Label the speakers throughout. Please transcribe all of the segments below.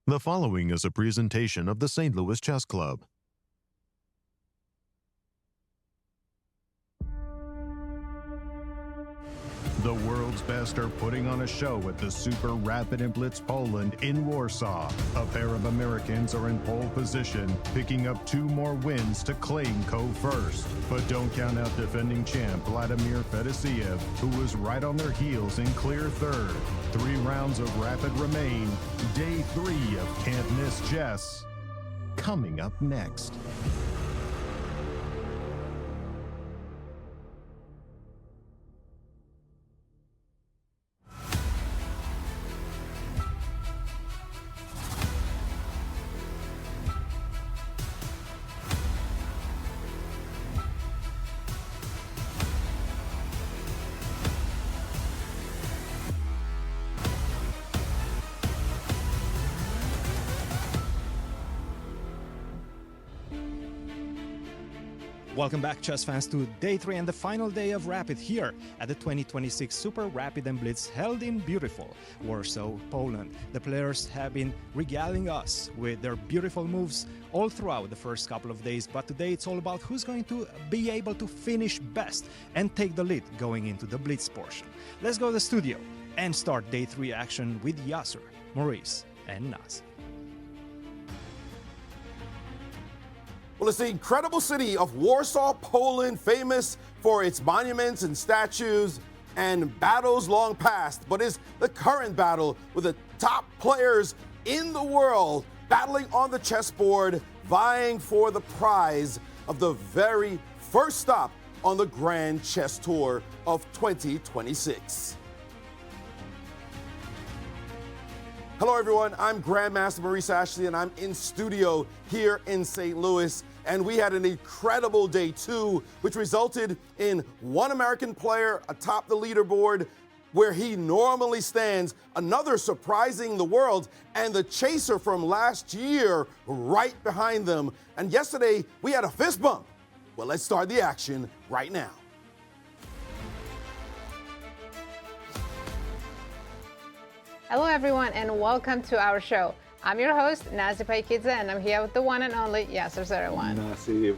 Speaker 1: The following is a presentation of the St. Louis Chess Club. The world's best are putting on a show at the Super Rapid Blitz Poland in Warsaw. A pair of Americans are in pole position, picking up 2 more wins to claim co-first. But don't count out defending champ Vladimir Fedoseev, who was right on their heels in clear third. 3 rounds of rapid remain. Day 3 of Can't Miss Chess. Coming up next.
Speaker 2: Welcome back, chess fans, to Day 3 and the final day of Rapid here at the 2026 Super Rapid Blitz held in beautiful Warsaw, Poland. The players have been regaling us with their beautiful moves all throughout the first couple of days, but today it's all about who's going to be able to finish best and take the lead going into the Blitz portion. Let's go to the studio and start Day 3 action with Yasser, Maurice, and Naz.
Speaker 3: Well, it's the incredible city of Warsaw, Poland, famous for its monuments and statues and battles long past, but is the current battle with the top players in the world battling on the chessboard, vying for the prize of the very first stop on the Grand Chess Tour of 2026. Hello, everyone. I'm Grandmaster Maurice Ashley, and I'm in studio here in St. Louis. And we had an incredible day 2, which resulted in one American player atop the leaderboard where he normally stands, another surprising the world, and the chaser from last year right behind them. And yesterday, we had a fist bump. Well, let's start the action right now.
Speaker 4: Hello everyone and welcome to our show. I'm your host, Nazi Paikidze, and I'm here with the one and only Yasser Seirawan.
Speaker 5: Nazi,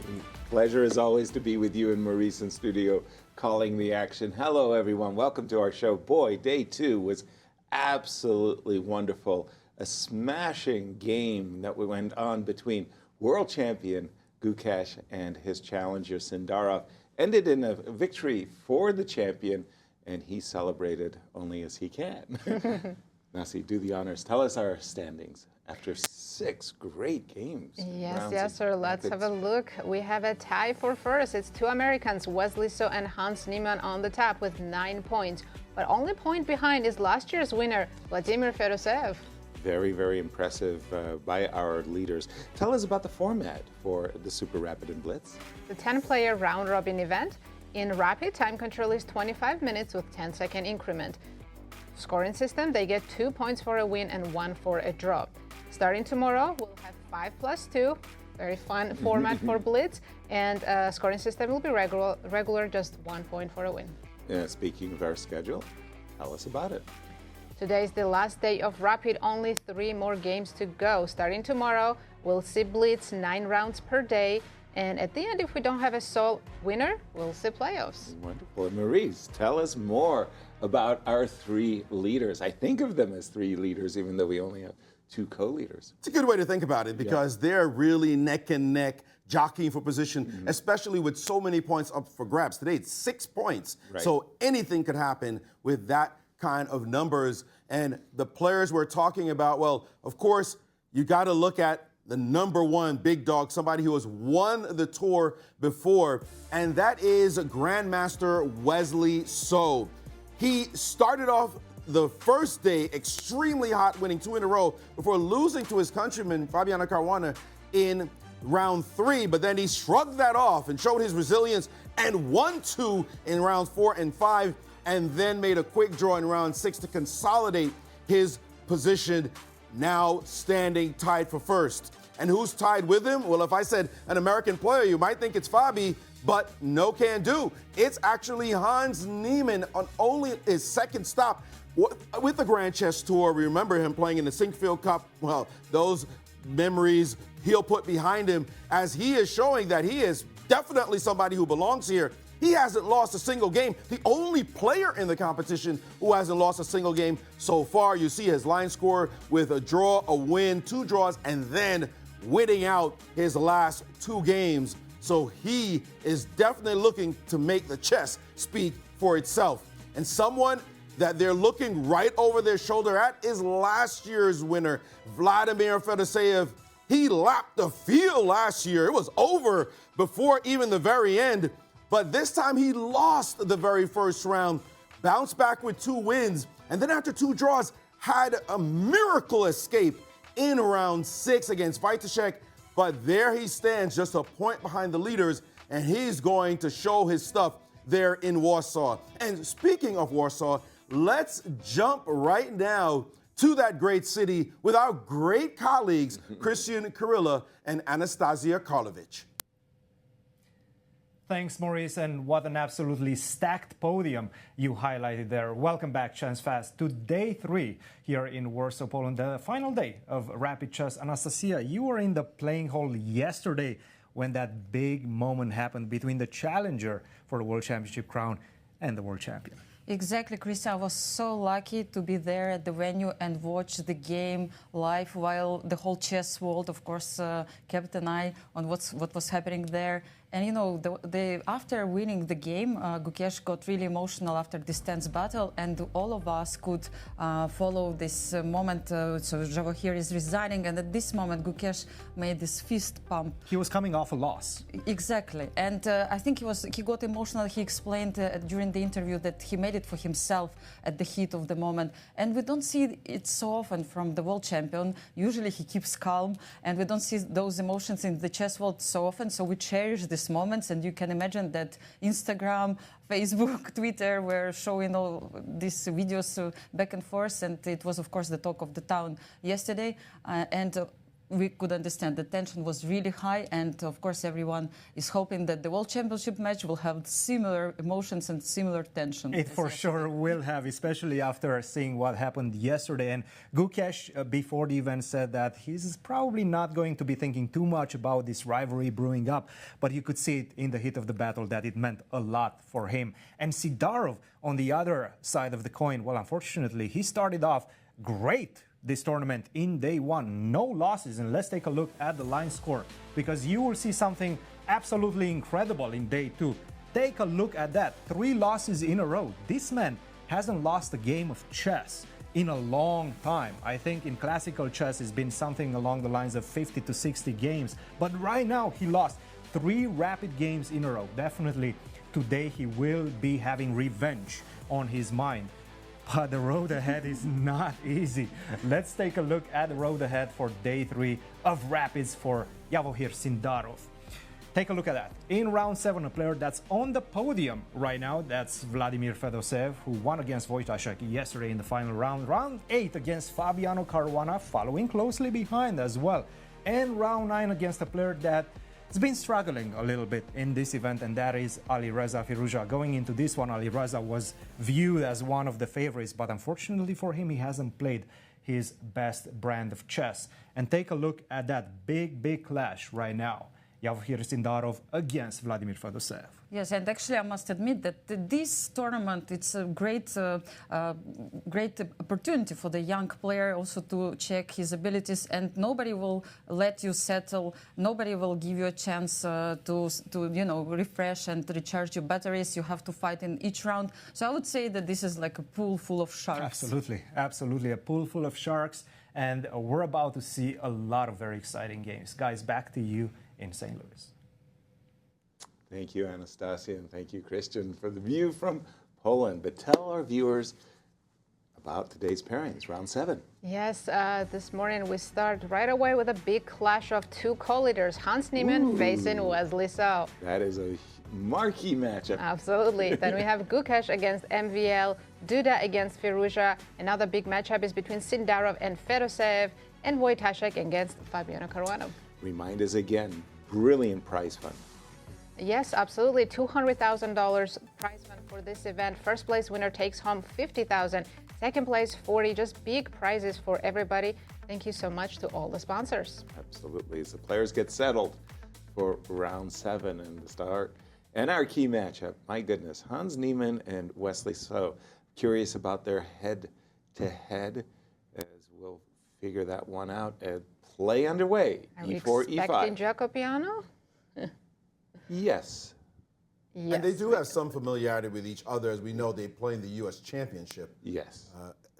Speaker 5: pleasure as always to be with you and Maurice in studio calling the action. Hello everyone, welcome to our show. Boy, day 2 was absolutely wonderful. A smashing game that went on between world champion Gukesh and his challenger Sindarov. Ended in a victory for the champion, and he celebrated only as he can. Nasi, do the honors. Tell us our standings after 6 great games.
Speaker 4: Yes, sir. Let's have a look. We have a tie for first. It's 2 Americans, Wesley and Hans Niemann, on the top with 9 points. But only point behind is last year's winner, Vladimir Fedoseev.
Speaker 5: Very, very impressive by our leaders. Tell us about the format for the Super Rapid Blitz.
Speaker 4: The 10-player round-robin event. In Rapid, time control is 25 minutes with 10-second increment. Scoring system, they get 2 points for a win and 1 for a draw. Starting tomorrow, we'll have 5+2, very fun format for Blitz, and scoring system will be regular, just 1 point for a win.
Speaker 5: Speaking of our schedule, tell us about it.
Speaker 4: Today is the last day of Rapid, only 3 more games to go. Starting tomorrow, we'll see Blitz 9 rounds per day. And at the end, if we don't have a sole winner, we'll see playoffs.
Speaker 5: Wonderful. And Maurice, tell us more about our 3 leaders. I think of them as 3 leaders, even though we only have 2 co-leaders.
Speaker 3: It's a good way to think about it because they're really neck and neck jockeying for position, especially with so many points up for grabs. Today, it's 6 points.
Speaker 5: Right.
Speaker 3: So anything could happen with that kind of numbers. And the players we're talking about, well, of course, you got to look at the number 1 big dog, somebody who has won the tour before, and that is Grandmaster Wesley So. He started off the first day extremely hot, winning 2 in a row before losing to his countryman, Fabiano Caruana, in round 3, but then he shrugged that off and showed his resilience and won 2 in rounds 4 and 5, and then made a quick draw in round 6 to consolidate his position, now standing tied for first. And who's tied with him? Well, if I said an American player, you might think it's Fabi, but no can do. It's actually Hans Niemann on only his second stop with the Grand Chess Tour, we remember him playing in the Sinkfield Cup. Well, those memories he'll put behind him as he is showing that he is definitely somebody who belongs here. He hasn't lost a single game. The only player in the competition who hasn't lost a single game so far. You see his line score with a draw, a win, 2 draws, and then winning out his last 2 games. So he is definitely looking to make the chess speak for itself. And someone that they're looking right over their shoulder at is last year's winner, Vladimir Fedoseev. He lapped the field last year. It was over before even the very end. But this time he lost the very first round, bounced back with 2 wins, and then after 2 draws, had a miracle escape in round 6 against Vachier-Lagrave. But there he stands, just a point behind the leaders, and he's going to show his stuff there in Warsaw. And speaking of Warsaw, let's jump right now to that great city with our great colleagues, Cristian Chirila and Anastasiya Karlovich.
Speaker 2: Thanks, Maurice, and what an absolutely stacked podium you highlighted there. Welcome back, Chance Fast, to day 3 here in Warsaw, Poland, the final day of Rapid Chess. Anastasiya, you were in the playing hall yesterday when that big moment happened between the challenger for the World Championship crown and the world champion.
Speaker 6: Exactly, Cristian. I was so lucky to be there at the venue and watch the game live while the whole chess world, of course, kept an eye on what was happening there. And, you know, after winning the game, Gukesh got really emotional after this tense battle, and all of us could follow this moment. So Javokhir is resigning, and at this moment, Gukesh made this fist pump.
Speaker 2: He was coming off a loss.
Speaker 6: Exactly. And I think he got emotional. He explained during the interview that he made it for himself at the heat of the moment. And we don't see it so often from the world champion. Usually he keeps calm, and we don't see those emotions in the chess world so often. So we cherish these moments, and you can imagine that Instagram, Facebook, Twitter were showing all these videos back and forth, and it was, of course, the talk of the town yesterday. We could understand the tension was really high, and of course everyone is hoping that the World Championship match will have similar emotions and similar tension.
Speaker 2: It for sure will have, especially after seeing what happened yesterday. And Gukesh, before the event, said that he's probably not going to be thinking too much about this rivalry brewing up, but you could see it in the heat of the battle that it meant a lot for him. And Sindarov, on the other side of the coin, well, unfortunately, he started off great this tournament in day 1. No losses, and let's take a look at the line score, because you will see something absolutely incredible in day 2. Take a look at that. 3 losses in a row. This man hasn't lost a game of chess in a long time. I think in classical chess it's been something along the lines of 50 to 60 games, but right now he lost 3 rapid games in a row. Definitely today he will be having revenge on his mind. But the road ahead is not easy. Let's take a look at the road ahead for day 3 of Rapids for Javokhir Sindarov. Take a look at that. In round 7, a player that's on the podium right now, that's Vladimir Fedoseev, who won against Wojciech yesterday in the final round. Round 8 against Fabiano Caruana, following closely behind as well. And round 9 against a player that has been struggling a little bit in this event, and that is Alireza Firouzja. Going into this one, Alireza was viewed as one of the favorites, but unfortunately for him, he hasn't played his best brand of chess. And take a look at that big clash right now. Javokhir Sindarov against Vladimir Fedoseev.
Speaker 6: Yes, and actually I must admit that this tournament, it's a great opportunity for the young player also to check his abilities, and nobody will let you settle. Nobody will give you a chance to refresh and recharge your batteries. You have to fight in each round. So I would say that this is like a pool full of sharks.
Speaker 2: Absolutely, a pool full of sharks, and we're about to see a lot of very exciting games. Guys, back to you in St. Louis.
Speaker 5: Thank you, Anastasiya, and thank you, Cristian, for the view from Poland. But tell our viewers about today's pairings, round 7.
Speaker 4: Yes, this morning we start right away with a big clash of 2 co-leaders, Hans Niemann facing Wesley. So
Speaker 5: that is a marquee matchup.
Speaker 4: Absolutely. Then we have Gukesh against MVL, Duda against Firouzja. Another big matchup is between Sindarov and Fedoseev, and Wojciech against Fabiano Caruana.
Speaker 5: Remind us again, brilliant prize fund.
Speaker 4: Yes, absolutely. $200,000 prize fund for this event. First place winner takes home $50,000. Second place, 40. Just big prizes for everybody. Thank you so much to all the sponsors.
Speaker 5: Absolutely. As the players get settled for round 7 and the start. And our key matchup, my goodness, Hans Niemann and Wesley. So curious about their head-to-head as we'll figure that one out. Play underway.
Speaker 4: Are we
Speaker 5: E4,
Speaker 4: expecting
Speaker 5: E5.
Speaker 4: Jacopiano?
Speaker 5: Yes.
Speaker 4: Yes.
Speaker 3: And they do have some familiarity with each other, as we know they play in the U.S. Championship.
Speaker 5: Yes.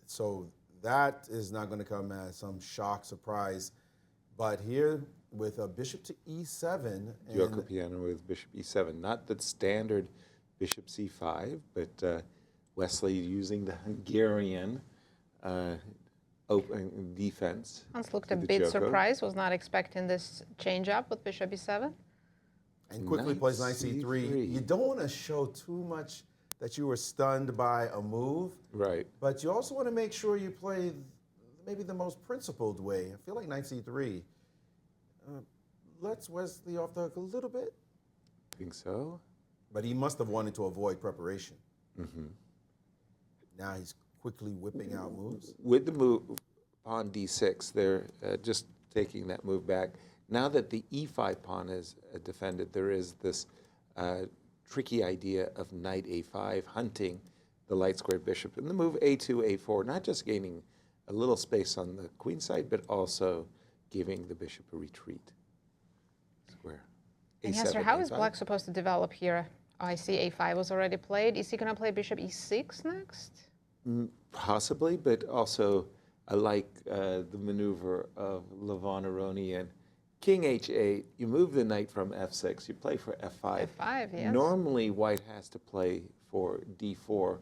Speaker 3: So that is not going to come as some shock, surprise. But here with a bishop to e7. And
Speaker 5: Jacopiano with bishop e7. Not the standard bishop c5, but Wesley using the Hungarian open defense.
Speaker 4: Hans looked a
Speaker 5: to the
Speaker 4: bit
Speaker 5: Joko.
Speaker 4: surprised, was not expecting this change up with bishop e7.
Speaker 3: And quickly
Speaker 5: Knight
Speaker 3: plays knight c3.
Speaker 5: c3.
Speaker 3: You don't want to show too much that you were stunned by a move,
Speaker 5: Right.
Speaker 3: but you also want to make sure you play maybe the most principled way. I feel like knight c3 lets Wesley off the hook a little bit,
Speaker 5: Think so.
Speaker 3: but he must have wanted to avoid preparation.
Speaker 5: Mm-hmm.
Speaker 3: Now he's quickly whipping out moves.
Speaker 5: With the move pawn d6, they're just taking that move back. Now that the e5 pawn is defended, there is this tricky idea of knight a5 hunting the light squared bishop. And the move a2, a4, not just gaining a little space on the queen side, but also giving the bishop a retreat. Square.
Speaker 4: And
Speaker 5: A7,
Speaker 4: Yasser, how is
Speaker 5: A5.
Speaker 4: black supposed to develop here? Oh, I see a5 was already played. Is he going to play bishop e6 next?
Speaker 5: Possibly, but also I like the maneuver of Lavanaroni and king h8. You move the knight from f6. You play for f5.
Speaker 4: f5, yes.
Speaker 5: Normally, white has to play for d4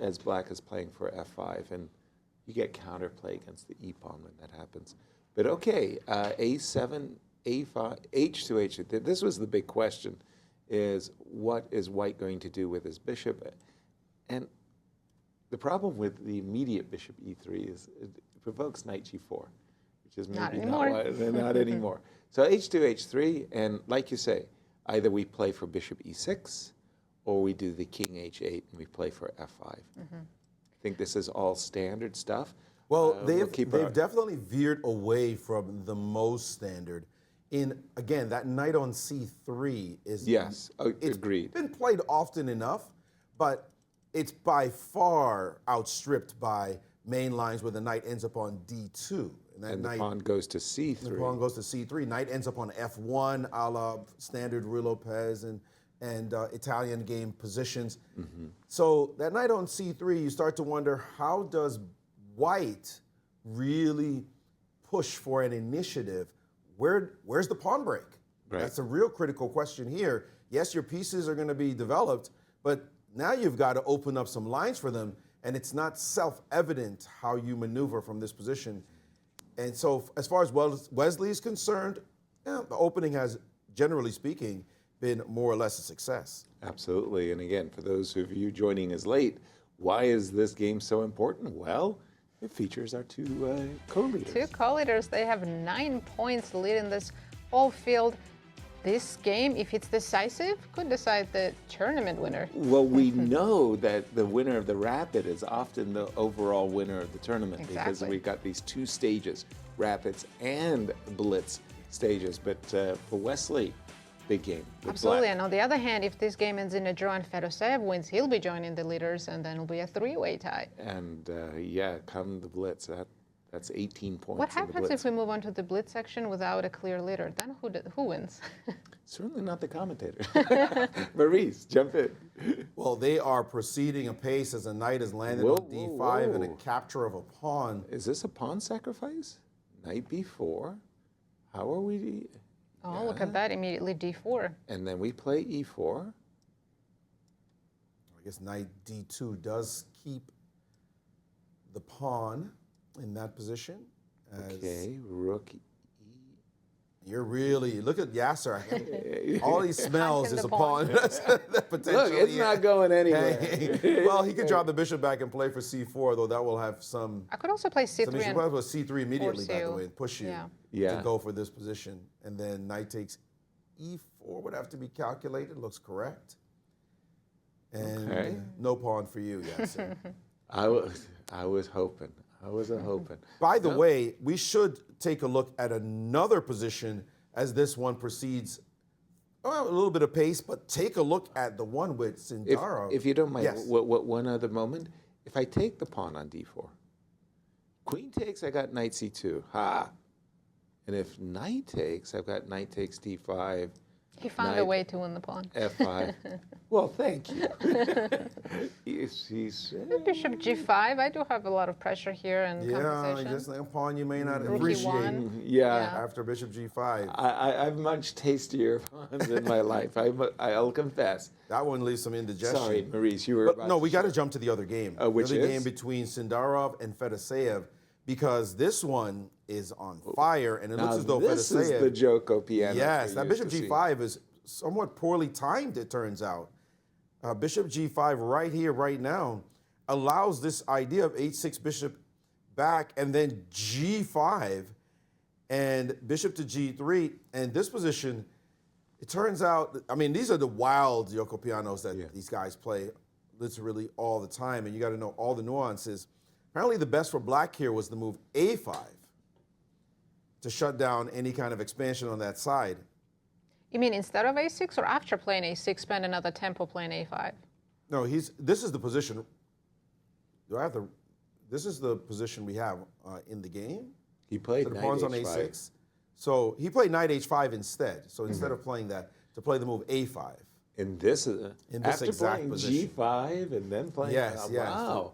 Speaker 5: as black is playing for f5, and you get counterplay against the e-pawn when that happens. But okay, a7, a5, h2, h2. This was the big question, is what is white going to do with his bishop? And the problem with the immediate bishop e3 is it provokes knight g4, which is maybe
Speaker 4: Not anymore.
Speaker 5: not anymore. So h2, h3, and like you say, either we play for bishop e6, or we do the king h8 and we play for f5. I think this is all standard stuff.
Speaker 3: Well,
Speaker 5: we'll
Speaker 3: they've definitely veered away from the most standard. In again, that knight on c3 is
Speaker 5: Yes,
Speaker 3: it's
Speaker 5: agreed.
Speaker 3: been played often enough, but it's by far outstripped by main lines where the knight ends up on d2.
Speaker 5: And the pawn goes to c3.
Speaker 3: The pawn goes to c3. Knight ends up on f1, a la standard Ruy Lopez and Italian game positions. So that knight on c3, you start to wonder, how does white really push for an initiative? Where's the pawn break?
Speaker 5: Right.
Speaker 3: That's a real critical question here. Yes, your pieces are going to be developed, but now you've got to open up some lines for them, and it's not self-evident how you maneuver from this position. And so as far as Wesley is concerned, the opening has, generally speaking, been more or less a success.
Speaker 5: Absolutely. And again, for those of you joining us late, why is this game so important? Well, it features our two co-leaders.
Speaker 4: Two co-leaders, they have 9 points leading this whole field. This game, if it's decisive, could decide the tournament winner.
Speaker 5: Well, we know that the winner of the Rapid is often the overall winner of the tournament because
Speaker 4: Exactly.
Speaker 5: we've got these two stages, Rapids and Blitz stages. But for Wesley, big game. with
Speaker 4: Absolutely,
Speaker 5: black.
Speaker 4: and on the other hand, if this game ends in a draw and Fedoseev wins, he'll be joining the leaders, and then it'll be a 3-way tie.
Speaker 5: And yeah, come the Blitz. That's 18 points.
Speaker 4: What
Speaker 5: in the
Speaker 4: happens
Speaker 5: Blitz.
Speaker 4: if we move on to the Blitz section without a clear leader? Then who wins?
Speaker 5: Certainly not the commentator. Maurice, jump in.
Speaker 3: Well, they are proceeding apace as a knight is landed
Speaker 5: Whoa,
Speaker 3: on d5 and a
Speaker 5: whoa.
Speaker 3: capture of a pawn.
Speaker 5: Is this a pawn sacrifice? Knight b4. How are we?
Speaker 4: Oh, look at that, immediately d4.
Speaker 5: And then we play e4.
Speaker 3: I guess knight d2 does keep the pawn in that position. As
Speaker 5: Okay, rook e.
Speaker 3: You're really, look at Yasser. All he smells
Speaker 4: Hunting
Speaker 3: is
Speaker 4: the
Speaker 3: a pawn. That's potentially.
Speaker 5: Look, it's not going anywhere.
Speaker 3: Well, he could drop the bishop back and play for c4, though that will have some.
Speaker 4: I could also play c3
Speaker 3: Some issue.
Speaker 4: and
Speaker 3: Well, c3 immediately, by the
Speaker 4: you.
Speaker 3: way, and push you
Speaker 5: Yeah.
Speaker 3: to go for this position. And then knight takes e4 would have to be calculated. Looks correct. And
Speaker 5: Okay.
Speaker 3: no pawn for you, Yasser.
Speaker 5: I was hoping. I was hoping.
Speaker 3: By the way, we should take a look at another position as this one proceeds. A little bit of pace, but take a look at the one with Sindarov.
Speaker 5: If you don't mind,
Speaker 3: Yes.
Speaker 5: one other moment. If I take the pawn on d4, queen takes, I got knight c2. Ha! And if knight takes, I've got knight takes d5.
Speaker 4: He found a way to win the pawn.
Speaker 5: f5. Well, thank you. he's
Speaker 4: Bishop g5. I do have a lot of pressure here and
Speaker 3: Yeah,
Speaker 4: compensation.
Speaker 3: just like a pawn you may not
Speaker 4: Rook
Speaker 3: appreciate
Speaker 4: e1.
Speaker 5: yeah.
Speaker 3: after Bishop G5.
Speaker 5: I've much tastier pawns in my life. I'll confess.
Speaker 3: That one leaves some indigestion.
Speaker 5: Sorry, Maurice, you were.
Speaker 3: But
Speaker 5: about
Speaker 3: no,
Speaker 5: to
Speaker 3: we got to
Speaker 5: share.
Speaker 3: jump to the other game.
Speaker 5: Which
Speaker 3: the other
Speaker 5: is?
Speaker 3: game between Sindarov and Fedoseev, because this one is on fire, and it looks
Speaker 5: Now,
Speaker 3: as though
Speaker 5: this is
Speaker 3: Fedoseev.
Speaker 5: the Joko piano.
Speaker 3: Yes,
Speaker 5: for
Speaker 3: that
Speaker 5: you
Speaker 3: Bishop
Speaker 5: to see.
Speaker 3: G5 is somewhat poorly timed, it turns out. Bishop G5 right here, right now, allows this idea of H6 bishop back, and then G5, and bishop to G3. And this position, it turns out, I mean, these are the wild Yoko pianos that these guys play literally all the time, and you got to know all the nuances. Apparently the best for black here was the move A5 to shut down any kind of expansion on that side.
Speaker 4: You mean instead of a6 or after playing a6, spend another tempo playing a5?
Speaker 3: No, this is the position. Do I have to? This is the position we have in the game.
Speaker 5: He played
Speaker 3: So the
Speaker 5: knight
Speaker 3: pawn's on
Speaker 5: h5.
Speaker 3: a6. So he played knight h5 instead. So instead of playing that, to play the move a5.
Speaker 5: In this after
Speaker 3: exact
Speaker 5: playing
Speaker 3: position.
Speaker 5: G5 and then playing.
Speaker 3: Yes, yes.
Speaker 5: Wow.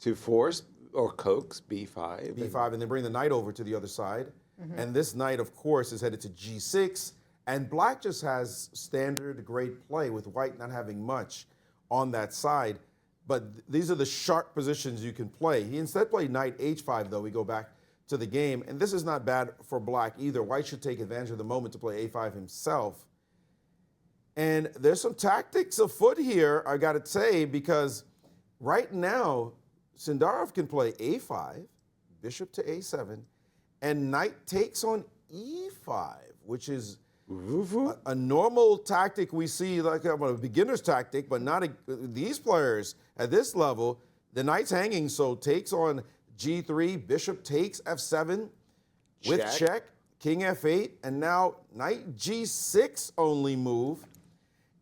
Speaker 3: To
Speaker 5: force or coax B5.
Speaker 3: b5 and then bring the knight over to the other side. And this knight, of course, is headed to g6. And black just has standard great play with white not having much on that side. But these are the sharp positions you can play. He instead played knight h5, though. We go back to the game. And this is not bad for black either. White should take advantage of the moment to play a5 himself. And there's some tactics afoot here, I got to say, because right now, Sindarov can play a5, bishop to a7, and knight takes on e5, which is a normal tactic we see, like a beginner's tactic, but not these players at this level. The knight's hanging, so takes on g3, bishop takes f7 with check, king f8, and now knight g6 only move.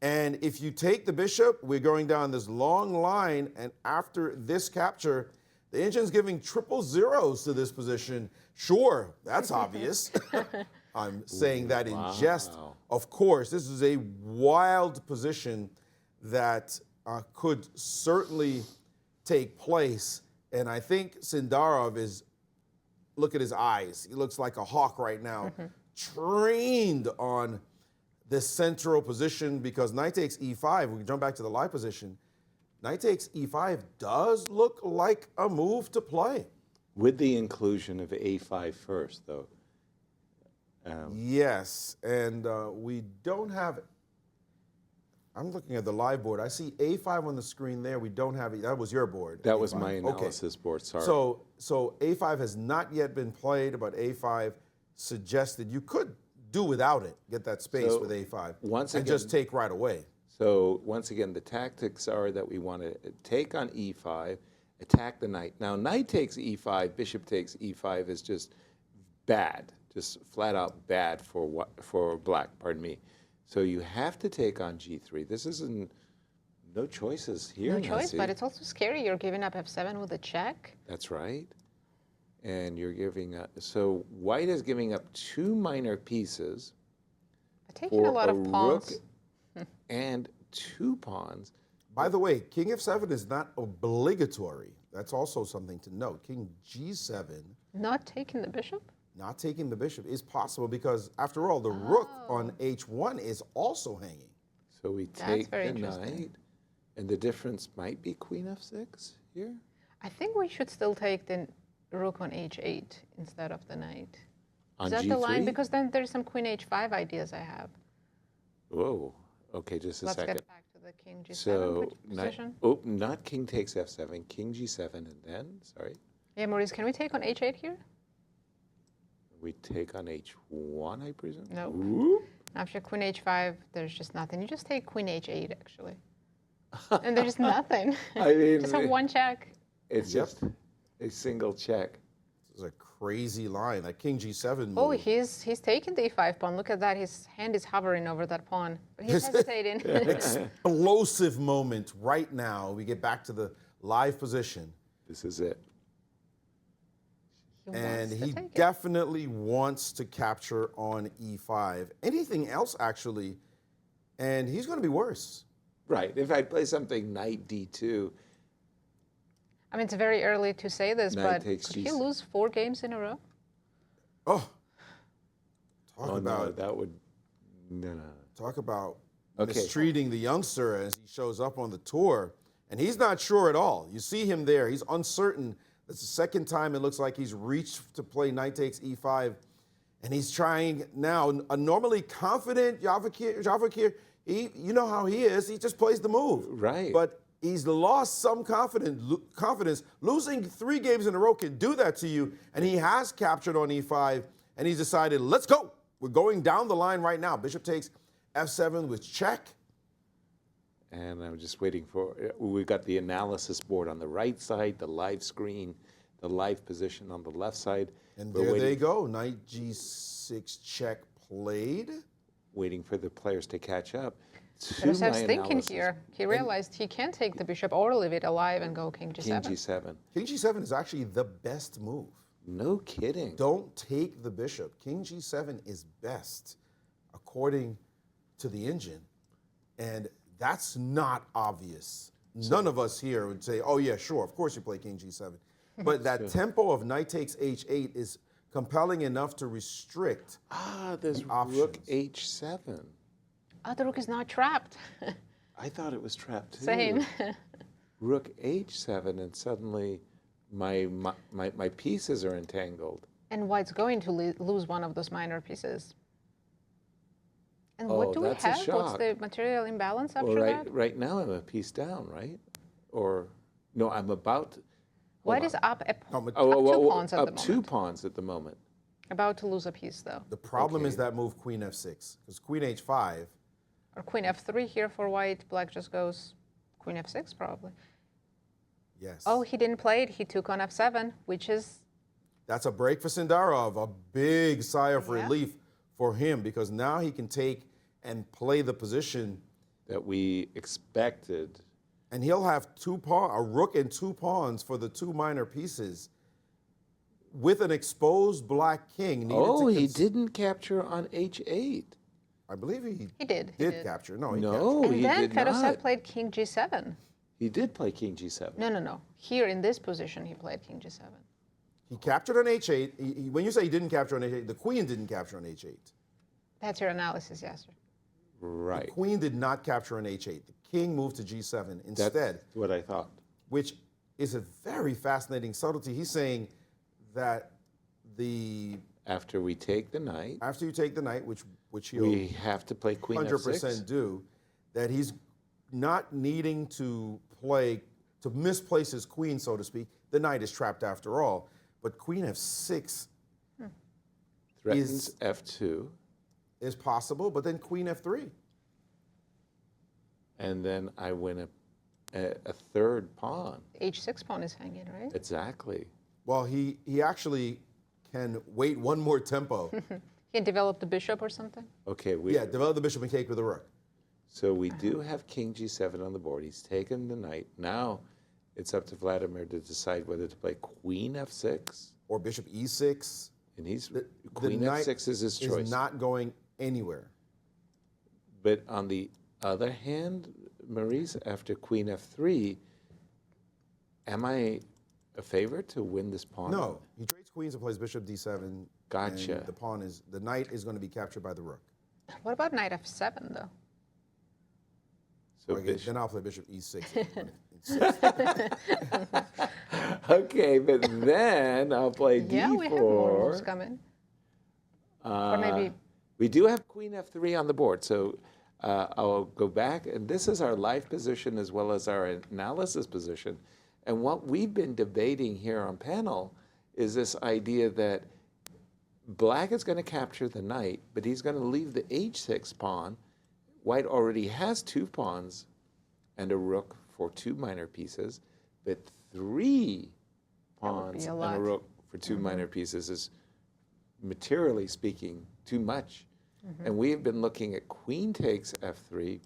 Speaker 3: And if you take the bishop, we're going down this long line, and after this capture, the engine's giving triple zeros to this position. Sure, that's obvious. I'm saying that in jest. Of course, this is a wild position that could certainly take place. And I think Sindarov is, look at his eyes. He looks like a hawk right now, trained on this central position, because knight takes e5. We can jump back to the live position. Knight takes e5 does look like a move to play.
Speaker 5: With the inclusion of a5 first, though.
Speaker 3: Yes, and we don't have, I'm looking at the live board. I see a5 on the screen there. We don't have it. That was your board.
Speaker 5: That
Speaker 3: A5.
Speaker 5: was my analysis board, sorry.
Speaker 3: So a5 has not yet been played, but a5 suggested you could do without it, get that space with a5,
Speaker 5: once
Speaker 3: and
Speaker 5: again,
Speaker 3: just take right away.
Speaker 5: So once again, the tactics are that we want to take on e5, attack the knight. Now, knight takes e5, bishop takes e5 is just bad, just flat out bad for black, pardon me. So you have to take on g3. This isn't, no choices here.
Speaker 4: No choice,
Speaker 5: Nancy.
Speaker 4: but it's also scary. You're giving up f7 with a check.
Speaker 5: That's right. And you're giving up, so white is giving up two minor pieces.
Speaker 4: Taking a lot of pawns.
Speaker 5: Rook and two pawns.
Speaker 3: By the way, king f7 is not obligatory. That's also something to note. King g7.
Speaker 4: Not taking the bishop?
Speaker 3: Not taking the bishop is possible because, after all, the rook on h1 is also hanging.
Speaker 5: So we
Speaker 4: That's
Speaker 5: take
Speaker 4: very
Speaker 5: the
Speaker 4: interesting.
Speaker 5: knight, and the difference might be queen f6 here.
Speaker 4: I think we should still take the rook on h8 instead of the knight.
Speaker 5: On
Speaker 4: Is that
Speaker 5: g3?
Speaker 4: the line? Because then there's some queen h5 ideas I have.
Speaker 5: Whoa. Okay, just a
Speaker 4: Let's
Speaker 5: second.
Speaker 4: get back to the king g7
Speaker 5: So,
Speaker 4: position.
Speaker 5: not king takes f7, king g7, and then, sorry,
Speaker 4: Yeah, Maurice, can we take on h8 here?
Speaker 5: we take on h1, I presume?
Speaker 4: No.
Speaker 5: Whoop.
Speaker 4: After queen h5, there's just nothing. You just take queen h8, actually. And there's nothing.
Speaker 5: I mean,
Speaker 4: Just have one check.
Speaker 5: It's just a single check.
Speaker 3: This is a crazy line. That king g7 move.
Speaker 4: Oh, he's taking the e5 pawn. Look at that. His hand is hovering over that pawn. But he's hesitating.
Speaker 3: Explosive moment right now. We get back to the live position.
Speaker 5: This is it.
Speaker 3: And he definitely wants to capture on e5. Anything else, actually, and he's going to be worse.
Speaker 5: Right. If I play something knight d2.
Speaker 4: I mean, it's very early to say this,
Speaker 5: Knight
Speaker 4: but
Speaker 5: takes
Speaker 4: could he
Speaker 5: g7.
Speaker 4: lose 4 games in a row?
Speaker 3: Oh,
Speaker 5: Oh, no, that would, no.
Speaker 3: talk about
Speaker 5: Okay.
Speaker 3: mistreating the youngster as he shows up on the tour. And he's not sure at all. You see him there. He's uncertain. That's the second time it looks like he's reached to play knight takes e5. And he's trying now. A normally confident Javokhir, you know how he is. He just plays the move.
Speaker 5: Right.
Speaker 3: But he's lost some confidence. Losing 3 games in a row can do that to you. And he has captured on e5. And he's decided, let's go. We're going down the line right now. Bishop takes f7 with check.
Speaker 5: And I'm just waiting for, we've got the analysis board on the right side, the live screen, the live position on the left side.
Speaker 3: And
Speaker 5: We're
Speaker 3: there
Speaker 5: waiting,
Speaker 3: they go. Knight g6 check played.
Speaker 5: waiting for the players to catch up.
Speaker 4: Firozev's thinking here. He realized he can't take the bishop or leave it alive and go king
Speaker 5: King
Speaker 4: g7.
Speaker 5: g7.
Speaker 3: King g7 is actually the best move.
Speaker 5: No kidding.
Speaker 3: Don't take the bishop. King g7 is best, according to the engine. And that's not obvious. None of us here would say, oh, yeah, sure, of course you play king g7. But that tempo of knight takes h8 is compelling enough to restrict
Speaker 5: There's rook h7.
Speaker 4: Oh, the rook is not trapped.
Speaker 5: I thought it was trapped too.
Speaker 4: Same.
Speaker 5: Rook h7, and suddenly my pieces are entangled.
Speaker 4: And white's going to lose one of those minor pieces. And
Speaker 5: Oh,
Speaker 4: what do we
Speaker 5: that's a
Speaker 4: have? What's
Speaker 5: shock.
Speaker 4: the material imbalance after
Speaker 5: Well,
Speaker 4: that?
Speaker 5: right now I'm a piece down, right? Or no, I'm about.
Speaker 4: White is up,
Speaker 3: No, but
Speaker 4: up 2 pawns at
Speaker 5: up
Speaker 4: the moment.
Speaker 5: 2 pawns at the moment.
Speaker 4: About to lose a piece, though.
Speaker 3: the problem
Speaker 5: Okay.
Speaker 3: is that move queen f6, because queen h5,
Speaker 4: Or queen f3 here for white. Black just goes queen f6, probably.
Speaker 3: yes.
Speaker 4: Oh, he didn't play it. He took on f7, which is...
Speaker 3: That's a break for Sindarov, a big sigh of
Speaker 4: Yeah.
Speaker 3: relief for him, because now he can take and play the position,
Speaker 5: That we expected.
Speaker 3: and he'll have a rook and 2 pawns for the 2 minor pieces with an exposed black king. needed
Speaker 5: Oh,
Speaker 3: to
Speaker 5: he didn't capture on h8.
Speaker 3: I believe he
Speaker 4: did.
Speaker 3: capture. No, he
Speaker 5: No,
Speaker 4: And
Speaker 5: he
Speaker 4: then
Speaker 5: did
Speaker 4: Fedoseev
Speaker 5: not.
Speaker 4: played king g7.
Speaker 5: He did play king g7.
Speaker 4: No. Here in this position, he played king g7.
Speaker 3: He captured on h8. When you say he didn't capture on h8, the queen didn't capture on h8.
Speaker 4: That's your analysis, Yasser.
Speaker 5: Right.
Speaker 3: The queen did not capture on h8. The king moved to g7 instead,
Speaker 5: That's what I thought.
Speaker 3: which is a very fascinating subtlety. He's saying that
Speaker 5: After we take the knight,
Speaker 3: after you take the knight, which he'll
Speaker 5: we have to play queen
Speaker 3: 100%
Speaker 5: f6.
Speaker 3: do, that he's not needing to misplace his queen, so to speak. The knight is trapped after all. But queen f6
Speaker 5: Threatens f2.
Speaker 3: is possible, but then queen f3.
Speaker 5: And then I win a third pawn.
Speaker 4: H6 pawn is hanging, right?
Speaker 5: Exactly.
Speaker 3: Well, he actually can wait one more tempo.
Speaker 4: He can develop the bishop or something?
Speaker 5: Okay,
Speaker 3: Develop the bishop and take with the rook.
Speaker 5: so we do have king g7 on the board. He's taken the knight. Now it's up to Vladimir to decide whether to play queen f6.
Speaker 3: Or bishop e6.
Speaker 5: And he's
Speaker 3: The
Speaker 5: queen
Speaker 3: knight
Speaker 5: f6 is his choice.
Speaker 3: is not going anywhere.
Speaker 5: But on the other hand, Maurice, after queen f3, am I a favorite to win this pawn?
Speaker 3: No, he trades queens and plays bishop d7.
Speaker 5: Gotcha.
Speaker 3: And the knight is going to be captured by the rook.
Speaker 4: What about knight f7, though?
Speaker 5: So
Speaker 3: Okay,
Speaker 5: bishop.
Speaker 3: then I'll play bishop e6.
Speaker 5: Okay, but then I'll play d4.
Speaker 4: Yeah, we have more moves coming. Or maybe...
Speaker 5: We do have queen f3 on the board, so I'll go back. And this is our live position as well as our analysis position. And what we've been debating here on panel is this idea that black is going to capture the knight, but he's going to leave the h6 pawn. White already has 2 pawns and a rook for 2 minor pieces, but 3
Speaker 4: That would be
Speaker 5: pawns
Speaker 4: a
Speaker 5: and a
Speaker 4: lot.
Speaker 5: rook for 2 minor pieces is, materially speaking, too much. And we have been looking at queen takes f3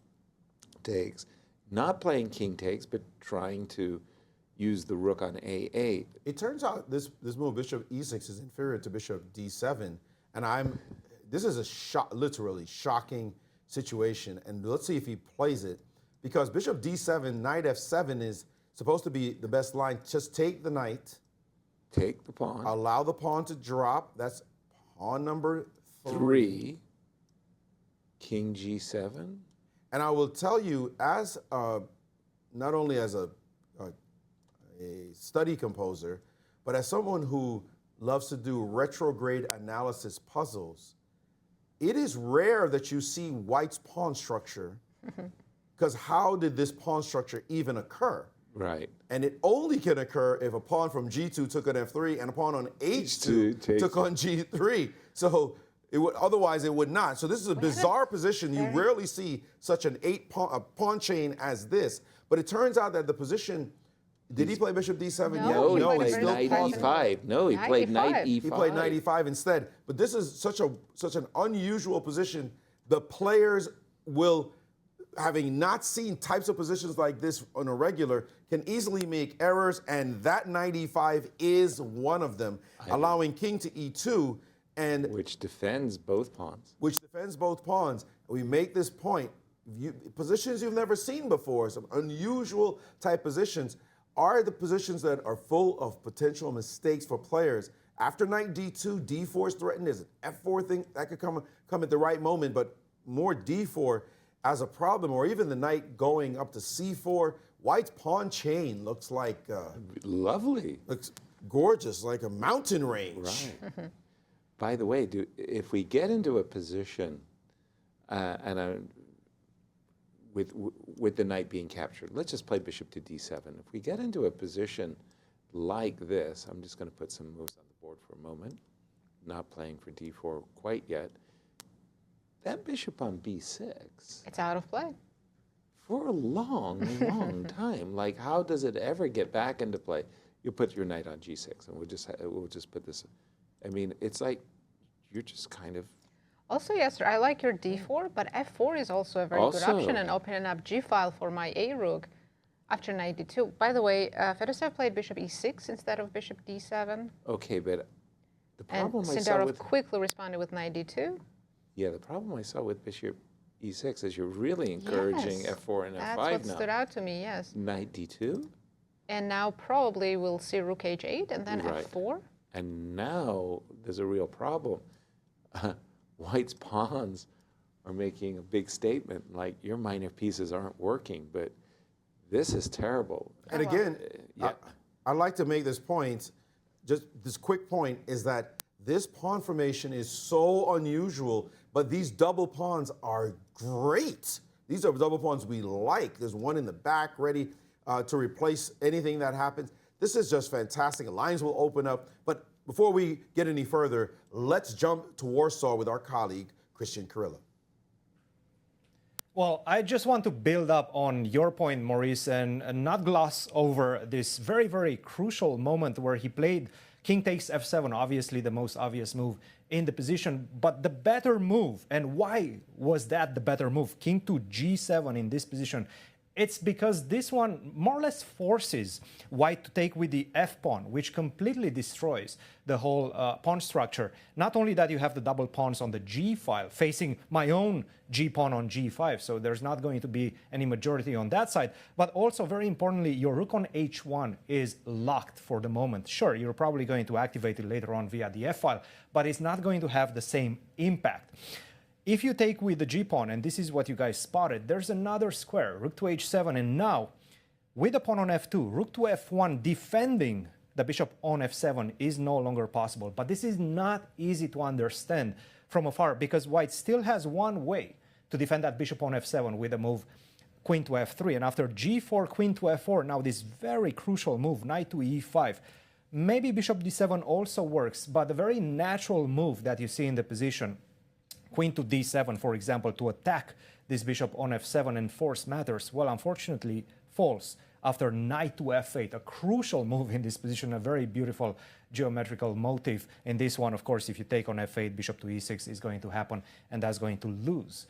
Speaker 5: takes, not playing king takes, but trying to use the rook on a8.
Speaker 3: It turns out this move, bishop e6, is inferior to bishop d7, and this is a literally shocking situation. And let's see if he plays it, because bishop d7, knight f7 is supposed to be the best line. Just take the knight,
Speaker 5: Take the pawn.
Speaker 3: allow the pawn to drop. That's pawn number
Speaker 5: 3. King g7.
Speaker 3: And I will tell you, as not only as a study composer, but as someone who loves to do retrograde analysis puzzles, it is rare that you see White's pawn structure, because how did this pawn structure even occur?
Speaker 5: Right.
Speaker 3: And it only can occur if a pawn from g2 took on f3 and a pawn on h2 took on g3. So otherwise it would not. So this is a bizarre position. You rarely see such an pawn chain as this. But it turns out that the position, did he play bishop d7 yet?
Speaker 5: No,
Speaker 3: No,
Speaker 5: he
Speaker 3: he's
Speaker 5: played
Speaker 3: still
Speaker 5: knight
Speaker 3: pausing.
Speaker 5: e5. No, he played knight e5.
Speaker 3: He played knight e5 instead. But this is such an unusual position. The players will, having not seen types of positions like this on a regular, can easily make errors, and that knight e5 is one of them, allowing king to e2, and
Speaker 5: Which defends both pawns.
Speaker 3: which defends both pawns. We make this point. Positions you've never seen before, some unusual type positions, are the positions that are full of potential mistakes for players. After knight d2, d4 is threatened. There's an f4 thing that could come at the right moment, but more d4 as a problem, or even the knight going up to c4. White's pawn chain looks like
Speaker 5: Lovely.
Speaker 3: looks gorgeous, like a mountain range.
Speaker 5: Right. By the way, if we get into a position with the knight being captured, let's just play bishop to d7. If we get into a position like this, I'm just going to put some moves on the board for a moment, not playing for d4 quite yet. That bishop on b6.
Speaker 4: It's out of play.
Speaker 5: For a long, long time. Like, how does it ever get back into play? You put your knight on g6, and we'll just put this. I mean, it's like you're just kind of.
Speaker 4: Also, yes, I like your d4, but f4 is also a very good option, and opening up g-file for my a-rook after knight d2. By the way, Fedoseev played bishop e6 instead of bishop d7.
Speaker 5: Okay, but the
Speaker 4: And
Speaker 5: problem I saw
Speaker 4: Sindarov
Speaker 5: with
Speaker 4: quickly responded with knight d2.
Speaker 5: the problem I saw with bishop e6 is you're really encouraging
Speaker 4: Yes,
Speaker 5: f4 and
Speaker 4: that's
Speaker 5: f5
Speaker 4: what
Speaker 5: now.
Speaker 4: stood out to me, yes.
Speaker 5: Knight d2,
Speaker 4: And now probably we'll see rook h8 and then
Speaker 5: Right.
Speaker 4: f4.
Speaker 5: and now there's a real problem. White's pawns are making a big statement, like your minor pieces aren't working, but this is terrible.
Speaker 3: And again,
Speaker 5: yeah.
Speaker 3: I'd like to make this point, just this quick point, is that this pawn formation is so unusual, but these double pawns are great. These are double pawns we like. There's one in the back ready to replace anything that happens. This is just fantastic. Lines will open up. But before we get any further, let's jump to Warsaw with our colleague, Cristian Chirila.
Speaker 2: Well, I just want to build up on your point, Maurice, and not gloss over this very, very crucial moment where he played king takes f7, obviously the most obvious move in the position, but the better move. And why was that the better move? King to g7 in this position. It's because this one more or less forces White to take with the f-pawn, which completely destroys the whole pawn structure. Not only that, you have the double pawns on the g-file facing my own g-pawn on g5, so there's not going to be any majority on that side. But also, very importantly, your rook on h1 is locked for the moment. Sure, you're probably going to activate it later on via the f-file, but it's not going to have the same impact. If you take with the g-pawn, and this is what you guys spotted, there's another square, rook to h7, and now, with the pawn on f2, rook to f1, defending the bishop on f7 is no longer possible. But this is not easy to understand from afar, because White still has one way to defend that bishop on f7 with the move queen to f3. And after g4, queen to f4, now this very crucial move, knight to e5. Maybe bishop d7 also works, but the very natural move that you see in the position, queen to d7, for example, to attack this bishop on f7 and force matters, well, unfortunately, falls after knight to f8, a crucial move in this position, a very beautiful geometrical motif. In this one, of course, if you take on f8, bishop to e6 is going to happen, and that's going to lose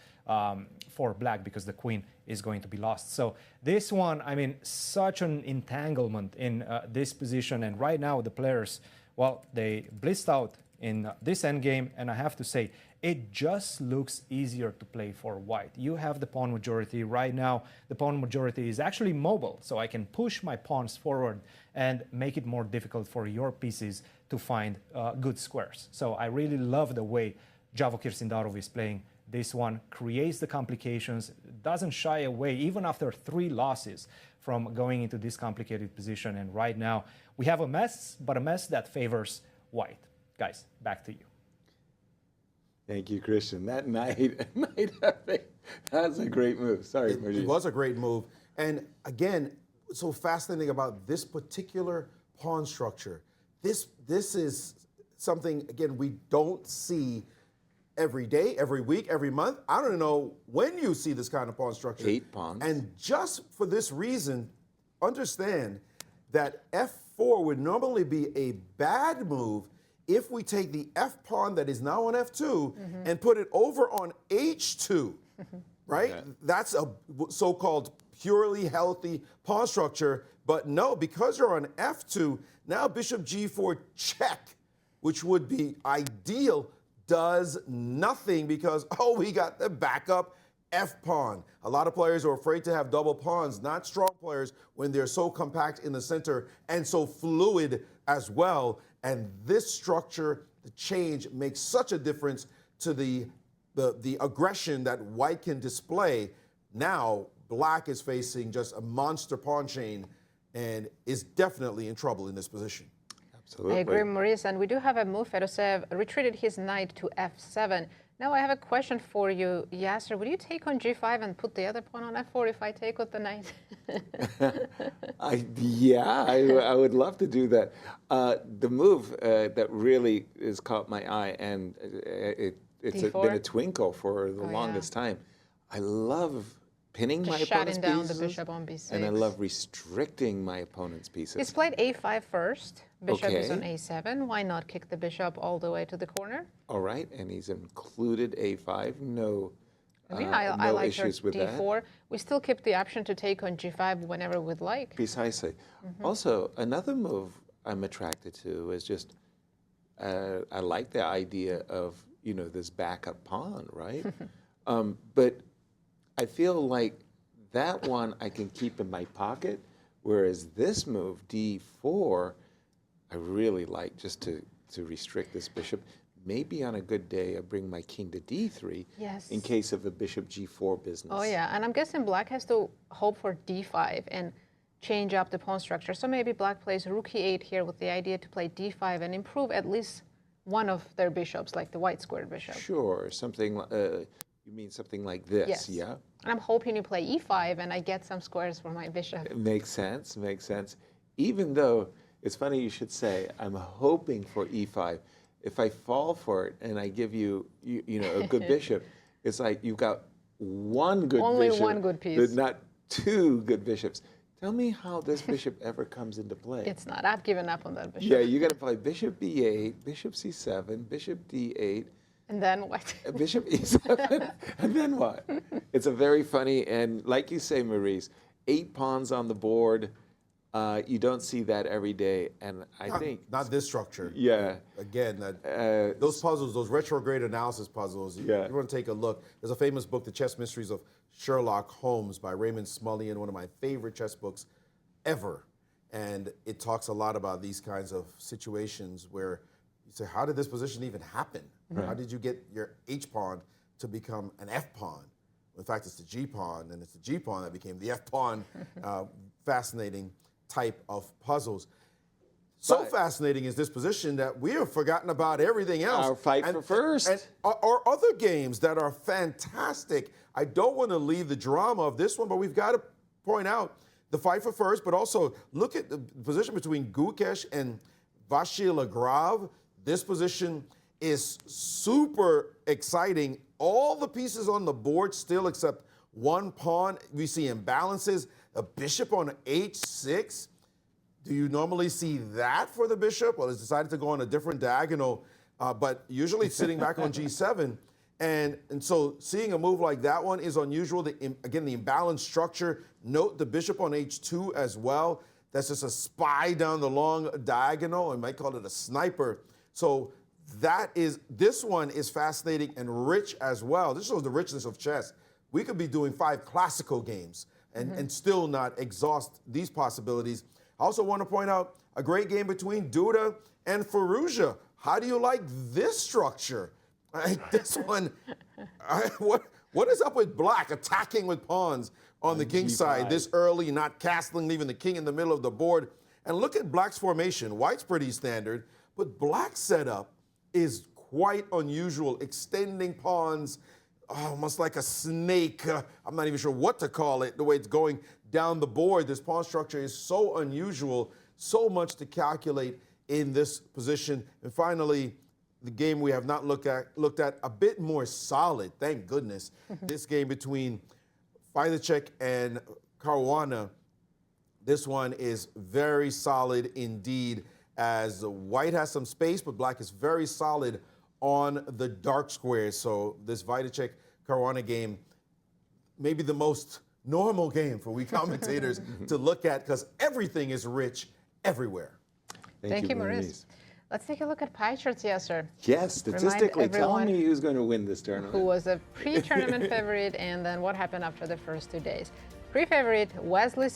Speaker 2: for black because the queen is going to be lost. So this one, I mean, such an entanglement in this position, and right now the players, well, they blitzed out in this endgame, and I have to say, it just looks easier to play for white. You have the pawn majority. Right now, the pawn majority is actually mobile, so I can push my pawns forward and make it more difficult for your pieces to find good squares. So I really love the way Javokhir Sindarov is playing this one, creates the complications, doesn't shy away, even after 3 losses, from going into this complicated position. And right now, we have a mess, but a mess that favors white. Guys, back to you.
Speaker 5: Thank you, Cristian. That knight, that's a great move. Sorry,
Speaker 3: it was a great move. And again, what's so fascinating about this particular pawn structure, this is something, again, we don't see every day, every week, every month. I don't know when you see this kind of pawn structure.
Speaker 5: 8 pawns.
Speaker 3: And just for this reason, understand that f4 would normally be a bad move if we take the f pawn that is now on f2 and put it over on h2, right?
Speaker 5: Yeah.
Speaker 3: That's a so-called purely healthy pawn structure. But no, because you're on f2, now bishop g4 check, which would be ideal, does nothing because, oh, we got the backup f pawn. A lot of players are afraid to have double pawns, not strong players, when they're so compact in the center and so fluid as well. And this structure, the change, makes such a difference to the aggression that white can display. Now, black is facing just a monster pawn chain and is definitely in trouble in this position.
Speaker 5: Absolutely.
Speaker 4: I agree, Maurice. And we do have a move. Fedoseev retreated his knight to f7. Now I have a question for you, Yasser. Would you take on g5 and put the other pawn on f4 if I take with the knight?
Speaker 5: I would love to do that. The move that really has caught my eye, and it's been a twinkle for the longest time. I love pinning my opponent's
Speaker 4: down
Speaker 5: pieces,
Speaker 4: the bishop on b6.
Speaker 5: and I love restricting my opponent's pieces.
Speaker 4: He's played a5 first. Bishop is on a7. Why not kick the bishop all the way to the corner?
Speaker 5: All right, and he's included a5. No,
Speaker 4: I
Speaker 5: no
Speaker 4: like
Speaker 5: issues
Speaker 4: her
Speaker 5: with
Speaker 4: d4.
Speaker 5: that.
Speaker 4: We still keep the option to take on g5 whenever we'd like.
Speaker 5: Precisely. Also, another move I'm attracted to is just I like the idea of this backup pawn, right? But I feel like that one I can keep in my pocket, whereas this move, d4, I really like just to restrict this bishop. Maybe on a good day, I bring my king to d3 in case of a bishop g4 business.
Speaker 4: Oh, yeah. And I'm guessing black has to hope for d5 and change up the pawn structure. So maybe black plays rook e8 here with the idea to play d5 and improve at least one of their bishops, like the white squared bishop.
Speaker 5: Sure. Something, you mean something like this,
Speaker 4: yes.
Speaker 5: yeah?
Speaker 4: And I'm hoping you play e5 and I get some squares for my bishop.
Speaker 5: It makes sense, makes sense. Even though, it's funny you should say, I'm hoping for e5. If I fall for it and I give you, a good bishop, it's like you've got one good
Speaker 4: Only
Speaker 5: bishop.
Speaker 4: one good piece.
Speaker 5: But not 2 good bishops. Tell me how this bishop ever comes into play.
Speaker 4: It's not. I've given up on that bishop.
Speaker 5: Yeah, you got to play bishop b8, bishop c7, bishop d8.
Speaker 4: And then what?
Speaker 5: Bishop e7, and then what? It's a very funny, and like you say, Maurice, 8 pawns on the board. You don't see that every day, and I think
Speaker 3: not this structure.
Speaker 5: Yeah.
Speaker 3: Again, those puzzles, those retrograde analysis puzzles. You want to take a look. There's a famous book, The Chess Mysteries of Sherlock Holmes, by Raymond Smullyan, one of my favorite chess books ever, and it talks a lot about these kinds of situations where you say, how did this position even happen? Right. How did you get your H pawn to become an F pawn? In fact, it's the G pawn, and it's the G pawn that became the F pawn. Fascinating type of puzzles. So fascinating is this position that we have forgotten about everything else.
Speaker 5: Our fight for first.
Speaker 3: And our other games that are fantastic. I don't want to leave the drama of this one, but we've got to point out the fight for first, but also look at the position between Gukesh and Vachier-Lagrave. This position is super exciting. All the pieces on the board still except one pawn. We see imbalances. The bishop on h6. Do you normally see that for the bishop? Well, it's decided to go on a different diagonal, but usually it's sitting back on g7. And so seeing a move like that one is unusual. Again, the imbalanced structure. Note the bishop on h2 as well. That's just a spy down the long diagonal. I might call it a sniper. So this one is fascinating and rich as well. This shows the richness of chess. We could be doing 5 classical games and still not exhaust these possibilities. I also want to point out a great game between Duda and Firouzja. How do you like this structure? This one, what is up with black attacking with pawns on the king side this early, not castling, leaving the king in the middle of the board? And look at black's formation. White's pretty standard, but black's setup is quite unusual, extending pawns almost like a snake. I'm not even sure what to call it, the way it's going down the board. This pawn structure is so unusual, so much to calculate in this position. And finally, the game we have not looked at a bit more solid, thank goodness. This game between Fedoseev and Caruana, this one is very solid indeed, as white has some space, but black is very solid on the dark squares. So this Fedoseev-Caruana game, maybe the most normal game for we commentators to look at, because everything is rich everywhere.
Speaker 4: Thank you, Maurice. Let's take a look at pie charts, Yasser.
Speaker 5: Yes, statistically, tell me who's going to win this tournament.
Speaker 4: Who was a pre-tournament favorite, and then what happened after the first 2 days. Pre-favorite, Wesley,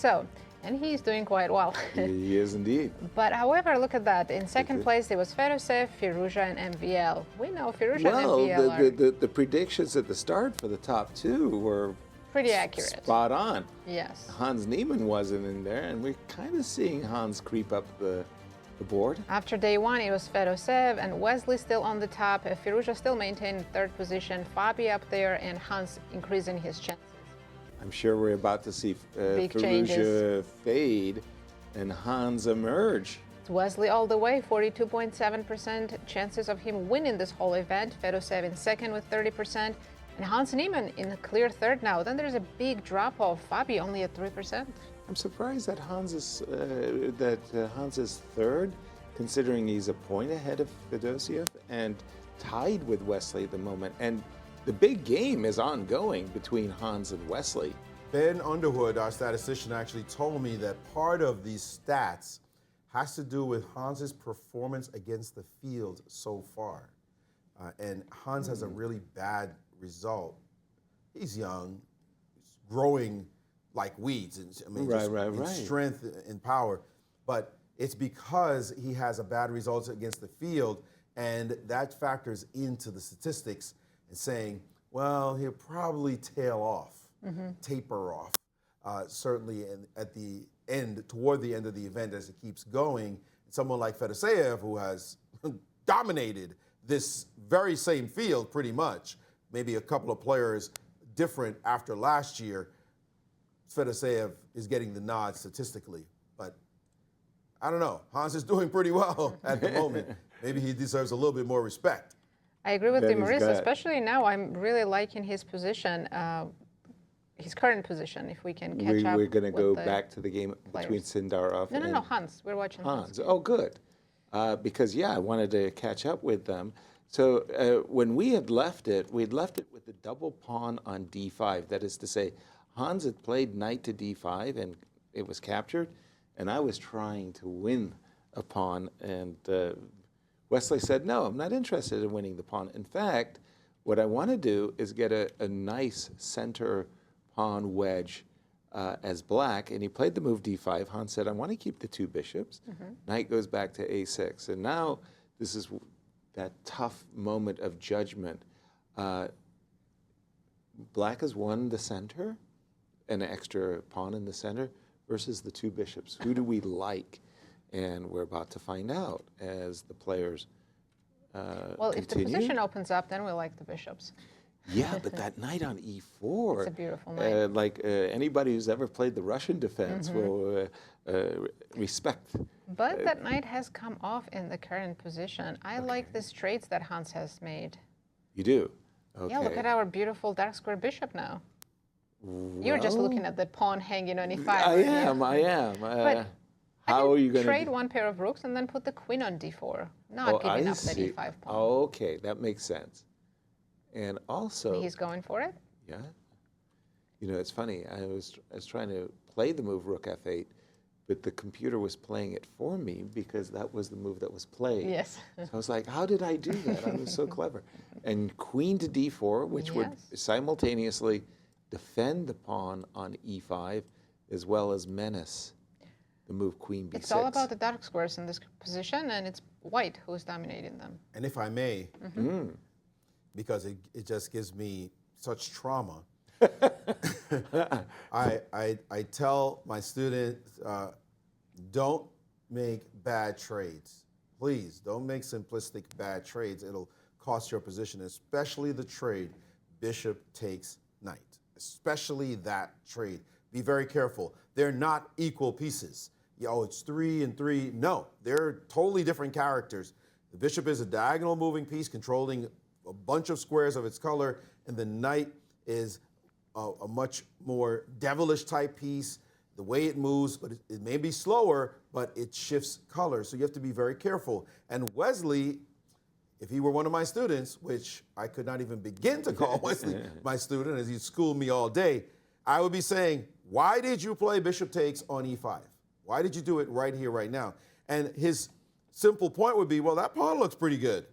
Speaker 4: and he's doing quite well.
Speaker 5: He is indeed.
Speaker 4: But however, look at that. In second place, it was Fedoseev, Firouzja, and MVL. We know Firouzja and MVL
Speaker 5: are... the predictions at the start for the top 2 were
Speaker 4: pretty accurate.
Speaker 5: Spot on.
Speaker 4: Yes.
Speaker 5: Hans Niemann wasn't in there, and we're kind of seeing Hans creep up the board.
Speaker 4: After day 1, it was Fedoseev and Wesley still on the top. Firouzja still maintained 3rd position. Fabi up there, and Hans increasing his chances.
Speaker 5: I'm sure we're about to see Firouzja fade and Hans emerge.
Speaker 4: It's Wesley all the way, 42.7% chances of him winning this whole event. Fedoseev in 2nd with 30%. And Hans Niemann in a clear 3rd now. Then there's a big drop-off. Fabi only at 3%.
Speaker 5: I'm surprised that Hans is 3rd, considering he's a point ahead of Fedoseev and tied with Wesley at the moment. And the big game is ongoing between Hans and Wesley.
Speaker 3: Ben Underwood, our statistician, actually told me that part of these stats has to do with Hans's performance against the field so far. And Hans has a really bad result. He's young, he's growing like weeds, and in strength and power. But it's because he has a bad result against the field, and that factors into the statistics and saying, well, he'll probably tail off, taper off, certainly at the end, toward the end of the event as it keeps going. Someone like Fedoseev, who has dominated this very same field pretty much, maybe a couple of players different after last year, Fedoseev is getting the nod statistically. But I don't know. Hans is doing pretty well at the moment. Maybe he deserves a little bit more respect.
Speaker 4: I agree with you, Maurice, especially now. I'm really liking his position, his current position, if we can catch up.
Speaker 5: We're going to go back to the game between Sindarov and...
Speaker 4: No, Hans. We're watching Hans.
Speaker 5: Oh, good. Because, yeah, I wanted to catch up with them. So when we had left it with the double pawn on d5. That is to say, Hans had played knight to d5, and it was captured. And I was trying to win a pawn, and Wesley said, no, I'm not interested in winning the pawn. In fact, what I want to do is get a nice center pawn wedge as black. And he played the move d5. Hans said, I want to keep the 2 bishops. Knight goes back to a6. And now this is that tough moment of judgment. Black has won the center, an extra pawn in the center, versus the 2 bishops. Who do we like? And we're about to find out as the players
Speaker 4: well, continue. If the position opens up, then we like the bishops.
Speaker 5: Yeah, but that knight on e4.
Speaker 4: It's a beautiful knight.
Speaker 5: Anybody who's ever played the Russian defense will respect.
Speaker 4: But that knight has come off in the current position. I like the trades that Hans has made.
Speaker 5: You do? Okay.
Speaker 4: Yeah, look at our beautiful dark square bishop now. You're just looking at the pawn hanging on e5.
Speaker 5: I am.
Speaker 4: But
Speaker 5: how are you going to
Speaker 4: trade one pair of rooks and then put the queen on d4, not giving up that e5 pawn.
Speaker 5: Oh, okay, that makes sense. And also,
Speaker 4: He's going for it.
Speaker 5: yeah. You know, it's funny. I was trying to play the move rook f8, but the computer was playing it for me because that was the move that was played.
Speaker 4: Yes.
Speaker 5: So I was like, how did I do that? I was so clever. And queen to d4, which would simultaneously defend the pawn on e5 as well as menace the move queen b6.
Speaker 4: It's all about the dark squares in this position, and it's white who's dominating them.
Speaker 3: And if I may, because it just gives me such trauma, I tell my students, don't make bad trades. Please, don't make simplistic bad trades. It'll cost your position, especially the trade bishop takes knight, especially that trade. Be very careful. They're not equal pieces. It's 3 and 3. No, they're totally different characters. The bishop is a diagonal moving piece controlling a bunch of squares of its color, and the knight is a much more devilish type piece. The way it moves, but it may be slower, but it shifts color. So you have to be very careful. And Wesley, if he were one of my students, which I could not even begin to call Wesley my student, as he schooled me all day, I would be saying, why did you play bishop takes on e5? Why did you do it right here, right now? And his simple point would be, well, that pawn looks pretty good.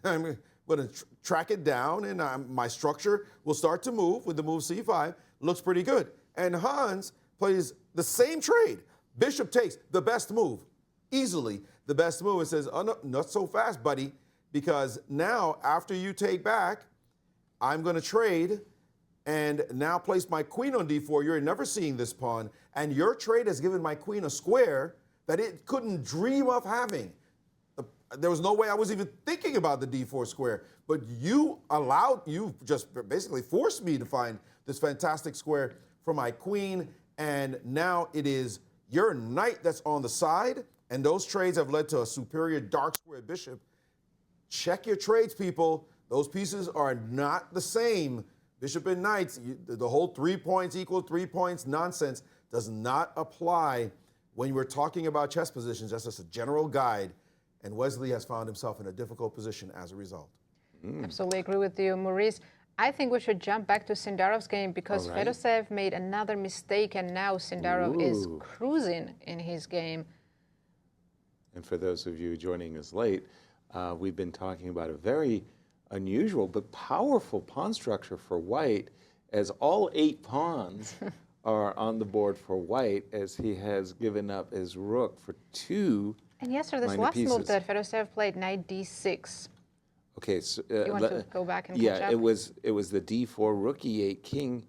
Speaker 3: I'm going to track it down, and my structure will start to move with the move c5. Looks pretty good. And Hans plays the same trade. Bishop takes, the best move, easily the best move, and says, oh, no, not so fast, buddy, because now after you take back, I'm going to trade and now place my queen on d4. You're never seeing this pawn, and your trade has given my queen a square that it couldn't dream of having. There was no way I was even thinking about the d4 square, but you just basically forced me to find this fantastic square for my queen, and now it is your knight that's on the side, and those trades have led to a superior dark square bishop. Check your trades, people. Those pieces are not the same. Bishop and knights, the whole 3 points equal 3 points nonsense does not apply when we're talking about chess positions. That's just a general guide, and Wesley has found himself in a difficult position as a result.
Speaker 4: Absolutely agree with you, Maurice. I think we should jump back to Sindarov's game because Fedoseev made another mistake, and now Sindarov is cruising in his game.
Speaker 5: And for those of you joining us late, we've been talking about a very unusual but powerful pawn structure for white, as all 8 pawns are on the board for white, as he has given up his rook for 2.
Speaker 4: And yes, sir, this last move that Fedoseev played, knight d6.
Speaker 5: Okay, so
Speaker 4: you want to go back and catch up?
Speaker 5: it was the d4, rook e8, king.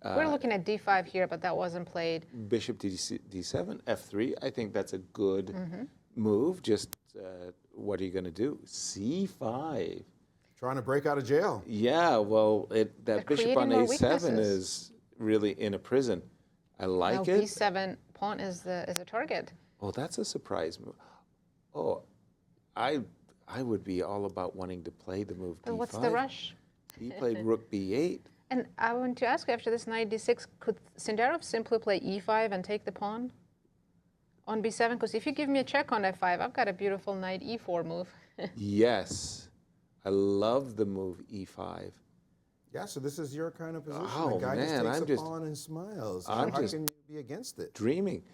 Speaker 4: We're looking at d5 here, but that wasn't played.
Speaker 5: Bishop to d7, f3. I think that's a good move. Just what are you going to do? c5.
Speaker 3: Trying to break out of jail.
Speaker 5: Yeah, well, that bishop on a7
Speaker 4: is
Speaker 5: really in a prison. I like it.
Speaker 4: b7 pawn is the target.
Speaker 5: Oh, that's a surprise move. Oh, I would be all about wanting to play the move d5.
Speaker 4: But what's the rush?
Speaker 5: He played rook b8.
Speaker 4: And I want to ask you, after this knight d6, could Sindarov simply play e5 and take the pawn on b7? Because if you give me a check on f5, I've got a beautiful knight e4 move.
Speaker 5: Yes. I love the move e5.
Speaker 3: Yeah, so this is your kind of position.
Speaker 5: Oh,
Speaker 3: the guy
Speaker 5: man,
Speaker 3: just takes a pawn and smiles.
Speaker 5: I'm
Speaker 3: How
Speaker 5: just
Speaker 3: can you be against it?
Speaker 5: Dreaming.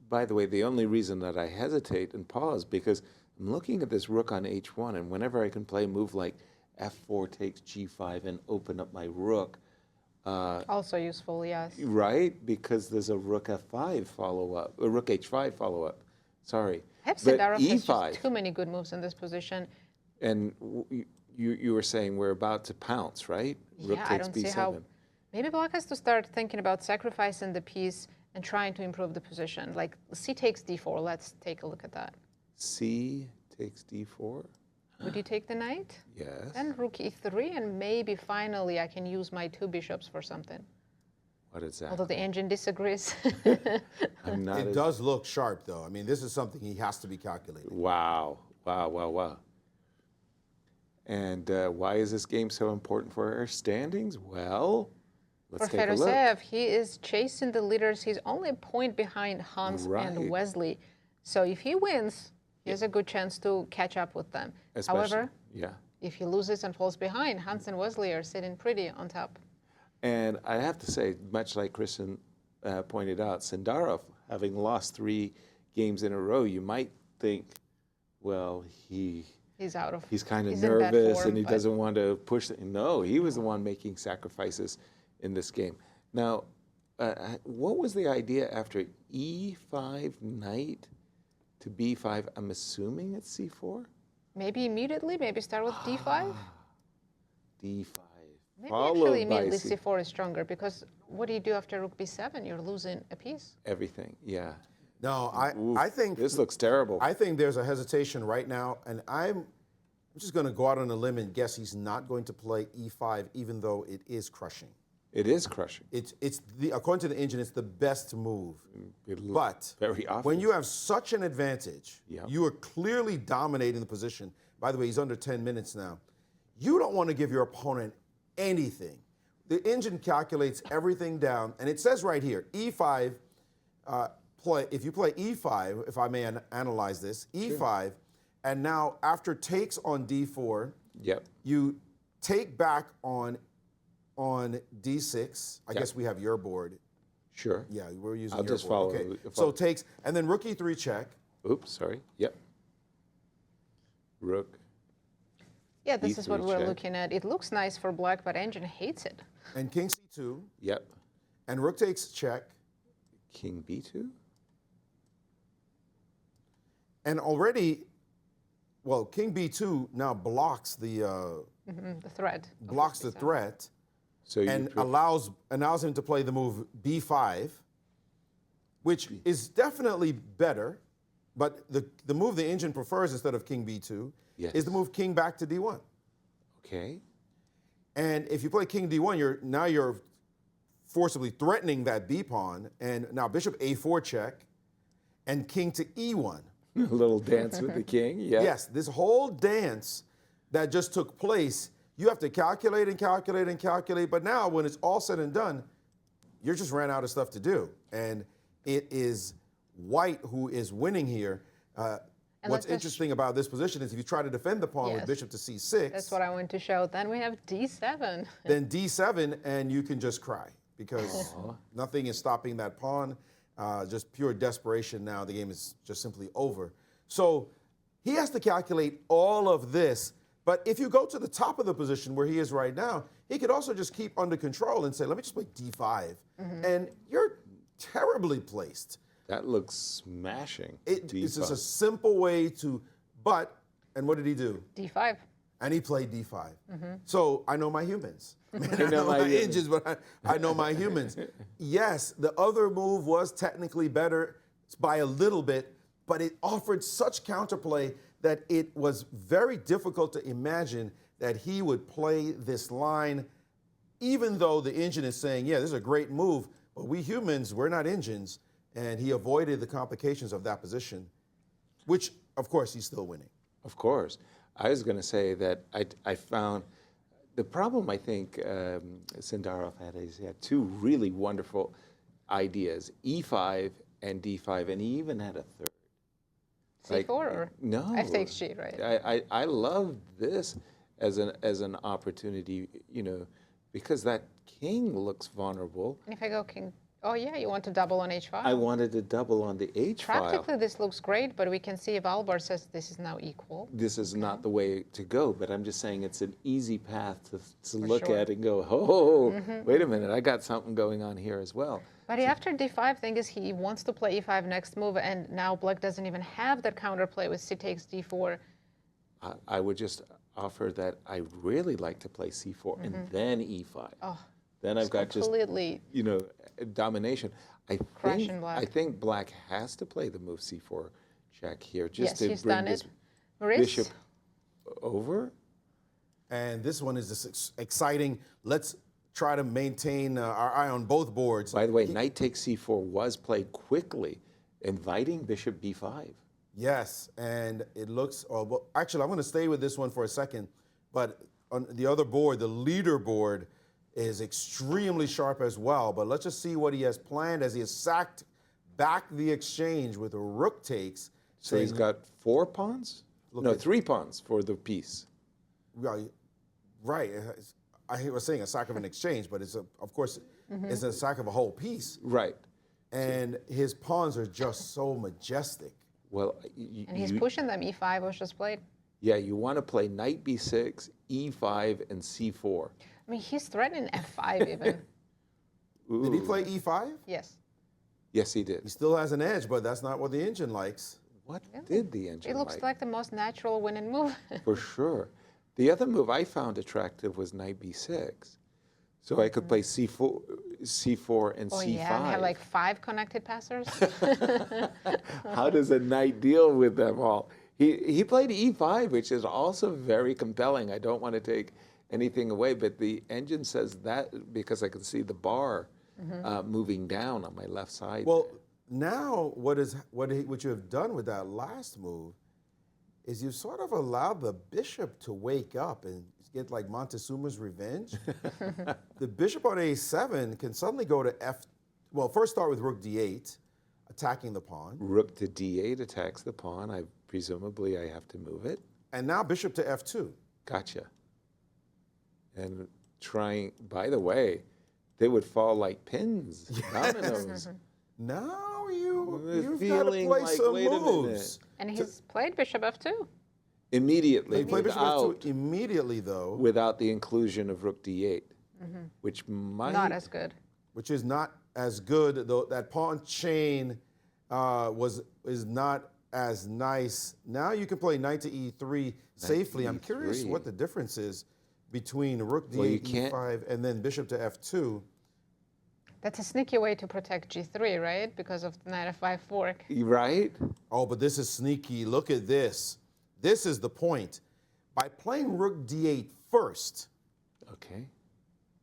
Speaker 5: By the way, the only reason that I hesitate and pause, because I'm looking at this rook on h1, and whenever I can play a move like f4 takes g5 and open up my rook.
Speaker 4: Also useful, yes.
Speaker 5: Right? Because there's a rook f5 follow-up, a rook h5 follow-up. Sorry.
Speaker 4: Sindarov has just too many good moves in this position.
Speaker 5: And you were saying we're about to pounce, right? Rook takes
Speaker 4: I don't
Speaker 5: b7.
Speaker 4: see how. Maybe Black has to start thinking about sacrificing the piece and trying to improve the position. Like c takes d4. Let's take a look at that.
Speaker 5: C takes d4.
Speaker 4: Would you take the knight?
Speaker 5: Yes.
Speaker 4: And rook e3, and maybe finally I can use my 2 bishops for something.
Speaker 5: What is that?
Speaker 4: Although the engine disagrees.
Speaker 3: It does look sharp, though. I mean, this is something he has to be calculating.
Speaker 5: Wow. Wow, wow, wow. And why is this game so important for our standings? Well, Let's
Speaker 4: For
Speaker 5: take a look.
Speaker 4: Fedoseev, he is chasing the leaders. He's only a point behind Hans
Speaker 5: Right.
Speaker 4: and Wesley. So if he wins, he has a good chance to catch up with them. However,
Speaker 5: yeah.
Speaker 4: if he loses and falls behind, Hans and Wesley are sitting pretty on top.
Speaker 5: And I have to say, much like Cristian pointed out, Sindarov, having lost 3 games in a row, you might think, well, he's kind of
Speaker 4: he's in bad
Speaker 5: nervous
Speaker 4: form,
Speaker 5: and he
Speaker 4: but-
Speaker 5: doesn't want to push. No, he was the one making sacrifices in this game. Now, what was the idea after E5 knight to B5? I'm assuming it's C4?
Speaker 4: Maybe immediately, maybe start with D5?
Speaker 5: D5.
Speaker 4: Maybe
Speaker 5: followed
Speaker 4: actually
Speaker 5: by
Speaker 4: immediately
Speaker 5: C-
Speaker 4: C4 is stronger, because what do you do after Rook B7? You're losing a piece.
Speaker 5: Everything, yeah.
Speaker 3: No,
Speaker 5: Oof,
Speaker 3: I think
Speaker 5: this looks terrible.
Speaker 3: I think there's a hesitation right now, and I'm just going to go out on a limb and guess he's not going to play E5, even though it is crushing.
Speaker 5: It is crushing.
Speaker 3: According to the engine, it's the best move.
Speaker 5: It looks
Speaker 3: But
Speaker 5: very obvious.
Speaker 3: when you have such an advantage,
Speaker 5: Yep.
Speaker 3: you are clearly dominating the position. By the way, he's under 10 minutes now. You don't want to give your opponent anything. The engine calculates everything down, and it says right here, E5, if you play E5, if I may analyze this, E5, and now after takes on D4,
Speaker 5: Yep.
Speaker 3: you take back on D6. I guess we have your board.
Speaker 5: Sure.
Speaker 3: Yeah, we're using
Speaker 5: I'll
Speaker 3: your
Speaker 5: just
Speaker 3: board.
Speaker 5: follow-
Speaker 3: Okay.
Speaker 5: follow.
Speaker 3: So takes, and then rook E3 check.
Speaker 5: Oops, sorry. Yep. Rook.
Speaker 4: Yeah, this is
Speaker 5: E3
Speaker 4: what we're
Speaker 5: check.
Speaker 4: looking at. It looks nice for black, but engine hates it.
Speaker 3: And king C2,
Speaker 5: Yep.
Speaker 3: and rook takes check.
Speaker 5: King B2.
Speaker 3: And already, well, king B2 now blocks the
Speaker 4: The threat. of
Speaker 3: blocks the
Speaker 4: Rook B7.
Speaker 3: threat
Speaker 5: So you
Speaker 3: and
Speaker 5: pre-
Speaker 3: allows him to play the move B5, which is definitely better. But the move the engine prefers instead of king B2
Speaker 5: Yes.
Speaker 3: is the move king back to D1.
Speaker 5: Okay.
Speaker 3: And if you play king D1, you're forcibly threatening that B pawn. And now bishop A4 check and king to E1.
Speaker 5: A little dance with the king. Yeah.
Speaker 3: Yes, this whole dance that just took place, you have to calculate and calculate and calculate. But now, when it's all said and done, you just ran out of stuff to do. And it is white who is winning here. What's
Speaker 4: let's just-
Speaker 3: interesting about this position is if you try to defend the pawn with
Speaker 4: Yes.
Speaker 3: bishop to C6,
Speaker 4: That's what I want to show. Then we have D7.
Speaker 3: then D7, and you can just cry because nothing is stopping that pawn. Just pure desperation now. The game is just simply over. So he has to calculate all of this. But if you go to the top of the position where he is right now, he could also just keep under control and say, let me just play D5. And you're terribly placed.
Speaker 5: That looks smashing.
Speaker 3: It's just
Speaker 5: D5.
Speaker 3: a simple way to, and what did he do?
Speaker 4: D5.
Speaker 3: And he played D5. So I know my humans. I mean, I
Speaker 5: know
Speaker 3: know my
Speaker 5: my humans.
Speaker 3: engines, but I know my humans. Yes, the other move was technically better by a little bit, but it offered such counterplay that it was very difficult to imagine that he would play this line, even though the engine is saying, yeah, this is a great move, but we humans, we're not engines. And he avoided the complications of that position, which, of course, he's still winning.
Speaker 5: Of course. I was going to say that I found the problem I think Sindarov had is he had 2 really wonderful ideas, E5 and D5, and he even had a third.
Speaker 4: C4 or?
Speaker 5: No.
Speaker 4: F takes G, right?
Speaker 5: I love this as an opportunity, because that king looks vulnerable.
Speaker 4: And if I go king, oh yeah, you want to double on H5?
Speaker 5: I wanted to double on the H file.
Speaker 4: Practically, this looks great, but we can see if Albar says this is now equal.
Speaker 5: This is not the way to go, but I'm just saying it's an easy path to look
Speaker 4: sure.
Speaker 5: at and go, oh, wait a minute, I got something going on here as well.
Speaker 4: But after D5, thing is he wants to play E5 next move, and now black doesn't even have that counterplay with C takes D4.
Speaker 5: I would just offer that I really like to play C4 and then E5.
Speaker 4: Oh,
Speaker 5: then I've got just,
Speaker 4: completely
Speaker 5: domination.
Speaker 4: crushing black.
Speaker 5: I think black has to play the move C4 check here just
Speaker 4: Yes,
Speaker 5: to
Speaker 4: he's
Speaker 5: bring
Speaker 4: done
Speaker 5: this
Speaker 4: it. Maurice?
Speaker 5: bishop over.
Speaker 3: And this one is just exciting. Let's try to maintain our eye on both boards.
Speaker 5: By the way, knight takes C4 was played quickly, inviting bishop B5.
Speaker 3: Yes, and it looks, well, actually, I'm going to stay with this one for a second. But on the other board, the leader board, is extremely sharp as well. But let's just see what he has planned as he has sacked back the exchange with a rook takes.
Speaker 5: So he's got 4 pawns? No, 3 pawns for the piece.
Speaker 3: Right. I was saying a sack of an exchange, but it's of course it's a sack of a whole piece.
Speaker 5: Right.
Speaker 3: And his pawns are just so majestic.
Speaker 5: Well,
Speaker 4: and he's pushing them. E5 was just played.
Speaker 5: Yeah, you want to play knight b6, e5, and c4.
Speaker 4: I mean, he's threatening f5 even.
Speaker 3: Did he play e5?
Speaker 4: Yes.
Speaker 5: Yes, he did.
Speaker 3: He still has an edge, but that's not what the engine likes.
Speaker 5: What did the engine
Speaker 4: It looks like the most natural winning move.
Speaker 5: For sure. The other move I found attractive was knight b6. So I could play c4, and c5.
Speaker 4: Yeah, and have like 5 connected passers.
Speaker 5: How does a knight deal with them all? He played e5, which is also very compelling. I don't want to take anything away, but the engine says that because I can see the bar moving down on my left side.
Speaker 3: Well, now what you have done with that last move is you've sort of allowed the bishop to wake up and get like Montezuma's revenge. The bishop on a7 can suddenly go to well, first start with rook d8, attacking the pawn.
Speaker 5: Rook to d8 attacks the pawn. Presumably I have to move it.
Speaker 3: And now bishop to f2.
Speaker 5: Gotcha. And by the way, they would fall like pins, dominoes.
Speaker 3: Now you've got to
Speaker 5: feeling
Speaker 3: play
Speaker 5: like,
Speaker 3: some
Speaker 5: wait a
Speaker 3: moves.
Speaker 5: minute.
Speaker 4: And he's played bishop f2.
Speaker 5: Immediately,
Speaker 3: He played bishop f2 immediately, though.
Speaker 5: without the inclusion of rook d8, which might...
Speaker 4: Not as good.
Speaker 3: Which is not as good, though. That pawn chain is not as nice. Now you can play knight to e3 safely. I'm curious what the difference is between rook d8, e5, and then bishop to f2.
Speaker 4: That's a sneaky way to protect g3, right? Because of the knight f5 fork.
Speaker 5: Right?
Speaker 3: Oh, but this is sneaky. Look at this. This is the point. By playing rook d8 first,
Speaker 5: Okay.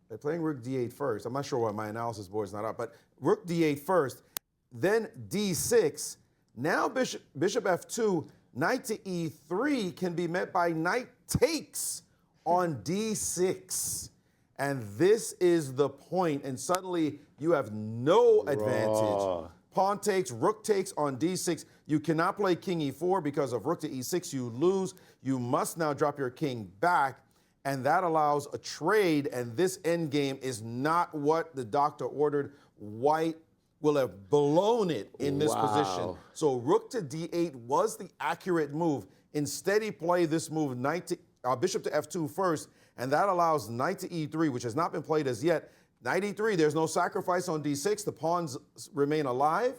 Speaker 3: by playing rook d8 first, I'm not sure why my analysis board is not up, but rook d8 first, then d6, now bishop f2, knight to e3 can be met by knight takes on d6. And this is the point, and suddenly you have no advantage. Pawn takes, rook takes on d6. You cannot play king e4 because of rook to e6, you lose. You must now drop your king back, and that allows a trade, and this endgame is not what the doctor ordered. White will have blown it in this position. So rook to d8 was the accurate move. Instead, he played this move, bishop to f2 first, and that allows knight to e3, which has not been played as yet. Knight e3, there's no sacrifice on d6. The pawns remain alive.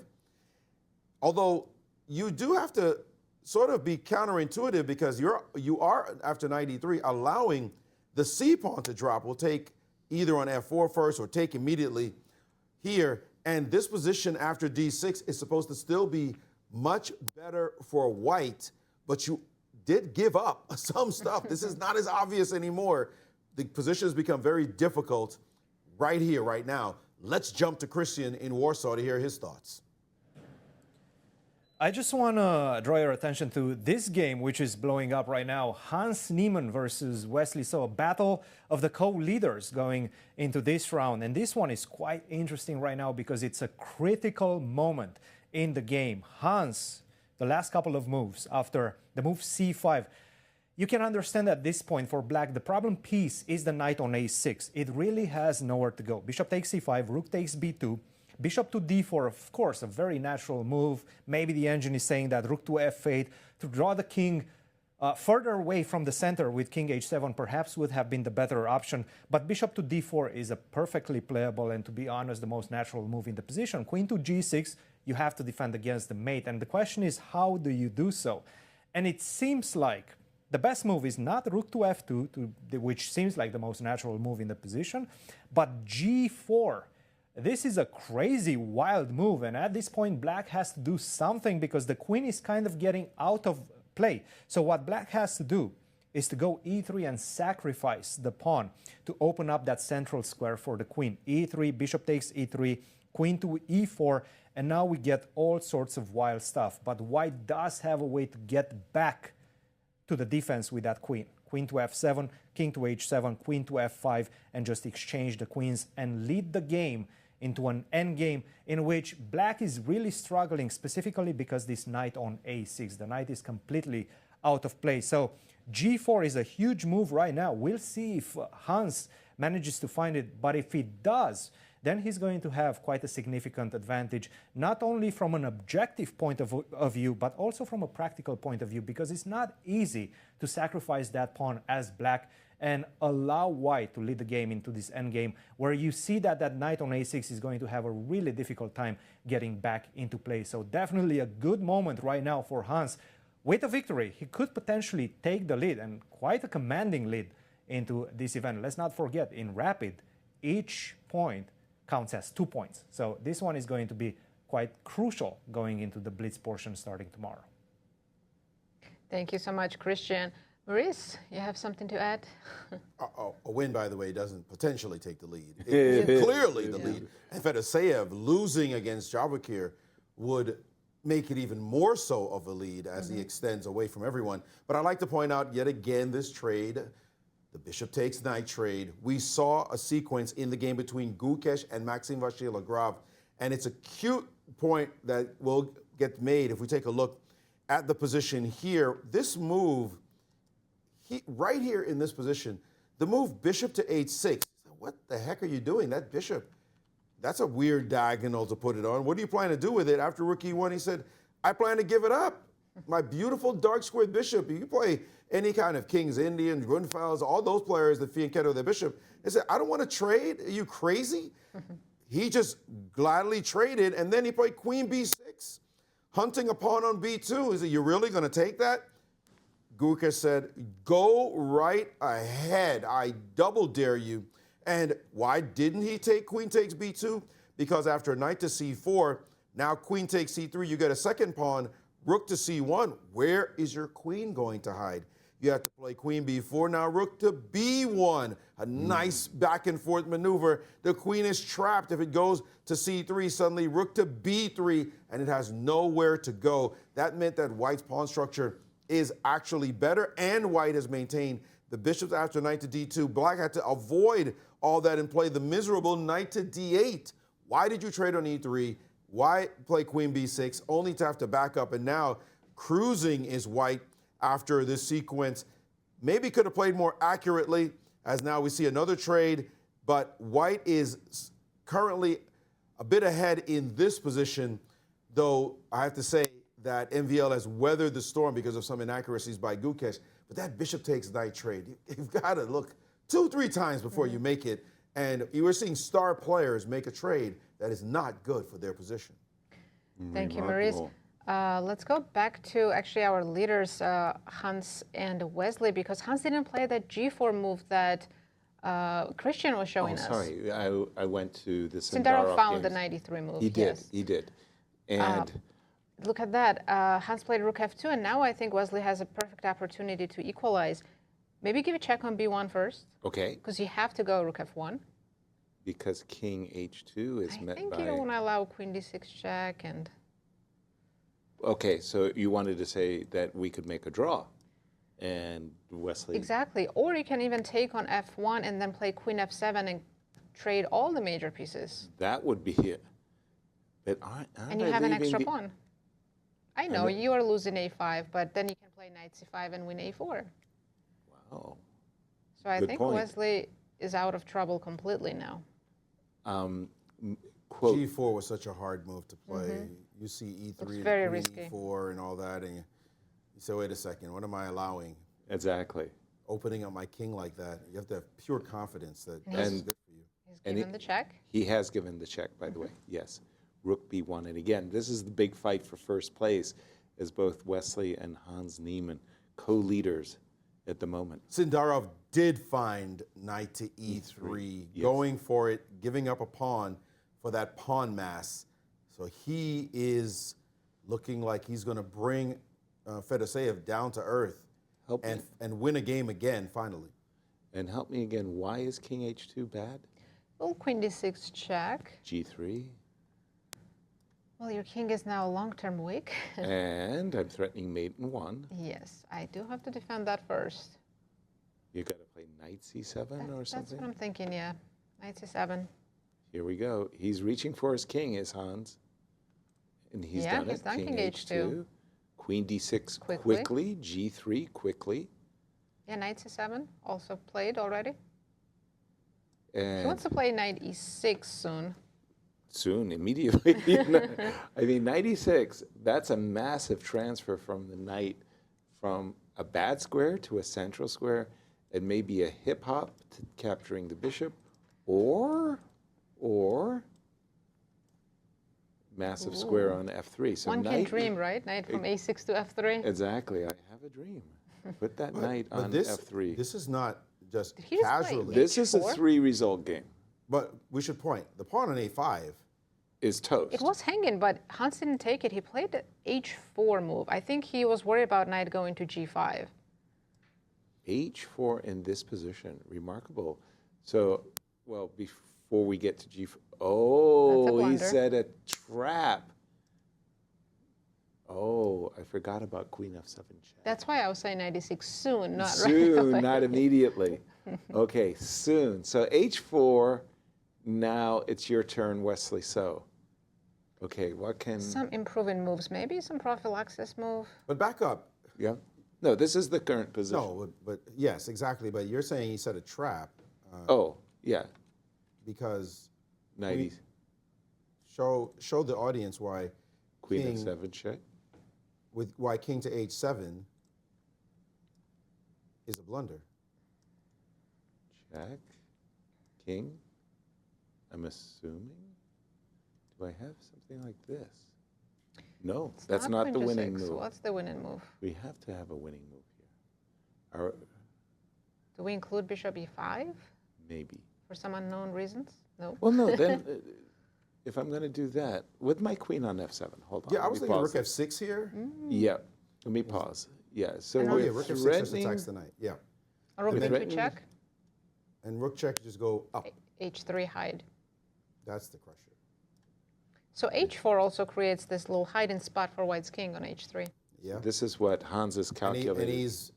Speaker 3: Although you do have to sort of be counterintuitive because you are, after knight e3, allowing the c pawn to drop. We'll take either on f4 first or take immediately here. And this position after d6 is supposed to still be much better for white, but you did give up some stuff. This is not as obvious anymore. The position has become very difficult right here, right now. Let's jump to Cristian in Warsaw to hear his thoughts.
Speaker 2: I just want to draw your attention to this game, which is blowing up right now. Hans Niemann versus Wesley. So a battle of the co-leaders going into this round. And this one is quite interesting right now because it's a critical moment in the game. Hans, the last couple of moves after the move c5, you can understand at this point for black, the problem piece is the knight on a6. It really has nowhere to go. Bishop takes c5, rook takes b2. Bishop to d4, of course, a very natural move. Maybe the engine is saying that rook to f8 to draw the king further away from the center with king h7 perhaps would have been the better option. But bishop to d4 is a perfectly playable and, to be honest, the most natural move in the position. Queen to g6, you have to defend against the mate. And the question is, how do you do so? And it seems like the best move is not rook to f2, which seems like the most natural move in the position, but g4. This is a crazy, wild move, and at this point, black has to do something because the queen is kind of getting out of play. So what black has to do is to go e3 and sacrifice the pawn to open up that central square for the queen. e3, bishop takes e3, queen to e4, and now we get all sorts of wild stuff. But white does have a way to get back to the defense with that queen. queen to f7, king to h7, queen to f5, and just exchange the queens and lead the game into an endgame in which black is really struggling, specifically because this knight on a6. The knight is completely out of place. So g4 is a huge move right now. We'll see if Hans manages to find it, but if he does, then he's going to have quite a significant advantage, not only from an objective point of view, but also from a practical point of view, because it's not easy to sacrifice that pawn as black and allow white to lead the game into this endgame, where you see that that knight on a6 is going to have a really difficult time getting back into play. So definitely a good moment right now for Hans. With a victory, he could potentially take the lead, and quite a commanding lead into this event. Let's not forget, in Rapid, each point counts as 2 points. So this one is going to be quite crucial going into the Blitz portion starting tomorrow.
Speaker 4: Thank you so much, Cristian. Maurice, you have something to add?
Speaker 3: A win, by the way, doesn't potentially take the lead. It's clearly the lead. And Fedoseev losing against Javokhir would make it even more so of a lead as he extends away from everyone. But I'd like to point out yet again this trade, the bishop takes knight trade. We saw a sequence in the game between Gukesh and Maxime Vachier-Lagrave, and it's a cute point that will get made if we take a look at the position here. This move, right here in this position, the move bishop to h6. What the heck are you doing? That bishop, that's a weird diagonal to put it on. What do you plan to do with it? After rook e1, he said, I plan to give it up. My beautiful dark squared bishop. You can play any kind of King's Indian, Grunfels, all those players that fianchetto their bishop. They said, I don't want to trade. Are you crazy? He just gladly traded, and then he played queen b6, hunting a pawn on b2. He said, you really going to take that? Gukesh said, go right ahead. I double dare you. And why didn't he take queen takes b2? Because after knight to c4, now queen takes c3, you get a second pawn, rook to c1. Where is your queen going to hide? You have to play queen b4, now rook to b1. A nice back and forth maneuver. The queen is trapped. If it goes to c3, suddenly rook to b3, and it has nowhere to go. That meant that white's pawn structure is actually better, and white has maintained the bishops after knight to d2. Black had to avoid all that and play the miserable knight to d8. Why did you trade on e3? Why play queen b6, only to have to back up? And now cruising is white after this sequence. Maybe could have played more accurately, as now we see another trade, but white is currently a bit ahead in this position, though I have to say that MVL has weathered the storm because of some inaccuracies by Gukesh. But that bishop takes knight trade, you've got to look 2-3 times before you make it. And you were seeing star players make a trade that is not good for their position.
Speaker 4: Thank you, Maurice. Let's go back to actually our leaders, Hans and Wesley, because Hans didn't play that g4 move that Cristian was showing us.
Speaker 5: Sorry, I went to the
Speaker 4: Sindarov found
Speaker 5: games.
Speaker 4: the 93 move.
Speaker 5: He did,
Speaker 4: yes.
Speaker 5: he did. And
Speaker 4: look at that. Hans played rook f2, and now I think Wesley has a perfect opportunity to equalize. Maybe give a check on b1 first.
Speaker 5: okay,
Speaker 4: Because you have to go rook f1.
Speaker 5: because king h2 is
Speaker 4: I
Speaker 5: met
Speaker 4: think
Speaker 5: by...
Speaker 4: you don't want to allow queen d6 check and...
Speaker 5: Okay, so you wanted to say that we could make a draw, and Wesley...
Speaker 4: Exactly. Or you can even take on f1 and then play queen f7 and trade all the major pieces.
Speaker 5: That would be it. But aren't
Speaker 4: And you
Speaker 5: I
Speaker 4: have an
Speaker 5: leaving
Speaker 4: extra
Speaker 5: the-
Speaker 4: pawn. I know, you are losing a5, but then you can play knight c5 and win a4.
Speaker 5: Wow.
Speaker 4: So I
Speaker 5: Good
Speaker 4: think
Speaker 5: point.
Speaker 4: Wesley is out of trouble completely now.
Speaker 5: Quote,
Speaker 3: G4 was such a hard move to play. You see E3
Speaker 4: Looks
Speaker 3: and
Speaker 4: very
Speaker 3: queen
Speaker 4: risky.
Speaker 3: E4 and all that, and you say, wait a second, what am I allowing?
Speaker 5: exactly.
Speaker 3: Opening up my king like that. You have to have pure confidence that
Speaker 4: And
Speaker 3: this
Speaker 4: he's-
Speaker 3: is good for you.
Speaker 4: He's
Speaker 5: And
Speaker 4: given the check.
Speaker 5: He has given the check, by the way, yes. Rook b1, and again, this is the big fight for first place, as both Wesley and Hans Niemann, co-leaders at the moment.
Speaker 3: Sindarov did find knight to E3,
Speaker 5: yes.
Speaker 3: going for it, giving up a pawn for that pawn mass. So he is looking like he's going to bring Fedoseev down to earth
Speaker 5: Help me.
Speaker 3: and win a game again, finally.
Speaker 5: And help me again, why is king h2 bad?
Speaker 4: Well, queen d6 check.
Speaker 5: g3,
Speaker 4: Well, your king is now long-term weak.
Speaker 5: and I'm threatening mate in 1.
Speaker 4: Yes, I do have to defend that first.
Speaker 5: You got to play knight c7 or
Speaker 4: That's
Speaker 5: something?
Speaker 4: what I'm thinking, yeah. Knight c7.
Speaker 5: Here we go. He's reaching for his king, is Hans. And he's
Speaker 4: Yeah,
Speaker 5: done
Speaker 4: he's
Speaker 5: it.
Speaker 4: done
Speaker 5: King
Speaker 4: king h2.
Speaker 5: Queen d6
Speaker 4: Quickly.
Speaker 5: quickly. G3 quickly.
Speaker 4: Yeah, knight c7 also played already. He
Speaker 5: And
Speaker 4: wants to play knight e6 soon.
Speaker 5: soon, immediately. I mean, knight e6, that's a massive transfer from the knight from a bad square to a central square, and maybe a hip hop to capturing the bishop, or massive square on f3. So
Speaker 4: One can
Speaker 5: knight,
Speaker 4: dream, right? Knight from a6 to f3.
Speaker 5: exactly. I have a dream. Put that knight on
Speaker 3: this,
Speaker 5: f3.
Speaker 3: This is not just
Speaker 4: he just play
Speaker 3: casually.
Speaker 5: This is a
Speaker 4: h4?
Speaker 5: 3-result game.
Speaker 3: But we should point, the pawn on a5,
Speaker 5: Is toast.
Speaker 4: It was hanging, but Hans didn't take it. He played the h4 move. I think he was worried about knight going to g5.
Speaker 5: H4 in this position, remarkable. So, well, before we get to G4, oh, he
Speaker 4: blunder.
Speaker 5: said a trap. Oh, I forgot about Queen F7 check.
Speaker 4: That's why I was saying knight e6 soon, not right
Speaker 5: Soon,
Speaker 4: away.
Speaker 5: not immediately. Okay, soon. So H4, now it's your turn, Wesley. So, okay, what can...
Speaker 4: Some improving moves, maybe some prophylaxis move.
Speaker 3: but back up.
Speaker 5: Yeah? No, this is the current position.
Speaker 3: No, but yes, exactly. But you're saying he set a trap
Speaker 5: Oh, yeah.
Speaker 3: because
Speaker 5: 90.
Speaker 3: show the audience why
Speaker 5: Queen
Speaker 3: king,
Speaker 5: F7 check.
Speaker 3: why king to h7 is a blunder.
Speaker 5: Jack, king, I'm assuming. Do I have something like this? No,
Speaker 4: It's
Speaker 5: that's not
Speaker 4: queen
Speaker 5: the
Speaker 4: to
Speaker 5: winning
Speaker 4: 6.
Speaker 5: move.
Speaker 4: What's the winning move?
Speaker 5: We have to have a winning move here.
Speaker 4: Do we include bishop e5
Speaker 5: Maybe.
Speaker 4: for some unknown reasons? No.
Speaker 5: Well, no, then if I'm going to do that, with my queen on f7, hold on.
Speaker 3: Yeah, I
Speaker 5: let
Speaker 3: was
Speaker 5: me
Speaker 3: thinking
Speaker 5: pause
Speaker 3: rook
Speaker 5: this.
Speaker 3: f6 here.
Speaker 5: Yeah, let me pause. Yeah, so
Speaker 3: Oh
Speaker 5: we're
Speaker 3: yeah, rook f6 just
Speaker 5: threatening.
Speaker 3: attacks the knight. Yeah,
Speaker 4: A rook
Speaker 3: And then-
Speaker 4: b2 check,
Speaker 3: and rook check just go up.
Speaker 4: h3 hide.
Speaker 3: That's the crusher.
Speaker 4: So h4 also creates this little hiding spot for white's king on h3.
Speaker 3: Yeah,
Speaker 5: This is what Hans is
Speaker 3: and
Speaker 5: calculating.
Speaker 3: he's,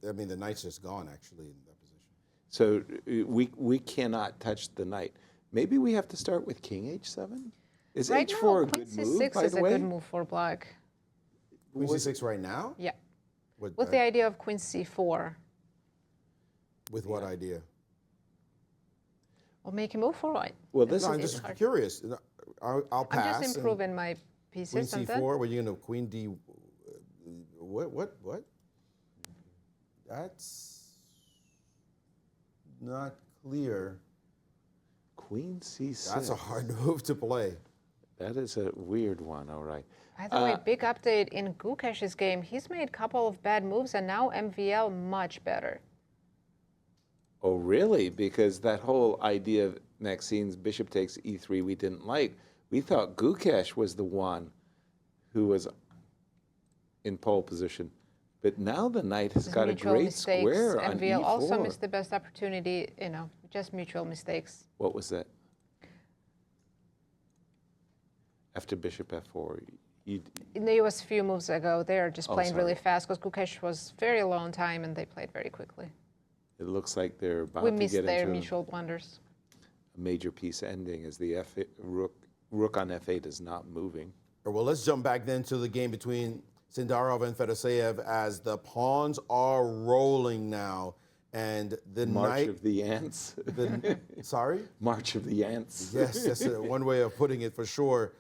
Speaker 3: I mean, the knight's just gone actually in that position.
Speaker 5: So we cannot touch the knight. Maybe we have to start with king h7? Is
Speaker 4: Right
Speaker 5: h4
Speaker 4: now,
Speaker 5: a
Speaker 4: queen
Speaker 5: good move,
Speaker 4: c6
Speaker 5: by
Speaker 4: is
Speaker 5: the
Speaker 4: a
Speaker 5: way?
Speaker 4: good move for black.
Speaker 3: Queen c6 right now.
Speaker 4: Yeah.
Speaker 3: With
Speaker 4: With the idea of queen c4.
Speaker 3: with what idea?
Speaker 4: Or make a move for white.
Speaker 5: Well, this
Speaker 3: No, I'm
Speaker 5: is
Speaker 3: just
Speaker 4: hard.
Speaker 3: curious. I'll
Speaker 4: I'm
Speaker 3: pass.
Speaker 4: just
Speaker 3: and
Speaker 4: improving my
Speaker 3: Queen
Speaker 4: pieces and then
Speaker 3: c4. What are you gonna queen d? What? That's not clear.
Speaker 5: queen c6.
Speaker 3: That's a hard move to play.
Speaker 5: That is a weird one, all right.
Speaker 4: By the way, big update in Gukesh's game. He's made a couple of bad moves and now MVL much better.
Speaker 5: Oh, really? Because that whole idea of Maxime's bishop takes e3 we didn't like. We thought Gukesh was the one who was in pole position. But now the knight has got a
Speaker 4: Mutual
Speaker 5: great
Speaker 4: mistakes.
Speaker 5: square on
Speaker 4: MVL also
Speaker 5: e4.
Speaker 4: missed the best opportunity, just mutual mistakes.
Speaker 5: What was that? After bishop f4,
Speaker 4: It was a few moves ago. They're just
Speaker 5: Oh,
Speaker 4: playing really
Speaker 5: sorry.
Speaker 4: fast because Gukesh was very low on time and they played very quickly.
Speaker 5: it looks like they're about
Speaker 4: We
Speaker 5: to
Speaker 4: missed
Speaker 5: get
Speaker 4: their
Speaker 5: into
Speaker 4: mutual blunders.
Speaker 5: a major piece ending as the rook on f8 is not moving.
Speaker 3: Well, let's jump back then to the game between Sindarov and Fedoseev as the pawns are rolling now, and the
Speaker 5: March
Speaker 3: knight.
Speaker 5: of the ants.
Speaker 3: Sorry.
Speaker 5: March of the ants.
Speaker 3: Yes, that's one way of putting it for sure.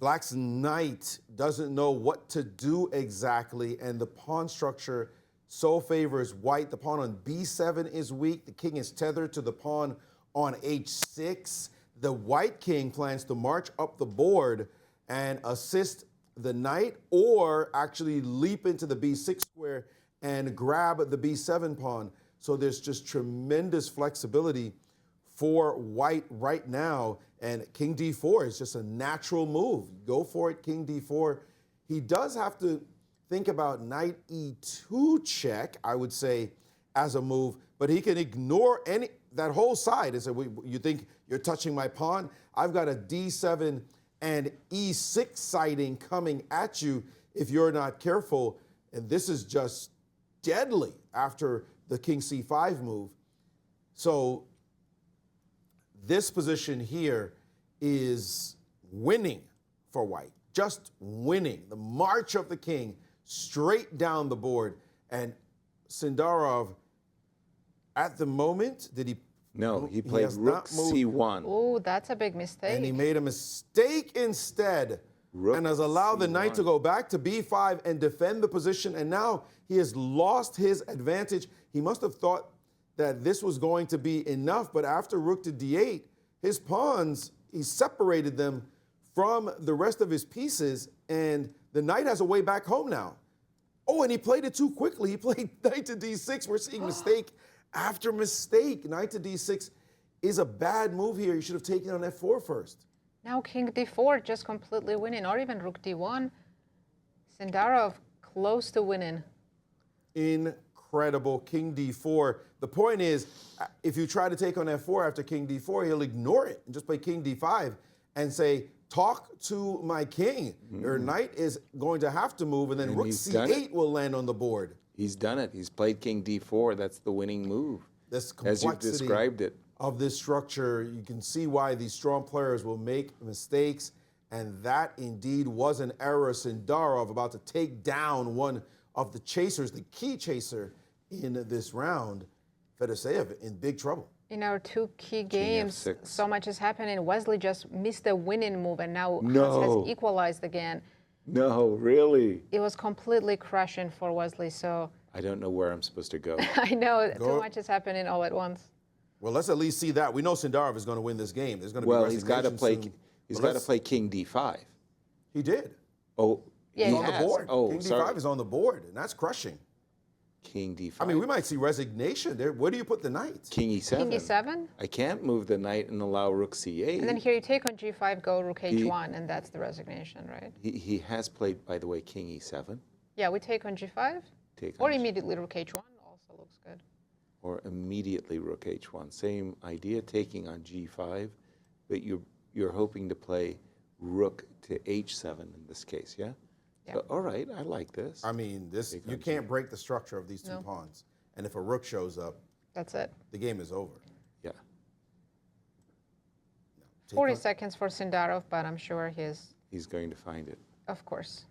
Speaker 3: Black's knight doesn't know what to do exactly, and the pawn structure so favors white. The pawn on b7 is weak. The king is tethered to the pawn on h6. The white king plans to march up the board and assist the knight, or actually leap into the b6 square and grab the b7 pawn. So there's just tremendous flexibility for white right now, and king d4 is just a natural move. Go for it, king d4. He does have to think about knight e2 check, I would say, as a move, but he can ignore that whole side and say, you think you're touching my pawn? I've got a d7 and e6 siding coming at you if you're not careful, and this is just deadly after the king c5 move. So this position here is winning for white, just winning. The march of the king straight down the board. And Sindarov, at the moment, did he?
Speaker 5: No, he played rook c1.
Speaker 4: Oh, that's a big mistake.
Speaker 3: And he made a mistake instead.
Speaker 5: Rook
Speaker 3: and has allowed the knight
Speaker 5: c1.
Speaker 3: to go back to b5 and defend the position. And now he has lost his advantage. He must have thought that this was going to be enough, but after rook to d8, his pawns, he separated them from the rest of his pieces, and the knight has a way back home now. Oh, and he played it too quickly. He played knight to d6. We're seeing mistake after mistake. Knight to d6 is a bad move here. You should have taken on f4 first.
Speaker 4: Now king d4 just completely winning, or even rook d1. Sindarov close to winning.
Speaker 3: Incredible. King d4. The point is, if you try to take on f4 after king d4, he'll ignore it and just play king d5 and say, talk to my king. Your knight is going to have to move, and then rook c8 will land on the board.
Speaker 5: He's done it. He's played king d4. That's the winning move,
Speaker 3: This
Speaker 5: as you've
Speaker 3: complexity
Speaker 5: described it.
Speaker 3: of this structure, you can see why these strong players will make mistakes, and that indeed was an error. Sindarov about to take down one of the chasers, the key chaser in this round. Fedoseev in big trouble.
Speaker 4: In our two key games,
Speaker 5: f6.
Speaker 4: so much is happening. Wesley just missed a winning move, and now
Speaker 5: No.
Speaker 4: Hans has equalized again.
Speaker 5: No, really?
Speaker 4: It was completely crushing for Wesley, so
Speaker 5: I don't know where I'm supposed to go.
Speaker 4: I know
Speaker 3: Go.
Speaker 4: too much is happening all at once.
Speaker 3: Well, let's at least see that. We know Sindarov is going to win this game. There's going to
Speaker 5: Well,
Speaker 3: be
Speaker 5: he's got to
Speaker 3: resignation
Speaker 5: play.
Speaker 3: soon.
Speaker 5: He's
Speaker 3: But
Speaker 5: got to
Speaker 3: let's-
Speaker 5: play king d5.
Speaker 3: He did.
Speaker 5: Oh,
Speaker 4: Yeah,
Speaker 5: he
Speaker 4: he
Speaker 3: On the
Speaker 5: has.
Speaker 3: board.
Speaker 5: Oh,
Speaker 3: King d5
Speaker 5: sorry.
Speaker 3: is on the board, and that's crushing.
Speaker 5: King d5.
Speaker 3: I mean, we might see resignation there. Where do you put the knight?
Speaker 5: King e7.
Speaker 4: King e7,
Speaker 5: I can't move the knight and allow rook c8.
Speaker 4: and then here you take on g5, go rook h1, and that's the resignation, right?
Speaker 5: He has played, by the way, king e7.
Speaker 4: Yeah, we take on g5,
Speaker 5: Take
Speaker 4: or
Speaker 5: on
Speaker 4: immediately rook h1, also looks good.
Speaker 5: or immediately rook h1. Same idea, taking on g5, but you're hoping to play rook to h7 in this case, yeah?
Speaker 4: Yeah.
Speaker 5: So, all right, I like this.
Speaker 3: I mean, this
Speaker 5: Take
Speaker 3: you
Speaker 5: on
Speaker 3: can't break the structure of these two
Speaker 4: No.
Speaker 3: pawns. And if a rook shows up,
Speaker 4: That's it.
Speaker 3: the game is over.
Speaker 5: Yeah.
Speaker 4: 40 seconds for Sindarov, but I'm sure
Speaker 5: He's going to find it.
Speaker 4: of course.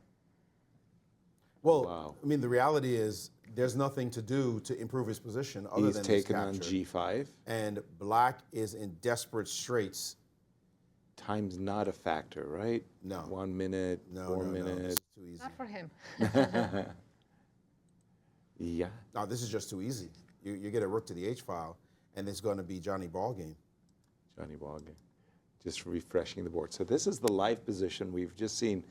Speaker 3: Well,
Speaker 5: Wow.
Speaker 3: I mean, the reality is there's nothing to do to improve his position other
Speaker 5: He's
Speaker 3: than
Speaker 5: taken
Speaker 3: this
Speaker 5: on
Speaker 3: capture.
Speaker 5: g5.
Speaker 3: And black is in desperate straits.
Speaker 5: Time's not a factor, right?
Speaker 3: No.
Speaker 5: 1 minute,
Speaker 3: No,
Speaker 5: 4
Speaker 3: no, no, this
Speaker 5: minutes.
Speaker 3: is too easy.
Speaker 4: Not for him.
Speaker 5: Yeah.
Speaker 3: No, this is just too easy. You get a rook to the H file, and it's going to be Johnny Ballgame.
Speaker 5: Johnny Ballgame. Just refreshing the board. So this is the live position. We've just seen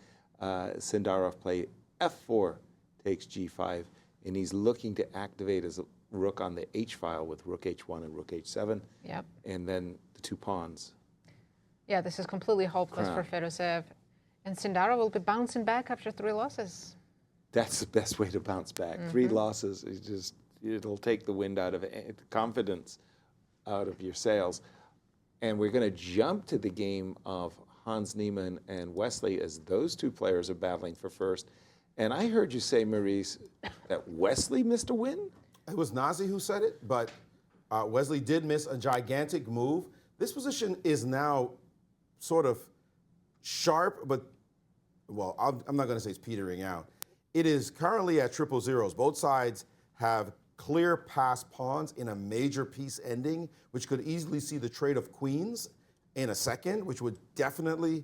Speaker 5: Sindarov play f4, takes g5, and he's looking to activate his rook on the h file with rook h1 and rook h7,
Speaker 4: Yep.
Speaker 5: and then the two pawns.
Speaker 4: Yeah, this is completely hopeless for Fedoseev. And Sindarov will be bouncing back after 3 losses.
Speaker 5: That's the best way to bounce back. 3 losses, it'll take the wind out of confidence out of your sails. And we're going to jump to the game of Hans Niemann and Wesley as those two players are battling for first. And I heard you say, Maurice, that Wesley missed a win?
Speaker 3: It was Nazi who said it, but Wesley did miss a gigantic move. This position is now sort of sharp, but, well, I'm not going to say it's petering out. It is currently at 000. Both sides have clear passed pawns in a major piece ending, which could easily see the trade of queens in a second, which would definitely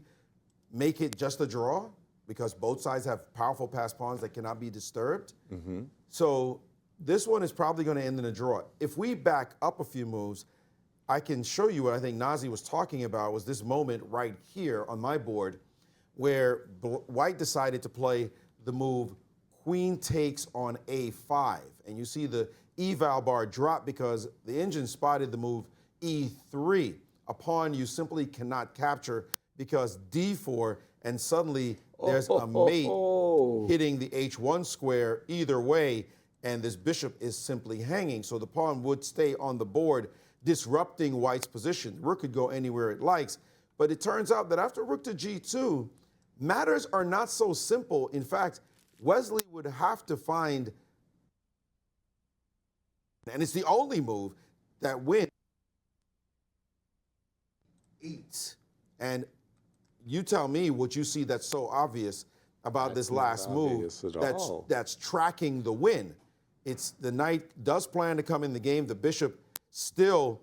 Speaker 3: make it just a draw because both sides have powerful passed pawns that cannot be disturbed. So this one is probably going to end in a draw. If we back up a few moves, I can show you what I think Nazi was talking about was this moment right here on my board where white decided to play the move queen takes on a5. And you see the eval bar drop because the engine spotted the move e3, a pawn you simply cannot capture because d4, and suddenly there's a mate hitting the h1 square either way, and this bishop is simply hanging. So the pawn would stay on the board, disrupting white's position. Rook could go anywhere it likes. But it turns out that after rook to g2, matters are not so simple. In fact, Wesley would have to find And it's the only move that wins 8. And you tell me what you see that's so obvious about this last move that's tracking the win. It's the knight does plan to come in the game. The bishop still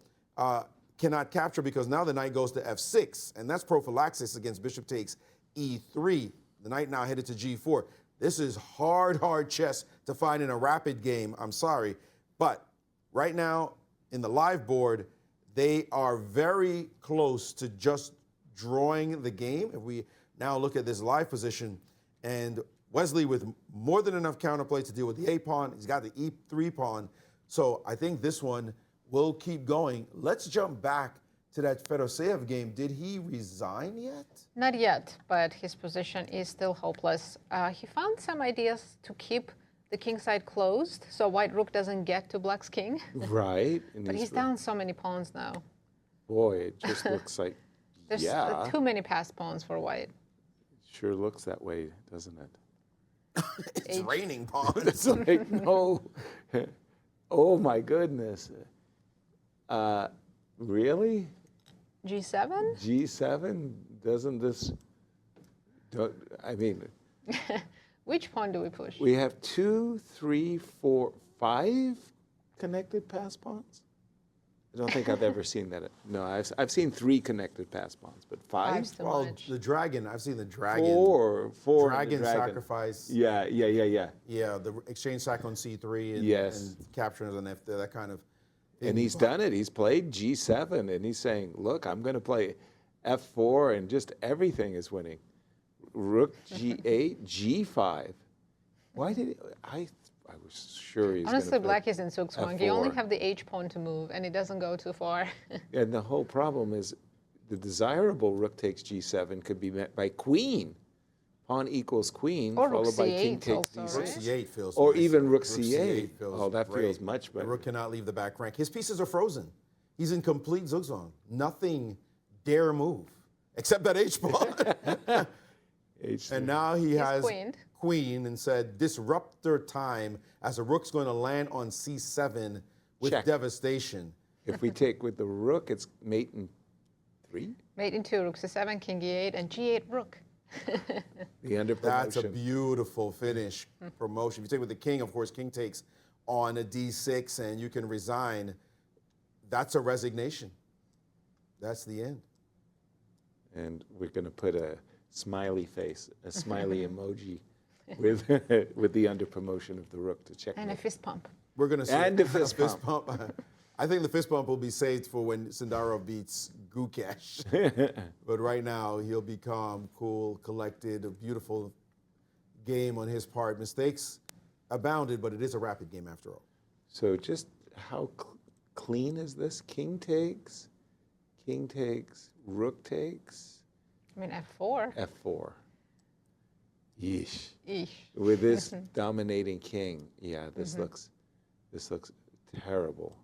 Speaker 3: cannot capture because now the knight goes to f6, and that's prophylaxis against bishop takes e3. The knight now headed to g4. This is hard chess to find in a rapid game. I'm sorry. But right now, in the live board, they are very close to just drawing the game. If we now look at this live position, and Wesley with more than enough counterplay to deal with the a-pawn. He's got the e3 pawn. So I think this one will keep going. Let's jump back to that Fedoseev game. Did he resign yet?
Speaker 4: Not yet, but his position is still hopeless. He found some ideas to keep the king side closed, so white rook doesn't get to black's king.
Speaker 5: Right.
Speaker 4: But he's down so many pawns now.
Speaker 5: Boy, it just looks like,
Speaker 4: There's too many passed pawns for white.
Speaker 5: Sure looks that way, doesn't it?
Speaker 3: It's raining pawns.
Speaker 5: It's like, no. Oh, my goodness. Really?
Speaker 4: G7?
Speaker 5: G7? Doesn't this... I mean...
Speaker 4: Which pawn do we push?
Speaker 5: We have 2, 3, 4, 5 connected pass pawns? I don't think I've ever seen that. No, I've seen 3 connected pass pawns, but 5?
Speaker 4: Five's too
Speaker 3: Well,
Speaker 4: much.
Speaker 3: the dragon, I've seen the dragon.
Speaker 5: 4.
Speaker 3: Dragon sacrifice.
Speaker 5: Yeah.
Speaker 3: Yeah, the exchange sack on c3 and,
Speaker 5: Yes.
Speaker 3: and capturing on f, that kind of thing.
Speaker 5: And he's done it. He's played G7, and he's saying, look, I'm going to play F4, and just everything is winning. Rook G8, G5. Why did I was sure he's
Speaker 4: Honestly,
Speaker 5: gonna
Speaker 4: black is in Zugzwang.
Speaker 5: F4.
Speaker 4: You only have the H pawn to move, and it doesn't go too far.
Speaker 5: And the whole problem is the desirable rook takes G7 could be met by queen. Pawn equals queen,
Speaker 4: Or rook
Speaker 5: followed by king
Speaker 4: C8
Speaker 5: takes
Speaker 4: also,
Speaker 5: D6.
Speaker 4: right?
Speaker 3: C8 feels
Speaker 5: Or
Speaker 3: nice.
Speaker 5: even rook
Speaker 3: C8
Speaker 5: C8.
Speaker 3: feels
Speaker 5: Oh, that
Speaker 3: great.
Speaker 5: feels much
Speaker 3: The
Speaker 5: better.
Speaker 3: rook cannot leave the back rank. His pieces are frozen. He's in complete Zugzwang. Nothing dare move, except that H pawn.
Speaker 5: H3.
Speaker 3: And now he has
Speaker 4: queened.
Speaker 3: queen and said disruptor time as the rook's going to land on c7 with
Speaker 5: Check.
Speaker 3: devastation.
Speaker 5: If we take with the rook, it's mate in 3.
Speaker 4: Mate in 2, rook c7, king e8, and g8 rook.
Speaker 5: The under
Speaker 3: That's a
Speaker 5: promotion.
Speaker 3: beautiful finish promotion. If you take with the king, of course, king takes on a d6 and you can resign. That's a resignation. That's the end.
Speaker 5: And we're going to put a smiley face, a smiley emoji with with the under promotion of the rook to check.
Speaker 4: And a fist pump.
Speaker 3: We're going to see
Speaker 5: And a fist
Speaker 3: pump. I think the fist bump will be saved for when Sindarov beats Gukesh. But right now, he'll be calm, cool, collected, a beautiful game on his part. Mistakes abounded, but it is a rapid game after all.
Speaker 5: So just how clean is this? King takes, rook takes,
Speaker 4: I mean, f4.
Speaker 5: f4. Yeesh.
Speaker 4: Eesh.
Speaker 5: With this dominating king, yeah, this looks terrible.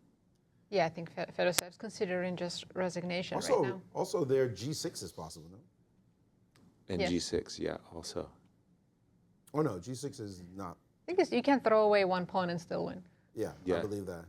Speaker 4: Yeah, I think Fedoseev's considering just resignation right now.
Speaker 3: Also, their g6 is possible, no?
Speaker 5: And
Speaker 4: Yes.
Speaker 5: g6, yeah, also.
Speaker 3: Oh, no, g6 is not.
Speaker 4: I think you can throw away one pawn and still win.
Speaker 3: Yeah,
Speaker 5: Yeah.
Speaker 3: I believe that.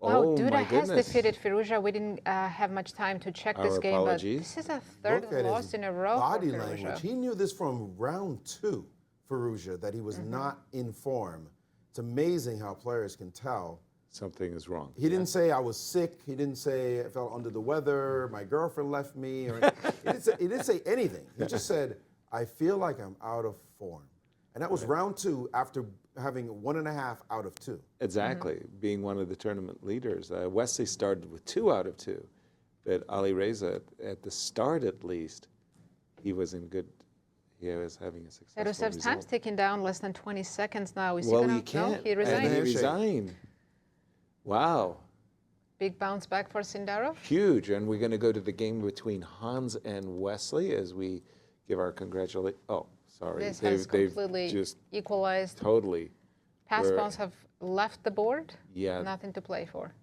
Speaker 4: Wow,
Speaker 5: Oh
Speaker 4: Duda
Speaker 5: my
Speaker 4: has
Speaker 5: goodness.
Speaker 4: defeated Firouzja. We didn't have much time to check this
Speaker 5: Our
Speaker 4: game,
Speaker 5: apologies.
Speaker 4: but this is a third
Speaker 3: Look at
Speaker 4: loss
Speaker 3: his
Speaker 4: in a row
Speaker 3: body
Speaker 4: for
Speaker 3: language.
Speaker 4: Firouzja.
Speaker 3: He knew this from round 2, Firouzja, that he was not in form. It's amazing how players can tell.
Speaker 5: Something is wrong.
Speaker 3: He didn't say I was sick. He didn't say I felt under the weather. My girlfriend left me. Or he didn't say anything. He just said, I feel like I'm out of form. And that was round 2 after having 1.5 out of 2.
Speaker 5: Exactly, being one of the tournament leaders. Wesley started with 2 out of 2, but Alireza, at the start at least, he was in good. He was having a successful
Speaker 4: Fedosev's time's
Speaker 5: result.
Speaker 4: ticking down, less than 20 seconds now. Is
Speaker 5: Well,
Speaker 4: he gonna,
Speaker 5: you can't.
Speaker 4: No, he
Speaker 5: And
Speaker 4: resigned.
Speaker 5: he resigned. Wow,
Speaker 4: Big bounce back for Sindarov.
Speaker 5: huge. And we're going to go to the game between Hans and Wesley as we give our congratulations. Oh, sorry.
Speaker 4: This has completely
Speaker 5: just
Speaker 4: equalized.
Speaker 5: totally.
Speaker 4: Pass
Speaker 5: we're-
Speaker 4: pawns have left the board.
Speaker 5: Yeah.
Speaker 4: Nothing to play for.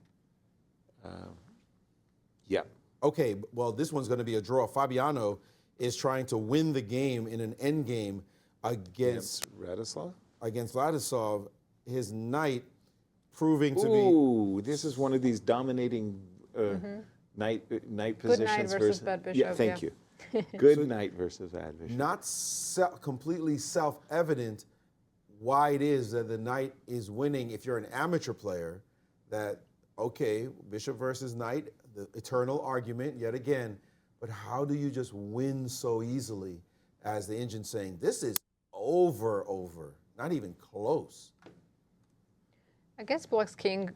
Speaker 5: Yeah.
Speaker 3: Okay, well, this one's going to be a draw. Fabiano is trying to win the game in an endgame against
Speaker 5: Radislav?
Speaker 3: Vladisov. His knight proving to be.
Speaker 5: Ooh, this is one of these dominating knight positions
Speaker 4: versus bad bishop,
Speaker 5: Yeah, thank
Speaker 4: yeah.
Speaker 5: you. Good knight versus bad bishop.
Speaker 3: Not completely self-evident why it is that the knight is winning if you're an amateur player. That, okay, bishop versus knight, the eternal argument yet again, but how do you just win so easily, as the engine's saying, this is over, not even close.
Speaker 4: I guess black's king,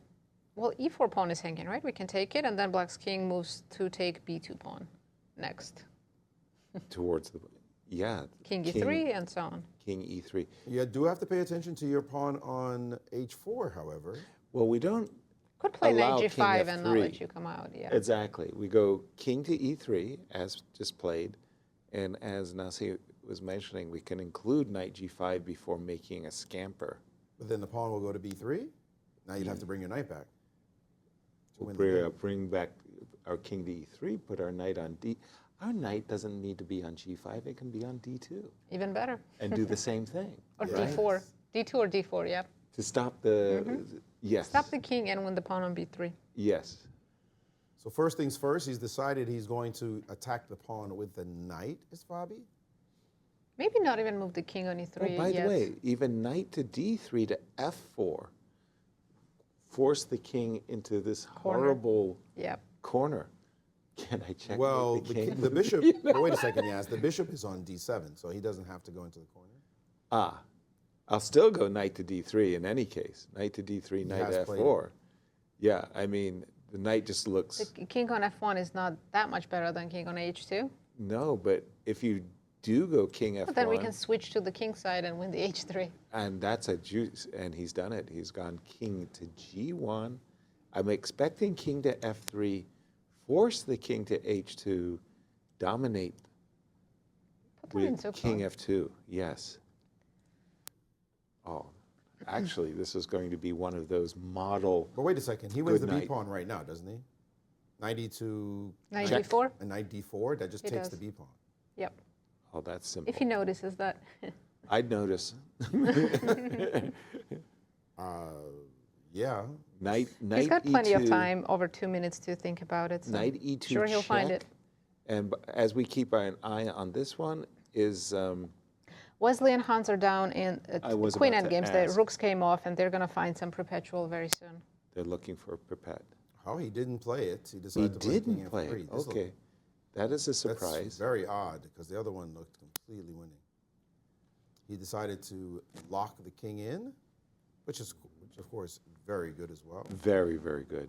Speaker 4: well, e4 pawn is hanging, right? We can take it, and then black's king moves to take b2 pawn next.
Speaker 5: Towards the, yeah.
Speaker 4: King e3 and so on.
Speaker 5: King e3.
Speaker 3: You do have to pay attention to your pawn on h4, however.
Speaker 5: Well, we don't
Speaker 4: Could play knight
Speaker 5: allow
Speaker 4: g5
Speaker 5: king
Speaker 4: and not
Speaker 5: f3.
Speaker 4: let you come out, yeah.
Speaker 5: Exactly. We go king to e3, as just played, and as Nasi was mentioning, we can include knight g5 before making a scamper.
Speaker 3: But then the pawn will go to b3. Now you'd have to bring your knight back.
Speaker 5: Bring back our king to e3, put our knight on d. Our knight doesn't need to be on g5, it can be on d2.
Speaker 4: Even better.
Speaker 5: And do the same thing.
Speaker 4: Or
Speaker 3: Yes.
Speaker 4: d4. D2 or d4, yeah.
Speaker 5: To stop the, yes.
Speaker 4: Stop the king and win the pawn on b3.
Speaker 5: Yes.
Speaker 3: So first things first, he's decided he's going to attack the pawn with the knight, is Fabi?
Speaker 4: Maybe not even move the king on e3
Speaker 5: Oh, by
Speaker 4: yet.
Speaker 5: the way, even knight to d3 to f4, force the king into this horrible
Speaker 4: Yep.
Speaker 5: corner. Can I check
Speaker 3: Well,
Speaker 5: the king?
Speaker 3: the bishop, but wait a second, Yas, the bishop is on d7, so he doesn't have to go into the corner.
Speaker 5: Ah, I'll still go knight to d3 in any case. Knight to d3, knight
Speaker 3: has
Speaker 5: to
Speaker 3: played
Speaker 5: f4. Yeah, I mean, the knight just looks...
Speaker 4: The king on f1 is not that much better than king on h2.
Speaker 5: No, but if you do go king f1...
Speaker 4: But then we can switch to the king side and win the h3.
Speaker 5: And that's a juice, and he's done it. He's gone king to g1. I'm expecting king to f3, force the king to h2, dominate
Speaker 4: Put them in
Speaker 5: with
Speaker 4: Sukandar.
Speaker 5: king f2. Yes. Oh, actually, this is going to be one of those model...
Speaker 3: But wait a second, he wins
Speaker 5: Good
Speaker 3: the
Speaker 5: knight.
Speaker 3: b pawn right now, doesn't he? Knight e2,
Speaker 4: Knight
Speaker 5: Check.
Speaker 4: d4?
Speaker 3: and knight d4, that just
Speaker 4: He
Speaker 3: takes
Speaker 4: does.
Speaker 3: the b pawn.
Speaker 4: Yep.
Speaker 5: Oh, that's simple.
Speaker 4: If he notices that.
Speaker 5: I'd notice.
Speaker 3: Yeah.
Speaker 5: Knight
Speaker 4: He's got plenty of
Speaker 5: E2,
Speaker 4: time, over 2 minutes to think about it. So
Speaker 5: Knight e2
Speaker 4: sure he'll find
Speaker 5: check.
Speaker 4: it.
Speaker 5: And as we keep an eye on this one, is
Speaker 4: Wesley and Hans are down in
Speaker 5: I was
Speaker 4: queen
Speaker 5: about to
Speaker 4: endgames. The
Speaker 5: ask.
Speaker 4: rooks came off, and they're going to find some perpetual very soon.
Speaker 5: they're looking for Perpet.
Speaker 3: Oh, he didn't play it. He
Speaker 5: He
Speaker 3: decided to play king
Speaker 5: didn't play
Speaker 3: f3.
Speaker 5: it.
Speaker 3: This
Speaker 5: Okay. That is a
Speaker 3: That's
Speaker 5: surprise.
Speaker 3: very odd, because the other one looked completely winning. He decided to lock the king in, which is, of course, very good as well.
Speaker 5: Very, very good.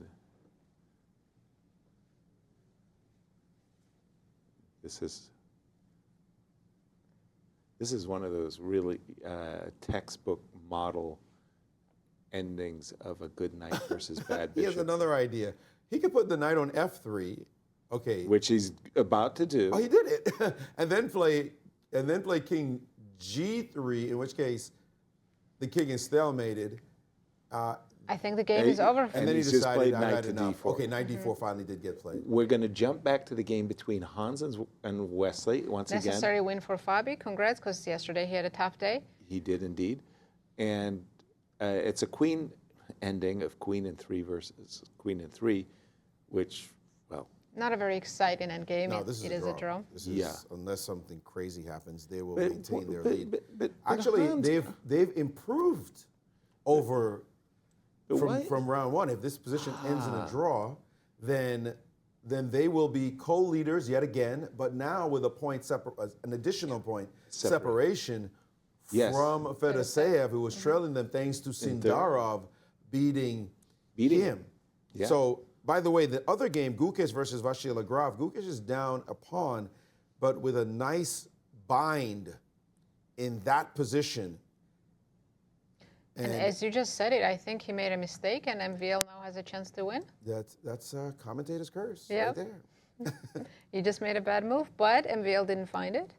Speaker 5: This is one of those really textbook model endings of a good knight versus bad
Speaker 3: He has
Speaker 5: bishop,
Speaker 3: another idea. He could put the knight on f3. Okay.
Speaker 5: which he's about to do.
Speaker 3: Oh, he did it, and then play king g3. In which case, the king is stalemated.
Speaker 4: I think the game is over.
Speaker 3: And then he
Speaker 5: he's just
Speaker 3: decided
Speaker 5: played
Speaker 3: I
Speaker 5: knight
Speaker 3: got
Speaker 5: to
Speaker 3: enough.
Speaker 5: d4.
Speaker 3: Okay, knight d4 finally did get played.
Speaker 5: We're going to jump back to the game between Hans and Wesley once again.
Speaker 4: Necessary win for Fabi. Congrats, because yesterday he had a tough day.
Speaker 5: He did indeed. And it's a queen ending of queen and 3 versus queen and 3, which, well,
Speaker 4: Not a very exciting endgame.
Speaker 3: No, this is
Speaker 4: It is a draw.
Speaker 3: This is,
Speaker 5: Yeah.
Speaker 3: unless something crazy happens, they will
Speaker 5: But-
Speaker 3: maintain their
Speaker 5: but-
Speaker 3: lead.
Speaker 5: but
Speaker 3: Actually,
Speaker 5: Hans-
Speaker 3: they've improved over
Speaker 5: But why-
Speaker 3: from round one. If this position ends in a draw, then they will be co-leaders yet again, but now with a point an additional point separation
Speaker 5: Yes.
Speaker 3: from Fedoseev, who was trailing them thanks to Sindarov beating him.
Speaker 5: Yeah.
Speaker 3: So, by the way, the other game, Gukesh versus Vachier-Lagrave, Gukesh is down a pawn, but with a nice bind in that position.
Speaker 4: And as you just said it, I think he made a mistake, and MVL now has a chance to win.
Speaker 3: That's a commentator's curse
Speaker 4: Yeah.
Speaker 3: right there.
Speaker 4: He just made a bad move, but MVL didn't find it.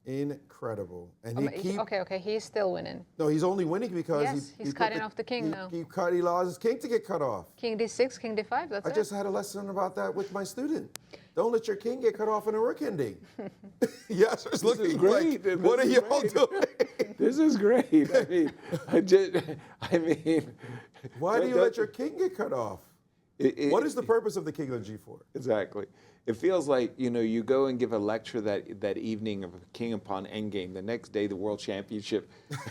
Speaker 3: Incredible. And
Speaker 4: Okay, he's still winning.
Speaker 3: No, he's only winning because
Speaker 4: Yes, he's cutting off the king now.
Speaker 3: He allows his king to get cut off.
Speaker 4: King d6, king d5, that's
Speaker 3: I
Speaker 4: it.
Speaker 3: just had a lesson about that with my student. don't let your king get cut off in a rook ending. Yasser's looking
Speaker 5: great.
Speaker 3: like, what are y'all doing?
Speaker 5: This is great. I mean,
Speaker 3: Why do you let your king get cut off? What is the purpose of the king on g4?
Speaker 5: Exactly. It feels like, you go and give a lecture that evening of king and pawn endgame. The next day, the world championship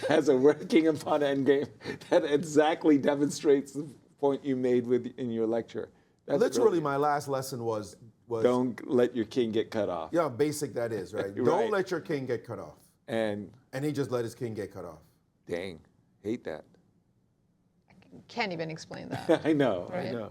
Speaker 5: has a king and pawn endgame that exactly demonstrates the point you made in your lecture. That's
Speaker 3: Literally, my last lesson was
Speaker 5: don't let your king get cut off.
Speaker 3: Yeah, how basic that is, right?
Speaker 5: Right.
Speaker 3: Don't let your king get cut off.
Speaker 5: And
Speaker 3: he just let his king get cut off.
Speaker 5: dang, hate that.
Speaker 4: Can't even explain that.
Speaker 5: I know,
Speaker 4: Right.
Speaker 5: I know.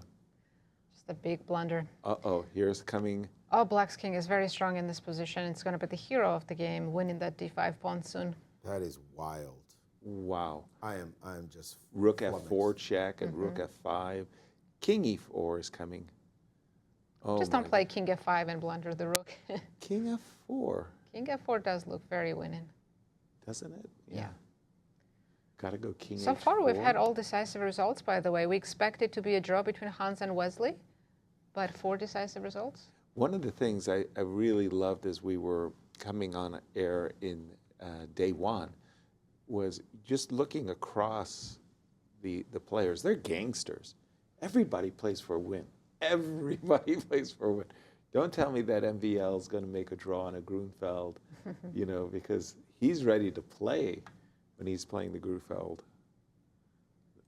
Speaker 4: Just a big blunder.
Speaker 5: Uh-oh, here's coming.
Speaker 4: Oh, Black's king is very strong in this position. It's going to be the hero of the game, winning that d5 pawn soon.
Speaker 3: That is wild.
Speaker 5: Wow.
Speaker 3: I am just
Speaker 5: Rook
Speaker 3: flummoxed.
Speaker 5: f4 check and rook f5. King e4 is coming. Oh,
Speaker 4: Just don't play king f5 and blunder the rook.
Speaker 5: King f4,
Speaker 4: King f4 does look very winning.
Speaker 5: doesn't it?
Speaker 4: Yeah.
Speaker 5: Gotta go king
Speaker 4: So
Speaker 5: h4.
Speaker 4: far, we've had all decisive results, by the way. We expect it to be a draw between Hans and Wesley, but 4 decisive results.
Speaker 5: One of the things I really loved as we were coming on air in day one was just looking across the players. They're gangsters. Everybody plays for a win. Everybody plays for a win. Don't tell me that MVL is going to make a draw on a Grunfeld, because he's ready to play when he's playing the Grunfeld.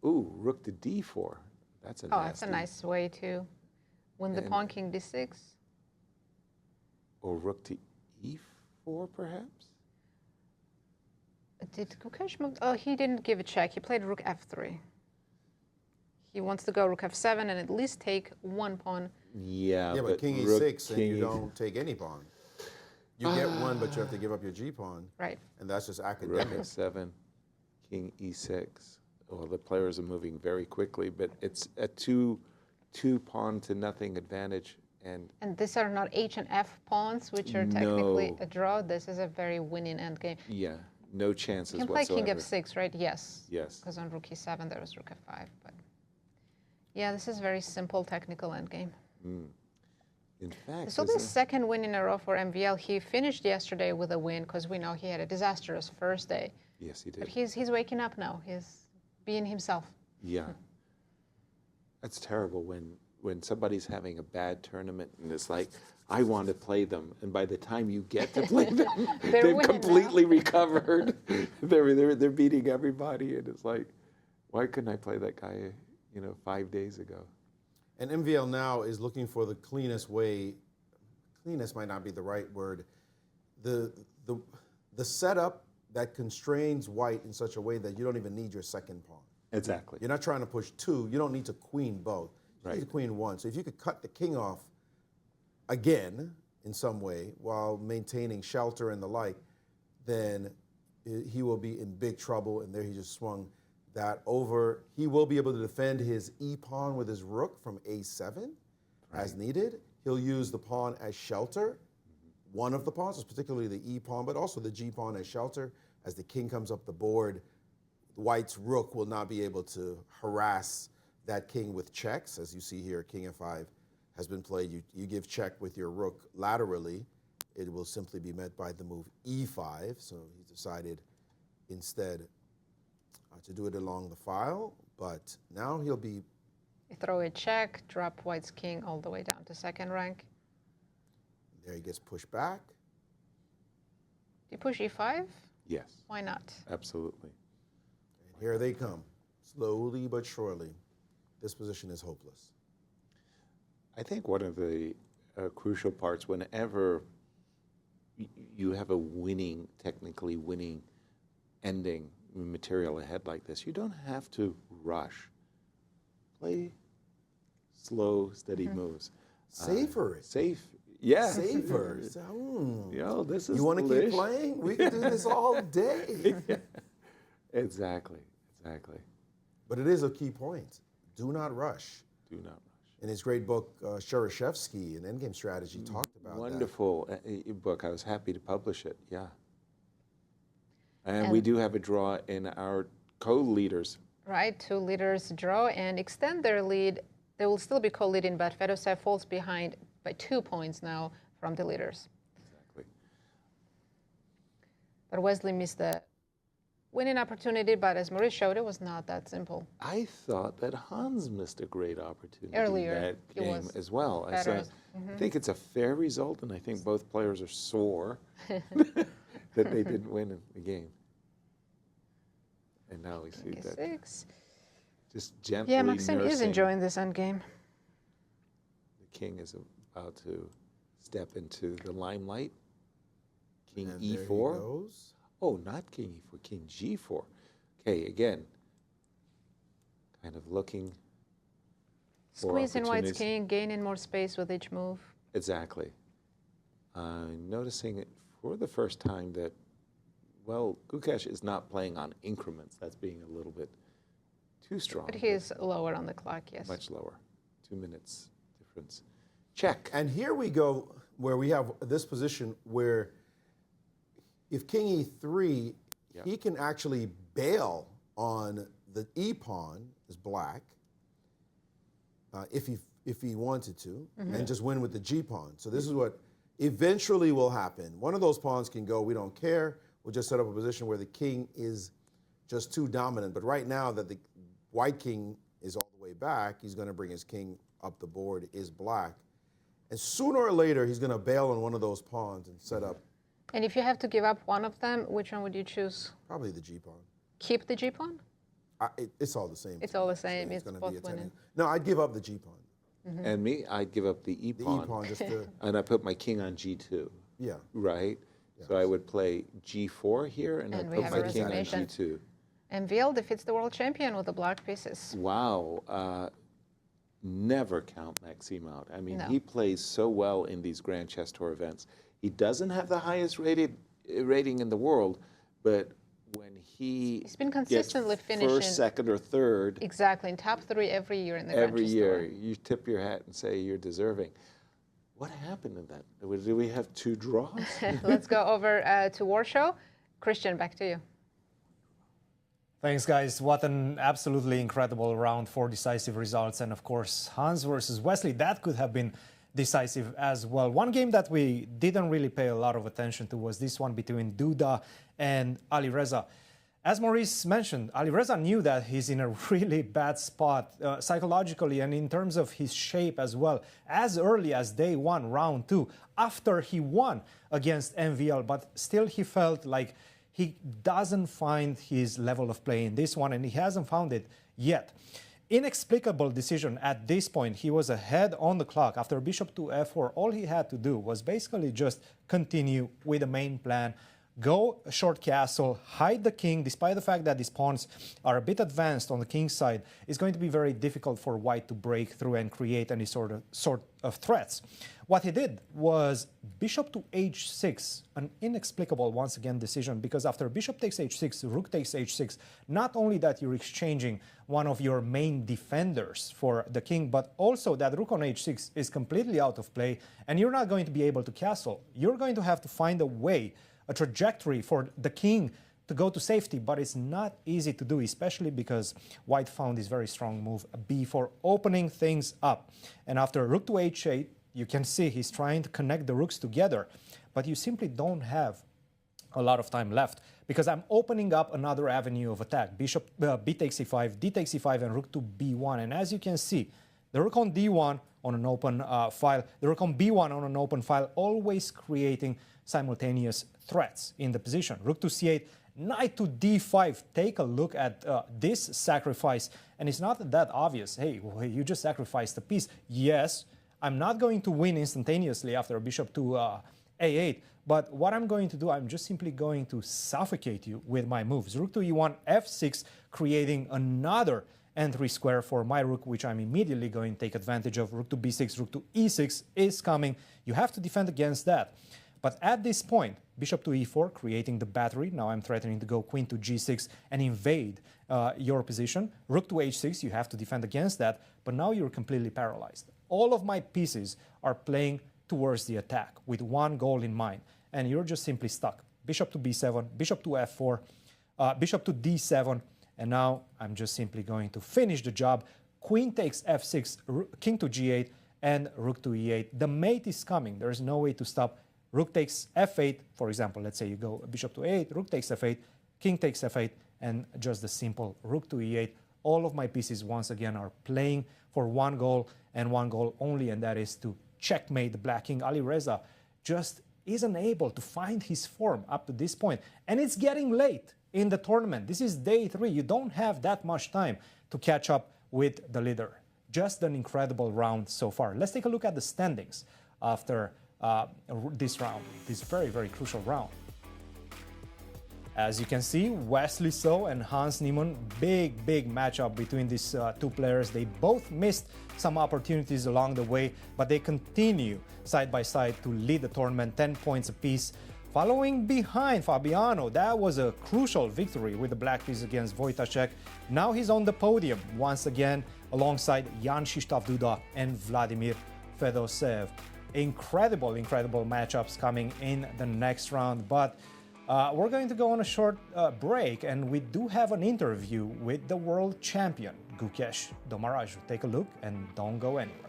Speaker 5: Ooh, rook to d4. That's a
Speaker 4: Oh,
Speaker 5: nasty.
Speaker 4: that's a nice way to win the
Speaker 5: And-
Speaker 4: pawn king d6.
Speaker 5: Or rook to e4, perhaps?
Speaker 4: Did Gukesh move? Oh, he didn't give a check. He played rook f3. He wants to go rook f7 and at least take one pawn.
Speaker 5: Yeah,
Speaker 3: Yeah, but king
Speaker 5: rook,
Speaker 3: e6, and you
Speaker 5: king
Speaker 3: don't take any pawn. You get one, but you have to give up your g pawn.
Speaker 4: Right.
Speaker 3: And that's just
Speaker 5: rook
Speaker 3: academic.
Speaker 5: f7, king e6. Well, the players are moving very quickly, but it's a two pawn to nothing advantage.
Speaker 4: And these are not h and f pawns, which are technically
Speaker 5: No.
Speaker 4: a draw. This is a very winning endgame.
Speaker 5: Yeah, no chances
Speaker 4: You can play
Speaker 5: whatsoever.
Speaker 4: king f6, right? Yes.
Speaker 5: Yes.
Speaker 4: Because on rook e7 there was rook f5. But yeah, this is very simple technical endgame.
Speaker 5: In fact,
Speaker 4: This will be his second win in a row for MVL. He finished yesterday with a win because we know he had a disastrous first day.
Speaker 5: yes, he did.
Speaker 4: But he's waking up now. He's being himself.
Speaker 5: Yeah. That's terrible when somebody's having a bad tournament and it's like, I want to play them, and by the time you get to play them, they've
Speaker 4: winning
Speaker 5: completely recovered. They're beating everybody, and it's like, why couldn't I play that guy, 5 days ago?
Speaker 3: And MVL now is looking for the cleanest way. Cleanest might not be the right word. The setup that constrains white in such a way that you don't even need your second pawn.
Speaker 5: Exactly.
Speaker 3: You're not trying to push two. You don't need to queen both. You
Speaker 5: Right.
Speaker 3: need to queen one. So if you could cut the king off again in some way while maintaining shelter and the like, then he will be in big trouble. And there he just swung that over. He will be able to defend his e pawn with his rook from a7 as needed. He'll use the pawn as shelter. One of the pawns, particularly the e pawn, but also the g pawn as shelter. As the king comes up the board, White's rook will not be able to harass that king with checks. As you see here, king f5 has been played. You give check with your rook laterally. It will simply be met by the move e5. So he decided instead to do it along the file. But now he'll be...
Speaker 4: You throw a check, drop White's king all the way down to second rank.
Speaker 3: There he gets pushed back.
Speaker 4: Do you push e5?
Speaker 5: Yes.
Speaker 4: Why not?
Speaker 5: Absolutely.
Speaker 3: And here they come, slowly but surely. This position is hopeless.
Speaker 5: I think one of the crucial parts, whenever you have a technically winning ending material ahead like this, you don't have to rush. Play slow, steady moves.
Speaker 3: Savor it.
Speaker 5: Safe. Yeah.
Speaker 3: Savor.
Speaker 5: Yo, this is
Speaker 3: You want to keep
Speaker 5: delish.
Speaker 3: playing? We can do this all day.
Speaker 5: Exactly.
Speaker 3: But it is a key point. Do not rush.
Speaker 5: Do not rush.
Speaker 3: In his great book, Shereshevsky, an endgame strategy, talked about
Speaker 5: Wonderful book. I was happy to publish it. Yeah. And we do have a draw in our co-leaders.
Speaker 4: Right, 2 leaders draw and extend their lead. They will still be co-leading, but Fedoseev falls behind by 2 points now from the leaders.
Speaker 5: Exactly.
Speaker 4: But Wesley missed the winning opportunity, but as Maurice showed, it was not that simple.
Speaker 5: I thought that Hans missed a great opportunity
Speaker 4: Earlier,
Speaker 5: that
Speaker 4: it
Speaker 5: game
Speaker 4: was
Speaker 5: as well.
Speaker 4: better.
Speaker 5: I think it's a fair result, and I think both players are sore that they didn't win the game. And now we see that
Speaker 4: Six.
Speaker 5: just gently
Speaker 4: Yeah, Maxime is
Speaker 5: nursing.
Speaker 4: enjoying this endgame.
Speaker 5: The king is about to step into the limelight. King
Speaker 3: And there he
Speaker 5: E4.
Speaker 3: goes.
Speaker 5: Oh, not King E4, King G4. Okay, again, kind of looking for
Speaker 4: Squeezing White's
Speaker 5: opportunities.
Speaker 4: king, gaining more space with each move.
Speaker 5: Exactly. Noticing it for the first time that, well, Gukesh is not playing on increments. That's being a little bit too strong.
Speaker 4: But he is lower on the clock, yes.
Speaker 5: Much lower. 2 minutes difference. Check.
Speaker 3: And here we go where we have this position where if King E3,
Speaker 5: Yeah.
Speaker 3: he can actually bail on the E pawn is black if he wanted to, and just win with the G pawn. So this is what eventually will happen. One of those pawns can go, we don't care. We'll just set up a position where the king is just too dominant. But right now that the white king is all the way back, he's going to bring his king up the board, is black. And sooner or later, he's going to bail on one of those pawns and set up
Speaker 4: And if you have to give up one of them, which one would you choose?
Speaker 3: probably the G pawn.
Speaker 4: Keep the G pawn?
Speaker 3: It's all the same.
Speaker 4: It's all the same. It's
Speaker 3: gonna
Speaker 4: both
Speaker 3: be a 10.
Speaker 4: winning.
Speaker 3: No, I'd give up the G pawn.
Speaker 5: And me, I'd give up the E
Speaker 3: The
Speaker 5: pawn.
Speaker 3: E pawn just to,
Speaker 5: And I put my king on G2,
Speaker 3: yeah.
Speaker 5: right? So I would play G4 here, and
Speaker 4: And
Speaker 5: I'd
Speaker 4: we
Speaker 5: put
Speaker 4: have
Speaker 5: my
Speaker 4: a
Speaker 5: king on
Speaker 4: resignation.
Speaker 5: G2.
Speaker 4: And VL defeats the world champion with the black pieces.
Speaker 5: Wow. Never count Maxime out. I mean,
Speaker 4: No.
Speaker 5: he plays so well in these Grand Chess Tour events. He doesn't have the highest rating in the world, but when
Speaker 4: He's been
Speaker 5: gets
Speaker 4: consistently finishing.
Speaker 5: first, second, or third
Speaker 4: Exactly, in top 3 every year in the
Speaker 5: every
Speaker 4: Grand Chess
Speaker 5: year,
Speaker 4: Tour.
Speaker 5: you tip your hat and say you're deserving. What happened in that? Do we have 2 draws?
Speaker 4: Let's go over to Warsaw. Cristian, back to you.
Speaker 2: Thanks, guys. What an absolutely incredible round, 4 decisive results. And of course, Hans versus Wesley, that could have been decisive as well. One game that we didn't really pay a lot of attention to was this one between Duda and Alireza. As Maurice mentioned, Alireza knew that he's in a really bad spot psychologically and in terms of his shape as well, as early as day 1, round 2, after he won against MVL, but still he felt like he doesn't find his level of play in this one, and he hasn't found it yet. Inexplicable decision at this point. He was ahead on the clock. After bishop to f4, all he had to do was basically just continue with the main plan, go short castle, hide the king. Despite the fact that these pawns are a bit advanced on the king's side, it's going to be very difficult for white to break through and create any sort of threats. What he did was bishop to h6, an inexplicable, once again, decision, because after bishop takes h6, rook takes h6, not only that you're exchanging one of your main defenders for the king, but also that rook on h6 is completely out of play, and you're not going to be able to castle. You're going to have to find a way, a trajectory for the king to go to safety, but it's not easy to do, especially because white found this very strong move b4, opening things up. And after rook to h8, you can see he's trying to connect the rooks together, but you simply don't have a lot of time left, because I'm opening up another avenue of attack. Bishop b takes e5, d takes e5, and rook to b1. And as you can see, the rook on d1 on an open file, the rook on b1 on an open file, always creating simultaneous threats in the position. Rook to c8, knight to d5. Take a look at this sacrifice, and it's not that obvious. Hey, you just sacrificed a piece. Yes, I'm not going to win instantaneously after bishop to a8, but what I'm going to do, I'm just simply going to suffocate you with my moves. Rook to e1, f6, creating another entry square for my rook, which I'm immediately going to take advantage of. Rook to b6, rook to e6 is coming. You have to defend against that. But at this point, bishop to e4, creating the battery. Now I'm threatening to go queen to g6 and invade your position. Rook to h6, you have to defend against that, but now you're completely paralyzed. All of my pieces are playing towards the attack with one goal in mind, and you're just simply stuck. Bishop to b7, bishop to f4, bishop to d7, and now I'm just simply going to finish the job. Queen takes f6, king to g8, and rook to e8. The mate is coming. There is no way to stop. Rook takes f8, for example. Let's say you go bishop to a8, rook takes f8, king takes f8, and just the simple rook to e8. All of my pieces, once again, are playing for one goal and one goal only, and that is to checkmate the black king. Alireza just isn't able to find his form up to this point. And it's getting late in the tournament. This is day 3. You don't have that much time to catch up with the leader. Just an incredible round so far. Let's take a look at the standings after this round, this very, very crucial round. As you can see, Wesley and Hans Niemann, big matchup between these two players. They both missed some opportunities along the way, but they continue side by side to lead the tournament, 10 points apiece. Following behind Fabiano, that was a crucial victory with the black piece against Wojtaszek. Now he's on the podium once again alongside Jan-Krzysztof Duda and Vladimir Fedoseev. Incredible matchups coming in the next round, but we're going to go on a short break, and we do have an interview with the world champion, Gukesh Dommaraju. Take a look and don't go anywhere.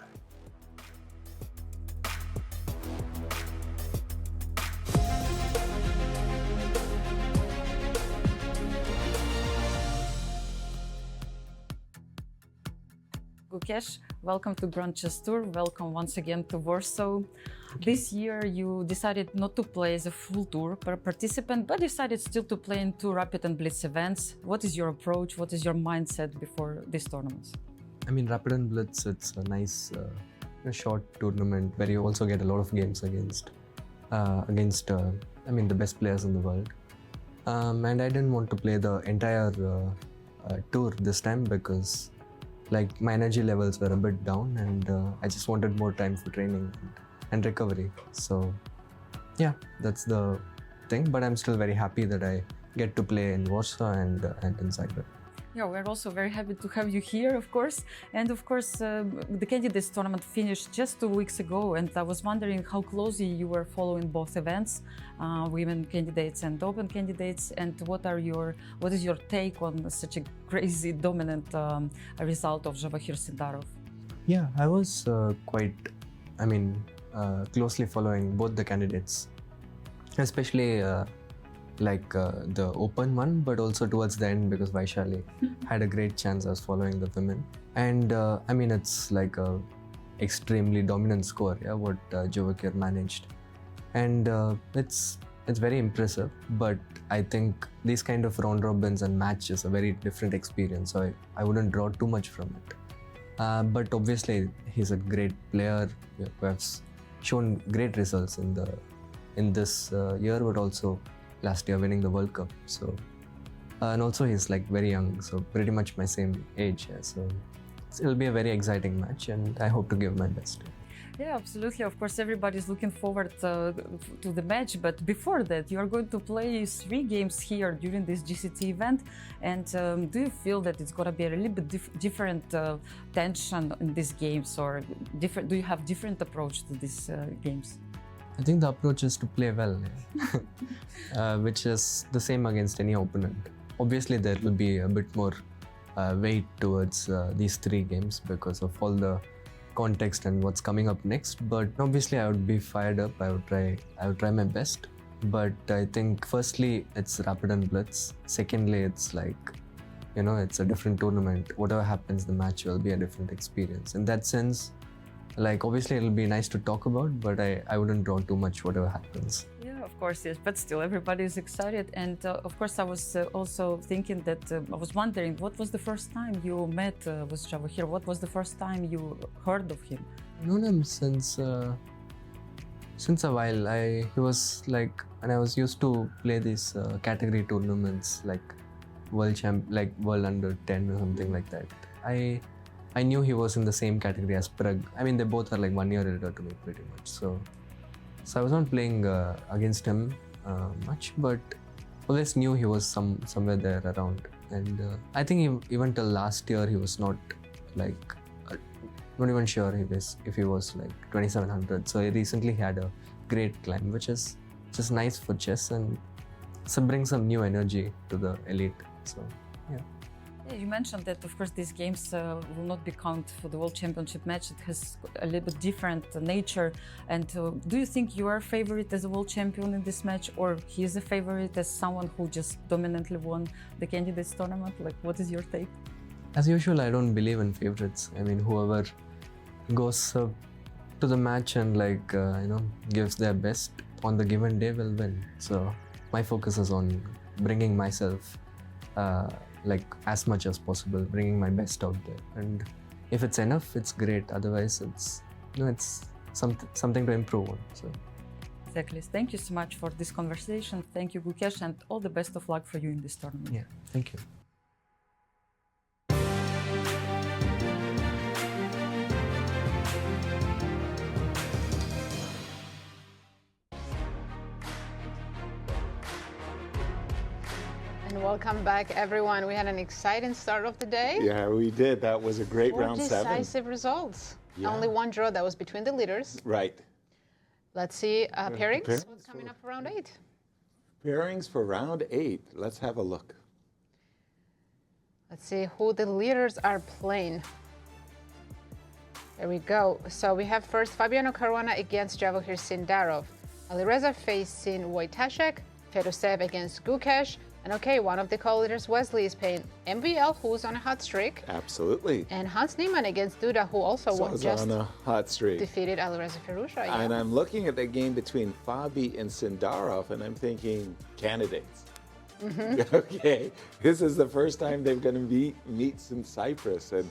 Speaker 6: Gukesh, welcome to Grand Chess Tour. Welcome once again to Warsaw. This year you decided not to play as a full tour participant, but decided still to play in 2 Rapid and Blitz events. What is your approach? What is your mindset before these tournaments?
Speaker 7: I mean, Rapid and Blitz, it's a nice short tournament where you also get a lot of games against the best players in the world. And I didn't want to play the entire tour this time because like my energy levels were a bit down, and I just wanted more time for training and recovery. So yeah, that's the thing, but I'm still very happy that I get to play in Warsaw and in Zagreb.
Speaker 6: Yeah, we're also very happy to have you here, of course. And of course, the candidates tournament finished just 2 weeks ago, and I was wondering how closely you were following both events, women candidates and open candidates, and what is your take on such a crazy dominant result of Javokhir Sindarov?
Speaker 7: Yeah, I was closely following both the candidates, especially the open one, but also towards the end because Vachier-Lagrave had a great chance. I was following the women, and it's like a extremely dominant score, what Javokhir managed, and it's very impressive. But I think these kind of round robins and matches a very different experience, so I wouldn't draw too much from it. But obviously he's a great player who has shown great results in this year, but also last year winning the World Cup. So and also he's like very young, so pretty much my same age. So it'll be a very exciting match, and I hope to give my best.
Speaker 6: Yeah, absolutely. Of course, everybody's looking forward to the match. But before that, you are going to play 3 games here during this GCT event. And do you feel that it's going to be a little bit different tension in these games, or do you have different approach to these games?
Speaker 7: I think the approach is to play well, which is the same against any opponent. Obviously, there will be a bit more weight towards these 3 games because of all the context and what's coming up next. But obviously, I would be fired up. I would try my best. But I think firstly, it's Rapid and Blitz. Secondly, it's it's a different tournament. Whatever happens, the match will be a different experience. In that sense, obviously it'll be nice to talk about, but I wouldn't draw too much whatever happens.
Speaker 6: Yeah, of course, yes, but still everybody is excited. And of course, I was also thinking that I was wondering, what was the first time you met with Javokhir? What was the first time you heard of him?
Speaker 7: I've known him since a while. He was when I was used to play these category tournaments World Under 10 or something like that. I knew he was in the same category as Prag. I mean, they both are 1 year elder to me pretty much. So I was not playing against him much, but always knew he was somewhere there around. And I think even till last year, he was not not even sure if he was 2700. So recently he had a great climb, which is just nice for chess, and so brings some new energy to the elite. So yeah.
Speaker 6: Yeah, you mentioned that, of course, these games will not be counted for the World Championship match. It has a little bit different nature. And do you think you are a favorite as a world champion in this match, or he is a favorite as someone who just dominantly won the candidates tournament? Like, what is your take?
Speaker 7: As usual, I don't believe in favorites. I mean, whoever goes to the match and gives their best on the given day will win. So my focus is on bringing myself as much as possible, bringing my best out there. And if it's enough, it's great. Otherwise, it's something to improve on. So.
Speaker 6: Exactly. Thank you so much for this conversation. Thank you, Gukesh, and all the best of luck for you in this tournament.
Speaker 7: Yeah, thank you.
Speaker 4: Welcome back, everyone. We had an exciting start of the day.
Speaker 5: Yeah, we did. That was a great round 7.
Speaker 4: Decisive results.
Speaker 5: Yeah.
Speaker 4: Only one draw that was between the leaders.
Speaker 5: Right.
Speaker 4: Let's see pairings. What's coming up for round 8?
Speaker 5: Pairings for round 8. Let's have a look.
Speaker 4: Let's see who the leaders are playing. There we go. So we have first Fabiano Caruana against Javokhir Sindarov. Alireza facing Wojtaszek. Fedoseev against Gukesh. And okay, one of the co-leaders, Wesley, is playing MVL, who's on a hot streak.
Speaker 5: Absolutely.
Speaker 4: And Niemann against Duda, who also just
Speaker 5: on a hot streak.
Speaker 4: Defeated Alireza Firouzja. Yeah.
Speaker 5: And I'm looking at that game between Fabi and Sindarov, and I'm thinking, candidates. Mm-hmm. Okay, this is the first time they're going to meet in Cyprus. And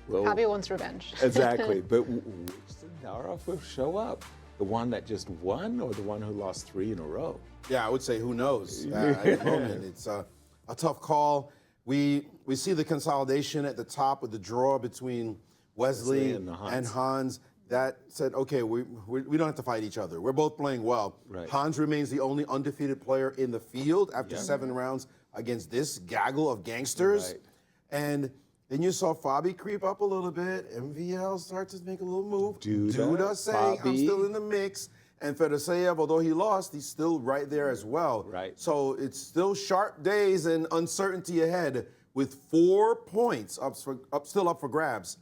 Speaker 4: Fabi wants revenge.
Speaker 5: Exactly. But which Sindarov will show up? The one that just won or the one who lost 3 in a row?
Speaker 3: Yeah, I would say who knows. At the moment, it's a tough call. We see the consolidation at the top with the draw between Wesley and Hans. That said, okay, we don't have to fight each other. We're both playing well.
Speaker 5: Right.
Speaker 3: Hans remains the only undefeated player in the field after 7 rounds against this gaggle of gangsters.
Speaker 5: Right.
Speaker 3: And then you saw Fabi creep up a little bit. MVL start to make a little move.
Speaker 5: Duda
Speaker 3: saying, I'm still in the mix. And Fedoseev, although he lost, he's still right there as well.
Speaker 5: Right.
Speaker 3: So it's still sharp days and uncertainty ahead with 4 points still up for grabs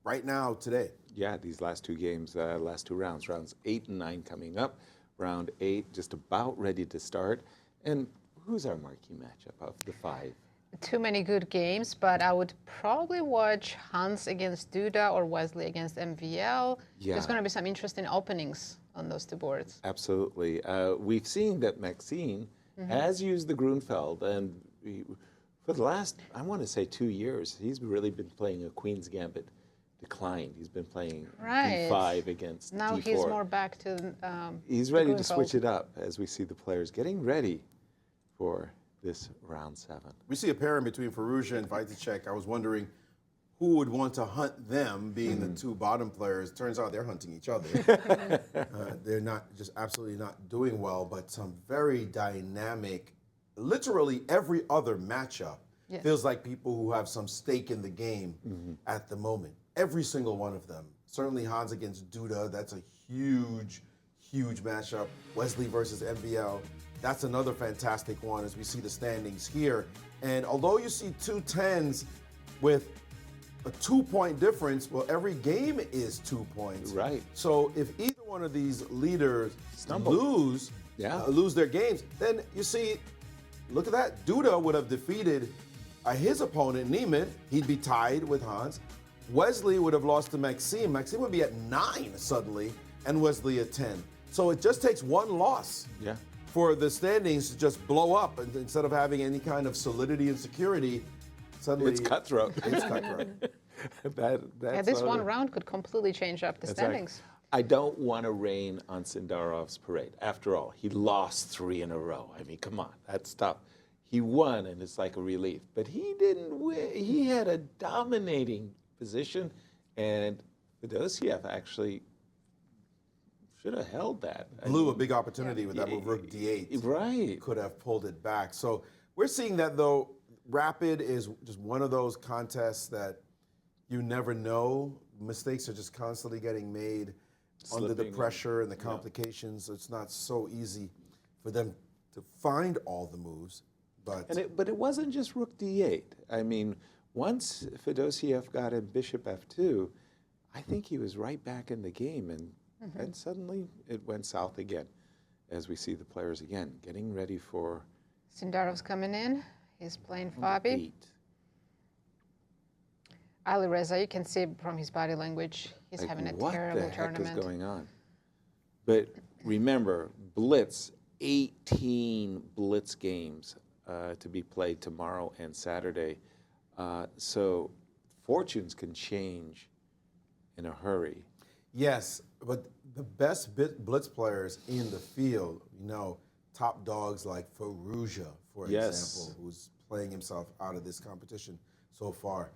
Speaker 3: right now today.
Speaker 5: Yeah, these last 2 games, last 2 rounds, rounds 8 and 9 coming up. Round 8 just about ready to start. And who's our marquee matchup of the 5?
Speaker 4: Too many good games, but I would probably watch Hans against Duda or Wesley against MVL.
Speaker 5: Yeah.
Speaker 4: There's going to be some interesting openings on those 2 boards.
Speaker 5: Absolutely. We've seen that Maxime has used the Grunfeld, and for the last, I want to say 2 years, he's really been playing a Queen's Gambit decline. He's been playing D5 against
Speaker 4: now
Speaker 5: D4.
Speaker 4: He's more back to
Speaker 5: he's ready to switch it up as we see the players getting ready for this round 7.
Speaker 3: We see a pairing between Firouzja and Vachier-Lagrave. I was wondering who would want to hunt them, being the 2 bottom players. Turns out they're hunting each other. They're not just absolutely not doing well, but some very dynamic, literally every other matchup feels like people who have some stake in the game at the moment. Every single one of them. Certainly Hans against Duda, that's a huge, huge matchup. Wesley versus MVL. That's another fantastic one as we see the standings here. And although you see 2 10s with a 2-point difference, well, every game is 2 points.
Speaker 5: Right.
Speaker 3: So if either one of these leaders lose their games, then you see, look at that. Duda would have defeated his opponent, Niemann. He'd be tied with Hans. Wesley would have lost to Maxime. Maxime would be at 9 suddenly, and Wesley at 10. So it just takes 1 loss.
Speaker 5: Yeah.
Speaker 3: For the standings to just blow up, and instead of having any kind of solidity and security, suddenly
Speaker 5: it's cutthroat.
Speaker 3: It's cutthroat.
Speaker 4: This one round could completely change up the standings.
Speaker 5: I don't want to rain on Sindarov's parade. After all, he lost 3 in a row. I mean, come on, that's tough. He won, and it's like a relief. But he didn't win. He had a dominating position, and Fedoseev actually should have held that.
Speaker 3: Blew a big opportunity with that move, Rook D8.
Speaker 5: Right.
Speaker 3: Could have pulled it back. So we're seeing that, though, Rapid is just one of those contests that you never know. Mistakes are just constantly getting made under the pressure and the complications. So it's not so easy for them to find all the moves. But
Speaker 5: it wasn't just Rook D8. I mean, once Fedoseev got in bishop f2, I think he was right back in the game, and suddenly it went south again, as we see the players again getting ready for
Speaker 4: Sindarov's coming in. He's playing Fabi.
Speaker 5: 8.
Speaker 4: Alireza, you can see from his body language, he's
Speaker 5: Like,
Speaker 4: having a
Speaker 5: what
Speaker 4: terrible
Speaker 5: the heck
Speaker 4: tournament.
Speaker 5: is going on? But remember, Blitz, 18 Blitz games to be played tomorrow and Saturday. So fortunes can change in a hurry.
Speaker 3: Yes, but the best Blitz players in the field, top dogs like Firouzja, for example, who's playing himself out of this competition so far.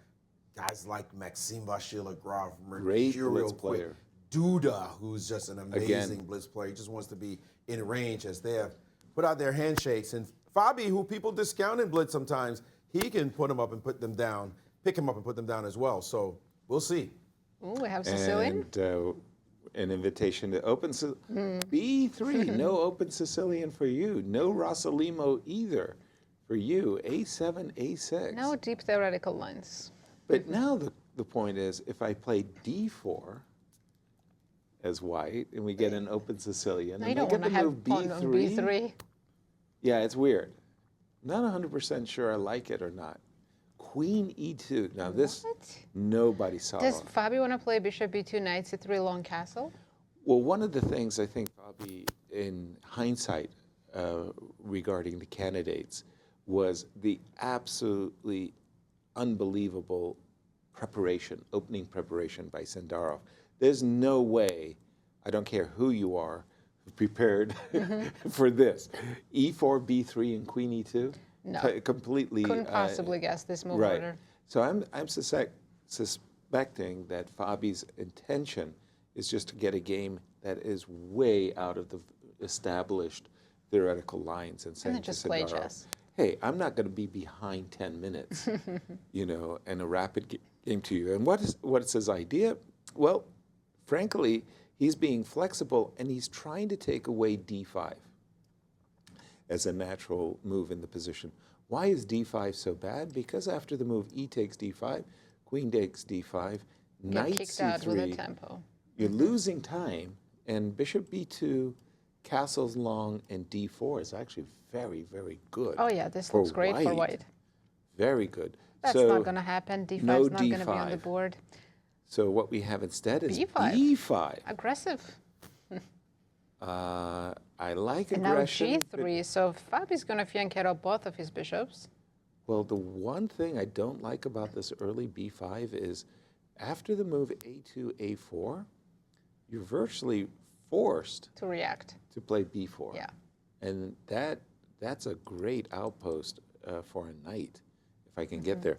Speaker 3: Guys like Maxime, Vachier-Lagrave,
Speaker 5: Great Blitz
Speaker 3: quick.
Speaker 5: player.
Speaker 3: Duda, who's just an amazing Blitz player. He just wants to be in range as they have put out their handshakes. And Fabi, who people discount in Blitz sometimes, he can put them up and put them down, pick him up and put them down as well. So we'll see.
Speaker 4: Ooh, we have Sicilian.
Speaker 5: And an invitation to open B3. No open Sicilian for you. No Rossalimo either for you. A7, A6.
Speaker 4: No deep theoretical lines.
Speaker 5: But now the point is, if I play D4 as white and we get an open Sicilian,
Speaker 4: No, you
Speaker 5: and I
Speaker 4: don't
Speaker 5: get
Speaker 4: want to
Speaker 5: to
Speaker 4: have
Speaker 5: move
Speaker 4: pawn on
Speaker 5: B3.
Speaker 4: B3.
Speaker 5: Yeah, it's weird. Not 100% sure I like it or not. Queen E2. Now this,
Speaker 4: What?
Speaker 5: nobody saw.
Speaker 4: Does Fabi want to play bishop B2, knight C3, long castle?
Speaker 5: Well, one of the things I think, Bobby, in hindsight regarding the candidates was the absolutely unbelievable preparation, opening preparation by Sindarov. There's no way, I don't care who you are, prepared for this. E4, B3, and Queen E2?
Speaker 4: No.
Speaker 5: Completely.
Speaker 4: Couldn't possibly guess this move
Speaker 5: Right.
Speaker 4: order.
Speaker 5: So I'm suspecting that Fabi's intention is just to get a game that is way out of the established theoretical lines and saying
Speaker 4: then
Speaker 5: to
Speaker 4: just play
Speaker 5: Sindarov,
Speaker 4: chess.
Speaker 5: hey, I'm not going to be behind 10 minutes, and a rapid game to you. And what's his idea? Well, frankly, he's being flexible and he's trying to take away D5 as a natural move in the position. Why is D5 so bad? Because after the move E takes D5, Queen takes D5,
Speaker 4: Get
Speaker 5: Knight
Speaker 4: kicked out with a
Speaker 5: C3,
Speaker 4: tempo.
Speaker 5: you're losing time, and Bishop B2, castles long, and D4 is actually very, very good.
Speaker 4: Oh yeah, this looks great for white.
Speaker 5: Very good.
Speaker 4: That's
Speaker 5: so
Speaker 4: not going to happen. D5
Speaker 5: no
Speaker 4: is not going to be on the
Speaker 5: D5.
Speaker 4: board.
Speaker 5: So what we have instead is
Speaker 4: B5.
Speaker 5: B5.
Speaker 4: Aggressive.
Speaker 5: I like
Speaker 4: And now
Speaker 5: aggression. but-
Speaker 4: G3, so Fabi's going to fianchetto both of his bishops.
Speaker 5: Well, the one thing I don't like about this early B5 is after the move A2, A4, you're virtually forced
Speaker 4: To react.
Speaker 5: to play B4.
Speaker 4: Yeah.
Speaker 5: And that's a great outpost for a knight, if I can get there.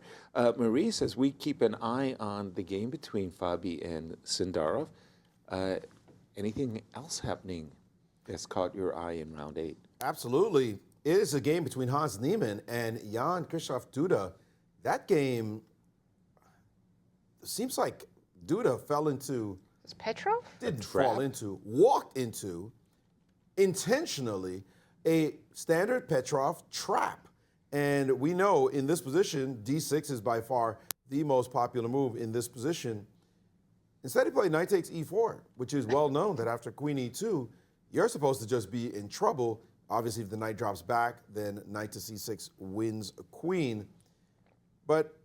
Speaker 5: Marie says, we keep an eye on the game between Fabi and Sindarov. Anything else happening that's caught your eye in round 8?
Speaker 3: Absolutely. It is a game between Hans Niemann and Jan-Krzysztof Duda. That game seems like Duda fell into,
Speaker 4: Is Petrov?
Speaker 3: didn't
Speaker 5: trap?
Speaker 3: fall into, walked into, intentionally, a standard Petrov trap. And we know in this position, D6 is by far the most popular move in this position. Instead, he played knight takes E4, which is well known that after queen E2, you're supposed to just be in trouble. Obviously, if the knight drops back, then knight to C6 wins a queen. But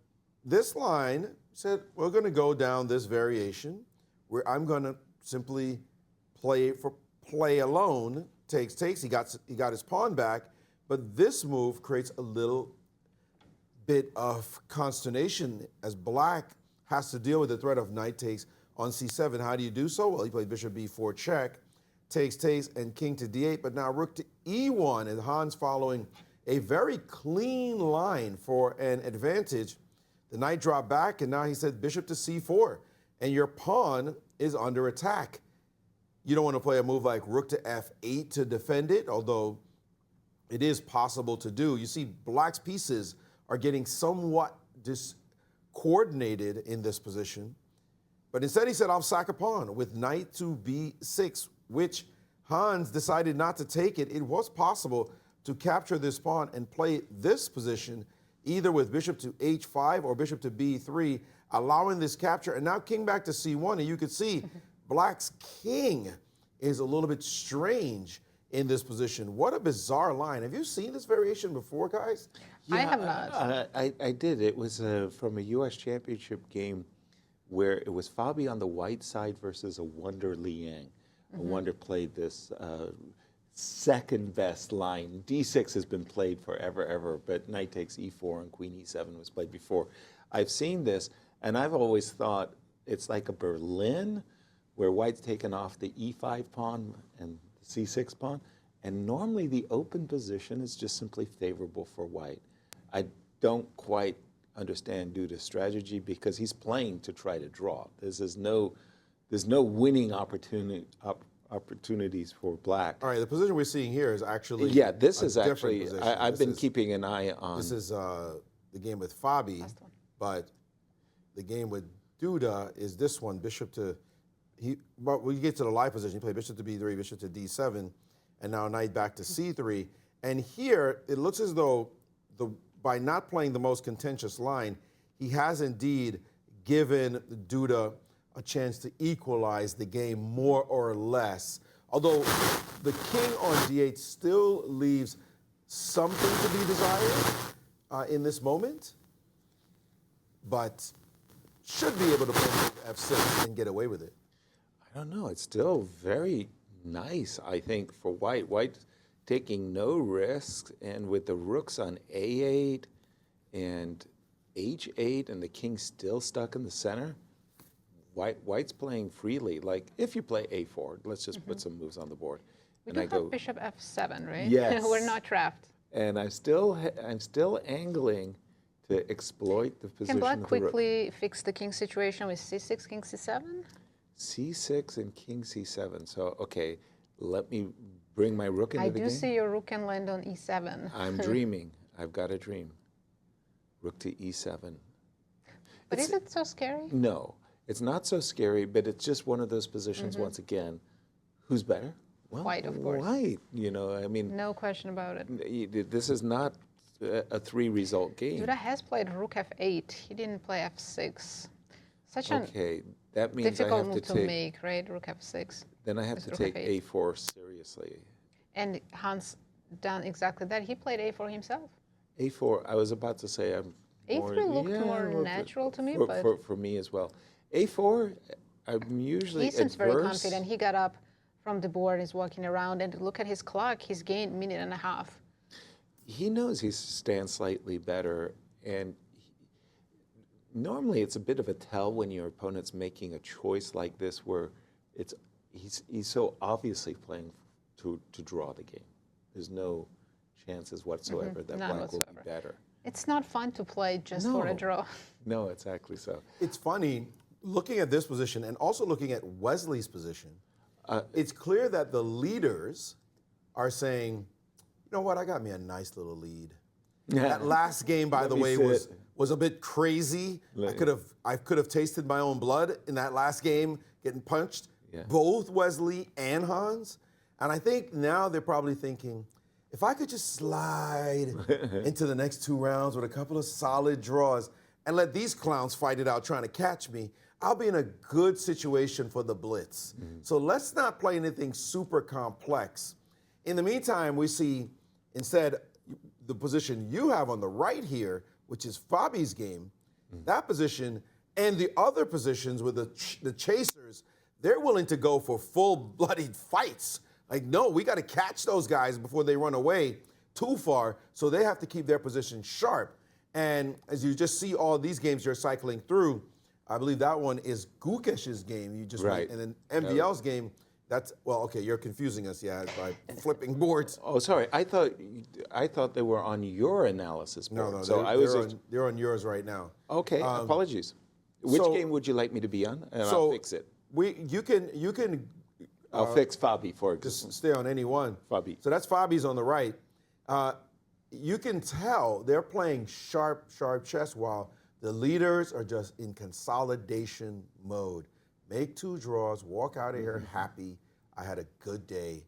Speaker 3: this line said, we're going to go down this variation where I'm going to simply play for play alone. Takes. He got his pawn back, but this move creates a little bit of consternation as Black has to deal with the threat of knight takes on C7. How do you do so? Well, he played bishop B4 check, takes, and king to D8, but now rook to E1, and Hans following a very clean line for an advantage. The knight dropped back, and now he said bishop to C4, and your pawn is under attack. You don't want to play a move like rook to F8 to defend it, although it is possible to do. You see, Black's pieces are getting somewhat discoordinated in this position. But instead he said, I'll sack a pawn with knight to B6, which Hans decided not to take it. It was possible to capture this pawn and play this position. either with bishop to h5 or bishop to b3, allowing this capture. And now king back to c1, and you can see black's king is a little bit strange in this position. What a bizarre line. Have you seen this variation before, guys?
Speaker 4: I have not.
Speaker 5: I did. It was from a U.S. Championship game where it was Fabi on the white side versus a Wonder Liang. A Wonder played this second best line. D6 has been played forever, ever, but knight takes e4 and queen e7 was played before. I've seen this, and I've always thought it's like a Berlin where white's taken off the e5 pawn and the c6 pawn, and normally the open position is just simply favorable for white. I don't quite understand Duda's strategy because he's playing to try to draw. There's no winning opportunities for black.
Speaker 3: All right, the position we're seeing here is actually
Speaker 5: this is
Speaker 3: different
Speaker 5: actually,
Speaker 3: position.
Speaker 5: I've been keeping an eye on.
Speaker 3: This is the game with Fabi, but the game with Duda is this one, bishop to, but when you get to the live position, you play bishop to b3, bishop to d7, and now knight back to c3. And here, it looks as though by not playing the most contentious line, he has indeed given Duda a chance to equalize the game more or less. Although the king on d8 still leaves something to be desired in this moment, but should be able to play f6 and get away with it.
Speaker 5: I don't know. It's still very nice, I think, for white. White taking no risks, and with the rooks on a8 and h8 and the king still stuck in the center, white's playing freely. Like, if you play a4, let's just put some moves on the board.
Speaker 4: We do have bishop f7, right?
Speaker 5: Yes.
Speaker 4: We're not trapped.
Speaker 5: And I'm still angling to exploit the position
Speaker 4: Can black
Speaker 5: of the
Speaker 4: quickly fix the king situation with c6, king c7?
Speaker 5: c6 and king c7. So, okay, let me bring my rook into the game.
Speaker 4: I do see your rook can land on e7.
Speaker 5: I'm dreaming. I've got a dream. Rook to e7.
Speaker 4: But is it so scary?
Speaker 5: No, it's not so scary, but it's just one of those positions, once again, who's better? Well,
Speaker 4: White, of course.
Speaker 5: White, you know, I mean.
Speaker 4: No question about it.
Speaker 5: This is not a three-result game.
Speaker 4: Duda has played rook f8. He didn't play f6. Such a
Speaker 5: that means
Speaker 4: difficult
Speaker 5: I have
Speaker 4: move
Speaker 5: to
Speaker 4: to make, right? Rook f6.
Speaker 5: Then I have to take a4 seriously.
Speaker 4: And Hans done exactly that. He played a4 himself.
Speaker 5: a4, I was about to say I'm
Speaker 4: a3 looked more natural to me, but
Speaker 5: for me as well. a4, I'm usually
Speaker 4: he seems very confident. He got up from the board, is walking around, and look at his clock. He's gained a minute and a half.
Speaker 5: He knows he stands slightly better, and normally it's a bit of a tell when your opponent's making a choice like this, where he's so obviously playing to draw the game. There's no chances whatsoever that black will be better.
Speaker 4: It's not fun to play just for a draw.
Speaker 5: No, exactly so.
Speaker 3: It's funny, looking at this position and also looking at Wesley's position, it's clear that the leaders are saying, you know what, I got me a nice little lead. That last game, by the way, was a bit crazy. I could have tasted my own blood in that last game, getting punched, both Wesley and Hans. And I think now they're probably thinking, if I could just slide into the next 2 rounds with a couple of solid draws and let these clowns fight it out trying to catch me, I'll be in a good situation for the blitz. So let's not play anything super complex. In the meantime, we see instead the position you have on the right here, which is Fabi's game, that position and the other positions with the chasers, they're willing to go for full-bloodied fights. Like, no, we got to catch those guys before they run away too far, so they have to keep their position sharp. And as you just see all these games you're cycling through, I believe that one is Gukesh's game. You just went, and then MDL's game, that's, well, okay, you're confusing us, by flipping boards.
Speaker 5: Oh, sorry, I thought they were on your analysis board.
Speaker 3: No,
Speaker 5: so
Speaker 3: they're on yours right now.
Speaker 5: Okay, apologies. Which game would you like me to be on? And I'll fix it.
Speaker 3: You can.
Speaker 5: I'll fix Fabi, for example.
Speaker 3: Just stay on any one.
Speaker 5: Fabi.
Speaker 3: So that's Fabi's on the right. You can tell they're playing sharp chess while the leaders are just in consolidation mode. Make 2 draws, walk out of here happy. I had a good day.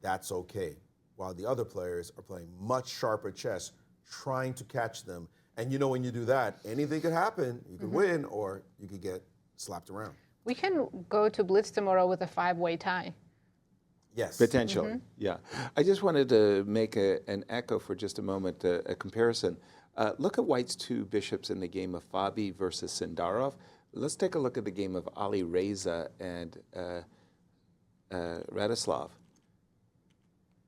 Speaker 3: That's okay. While the other players are playing much sharper chess, trying to catch them. And you know when you do that, anything could happen. You could win or you could get slapped around.
Speaker 4: We can go to Blitz tomorrow with a 5-way tie.
Speaker 3: Yes.
Speaker 5: Potentially, yeah. I just wanted to make an echo for just a moment, a comparison. Look at White's 2 bishops in the game of Fabi versus Sindarov. Let's take a look at the game of Alireza and Radislav.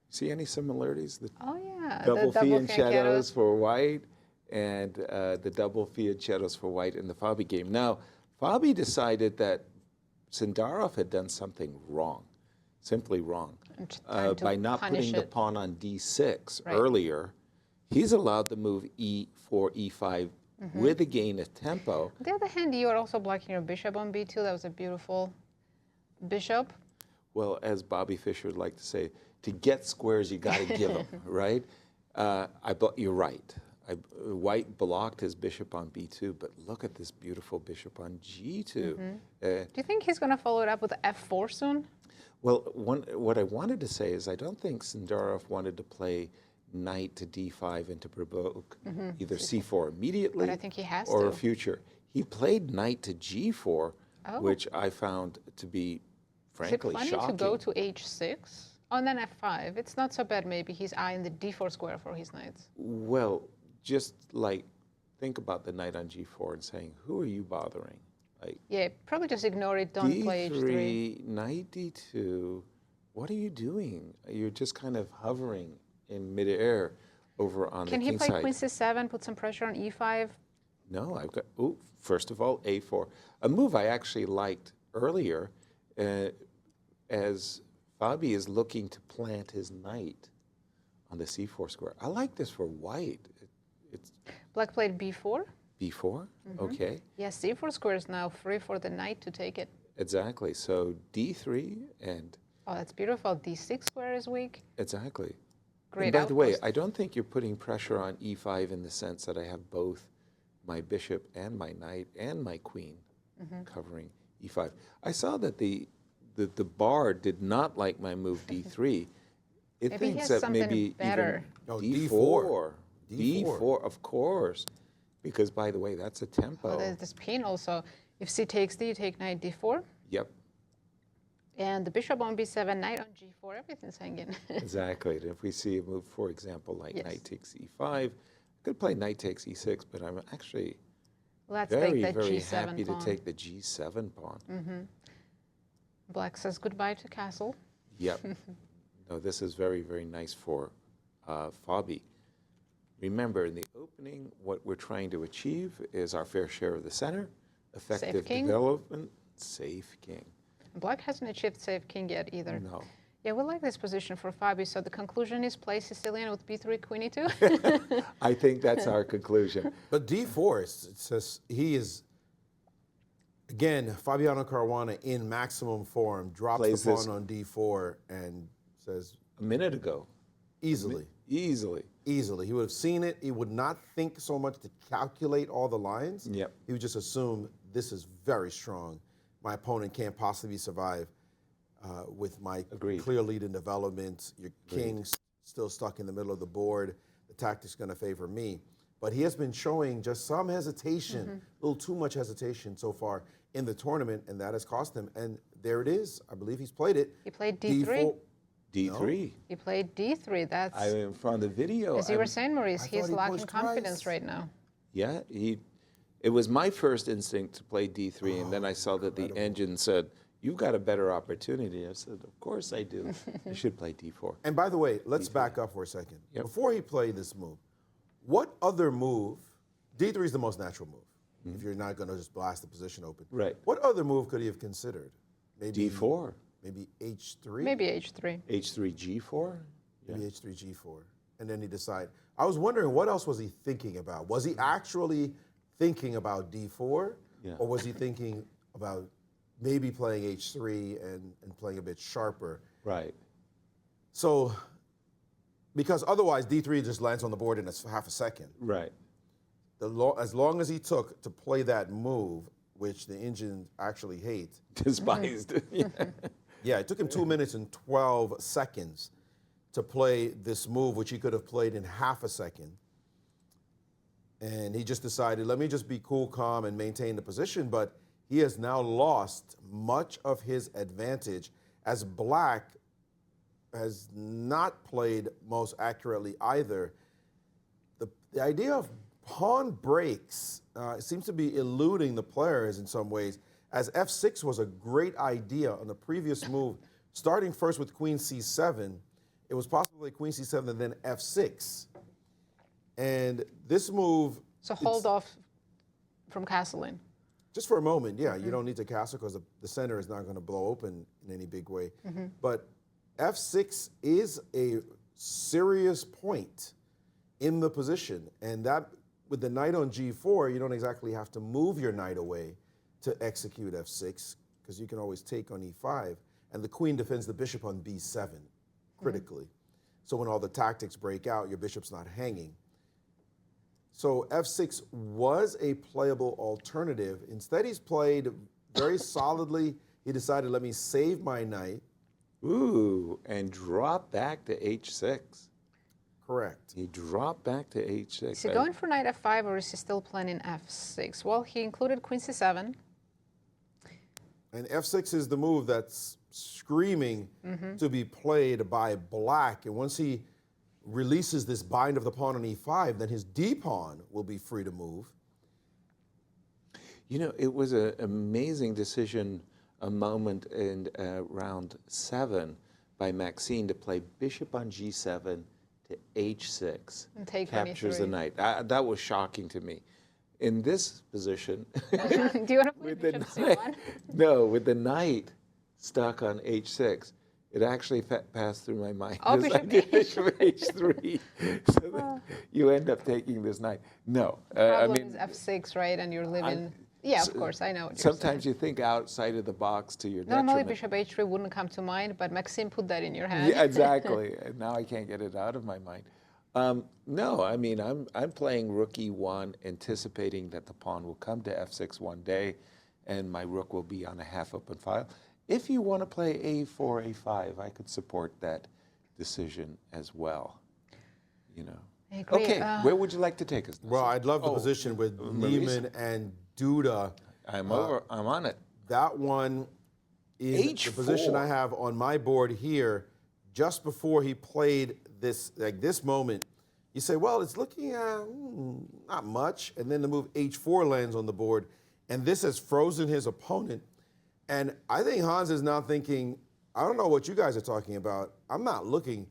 Speaker 5: See any similarities?
Speaker 4: Oh, yeah.
Speaker 5: Double
Speaker 4: the
Speaker 5: fianchettos for White and the double fianchettos for White in the Fabi game. Now, Fabi decided that Sindarov had done something wrong, simply wrong, by not putting the pawn on d6 earlier. He's allowed the move e4, e5 with a gain of tempo.
Speaker 4: On the other hand, you are also blocking your bishop on b2. That was a beautiful bishop.
Speaker 5: Well, as Bobby Fischer would like to say, to get squares, you got to give them, right? You're right. White blocked his bishop on b2, but look at this beautiful bishop on g2.
Speaker 4: Do you think he's going to follow it up with f4 soon?
Speaker 5: Well, what I wanted to say is I don't think Sindarov wanted to play knight to d5 and to provoke either c4 immediately
Speaker 4: but I think he has
Speaker 5: or
Speaker 4: to.
Speaker 5: a future. He played knight to g4, which I found to be frankly
Speaker 4: shocking. Is it funny to go to h6? On then f5. It's not so bad maybe he's eyeing the d4 square for his knights.
Speaker 5: Well, just like think about the knight on g4 and saying, who are you bothering? Like,
Speaker 4: yeah, probably just ignore it. Don't play h3.
Speaker 5: Knight d2. What are you doing? You're just kind of hovering in midair over on the king side.
Speaker 4: Can he play queen c7, put some pressure on e5?
Speaker 5: No, I've got, first of all, a4. A move I actually liked earlier as Fabi is looking to plant his knight on the c4 square. I like this for White.
Speaker 4: Black played b4.
Speaker 5: b4, okay.
Speaker 4: Yes, c4 square is now free for the knight to take it.
Speaker 5: Exactly, so d3 and...
Speaker 4: Oh, that's beautiful. d6 square is weak.
Speaker 5: Exactly.
Speaker 4: Great
Speaker 5: and by the way,
Speaker 4: outpost.
Speaker 5: I don't think you're putting pressure on e5 in the sense that I have both my bishop and my knight and my queen covering e5. I saw that the bar did not like my move d3. It
Speaker 4: Maybe
Speaker 5: thinks
Speaker 4: he has
Speaker 5: that maybe
Speaker 4: better.
Speaker 5: even d4. D4, of course. Because, by the way, that's a tempo.
Speaker 4: Oh, there's this pin also. If c takes d, you take knight d4.
Speaker 5: Yep.
Speaker 4: And the bishop on b7, knight on g4, everything's hanging.
Speaker 5: Exactly. And if we see a move, for example, like knight takes e5, I could play knight takes e6, but I'm actually very happy to take the g7 pawn.
Speaker 4: Black says goodbye to castle.
Speaker 5: Yep. No, this is very, very nice for Fabi. Remember, in the opening, what we're trying to achieve is our fair share of the center, effective development, safe king.
Speaker 4: Black hasn't achieved safe king yet either.
Speaker 5: No.
Speaker 4: Yeah, we like this position for Fabi. So the conclusion is play Sicilian with b3, queen e2.
Speaker 5: I think that's our conclusion.
Speaker 3: But d4, it says he is, again, Fabiano Caruana in maximum form, drops
Speaker 5: Plays
Speaker 3: the pawn on d4 and says...
Speaker 5: A minute ago.
Speaker 3: Easily.
Speaker 5: Easily.
Speaker 3: Easily. He would have seen it. He would not think so much to calculate all the lines.
Speaker 5: Yep.
Speaker 3: He would just assume this is very strong. My opponent can't possibly survive with my clear lead in development. Your king's still stuck in the middle of the board. The tactic's going to favor me. But he has been showing just some hesitation, a little too much hesitation so far in the tournament, and that has cost him. And there it is. I believe he's played it.
Speaker 4: He played d3.
Speaker 5: D3.
Speaker 4: No. He played d3. That's.
Speaker 5: I mean, from the video.
Speaker 4: As you were saying, Maurice, he's lacking confidence right now.
Speaker 5: Yeah, it was my first instinct to play d3, and then I saw that the engine said, "You've got a better opportunity." I said, "Of course I do. I should play d4."
Speaker 3: And by the way, let's back up for a second. Yep. Before he played this move, what other move? D3 is the most natural move. If you're not going to just blast the position open.
Speaker 5: Right.
Speaker 3: What other move could he have considered? Maybe
Speaker 5: d4.
Speaker 3: Maybe h3?
Speaker 4: Maybe h3.
Speaker 5: h3, g4?
Speaker 3: Maybe h3, g4. And then he decided. I was wondering, what else was he thinking about? Was he actually thinking about d4?
Speaker 5: Yeah.
Speaker 3: Or was he thinking about maybe playing h3 and playing a bit sharper?
Speaker 5: Right.
Speaker 3: So, because otherwise d3 just lands on the board in half a second.
Speaker 5: Right.
Speaker 3: As long as he took to play that move, which the engine actually hates.
Speaker 5: Despised.
Speaker 3: Yeah, it took him 2 minutes and 12 seconds to play this move, which he could have played in half a second. And he just decided, let me just be cool, calm, and maintain the position. But he has now lost much of his advantage as Black has not played most accurately either. The idea of pawn breaks seems to be eluding the players in some ways, as f6 was a great idea on the previous move. Starting first with queen c7, it was possibly queen c7 and then f6. And this move...
Speaker 4: So hold off from castling.
Speaker 3: Just for a moment, yeah. You don't need to castle because the center is not going to blow open in any big way. But f6 is a serious point in the position. And that, with the knight on g4, you don't exactly have to move your knight away to execute f6, because you can always take on e5. And the queen defends the bishop on b7, critically. So when all the tactics break out, your bishop's not hanging. So f6 was a playable alternative. Instead, he's played very solidly. He decided, let me save my knight.
Speaker 5: Ooh, and drop back to h6.
Speaker 3: Correct.
Speaker 5: He dropped back to h6.
Speaker 4: Is he going for knight f5 or is he still planning f6? Well, he included queen c7.
Speaker 3: And f6 is the move that's screaming to be played by Black. And once he releases this bind of the pawn on e5, then his d-pawn will be free to move.
Speaker 5: You know, it was an amazing decision, a moment in round 7 by Maxime to play bishop on g7 to h6.
Speaker 4: And take
Speaker 5: captures the
Speaker 4: e3.
Speaker 5: knight. That was shocking to me. In this position,
Speaker 4: Do you want to play
Speaker 5: with the
Speaker 4: bishop
Speaker 5: knight,
Speaker 4: c1?
Speaker 5: no, with the knight stuck on h6, it actually passed through my mind.
Speaker 4: Oh,
Speaker 5: This
Speaker 4: bishop
Speaker 5: idea,
Speaker 4: h3.
Speaker 5: bishop h3. So that you end up taking this knight. No, I
Speaker 4: Problem
Speaker 5: mean,
Speaker 4: is f6, right? And you're living... Yeah, of course, I know what you're
Speaker 5: sometimes
Speaker 4: saying.
Speaker 5: you think outside of the box to your
Speaker 4: Normally,
Speaker 5: detriment.
Speaker 4: bishop h3 wouldn't come to mind, but Maxime put that in your hand.
Speaker 5: Yeah, exactly. And now I can't get it out of my mind. No, I mean, I'm playing rook e1, anticipating that the pawn will come to f6 one day, and my rook will be on a half-open file. If you want to play a4, a5, I could support that decision as well. You know.
Speaker 4: I agree.
Speaker 5: Okay, where would you like to take us?
Speaker 3: Well, I'd love the position with
Speaker 5: Maurice?
Speaker 3: Niemann and Duda.
Speaker 5: I'm on it.
Speaker 3: That one is the
Speaker 5: H4.
Speaker 3: position I have on my board here. Just before he played this, like this moment, you say, well, it's looking at not much. And then the move h4 lands on the board. And this has frozen his opponent. And I think Hans is now thinking, I don't know what you guys are talking about. I'm not looking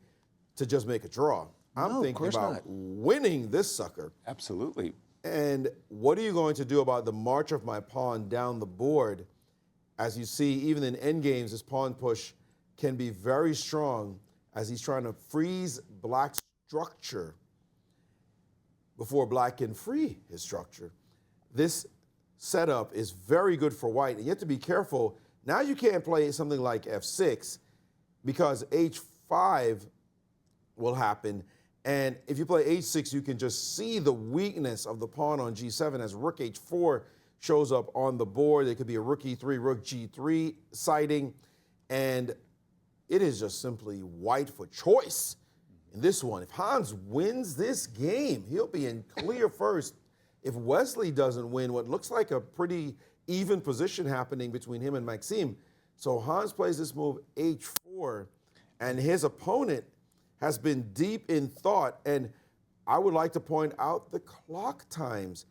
Speaker 3: to just make a draw. I'm
Speaker 5: No, of
Speaker 3: thinking
Speaker 5: course
Speaker 3: about
Speaker 5: not.
Speaker 3: winning this sucker.
Speaker 5: Absolutely.
Speaker 3: And what are you going to do about the march of my pawn down the board? As you see, even in endgames, this pawn push can be very strong as he's trying to freeze Black's structure before Black can free his structure. This setup is very good for White, and you have to be careful. Now you can't play something like f6 because h5 will happen. And if you play h6, you can just see the weakness of the pawn on g7 as rook h4 shows up on the board. There could be a rook e3, rook g3 sighting, and it is just simply White for choice in this one. If Hans wins this game, he'll be in clear first. If Wesley doesn't win, what looks like a pretty even position happening between him and Maxime. So Hans plays this move h4, and his opponent has been deep in thought. And I would like to point out the clock times.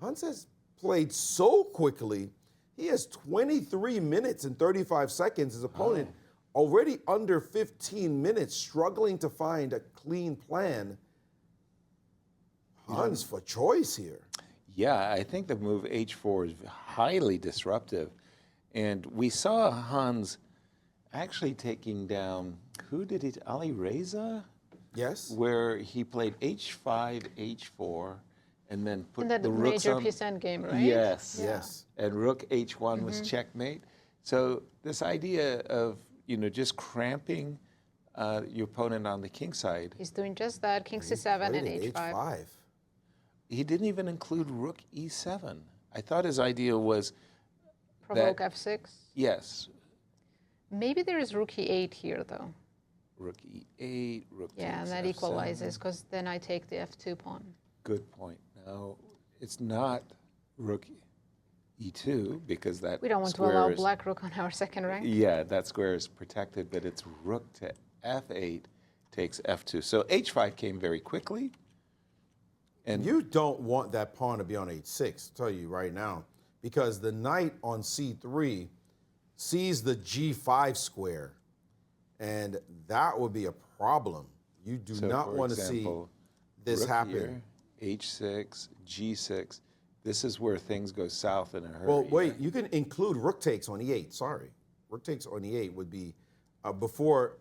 Speaker 3: Hans has played so quickly. He has 23 minutes and 35 seconds. His opponent already under 15 minutes, struggling to find a clean plan. Hans for choice here.
Speaker 5: Yeah, I think the move h4 is highly disruptive. And we saw Hans actually taking down, who did he, Alireza?
Speaker 3: Yes.
Speaker 5: Where he played h5, h4, and then put
Speaker 4: And that
Speaker 5: the rooks
Speaker 4: major
Speaker 5: on.
Speaker 4: piece endgame, right?
Speaker 5: Yes.
Speaker 3: Yes.
Speaker 5: And rook h1 was checkmate. So this idea of, you know, just cramping your opponent on the king side.
Speaker 4: He's doing just that, king c7 and
Speaker 3: Played
Speaker 4: h5.
Speaker 3: h5.
Speaker 5: He didn't even include rook e7. I thought his idea was
Speaker 4: Provoke
Speaker 5: that-
Speaker 4: f6.
Speaker 5: yes,
Speaker 4: Maybe there is rook e8 here, though.
Speaker 5: rook e8, rook
Speaker 4: Yeah, and
Speaker 5: takes
Speaker 4: that
Speaker 5: f7.
Speaker 4: equalizes, because then I take the f2 pawn.
Speaker 5: Good point. Now No, it's not rook e2 because that
Speaker 4: We don't want to
Speaker 5: square
Speaker 4: allow
Speaker 5: is,
Speaker 4: black rook on our second rank.
Speaker 5: Yeah, that square is protected, but it's rook to f8 takes f2. So h5 came very quickly. And
Speaker 3: You don't want that pawn to be on h6, I'll tell you right now, because the knight on c3 sees the g5 square, and that would be a problem. You do
Speaker 5: so
Speaker 3: not
Speaker 5: for
Speaker 3: want to see
Speaker 5: example,
Speaker 3: this
Speaker 5: rook
Speaker 3: happen.
Speaker 5: Here, h6, g6. This is where things go south in a hurry.
Speaker 3: Well, wait,
Speaker 5: right?
Speaker 3: you can include rook takes on e8. Sorry, rook takes on e8 would be before.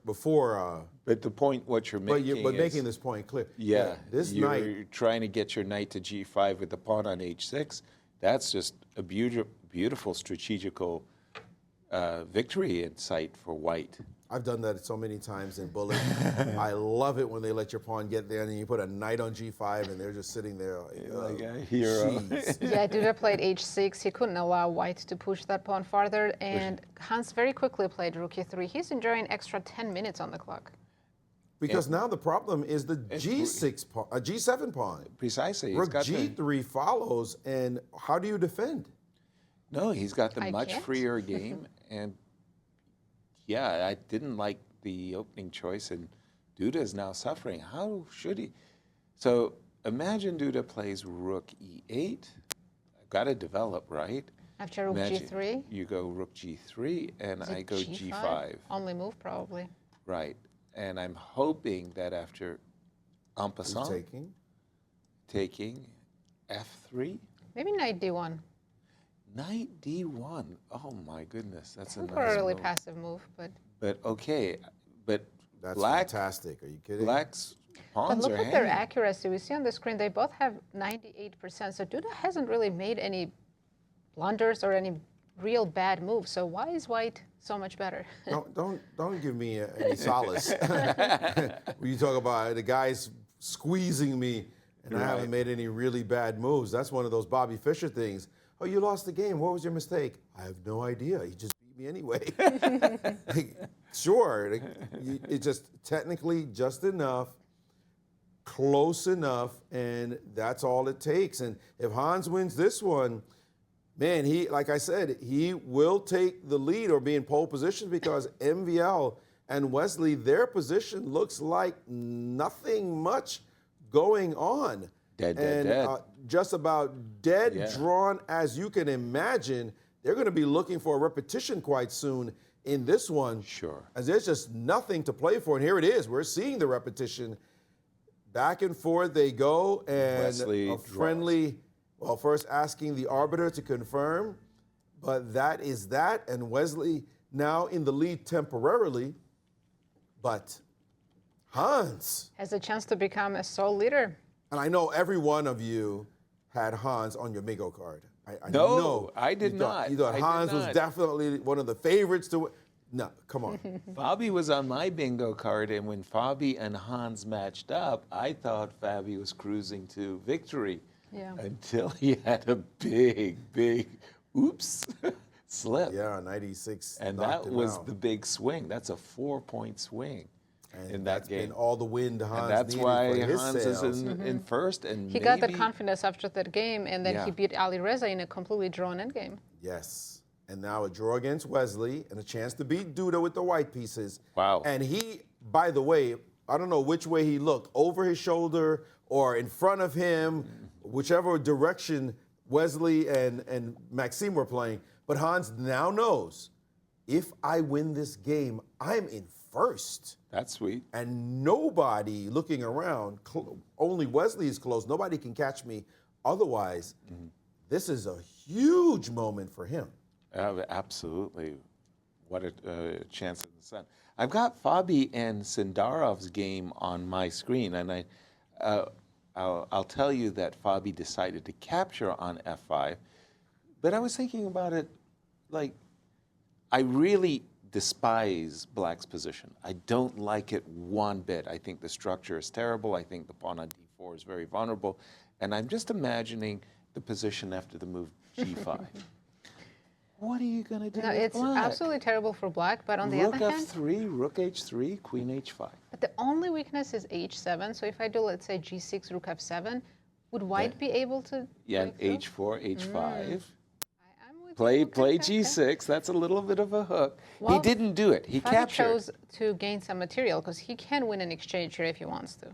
Speaker 5: But the point, what you're making
Speaker 3: But
Speaker 5: is,
Speaker 3: making this point clear.
Speaker 5: yeah,
Speaker 3: this
Speaker 5: you're
Speaker 3: knight.
Speaker 5: trying to get your knight to g5 with the pawn on h6. That's just a beautiful strategical victory in sight for white.
Speaker 3: I've done that so many times in Bullet. I love it when they let your pawn get there and then you put a knight on g5 and they're just sitting there
Speaker 5: like a hero.
Speaker 3: jeez.
Speaker 4: Yeah, Duda played h6. He couldn't allow white to push that pawn farther, and Hans very quickly played rook e3. He's enjoying extra 10 minutes on the clock.
Speaker 3: Because now the problem is the g6 pawn, g7 pawn.
Speaker 5: Precisely. he's
Speaker 3: Rook
Speaker 5: got the-
Speaker 3: g3 follows, and how do you defend?
Speaker 5: No, he's got the
Speaker 4: I
Speaker 5: much
Speaker 4: can't.
Speaker 5: freer game, and yeah, I didn't like the opening choice, and Duda is now suffering. How should he? So imagine Duda plays rook e8. I've got to develop, right?
Speaker 4: After rook
Speaker 5: Imagine
Speaker 4: g3,
Speaker 5: You go rook g3, and
Speaker 4: is
Speaker 5: I
Speaker 4: it
Speaker 5: go g5.
Speaker 4: Only move, probably.
Speaker 5: Right, and I'm hoping that after en
Speaker 3: Who's
Speaker 5: passant,
Speaker 3: taking?
Speaker 5: f3,
Speaker 4: Maybe knight d1.
Speaker 5: knight d1. Oh my goodness, that's a nice
Speaker 4: Temporarily
Speaker 5: move.
Speaker 4: passive move, but
Speaker 5: Okay, but
Speaker 3: That's
Speaker 5: black,
Speaker 3: fantastic. Are you kidding?
Speaker 5: black's
Speaker 4: but
Speaker 5: pawns
Speaker 4: look
Speaker 5: are
Speaker 4: at their
Speaker 5: hanging.
Speaker 4: accuracy. We see on the screen they both have 98%. So Duda hasn't really made any blunders or any real bad moves. So why is white so much better?
Speaker 3: Don't give me any solace. When you talk about the guys squeezing me and I
Speaker 5: Right.
Speaker 3: haven't made any really bad moves, that's one of those Bobby Fischer things. Oh, you lost the game. What was your mistake? I have no idea. He just beat me anyway. Sure, it's just technically just enough, close enough, and that's all it takes. And if Hans wins this one, man, he, like I said, he will take the lead or be in pole position because MVL and Wesley, their position looks like nothing much going on.
Speaker 5: Dead.
Speaker 3: Just about dead,
Speaker 5: Yeah.
Speaker 3: drawn as you can imagine. They're going to be looking for a repetition quite soon in this one.
Speaker 5: Sure.
Speaker 3: As there's just nothing to play for. And here it is. We're seeing the repetition. Back and forth they go. And
Speaker 5: Wesley
Speaker 3: a
Speaker 5: draws.
Speaker 3: friendly, well, first asking the arbiter to confirm. But that is that. And Wesley now in the lead temporarily. But Hans.
Speaker 4: Has a chance to become a sole leader.
Speaker 3: And I know every one of you had Hans on your Mingo card. I
Speaker 5: No,
Speaker 3: know
Speaker 5: I did
Speaker 3: you thought-
Speaker 5: not.
Speaker 3: You thought
Speaker 5: I did
Speaker 3: Hans was
Speaker 5: not.
Speaker 3: definitely one of the favorites to win. No, come on.
Speaker 5: Fabi was on my bingo card, and when Fabi and Hans matched up, I thought Fabi was cruising to victory.
Speaker 4: Yeah.
Speaker 5: Until he had a big, oops, slip.
Speaker 3: Yeah, 96.
Speaker 5: And
Speaker 3: knocked
Speaker 5: that
Speaker 3: him
Speaker 5: was
Speaker 3: out.
Speaker 5: the big swing. That's a 4-point swing
Speaker 3: And
Speaker 5: in
Speaker 3: that's
Speaker 5: that game.
Speaker 3: been all the wind Hans
Speaker 5: And that's
Speaker 3: needed
Speaker 5: why
Speaker 3: for his
Speaker 5: Hans
Speaker 3: sails.
Speaker 5: is in first, and
Speaker 4: He
Speaker 5: maybe,
Speaker 4: got the confidence after that game, and then
Speaker 5: Yeah.
Speaker 4: he beat Alireza in a completely drawn endgame.
Speaker 3: Yes. And now a draw against Wesley and a chance to beat Duda with the white pieces.
Speaker 5: Wow.
Speaker 3: And he, by the way, I don't know which way he looked, over his shoulder or in front of him, whichever direction Wesley and Maxime were playing. But Hans now knows, if I win this game, I'm in first.
Speaker 5: That's sweet.
Speaker 3: And nobody looking around, only Wesley is close. Nobody can catch me. Otherwise, this is a huge moment for him.
Speaker 5: Absolutely. What a chance in the sun. I've got Fabi and Sindarov's game on my screen, and I'll tell you that Fabi decided to capture on f5, but I was thinking about it like, I really despise Black's position. I don't like it one bit. I think the structure is terrible. I think the pawn on d4 is very vulnerable, and I'm just imagining the position after the move g5. What are you going to do
Speaker 4: No,
Speaker 5: with
Speaker 4: it's
Speaker 5: Black?
Speaker 4: absolutely terrible for Black, but on the
Speaker 5: Rook
Speaker 4: other hand,
Speaker 5: f3, rook h3, queen h5.
Speaker 4: but the only weakness is h7. So if I do, let's say, g6, rook f7, Would white be able to?
Speaker 5: Yeah,
Speaker 4: break through?
Speaker 5: H4, H5.
Speaker 4: I'm with
Speaker 5: Play
Speaker 4: you. Okay, okay.
Speaker 5: G6. That's a little bit of a hook. He
Speaker 4: Well,
Speaker 5: didn't do it. He
Speaker 4: Fabi
Speaker 5: captured.
Speaker 4: chose to gain some material because he can win an exchange here if he wants to.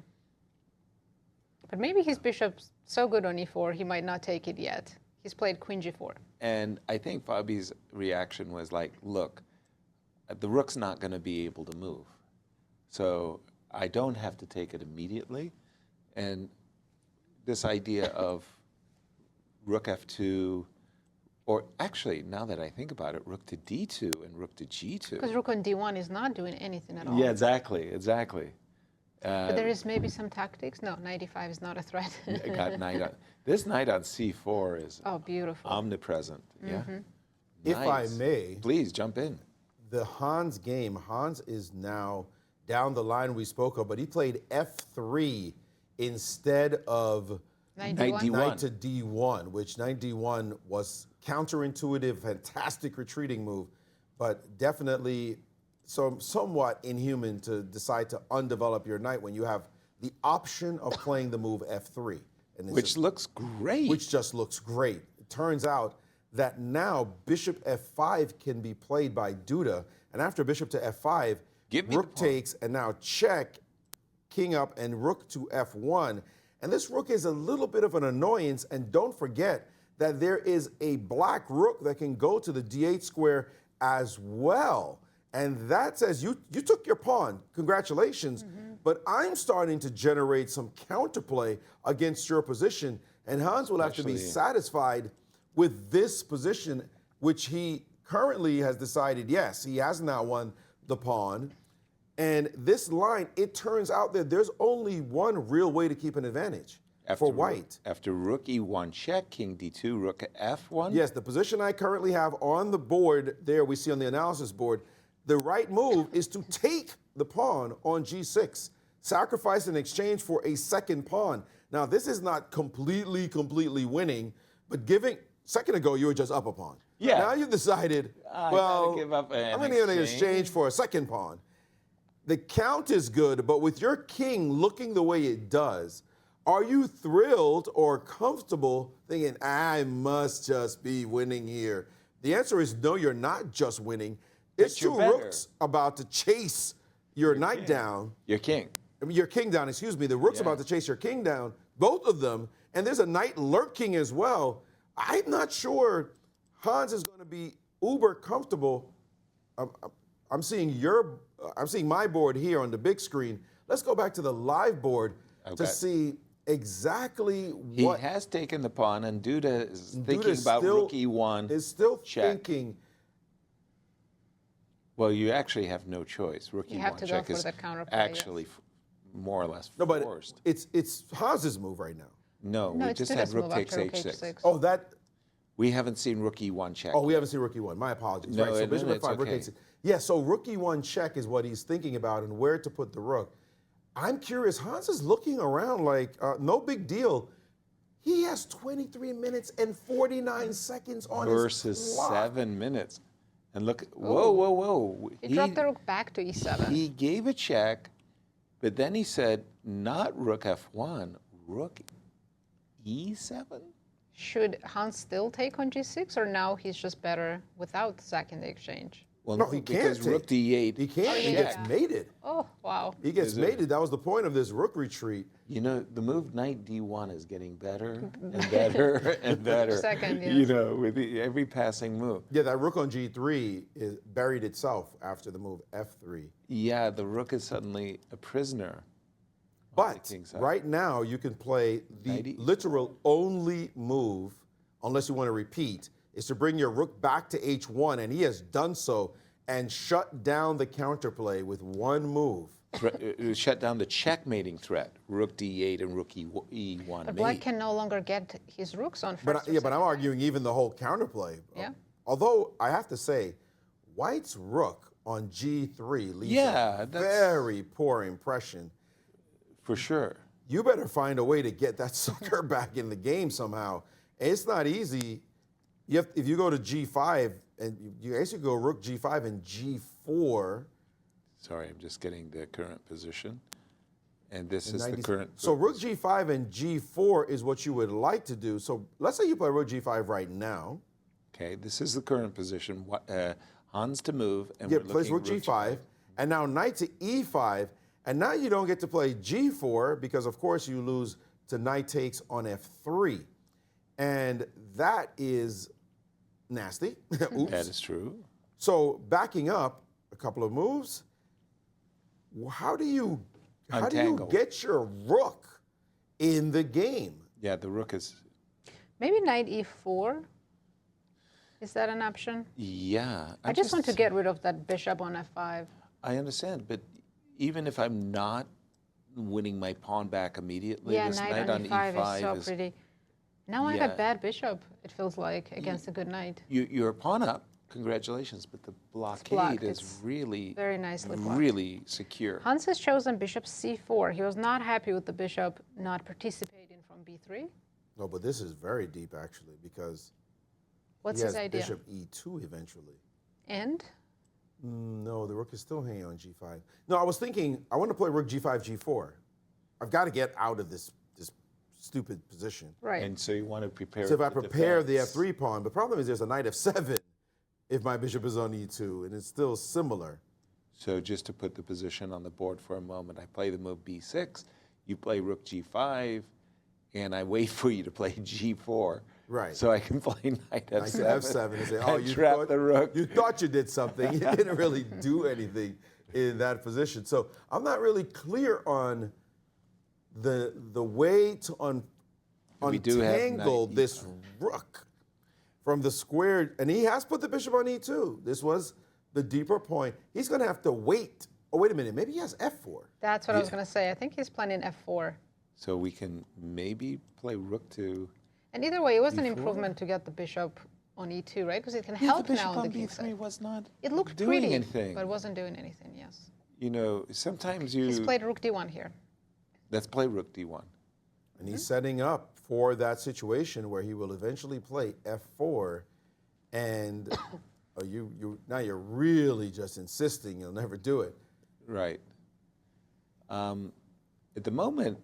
Speaker 4: But maybe his bishop's so good on e4, he might not take it yet. He's played queen g4.
Speaker 5: And I think Fabi's reaction was like, look, the rook's not going to be able to move. So I don't have to take it immediately. And this idea of rook f2, or actually, now that I think about it, rook to d2 and rook to g2.
Speaker 4: Because rook on d1 is not doing anything at all.
Speaker 5: Yeah, exactly.
Speaker 4: But there is maybe some tactics. No, knight e5 is not a threat.
Speaker 5: Got knight on. This knight on c4 is
Speaker 4: Oh, beautiful.
Speaker 5: omnipresent. Yeah.
Speaker 3: If I
Speaker 5: Nice.
Speaker 3: may,
Speaker 5: Please jump in.
Speaker 3: the Hans game, Hans is now down the line we spoke of, but he played f3 instead of
Speaker 4: Knight
Speaker 5: Knight
Speaker 4: d1.
Speaker 5: d1.
Speaker 3: knight to d1, which knight d1 was counterintuitive, fantastic retreating move, but definitely somewhat inhuman to decide to undevelop your knight when you have the option of playing the move f3. And it's
Speaker 5: Which
Speaker 3: just-
Speaker 5: looks great.
Speaker 3: which just looks great. It turns out that now bishop f5 can be played by Duda, and after bishop to f5,
Speaker 5: Give me the
Speaker 3: rook
Speaker 5: pawn.
Speaker 3: takes, and now check, king up, and rook to f1. And this rook is a little bit of an annoyance, and don't forget that there is a black rook that can go to the d8 square as well. And that says you took your pawn, congratulations, but I'm starting to generate some counterplay against your position, and Hans will have to be
Speaker 5: Actually,
Speaker 3: satisfied with this position, which he currently has decided, yes, he has now won the pawn. And this line, it turns out that there's only one real way to keep an advantage for white.
Speaker 5: After rook e1 check, king d2, rook f1.
Speaker 3: Yes, the position I currently have on the board there, we see on the analysis board, the right move is to take the pawn on g6, sacrifice in exchange for a second pawn. Now, this is not completely winning, but second ago, you were just up a pawn.
Speaker 5: Yeah.
Speaker 3: Now you've decided,
Speaker 5: I
Speaker 3: well,
Speaker 5: gotta give up an
Speaker 3: I'm going to
Speaker 5: exchange.
Speaker 3: exchange for a second pawn. The count is good, but with your king looking the way it does, are you thrilled or comfortable thinking, I must just be winning here? The answer is no, you're not just winning. It's
Speaker 5: you're
Speaker 3: two
Speaker 5: better.
Speaker 3: rooks about to chase your knight down.
Speaker 5: Your king.
Speaker 3: Your king down, excuse me. The rook's about to chase your king down, both of them, and there's a knight lurking as well. I'm not sure Hans is going to be uber comfortable. I'm seeing my board here on the big screen. Let's go back to the live board to see exactly what
Speaker 5: He has taken the pawn, and Duda is thinking
Speaker 3: Duda's
Speaker 5: about
Speaker 3: still-
Speaker 5: rook e1.
Speaker 3: is still
Speaker 5: check.
Speaker 3: thinking.
Speaker 5: Well, you actually have no choice. Rook
Speaker 4: You
Speaker 5: e1
Speaker 4: have to go
Speaker 5: check
Speaker 4: for
Speaker 5: is
Speaker 4: the counterplay,
Speaker 5: actually more or less
Speaker 3: No, but
Speaker 5: forced.
Speaker 3: it's Hans's move right now.
Speaker 5: No,
Speaker 4: No,
Speaker 5: we
Speaker 4: it's
Speaker 5: just
Speaker 4: Duda's
Speaker 5: had rook
Speaker 4: move
Speaker 5: takes
Speaker 4: after rook
Speaker 5: h6.
Speaker 4: h6.
Speaker 3: Oh, that.
Speaker 5: We haven't seen rook e1 check.
Speaker 3: Oh, we haven't seen rook e1. My apologies.
Speaker 5: No,
Speaker 3: right. So
Speaker 5: no,
Speaker 3: bishop
Speaker 5: no,
Speaker 3: f5,
Speaker 5: it's
Speaker 3: rook
Speaker 5: okay.
Speaker 3: h6. Yeah. So rook e1 check is what he's thinking about and where to put the rook. I'm curious. Hans is looking around like no big deal. He has 23 minutes and 49 seconds on
Speaker 5: versus
Speaker 3: his clock.
Speaker 5: 7 minutes. And look, whoa.
Speaker 4: He dropped the rook back to e7.
Speaker 5: He gave a check, but then he said, not rook f1, rook e7?
Speaker 4: Should Hans still take on g6, or now he's just better without sacking the exchange?
Speaker 5: Well,
Speaker 3: No, he
Speaker 5: because
Speaker 3: can't
Speaker 5: rook d8.
Speaker 3: He can't. He
Speaker 4: yeah.
Speaker 3: gets mated.
Speaker 4: Oh, wow.
Speaker 3: He gets mated. That was the point of this rook retreat.
Speaker 5: You know, the move knight d1 is getting better and better and better.
Speaker 4: Second, yes.
Speaker 5: You know, with every passing move.
Speaker 3: Yeah, that rook on g3 is buried itself after the move f3.
Speaker 5: Yeah, the rook is suddenly a prisoner.
Speaker 3: But
Speaker 5: king's side.
Speaker 3: right now, you can play the
Speaker 5: Knight
Speaker 3: literal only move, unless you want to repeat, is to bring your rook back to h1, and he has done so and shut down the counterplay with one move.
Speaker 5: Shut down the checkmating threat. Rook d8 and rook e1
Speaker 4: But
Speaker 5: mate.
Speaker 4: black can no longer get his rooks on first.
Speaker 3: But
Speaker 4: or
Speaker 3: I'm
Speaker 4: second.
Speaker 3: arguing even the whole counterplay.
Speaker 4: Yeah.
Speaker 3: Although I have to say, white's rook on g3 leaves
Speaker 5: Yeah,
Speaker 3: a
Speaker 5: that's-
Speaker 3: very poor impression.
Speaker 5: For sure.
Speaker 3: You better find a way to get that sucker back in the game somehow. It's not easy. If you go to g5, and you actually go rook g5 and g4.
Speaker 5: Sorry, I'm just getting the current position. And this
Speaker 3: And
Speaker 5: is the
Speaker 3: 90
Speaker 5: current.
Speaker 3: So rook g5 and g4 is what you would like to do. So let's say you play rook g5 right now.
Speaker 5: Okay, this is the current position. Hans to move, and
Speaker 3: Yeah,
Speaker 5: we're
Speaker 3: plays
Speaker 5: looking
Speaker 3: rook g5, and now knight to e5, and now you don't get to play g4 because, of course, you lose to knight takes on f3. And that is nasty. Oops.
Speaker 5: That is true.
Speaker 3: So backing up a couple of moves, how do you
Speaker 5: Untangle.
Speaker 3: get your rook in the game?
Speaker 5: Yeah, the rook is.
Speaker 4: Maybe knight e4. Is that an option?
Speaker 5: Yeah.
Speaker 4: I just want to get rid of that bishop on f5.
Speaker 5: I understand, but even if I'm not winning my pawn back immediately,
Speaker 4: Yeah,
Speaker 5: this
Speaker 4: knight on e5 is so pretty. Now I got bad bishop, it feels like, against a good knight.
Speaker 5: You're a pawn up. Congratulations, but the blockade
Speaker 4: blocked.
Speaker 5: is
Speaker 4: It's
Speaker 5: really
Speaker 4: very nicely blocked.
Speaker 5: really secure.
Speaker 4: Hans has chosen bishop c4. He was not happy with the bishop not participating from b3.
Speaker 3: No, but this is very deep, actually, because
Speaker 4: What's
Speaker 3: he
Speaker 4: his
Speaker 3: has
Speaker 4: idea?
Speaker 3: bishop e2 eventually.
Speaker 4: And?
Speaker 3: No, the rook is still hanging on g5. No, I was thinking, I want to play rook g5, g4. I've got to get out of this stupid position.
Speaker 4: Right.
Speaker 5: And so you want to prepare.
Speaker 3: So if I
Speaker 5: the
Speaker 3: prepare the
Speaker 5: defense.
Speaker 3: f3 pawn, the problem is there's a knight f7 if my bishop is on e2, and it's still similar.
Speaker 5: So just to put the position on the board for a moment, I play the move b6, you play rook g5, and I wait for you to play g4.
Speaker 3: Right.
Speaker 5: So I can play knight
Speaker 3: Knight
Speaker 5: f7.
Speaker 3: to f7 and say, oh,
Speaker 5: and
Speaker 3: you
Speaker 5: trap
Speaker 3: thought,
Speaker 5: the rook.
Speaker 3: you thought you did something. You didn't really do anything in that position. So I'm not really clear on the way to
Speaker 5: We do have
Speaker 3: untangle
Speaker 5: knight
Speaker 3: this rook from the square. And he has put the bishop on e2. This was the deeper point. He's going to have to wait. Oh, wait a minute. Maybe he has f4.
Speaker 4: That's what I was going to say. I think he's planning f4.
Speaker 5: So we can maybe play rook to.
Speaker 4: And either way, it was an
Speaker 5: e4.
Speaker 4: improvement to get the bishop on e2, right? Because it can
Speaker 5: Yeah,
Speaker 4: help
Speaker 5: the bishop
Speaker 4: now on
Speaker 5: on
Speaker 4: the king
Speaker 5: b3
Speaker 4: side.
Speaker 5: was not
Speaker 4: It looked
Speaker 5: doing
Speaker 4: pretty,
Speaker 5: anything.
Speaker 4: but it wasn't doing anything, yes.
Speaker 5: You know, sometimes you.
Speaker 4: He's played rook d1 here.
Speaker 5: Let's play rook d1.
Speaker 3: And he's setting up for that situation where he will eventually play f4, and now you're really just insisting you'll never do it.
Speaker 5: Right. At the moment,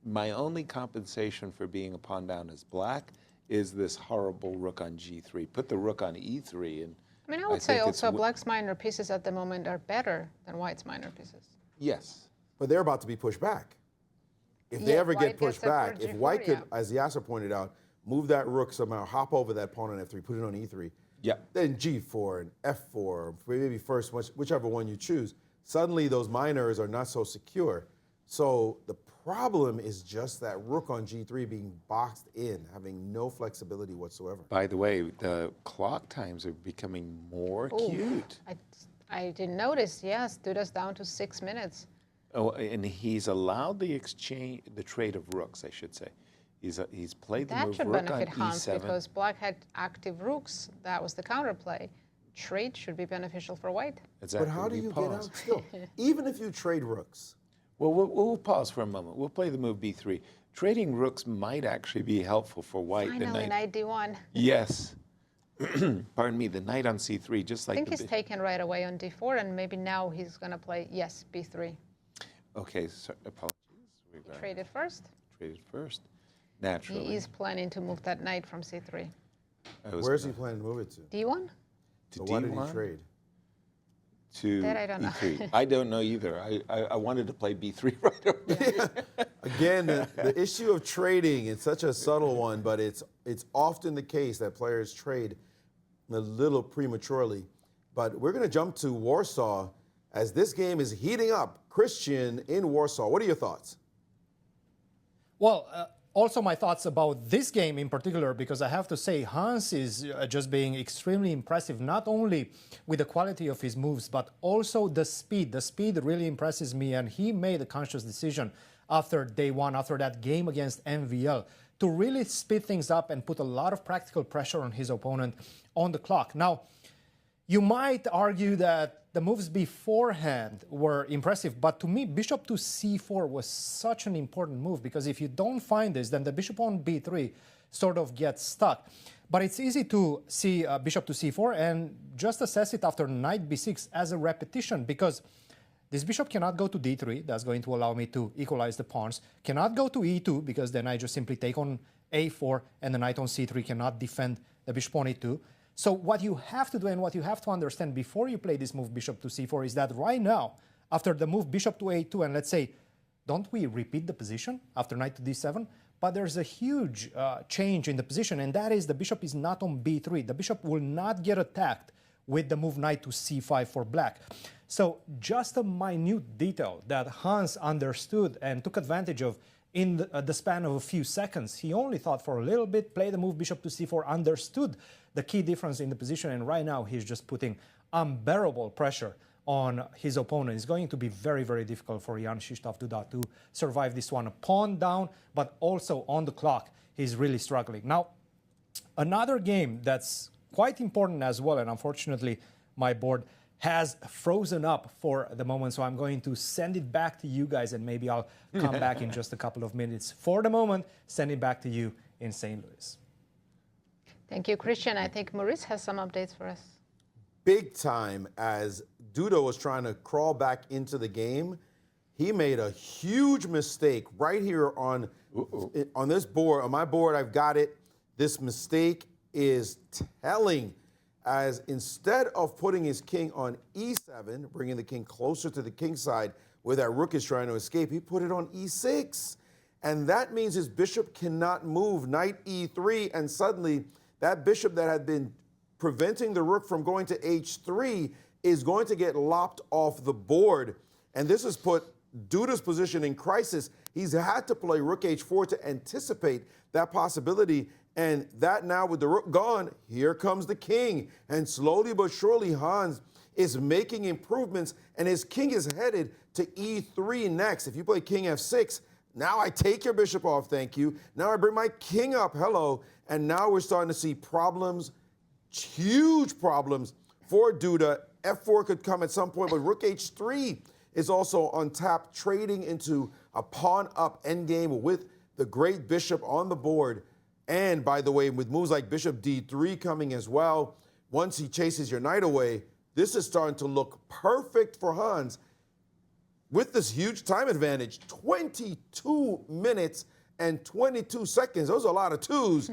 Speaker 5: my only compensation for being a pawn down as black is this horrible rook on g3. Put the rook on e3, and
Speaker 4: I mean, I would say
Speaker 5: think it's
Speaker 4: also black's minor pieces at the moment are better than white's minor pieces.
Speaker 5: yes.
Speaker 3: But they're about to be pushed back. If they
Speaker 4: Yeah,
Speaker 3: ever
Speaker 4: white
Speaker 3: get pushed
Speaker 4: gets up
Speaker 3: back,
Speaker 4: for
Speaker 3: if
Speaker 4: G4,
Speaker 3: white could,
Speaker 4: yeah.
Speaker 3: as Yasser pointed out, move that rook somehow, hop over that pawn on f3, put it on e3,
Speaker 5: Yeah.
Speaker 3: then g4 and f4, maybe first, whichever one you choose, suddenly those minors are not so secure. So the problem is just that rook on g3 being boxed in, having no flexibility whatsoever.
Speaker 5: By the way, the clock times are becoming more
Speaker 4: Ooh,
Speaker 5: cute.
Speaker 4: I didn't notice, yes. Duda's down to 6 minutes.
Speaker 5: Oh, and he's allowed the exchange, the trade of rooks, I should say. He's played the
Speaker 4: That
Speaker 5: move
Speaker 4: should
Speaker 5: rook on
Speaker 4: benefit Hans
Speaker 5: e7.
Speaker 4: because black had active rooks. That was the counterplay. Trade should be beneficial for white.
Speaker 5: Exactly.
Speaker 3: But how do
Speaker 5: We
Speaker 3: you get
Speaker 5: pause.
Speaker 3: out still? Even if you trade rooks,
Speaker 5: Well, we'll pause for a moment. We'll play the move b3. Trading rooks might actually be helpful for white.
Speaker 4: Finally, knight d1.
Speaker 5: Yes. Pardon me, the knight on c3, just
Speaker 4: I
Speaker 5: like
Speaker 4: think
Speaker 5: the
Speaker 4: he's taken right away on d4, and maybe now he's going to play, yes, b3.
Speaker 5: Okay, so, apologies. We've
Speaker 4: Traded first.
Speaker 5: traded first. Naturally.
Speaker 4: He is planning to move that knight from c3.
Speaker 3: where's he planning to move it to?
Speaker 4: d1?
Speaker 5: to
Speaker 3: So why did he
Speaker 5: d1?
Speaker 3: trade?
Speaker 5: To
Speaker 4: That I don't know.
Speaker 5: e3. I don't know either. I wanted to play b3 right away.
Speaker 3: Again, the issue of trading is such a subtle one, but it's often the case that players trade a little prematurely. But we're going to jump to Warsaw as this game is heating up. Cristian in Warsaw, what are your thoughts?
Speaker 2: Well, also my thoughts about this game in particular, because I have to say Hans is just being extremely impressive, not only with the quality of his moves, but also the speed. The speed really impresses me, and he made a conscious decision after day one, after that game against MVL, to really speed things up and put a lot of practical pressure on his opponent on the clock. Now, you might argue that the moves beforehand were impressive, but to me, bishop to c4 was such an important move, because if you don't find this, then the bishop on b3 sort of gets stuck. But it's easy to see bishop to c4 and just assess it after knight b6 as a repetition, because This bishop cannot go to d3. That's going to allow me to equalize the pawns. Cannot go to e2 because then I just simply take on a4 and the knight on c3 cannot defend the bishop on e2. So what you have to do and what you have to understand before you play this move bishop to c4 is that right now, after the move bishop to a2, and let's say, don't we repeat the position after knight to d7? But there's a huge change in the position, and that is the bishop is not on b3. The bishop will not get attacked with the move knight to c5 for black. So just a minute detail that Hans understood and took advantage of in the span of a few seconds. He only thought for a little bit, played the move bishop to c4, understood the key difference in the position, and right now he's just putting unbearable pressure on his opponent. It's going to be very, very difficult for Jan-Krzysztof Duda to survive this one. A pawn down, but also on the clock, he's really struggling. Now, another game that's quite important as well, and unfortunately my board has frozen up for the moment, so I'm going to send it back to you guys, and maybe I'll come back in just a couple of minutes. For the moment, send it back to you in St. Louis.
Speaker 4: Thank you, Cristian. I think Maurice has some updates for us.
Speaker 3: Big time. As Duda was trying to crawl back into the game, he made a huge mistake right here on this board. On my board, I've got it. This mistake is telling, as instead of putting his king on e7, bringing the king closer to the king side where that rook is trying to escape, he put it on e6. And that means his bishop cannot move. Knight e3, and suddenly that bishop that had been preventing the rook from going to h3 is going to get lopped off the board. And this has put Duda's position in crisis. He's had to play rook h4 to anticipate that possibility. And that now with the rook gone, here comes the king. And slowly but surely, Hans is making improvements, and his king is headed to e3 next. If you play king f6, now I take your bishop off, thank you. Now I bring my king up, hello. And now we're starting to see problems, huge problems for Duda. f4 could come at some point, but rook h3 is also on tap, trading into a pawn-up endgame with the great bishop on the board. And by the way, with moves like bishop d3 coming as well, once he chases your knight away, this is starting to look perfect for Hans with this huge time advantage. 22 minutes and 22 seconds. Those are a lot of twos.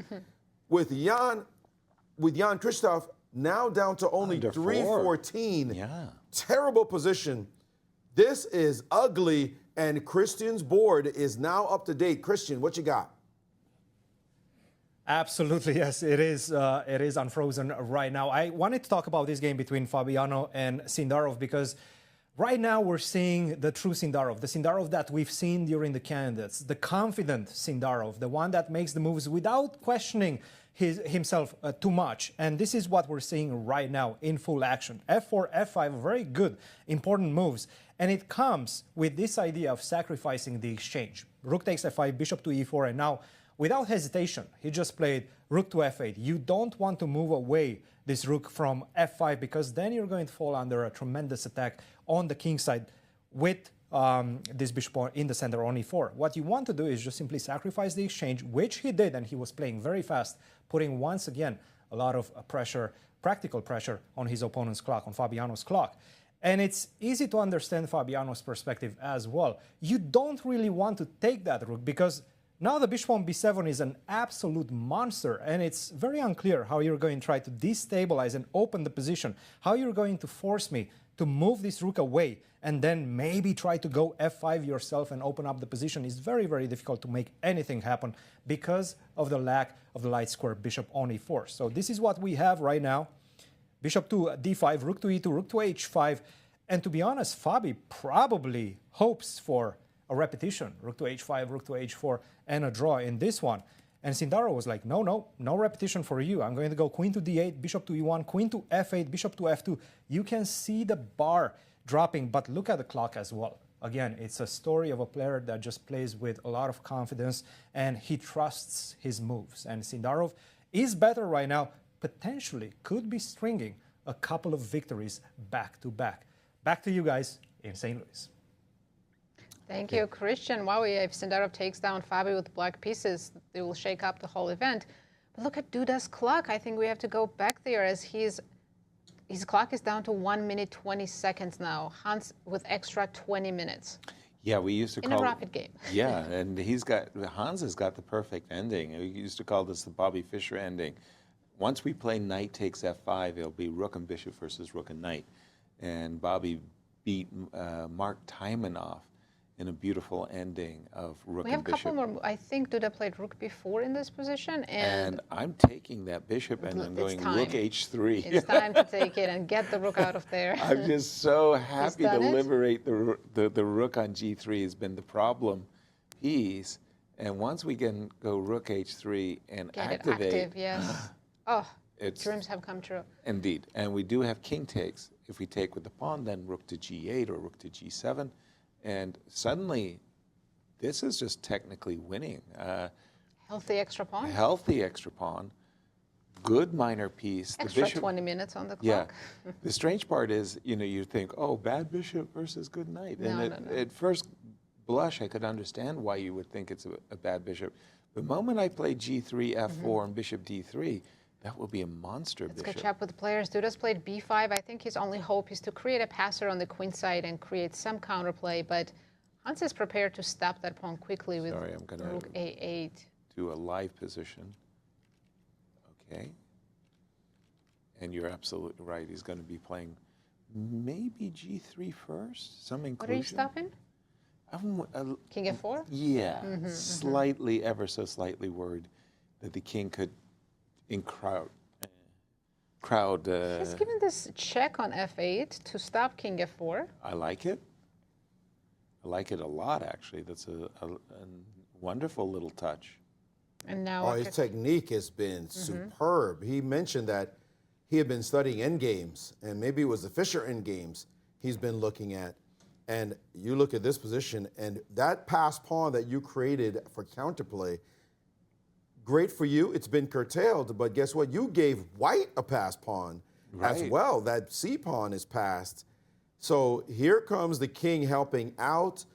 Speaker 3: With Jan-Krzysztof now down to only 3:14.
Speaker 5: Yeah.
Speaker 3: Terrible position. This is ugly, and Cristian's board is now up to date. Cristian, what you got?
Speaker 2: Absolutely, yes, it is unfrozen right now. I wanted to talk about this game between Fabiano and Sindarov because right now we're seeing the true Sindarov, the Sindarov that we've seen during the candidates, the confident Sindarov, the one that makes the moves without questioning himself too much. And this is what we're seeing right now in full action. f4, f5, very good, important moves. And it comes with this idea of sacrificing the exchange. Rook takes f5, bishop to e4, and now without hesitation, he just played rook to f8. You don't want to move away this rook from f5 because then you're going to fall under a tremendous attack on the king side with this bishop in the center on e4. What you want to do is just simply sacrifice the exchange, which he did, and he was playing very fast, putting once again a lot of pressure, practical pressure on his opponent's clock, on Fabiano's clock. And it's easy to understand Fabiano's perspective as well. You don't really want to take that rook because now the bishop on b7 is an absolute monster, and it's very unclear how you're going to try to destabilize and open the position, how you're going to force me to move this rook away and then maybe try to go f5 yourself and open up the position. Is very, very difficult to make anything happen because of the lack of the light square bishop on e4. So this is what we have right now. Bishop to d5, rook to e2, rook to h5. And to be honest, Fabi probably hopes for a repetition, rook to h5, rook to h4, and a draw in this one. And Sindarov was like, no repetition for you. I'm going to go queen to d8, bishop to e1, queen to f8, bishop to f2. You can see the bar dropping, but look at the clock as well. Again, it's a story of a player that just plays with a lot of confidence, and he trusts his moves. And Sindarov is better right now, potentially could be stringing a couple of victories back to back. Back to you guys in St. Louis.
Speaker 4: Thank you, Cristian. Wow, if Sindarov takes down Fabi with black pieces, it will shake up the whole event. But look at Duda's clock. I think we have to go back there as he's his clock is down to 1 minute 20 seconds now. Hans with extra 20 minutes.
Speaker 5: Yeah, we used to
Speaker 4: In
Speaker 5: call
Speaker 4: a rapid game.
Speaker 5: Yeah, and Hans has got the perfect ending. We used to call this the Bobby Fischer ending. Once we play knight takes f5, it'll be rook and bishop versus rook and knight. And Bobby beat Mark Taimanov in a beautiful ending of rook
Speaker 4: We have
Speaker 5: and
Speaker 4: a couple
Speaker 5: bishop.
Speaker 4: more. I think Duda played rook before in this position,
Speaker 5: And I'm taking that bishop and I'm
Speaker 4: It's
Speaker 5: going
Speaker 4: time.
Speaker 5: rook h3.
Speaker 4: it's time to take it and get the rook out of there.
Speaker 5: I'm just so happy to
Speaker 4: done it.
Speaker 5: liberate the rook on g3 has been the problem piece. And once we can go rook h3 and
Speaker 4: Get
Speaker 5: activate,
Speaker 4: it active, yes. Oh,
Speaker 5: it's
Speaker 4: dreams have come true.
Speaker 5: indeed. And we do have king takes. If we take with the pawn, then rook to g8 or rook to g7. And suddenly, this is just technically winning.
Speaker 4: Healthy extra
Speaker 5: A
Speaker 4: pawn.
Speaker 5: healthy extra pawn, good minor piece.
Speaker 4: Extra
Speaker 5: the bishop,
Speaker 4: 20 minutes on the
Speaker 5: yeah.
Speaker 4: clock.
Speaker 5: The strange part is, you think, oh, bad bishop versus good knight. And
Speaker 4: No.
Speaker 5: at first blush, I could understand why you would think it's a bad bishop. The moment I play g3, f4, and bishop d3, that will be a monster
Speaker 4: Let's
Speaker 5: bishop.
Speaker 4: catch up with the players. Duda's played b5. I think his only hope is to create a passer on the queen side and create some counterplay, but Hans is prepared to stop that pawn quickly with
Speaker 5: Sorry, I'm going
Speaker 4: rook
Speaker 5: to
Speaker 4: a8.
Speaker 5: do a live position. Okay. And you're absolutely right. He's going to be playing maybe g3 first, some inclusion.
Speaker 4: What are you stopping? King f4?
Speaker 5: Yeah, slightly, ever so slightly worried that the king could crowd.
Speaker 4: He's given this check on f8 to stop king f4.
Speaker 5: I like it. I like it a lot, actually. That's a wonderful little touch.
Speaker 4: And now
Speaker 3: Oh, his technique has been superb. He mentioned that he had been studying endgames, and maybe it was the Fischer endgames he's been looking at. And you look at this position, and that pass pawn that you created for counterplay, great for you. It's been curtailed, but guess what? You gave white a pass pawn as
Speaker 5: Right.
Speaker 3: well. That c pawn is passed. So here comes the king helping out.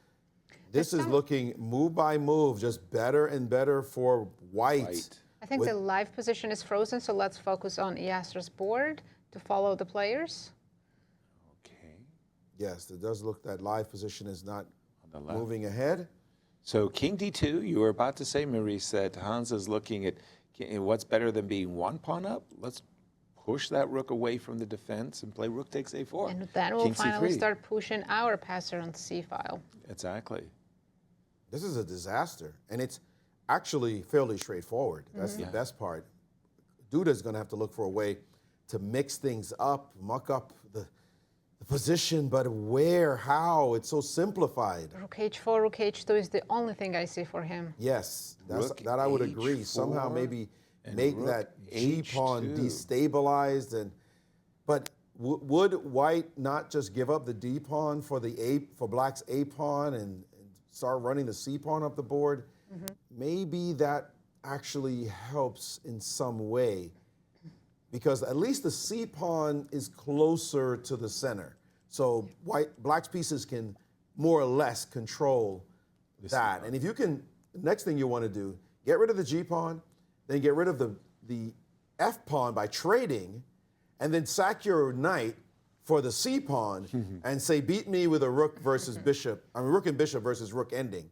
Speaker 3: This is looking move by move, just better and better for white.
Speaker 4: I think the live position is frozen, so let's focus on Yasser's board to follow the players.
Speaker 5: Okay.
Speaker 3: Yes, it does look that live position is not
Speaker 5: On the left.
Speaker 3: moving ahead.
Speaker 5: So king d2, you were about to say, Maurice, that Hans is looking at what's better than being one pawn up? Let's push that rook away from the defense and play rook takes a4.
Speaker 4: And then we'll
Speaker 5: King
Speaker 4: finally
Speaker 5: c3.
Speaker 4: start pushing our passer on c-file.
Speaker 5: Exactly.
Speaker 3: This is a disaster, and it's actually fairly straightforward. That's the best part. Duda's going to have to look for a way to mix things up, muck up the position, but where, how? It's so simplified.
Speaker 4: Rook h4, rook h2 is the only thing I see for him.
Speaker 3: Yes,
Speaker 5: Rook
Speaker 3: that I would agree.
Speaker 5: h4
Speaker 3: Somehow maybe
Speaker 5: and
Speaker 3: make
Speaker 5: rook
Speaker 3: that G pawn
Speaker 5: h2.
Speaker 3: destabilized, but would white not just give up the D pawn for black's A pawn and start running the C pawn up the board? Maybe that actually helps in some way, because at least the C pawn is closer to the center. So black's pieces can more or less control that. And if you can, the next thing you want to do, get rid of the G pawn, then get rid of the F pawn by trading, and then sack your knight for the C pawn and say, beat me with a rook versus bishop, rook and bishop versus rook ending.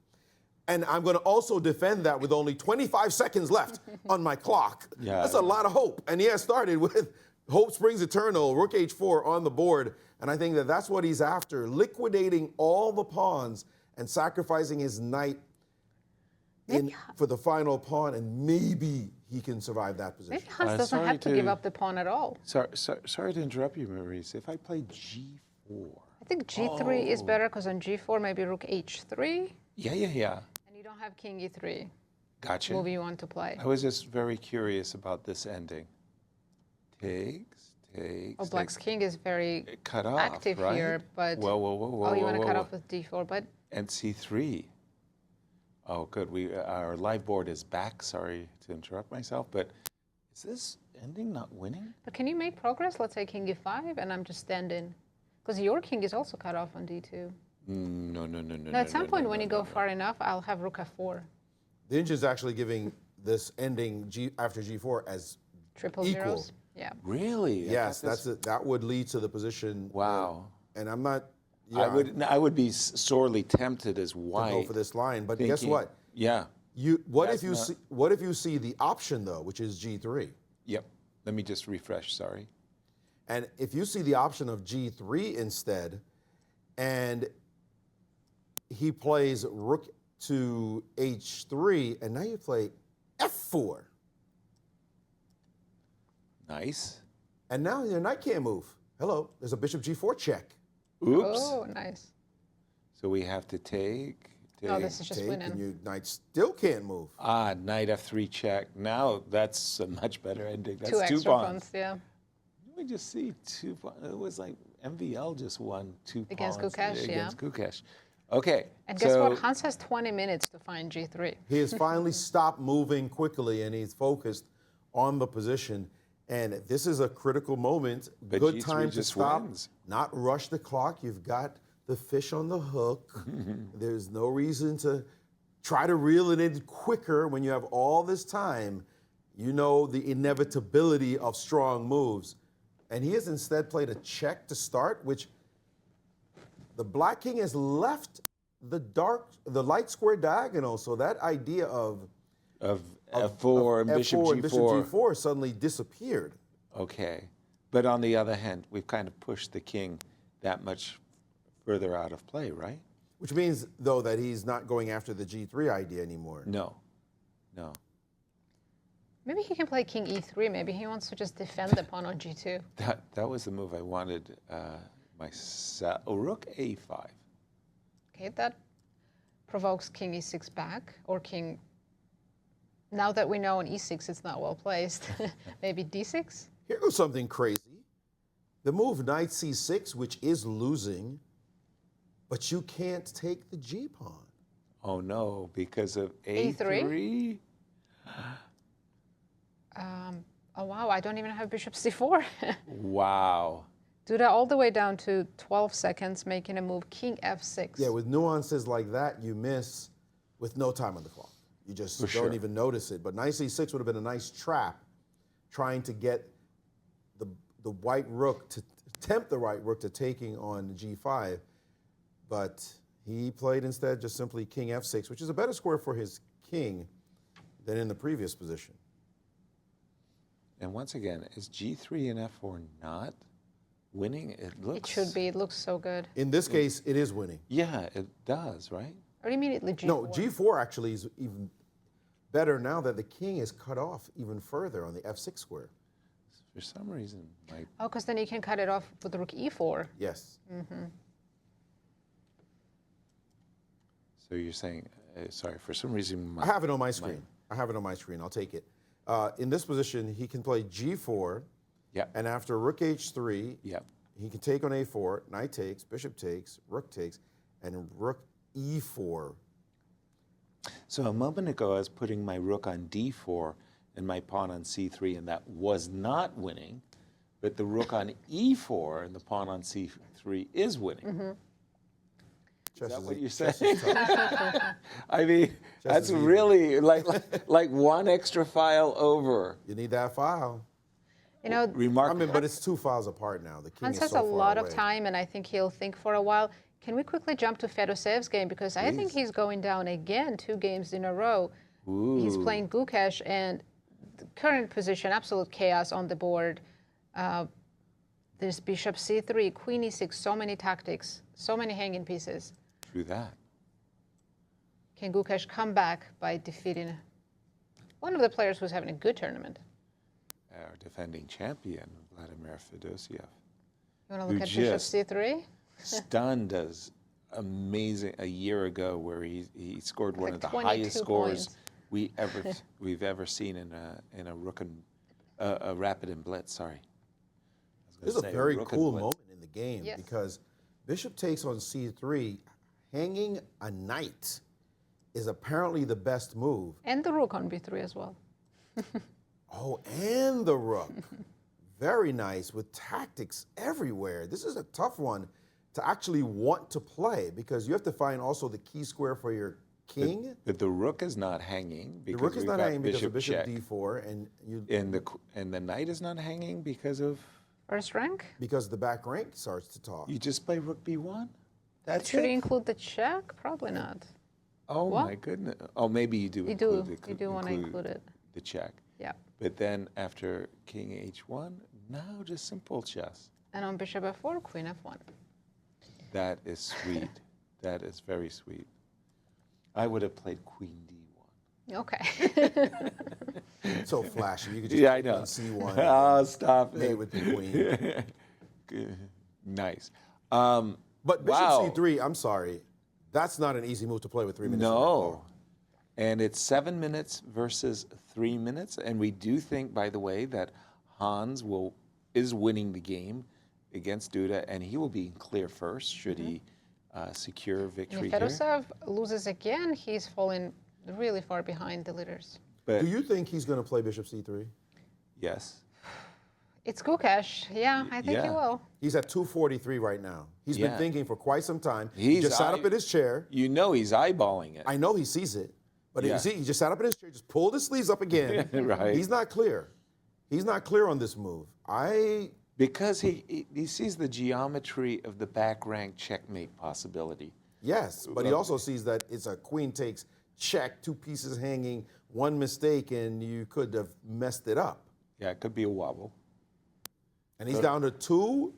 Speaker 3: And I'm going to also defend that with only 25 seconds left on my clock.
Speaker 5: Yeah.
Speaker 3: That's a lot of hope. And he has started with hope springs eternal, rook h4 on the board. And I think that that's what he's after, liquidating all the pawns and sacrificing his knight for the final pawn, and maybe he can survive that position.
Speaker 4: Maybe Hans doesn't
Speaker 5: sorry
Speaker 4: have to give
Speaker 5: to-
Speaker 4: up the pawn at all.
Speaker 5: Sorry to interrupt you, Maurice. If I play g4.
Speaker 4: I think g3 is better because on g4 maybe rook h3,
Speaker 5: Yeah.
Speaker 4: and you don't have king e3.
Speaker 5: Gotcha.
Speaker 4: Move you want to play.
Speaker 5: I was just very curious about this ending. Takes.
Speaker 4: Oh, black's king is very
Speaker 5: Cut off,
Speaker 4: active
Speaker 5: right?
Speaker 4: here, but
Speaker 5: Whoa,
Speaker 4: oh, you want to cut off with d4, but
Speaker 5: And c3. Oh, good. Our live board is back. Sorry to interrupt myself, but is this ending not winning?
Speaker 4: can you make progress? Let's say king e5, and I'm just standing, because your king is also cut off on d2.
Speaker 5: No.
Speaker 4: No, at some point when you go far enough, I'll have rook f4.
Speaker 3: The Inch is actually giving this ending after g4 as
Speaker 4: Triple
Speaker 3: equal.
Speaker 4: zeros. Yeah.
Speaker 5: Really?
Speaker 3: Yes, that would lead to the position.
Speaker 5: Wow.
Speaker 3: And I'm not.
Speaker 5: I would be sorely tempted as white
Speaker 3: to go for this line, but guess what?
Speaker 5: Yeah.
Speaker 3: What if you see the option though, which is G3?
Speaker 5: Yep. Let me just refresh. Sorry.
Speaker 3: And if you see the option of G3 instead, and he plays rook to H3, and now you play F4.
Speaker 5: Nice.
Speaker 3: And now your knight can't move. Hello, there's a bishop G4 check.
Speaker 5: Oops.
Speaker 4: Oh, nice.
Speaker 5: So we have to take.
Speaker 4: Oh, this is just
Speaker 3: Take,
Speaker 4: winning.
Speaker 3: and your knight still can't move.
Speaker 5: Ah, knight F3 check. Now that's a much better ending. That's
Speaker 4: Two
Speaker 5: two
Speaker 4: extra
Speaker 5: pawns.
Speaker 4: pawns, yeah.
Speaker 5: Let me just see 2 pawns. It was like MVL just won 2
Speaker 4: Against
Speaker 5: pawns
Speaker 4: Gukesh,
Speaker 5: against Gukesh. Okay.
Speaker 4: And guess what? Hans has 20 minutes to find G3.
Speaker 3: He has finally stopped moving quickly, and he's focused on the position. And this is a critical moment.
Speaker 5: But
Speaker 3: Good
Speaker 5: G3
Speaker 3: time to
Speaker 5: just
Speaker 3: stop,
Speaker 5: wins.
Speaker 3: not rush the clock. You've got the fish on the hook. There's no reason to try to reel it in quicker when you have all this time. You know the inevitability of strong moves. And he has instead played a check to start, which the black king has left the light square diagonal. So that idea of
Speaker 5: F4 and bishop
Speaker 3: F4
Speaker 5: G4.
Speaker 3: and bishop G4 suddenly disappeared.
Speaker 5: Okay. But on the other hand, we've kind of pushed the king that much further out of play, right?
Speaker 3: Which means, though, that he's not going after the G3 idea anymore.
Speaker 5: No. No.
Speaker 4: Maybe he can play king E3. Maybe he wants to just defend the pawn on G2.
Speaker 5: That was the move I wanted myself. Oh, rook A5.
Speaker 4: Okay, that provokes king E6 back, or king... Now that we know on E6 it's not well placed, maybe D6?
Speaker 3: Here goes something crazy. The move knight C6, which is losing, but you can't take the G pawn.
Speaker 5: Oh, no, because of A3?
Speaker 4: Oh, wow, I don't even have bishop C4.
Speaker 5: Wow.
Speaker 4: Duda all the way down to 12 seconds, making a move king F6.
Speaker 3: Yeah, with nuances like that, you miss with no time on the clock. You just don't even notice it. But knight C6 would have been a nice trap, trying to get the white rook, to tempt the white rook to taking on G5. But he played instead just simply king F6, which is a better square for his king than in the previous position.
Speaker 5: And once again, is G3 and F4 not winning? It looks...
Speaker 4: It should be. It looks so good.
Speaker 3: In this case, it is winning.
Speaker 5: Yeah, it does, right?
Speaker 4: Or immediately G4.
Speaker 3: No, G4 actually is even better now that the king is cut off even further on the F6 square.
Speaker 5: For some reason, my...
Speaker 4: Oh, because then you can cut it off with rook E4.
Speaker 3: Yes.
Speaker 4: Mm-hmm.
Speaker 5: So you're saying, sorry, for some reason...
Speaker 3: I have it on my screen. I have it on my screen. I'll take it. In this position, he can play G4.
Speaker 5: Yep.
Speaker 3: And after rook H3,
Speaker 5: yep.
Speaker 3: he can take on A4, knight takes, bishop takes, and rook E4.
Speaker 5: So a moment ago, I was putting my rook on D4 and my pawn on C3, and that was not winning. But the rook on E4 and the pawn on C3 is winning.
Speaker 4: Mm-hmm.
Speaker 5: Is that what you're saying? I mean, that's really like one extra file over.
Speaker 3: You need that file.
Speaker 4: You know,
Speaker 5: remarkable.
Speaker 3: I mean, but it's 2 files apart now. The king
Speaker 4: Hans
Speaker 3: is
Speaker 4: has
Speaker 3: so
Speaker 4: a
Speaker 3: far
Speaker 4: lot
Speaker 3: away.
Speaker 4: of time, and I think he'll think for a while. Can we quickly jump to Fedoseev's game? Because I think he's going down again 2 games in a row.
Speaker 5: Ooh.
Speaker 4: He's playing Gukesh, and the current position, absolute chaos on the board. There's bishop C3, queen E6, so many tactics, so many hanging pieces.
Speaker 5: True that.
Speaker 4: Can Gukesh come back by defeating one of the players who's having a good tournament?
Speaker 5: Our defending champion, Vladimir Fedoseev.
Speaker 4: You want to look at bishop C3?
Speaker 5: Stunned us amazing a year ago, where he scored one of the
Speaker 4: 22
Speaker 5: highest scores
Speaker 4: points.
Speaker 5: we've ever seen in a rook and a rapid and blitz. Sorry.
Speaker 3: This is a very cool moment in the game,
Speaker 4: Yes.
Speaker 3: because bishop takes on C3, hanging a knight is apparently the best move.
Speaker 4: And the rook on B3 as well.
Speaker 3: Oh, and the rook. Very nice, with tactics everywhere. This is a tough one to actually want to play, because you have to find also the key square for your king.
Speaker 5: But the rook is not hanging
Speaker 3: The
Speaker 5: because
Speaker 3: rook is
Speaker 5: we've
Speaker 3: not
Speaker 5: got
Speaker 3: hanging because of
Speaker 5: bishop
Speaker 3: bishop
Speaker 5: check.
Speaker 3: d4, and you
Speaker 5: And the knight is not hanging because of
Speaker 4: First rank?
Speaker 3: because the back rank starts to talk.
Speaker 5: you just play rook b1. That's
Speaker 4: Should
Speaker 5: it.
Speaker 4: you include the check? Probably not.
Speaker 5: Oh
Speaker 4: What?
Speaker 5: my goodness. Oh, maybe you do.
Speaker 4: You do want to include it.
Speaker 5: The check.
Speaker 4: Yeah.
Speaker 5: But then after king h1, now just simple chess.
Speaker 4: And on bishop f4, queen f1.
Speaker 5: That is sweet. That is very sweet. I would have played queen d1.
Speaker 4: Okay.
Speaker 3: So flashy. You could just
Speaker 5: Yeah, I
Speaker 3: take
Speaker 5: know.
Speaker 3: on c1.
Speaker 5: Oh, stop
Speaker 3: mate
Speaker 5: it.
Speaker 3: with the queen.
Speaker 5: Nice.
Speaker 3: But bishop
Speaker 5: Wow.
Speaker 3: c3, I'm sorry, that's not an easy move to play with 3 minutes.
Speaker 5: No. And it's 7 minutes versus 3 minutes. And we do think, by the way, that Hans is winning the game against Duda, and he will be in clear first should he secure victory
Speaker 4: If
Speaker 5: here.
Speaker 4: Fedoseev loses again, he's falling really far behind the leaders.
Speaker 5: But
Speaker 3: Do you think he's going to play bishop c3?
Speaker 5: yes.
Speaker 4: It's Gukesh. Yeah, I think he
Speaker 5: Yeah.
Speaker 4: will.
Speaker 3: He's at 243 right now. He's been
Speaker 5: Yeah.
Speaker 3: thinking for quite some time. He
Speaker 5: He's
Speaker 3: just sat up in his chair.
Speaker 5: You know he's eyeballing it.
Speaker 3: I know he sees it, but
Speaker 5: Yeah.
Speaker 3: you see, he just sat up in his chair, just pulled his sleeves up again.
Speaker 5: Right.
Speaker 3: He's not clear. He's not clear on this move.
Speaker 5: Because he sees the geometry of the back rank checkmate possibility.
Speaker 3: Yes, but he also sees that it's a queen takes check, 2 pieces hanging, 1 mistake, and you could have messed it up.
Speaker 5: Yeah, it could be a wobble.
Speaker 3: And he's down to 2-15.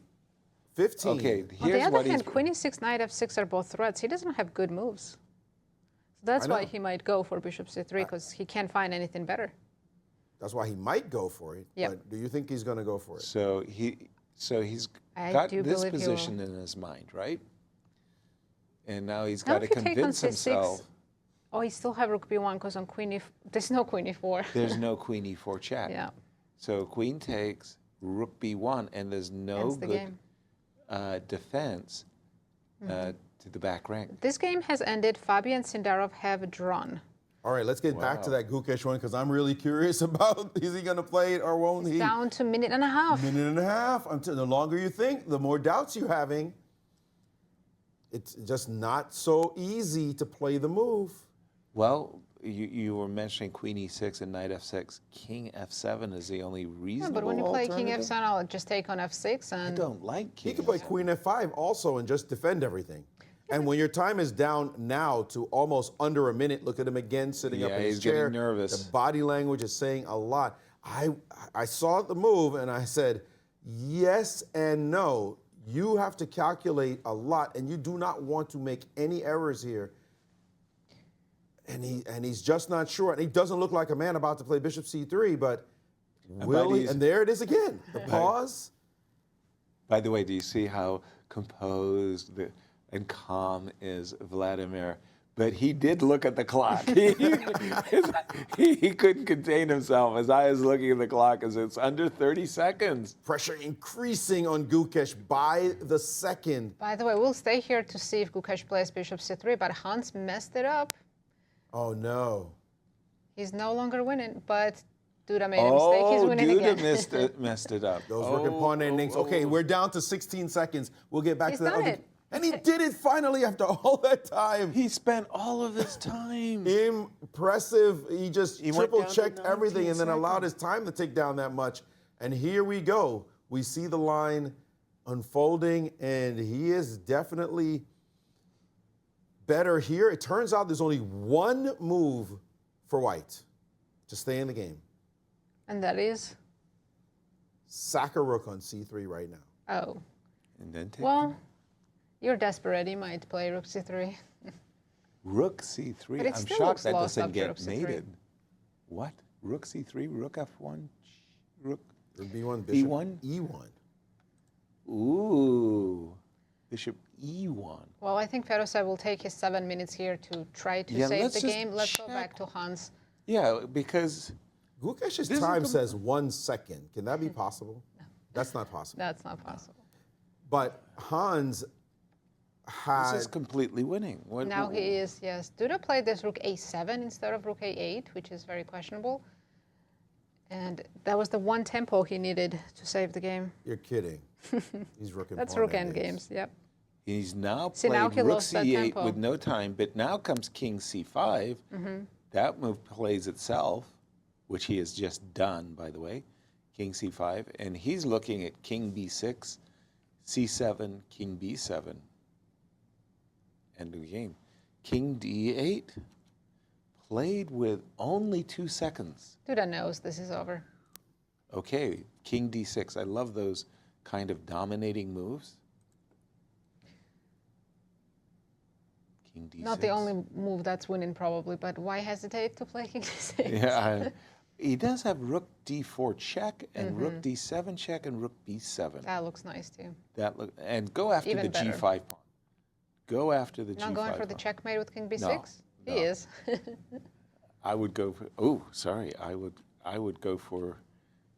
Speaker 5: Okay,
Speaker 4: On the
Speaker 5: here's
Speaker 4: other
Speaker 5: what he's...
Speaker 4: hand, queen e6, knight f6 are both threats. He doesn't have good moves. So that's
Speaker 3: I
Speaker 4: why
Speaker 3: know.
Speaker 4: he might go for bishop c3, because he can't find anything better.
Speaker 3: That's why he might go for it.
Speaker 4: Yep.
Speaker 3: But do you think he's going to go for it?
Speaker 5: So he's
Speaker 4: I
Speaker 5: got
Speaker 4: do
Speaker 5: this
Speaker 4: believe he will.
Speaker 5: position in his mind, right? And now he's
Speaker 4: Now
Speaker 5: got to
Speaker 4: if you take on
Speaker 5: convince
Speaker 4: c6,
Speaker 5: himself
Speaker 4: oh, he still have rook b1, because on queen there's no queen e4.
Speaker 5: there's no queen e4 check.
Speaker 4: Yeah.
Speaker 5: So queen takes, rook b1, and there's no
Speaker 4: Ends the
Speaker 5: good
Speaker 4: game.
Speaker 5: defense to the back rank.
Speaker 4: This game has ended. Fabi and Sindarov have drawn.
Speaker 3: All right, let's get back to that Gukesh one, because I'm really curious about, is he going to play it or won't he?
Speaker 4: Down to minute and a half.
Speaker 3: Minute and a half. The longer you think, the more doubts you're having. It's just not so easy to play the move.
Speaker 5: Well, you were mentioning queen e6 and knight f6. King f7 is the only
Speaker 4: Yeah,
Speaker 5: reasonable
Speaker 4: but when you play king
Speaker 5: alternative.
Speaker 4: f7, I'll just take on f6
Speaker 5: I
Speaker 4: and
Speaker 5: don't like king
Speaker 3: He could play
Speaker 5: f7.
Speaker 3: queen f5 also and just defend everything. And when your time is down now to almost under a minute, look at him again sitting up
Speaker 5: Yeah,
Speaker 3: in his
Speaker 5: he's getting
Speaker 3: chair.
Speaker 5: nervous.
Speaker 3: The body language is saying a lot. I saw the move and I said, yes and no. You have to calculate a lot, and you do not want to make any errors here. And he's just not sure. And he doesn't look like a man about to play bishop c3, but will he? And there it is again. The pause.
Speaker 5: By the way, do you see how composed and calm is Vladimir? But he did look at the clock. He couldn't contain himself. His eye is looking at the clock as it's under 30 seconds.
Speaker 3: Pressure increasing on Gukesh by the second.
Speaker 4: by the way, we'll stay here to see if Gukesh plays bishop c3, but Hans messed it up.
Speaker 3: Oh, no.
Speaker 4: He's no longer winning, but Duda made a mistake. He's winning
Speaker 5: Duda
Speaker 4: again.
Speaker 5: messed it up.
Speaker 3: Those working pawn endings. Okay, we're down to 16 seconds. We'll get back
Speaker 4: He's
Speaker 3: to that.
Speaker 4: done
Speaker 3: other-
Speaker 4: it.
Speaker 3: And he did it finally after all that time.
Speaker 5: He spent all of his time.
Speaker 3: Impressive. He just
Speaker 5: went
Speaker 3: triple
Speaker 5: down to
Speaker 3: checked
Speaker 5: 19
Speaker 3: everything and then allowed
Speaker 5: seconds.
Speaker 3: his time to take down that much. And here we go. We see the line unfolding, and he is definitely better here. It turns out there's only one move for white to stay in the game.
Speaker 4: And that is?
Speaker 3: Sack a rook on c3 right now.
Speaker 4: Oh.
Speaker 5: And then take
Speaker 4: Well, you're desperate. He might play rook c3.
Speaker 5: rook c3.
Speaker 4: But it
Speaker 5: I'm
Speaker 4: still
Speaker 5: shocked
Speaker 4: looks
Speaker 5: that
Speaker 4: lost
Speaker 5: doesn't
Speaker 4: after
Speaker 5: get
Speaker 4: rook c3.
Speaker 5: mated. What? Rook c3, rook f1, rook
Speaker 3: Rook b1, bishop
Speaker 5: E1?
Speaker 3: e1.
Speaker 5: Ooh, bishop e1.
Speaker 4: Well, I think Fedoseev will take his 7 minutes here to try to
Speaker 5: Yeah,
Speaker 4: save
Speaker 5: let's
Speaker 4: the
Speaker 5: just
Speaker 4: game. Let's go
Speaker 5: check.
Speaker 4: back to Hans.
Speaker 5: Yeah, because
Speaker 3: Gukesh's
Speaker 5: This is
Speaker 3: time
Speaker 5: the-
Speaker 3: says 1 second. Can that be possible? That's not possible.
Speaker 4: That's not possible.
Speaker 3: But Hans
Speaker 5: this
Speaker 3: had
Speaker 5: is completely winning. What,
Speaker 4: Now he is, yes. Duda played this rook a7 instead of rook a8, which is very questionable. And that was the one tempo he needed to save the game.
Speaker 3: You're kidding. He's rook and
Speaker 4: That's
Speaker 3: pawn
Speaker 4: rook
Speaker 3: endings.
Speaker 4: endgames, yep.
Speaker 5: He's now
Speaker 4: See, now
Speaker 5: played
Speaker 4: he
Speaker 5: rook
Speaker 4: lost that
Speaker 5: c8
Speaker 4: tempo.
Speaker 5: with no time, but now comes king c5. That move plays itself, which he has just done, by the way, king c5. And he's looking at king b6, c7, king b7. End of the game. King d8, played with only 2 seconds.
Speaker 4: Duda knows this is over.
Speaker 5: Okay, king d6. I love those kind of dominating moves. King d6.
Speaker 4: Not the only move that's winning probably, but why hesitate to play king d6?
Speaker 5: Yeah, he does have rook d4 check and rook d7 check and rook b7.
Speaker 4: That looks nice too.
Speaker 5: And go after
Speaker 4: Even
Speaker 5: the
Speaker 4: better.
Speaker 5: g5 pawn. Go after the
Speaker 4: Not
Speaker 5: g5
Speaker 4: going for the
Speaker 5: pawn.
Speaker 4: checkmate with king b6?
Speaker 5: No,
Speaker 4: He
Speaker 5: no.
Speaker 4: is.
Speaker 5: I would go for. Oh, sorry. I would go for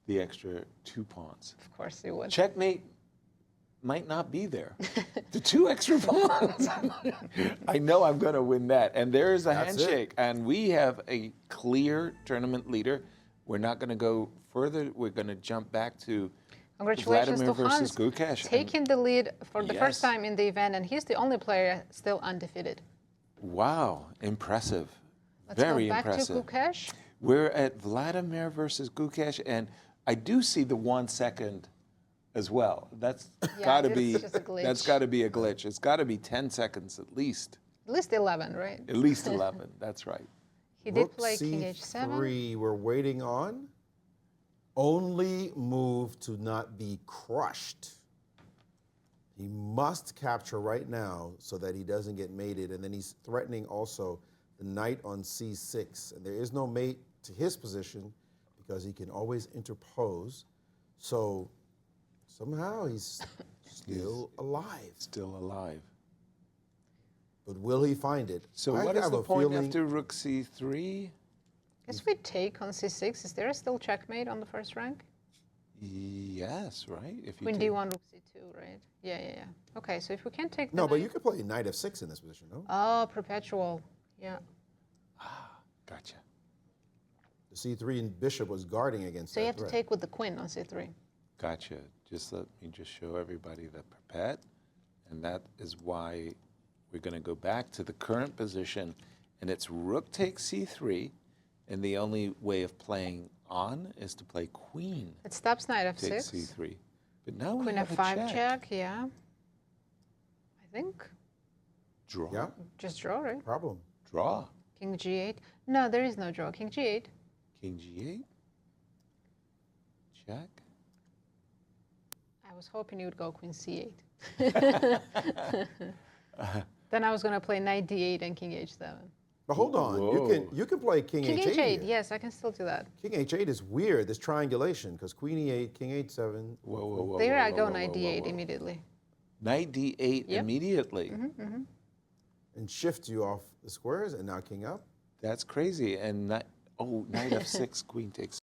Speaker 5: the extra 2 pawns.
Speaker 4: Of course he would.
Speaker 5: Checkmate might not be there. The 2 extra pawns. I know I'm going to win that. And there is a
Speaker 3: That's
Speaker 5: handshake. And we have a clear tournament leader. We're not going to go further. We're going to jump back to
Speaker 4: Congratulations
Speaker 5: Vladimir
Speaker 4: to
Speaker 5: versus
Speaker 4: Hans,
Speaker 5: Gukesh.
Speaker 4: taking the lead for the first
Speaker 5: Yes.
Speaker 4: time in the event, and he's the only player still undefeated.
Speaker 5: Wow, impressive.
Speaker 4: Let's
Speaker 5: Very
Speaker 4: go back
Speaker 5: impressive.
Speaker 4: to Gukesh.
Speaker 5: We're at Vladimir versus Gukesh, and I do see the 1 second as well. That's
Speaker 4: Yeah,
Speaker 5: got to
Speaker 4: it's
Speaker 5: be
Speaker 4: just a glitch.
Speaker 5: that's got to be a glitch. It's got to be 10 seconds at least.
Speaker 4: At least 11, right?
Speaker 5: At least 11. That's right.
Speaker 4: He did
Speaker 3: Rook
Speaker 4: play king h7.
Speaker 3: C3, we're waiting on. Only move to not be crushed. He must capture right now so that he doesn't get mated. And then he's threatening also the knight on c6. And there is no mate to his position because he can always interpose. So somehow he's still alive.
Speaker 5: Still alive.
Speaker 3: But will he find it?
Speaker 5: So
Speaker 3: I
Speaker 5: what is
Speaker 3: have
Speaker 5: the
Speaker 3: a
Speaker 5: point
Speaker 3: feeling-
Speaker 5: after rook c3?
Speaker 4: Guess we take on c6. Is there still checkmate on the first rank?
Speaker 5: Yes, right? If you
Speaker 4: Queen
Speaker 5: take-
Speaker 4: d1, rook c2, right? Yeah. Okay, so if we can't take the
Speaker 3: No, but
Speaker 4: knight-
Speaker 3: you could play knight f6 in this position, no?
Speaker 4: Oh, perpetual. Yeah.
Speaker 5: Gotcha.
Speaker 3: The c3 and bishop was guarding against
Speaker 4: So
Speaker 3: that
Speaker 4: you have to
Speaker 3: threat.
Speaker 4: take with the queen on c3.
Speaker 5: Gotcha. Just let me just show everybody the perpet. And that is why we're going to go back to the current position. And it's rook takes c3. And the only way of playing on is to play queen
Speaker 4: It stops knight
Speaker 5: takes
Speaker 4: f6.
Speaker 5: c3. But now we
Speaker 4: Queen
Speaker 5: have a
Speaker 4: f5 check, yeah. I think.
Speaker 5: Draw.
Speaker 3: Yeah,
Speaker 4: Just draw, right?
Speaker 3: problem.
Speaker 5: Draw.
Speaker 4: King g8. No, there is no draw. King g8.
Speaker 5: King g8. Check.
Speaker 4: I was hoping you would go queen c8. Then I was going to play knight d8 and king h7.
Speaker 3: But hold on, you can play king,
Speaker 4: King
Speaker 3: h8.
Speaker 4: h8,
Speaker 3: here.
Speaker 4: yes, I can still do that.
Speaker 3: King h8 is weird, this triangulation, because queen e8, king h7.
Speaker 5: Whoa.
Speaker 4: There I
Speaker 5: whoa,
Speaker 4: go
Speaker 5: whoa,
Speaker 4: knight
Speaker 5: whoa,
Speaker 4: d8
Speaker 5: whoa.
Speaker 4: immediately.
Speaker 5: Knight d8
Speaker 4: Yep.
Speaker 5: immediately.
Speaker 3: And shift you off the squares, and now king up.
Speaker 5: That's crazy. And knight f6, queen takes.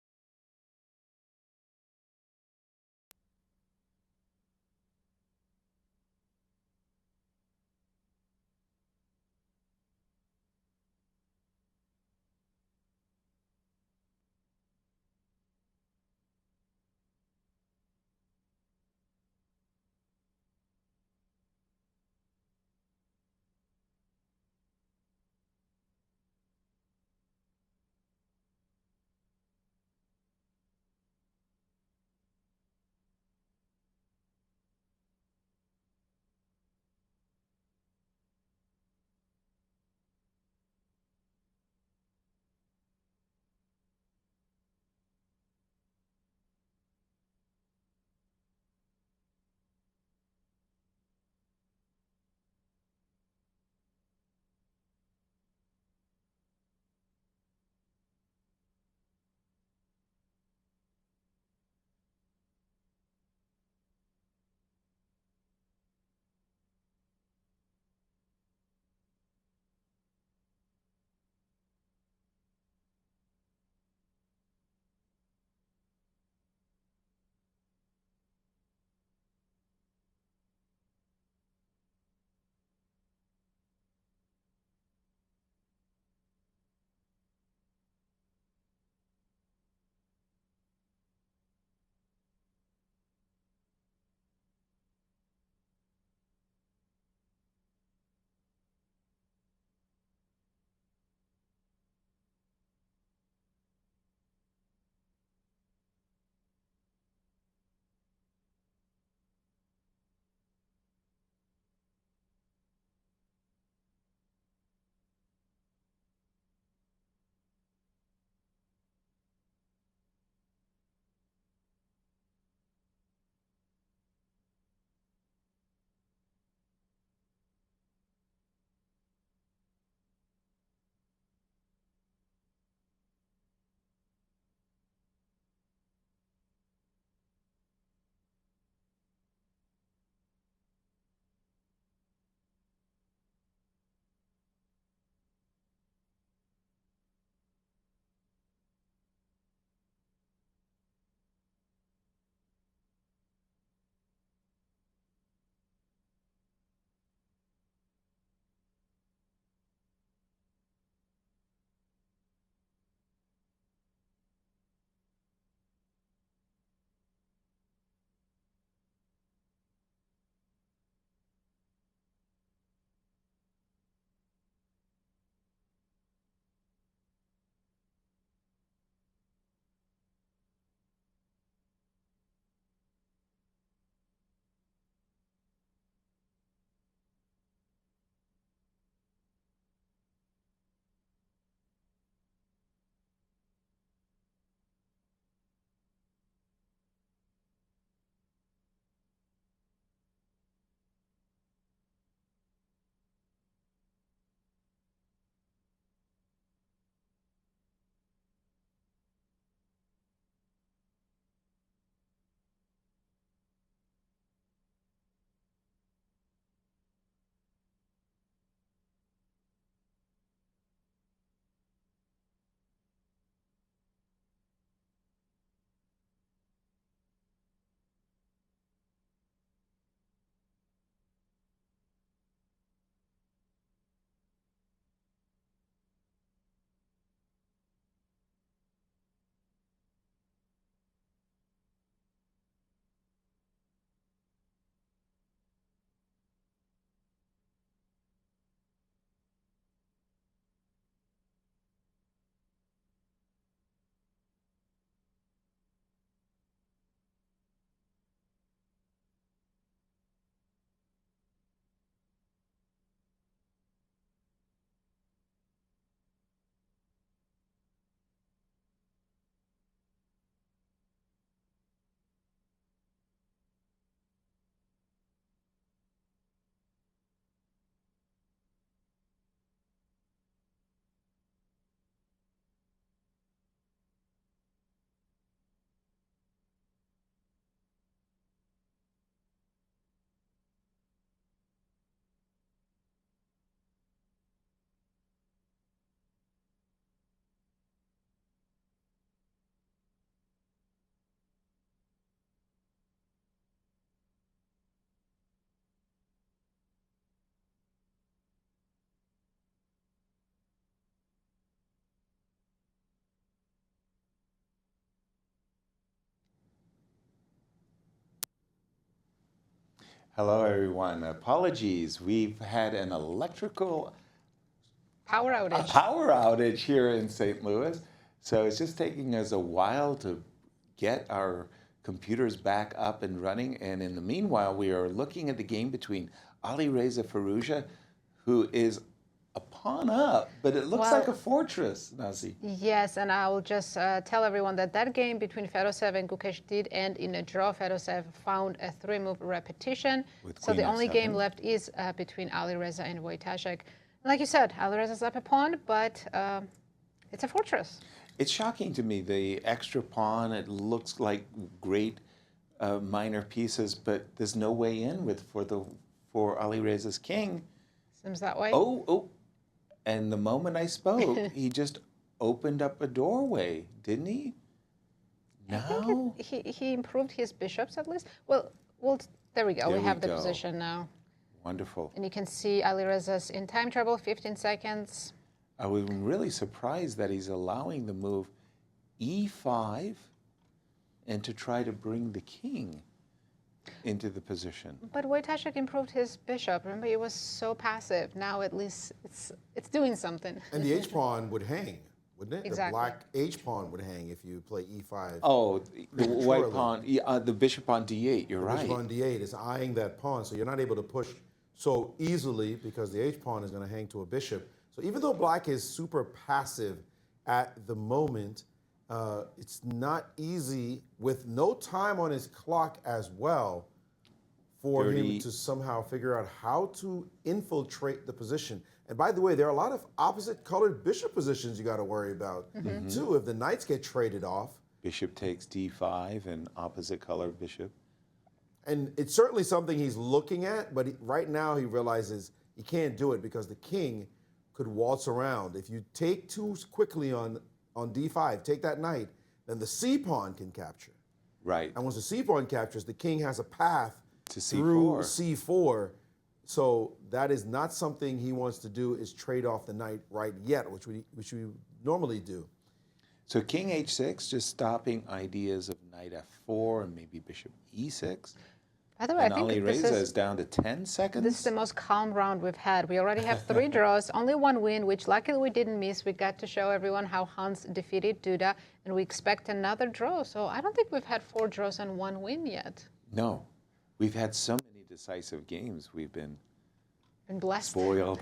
Speaker 5: Hello, everyone. Apologies. We've had an electrical
Speaker 4: Power outage.
Speaker 5: power outage here in St. Louis. So it's just taking us a while to get our computers back up and running. And in the meanwhile, we are looking at the game between Alireza Firouzja, who is a pawn up, but it looks like a fortress, Nazi.
Speaker 4: Yes, and I will just tell everyone that that game between Fedoseev and Gukesh did end in a draw. Fedoseev found a 3-move repetition. So the only game left is between Alireza and Wojtaszek. Like you said, Alireza's up a pawn, but it's a fortress.
Speaker 5: It's shocking to me, the extra pawn. It looks like great minor pieces, but there's no way in for Alireza's king.
Speaker 4: Seems that way.
Speaker 5: Oh. And the moment I spoke, he just opened up a doorway, didn't he? No.
Speaker 4: I think he improved his bishops at least. Well, there we go. We have the position now.
Speaker 5: Wonderful.
Speaker 4: And you can see Alireza's in time trouble, 15 seconds.
Speaker 5: I was really surprised that he's allowing the move e5 and to try to bring the king into the position.
Speaker 4: But Wojtaszek improved his bishop. Remember, he was so passive. Now at least it's doing something.
Speaker 3: And the H-pawn would hang, wouldn't it?
Speaker 4: Exactly.
Speaker 3: The black H-pawn would hang if you play E5.
Speaker 5: Oh, the white pawn, the bishop on D8, you're right.
Speaker 3: The bishop on D8 is eyeing that pawn, so you're not able to push so easily because the H-pawn is going to hang to a bishop. So even though black is super passive at the moment, it's not easy with no time on his clock as well for him to somehow figure out how to infiltrate the position. And by the way, there are a lot of opposite colored bishop positions you got to worry about too. If the knights get traded off.
Speaker 5: Bishop takes D5 and opposite color bishop.
Speaker 3: And it's certainly something he's looking at, but right now he realizes he can't do it because the king could waltz around. If you take too quickly on D5, take that knight, then the C pawn can capture.
Speaker 5: Right.
Speaker 3: And once the C pawn captures, the king has a path
Speaker 5: to
Speaker 3: through C4. So that is not something he wants to do, is trade off the knight right yet, which we normally do.
Speaker 5: So king H6, just stopping ideas of knight F4 and maybe bishop E6.
Speaker 4: By the way,
Speaker 5: and
Speaker 4: I think
Speaker 5: Alireza is down to 10 seconds.
Speaker 4: This is the most calm round we've had. We already have 3 draws, only 1 win, which luckily we didn't miss. We got to show everyone how Hans defeated Duda, and we expect another draw. So I don't think we've had 4 draws and 1 win yet.
Speaker 5: No. We've had so many decisive games. We've been
Speaker 4: blessed.
Speaker 5: Spoiled.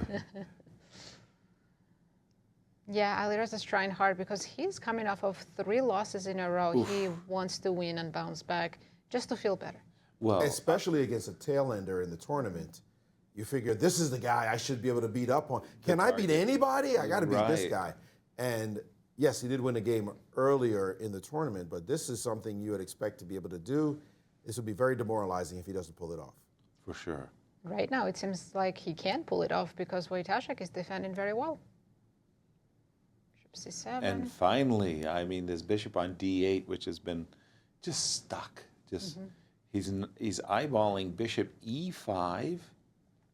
Speaker 4: Yeah, Alireza's trying hard because he's coming off of 3 losses in a row. Oof. He wants to win and bounce back just to feel better.
Speaker 3: Well, especially against a tail ender in the tournament. You figure, this is the guy I should be able to beat up on. Can I beat anybody? I got to beat this guy. And yes, he did win a game earlier in the tournament, but this is something you would expect to be able to do. This would be very demoralizing if he doesn't pull it off.
Speaker 5: For sure.
Speaker 4: Right now, it seems like he can't pull it off because Wojtaszek is defending very well. Bishop C7.
Speaker 5: And finally, I mean, this bishop on D8, which has been just stuck. Just he's eyeballing bishop E5.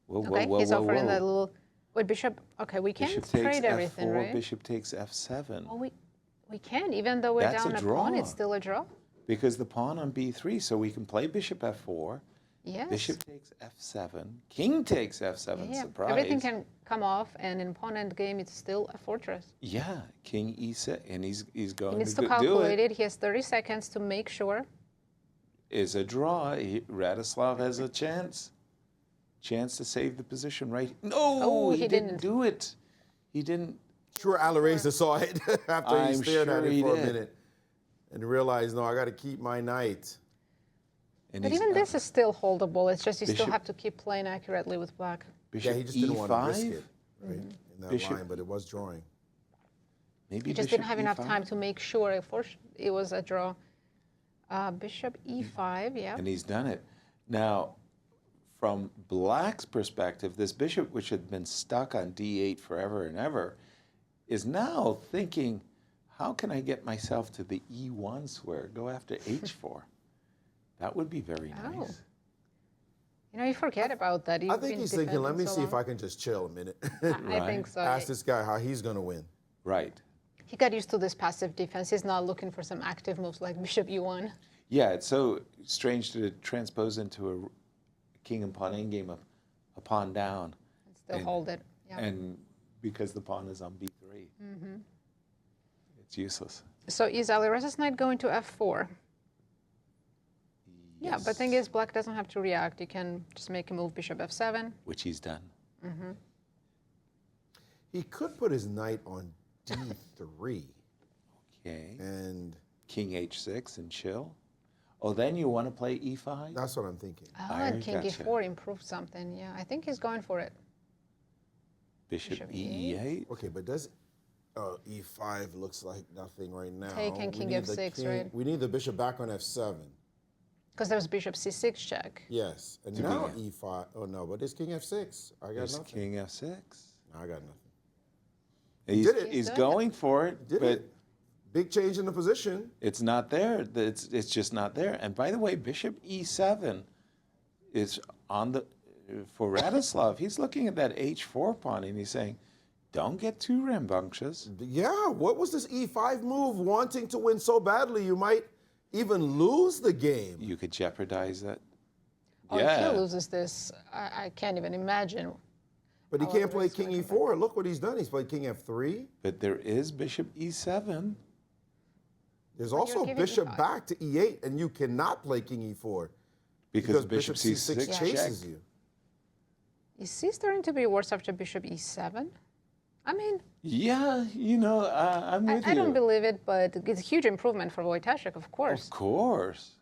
Speaker 5: Whoa,
Speaker 4: he's offering that little. Wait, bishop. Okay, we can't trade everything,
Speaker 5: F4,
Speaker 4: right?
Speaker 5: Bishop takes F7.
Speaker 4: Well, we can, even though we're down a pawn. It's still a draw.
Speaker 5: Because the pawn on B3, so we can play bishop F4.
Speaker 4: Yes.
Speaker 5: Bishop takes F7. King takes F7.
Speaker 4: Yeah.
Speaker 5: Surprise.
Speaker 4: Everything can come off, and in pawn endgame, it's still a fortress.
Speaker 5: Yeah, King E6, and he's going
Speaker 4: he needs to
Speaker 5: do
Speaker 4: calculate
Speaker 5: it.
Speaker 4: He has 30 seconds to make sure.
Speaker 5: Is a draw. Radislav has a chance to save the position, right? No, he didn't do it. He didn't.
Speaker 3: Sure, Alireza saw it after he stared at it for a minute and realized, no, I got to keep my knight.
Speaker 5: And
Speaker 4: but even this is still holdable. It's just you still have to keep playing accurately with black.
Speaker 3: Bishop he just didn't want to risk it, right, in that
Speaker 5: bishop,
Speaker 3: line, but it was drawing.
Speaker 5: Maybe
Speaker 4: he just didn't have enough time to make sure it was a draw. Bishop E5, yeah.
Speaker 5: And he's done it. Now, from black's perspective, this bishop, which had been stuck on D8 forever and ever, is now thinking, how can I get myself to the E1 square? Go after H4. That would be very nice.
Speaker 4: You know, you forget about that.
Speaker 3: I think he's thinking, let me see if I can just chill a minute.
Speaker 4: I think so.
Speaker 3: Ask this guy how he's going to win.
Speaker 5: Right.
Speaker 4: He got used to this passive defense. He's not looking for some active moves like bishop E1.
Speaker 5: Yeah, it's so strange to transpose into a king and pawn endgame a pawn down.
Speaker 4: And still hold it. Yeah.
Speaker 5: And because the pawn is on b3, it's useless.
Speaker 4: So is Alireza's knight going to f4? Yeah, but the thing is, black doesn't have to react. You can just make a move bishop f7.
Speaker 5: Which he's done.
Speaker 3: He could put his knight on d3.
Speaker 5: Okay.
Speaker 3: And
Speaker 5: King h6 and chill. Oh, then you want to play e5?
Speaker 3: that's what I'm thinking.
Speaker 4: Oh, and king e4 improved something. Yeah, I think he's going for it.
Speaker 5: Bishop e8.
Speaker 3: Okay, but does e5 looks like nothing right now.
Speaker 4: Taking king f6, right?
Speaker 3: We need the bishop back on f7.
Speaker 4: Because there was bishop c6 check.
Speaker 3: Yes, and now e5. Oh no, but it's king f6. I got
Speaker 5: There's
Speaker 3: nothing.
Speaker 5: king f6.
Speaker 3: No, I got nothing.
Speaker 5: He's,
Speaker 3: did it.
Speaker 5: he's going for it,
Speaker 3: Did
Speaker 5: but
Speaker 3: it? Big change in the position.
Speaker 5: it's not there. It's just not there. And by the way, bishop e7 is on the, for Radoslav, he's looking at that h4 pawn and he's saying, don't get too rambunctious.
Speaker 3: Yeah, what was this e5 move wanting to win so badly you might even lose the game?
Speaker 5: You could jeopardize that.
Speaker 4: Oh, if he loses this, I can't even imagine.
Speaker 3: But he can't play king e4. Look what he's done. He's played king f3.
Speaker 5: But there is bishop e7.
Speaker 3: There's also bishop back to e8, and you cannot play king e4
Speaker 5: Because bishop c6
Speaker 3: chases you.
Speaker 4: Is he starting to be worse after bishop e7? I mean,
Speaker 5: Yeah, you know, I'm with you.
Speaker 4: I don't believe it, but it's a huge improvement for Wojtaszek, of course.
Speaker 5: Of course.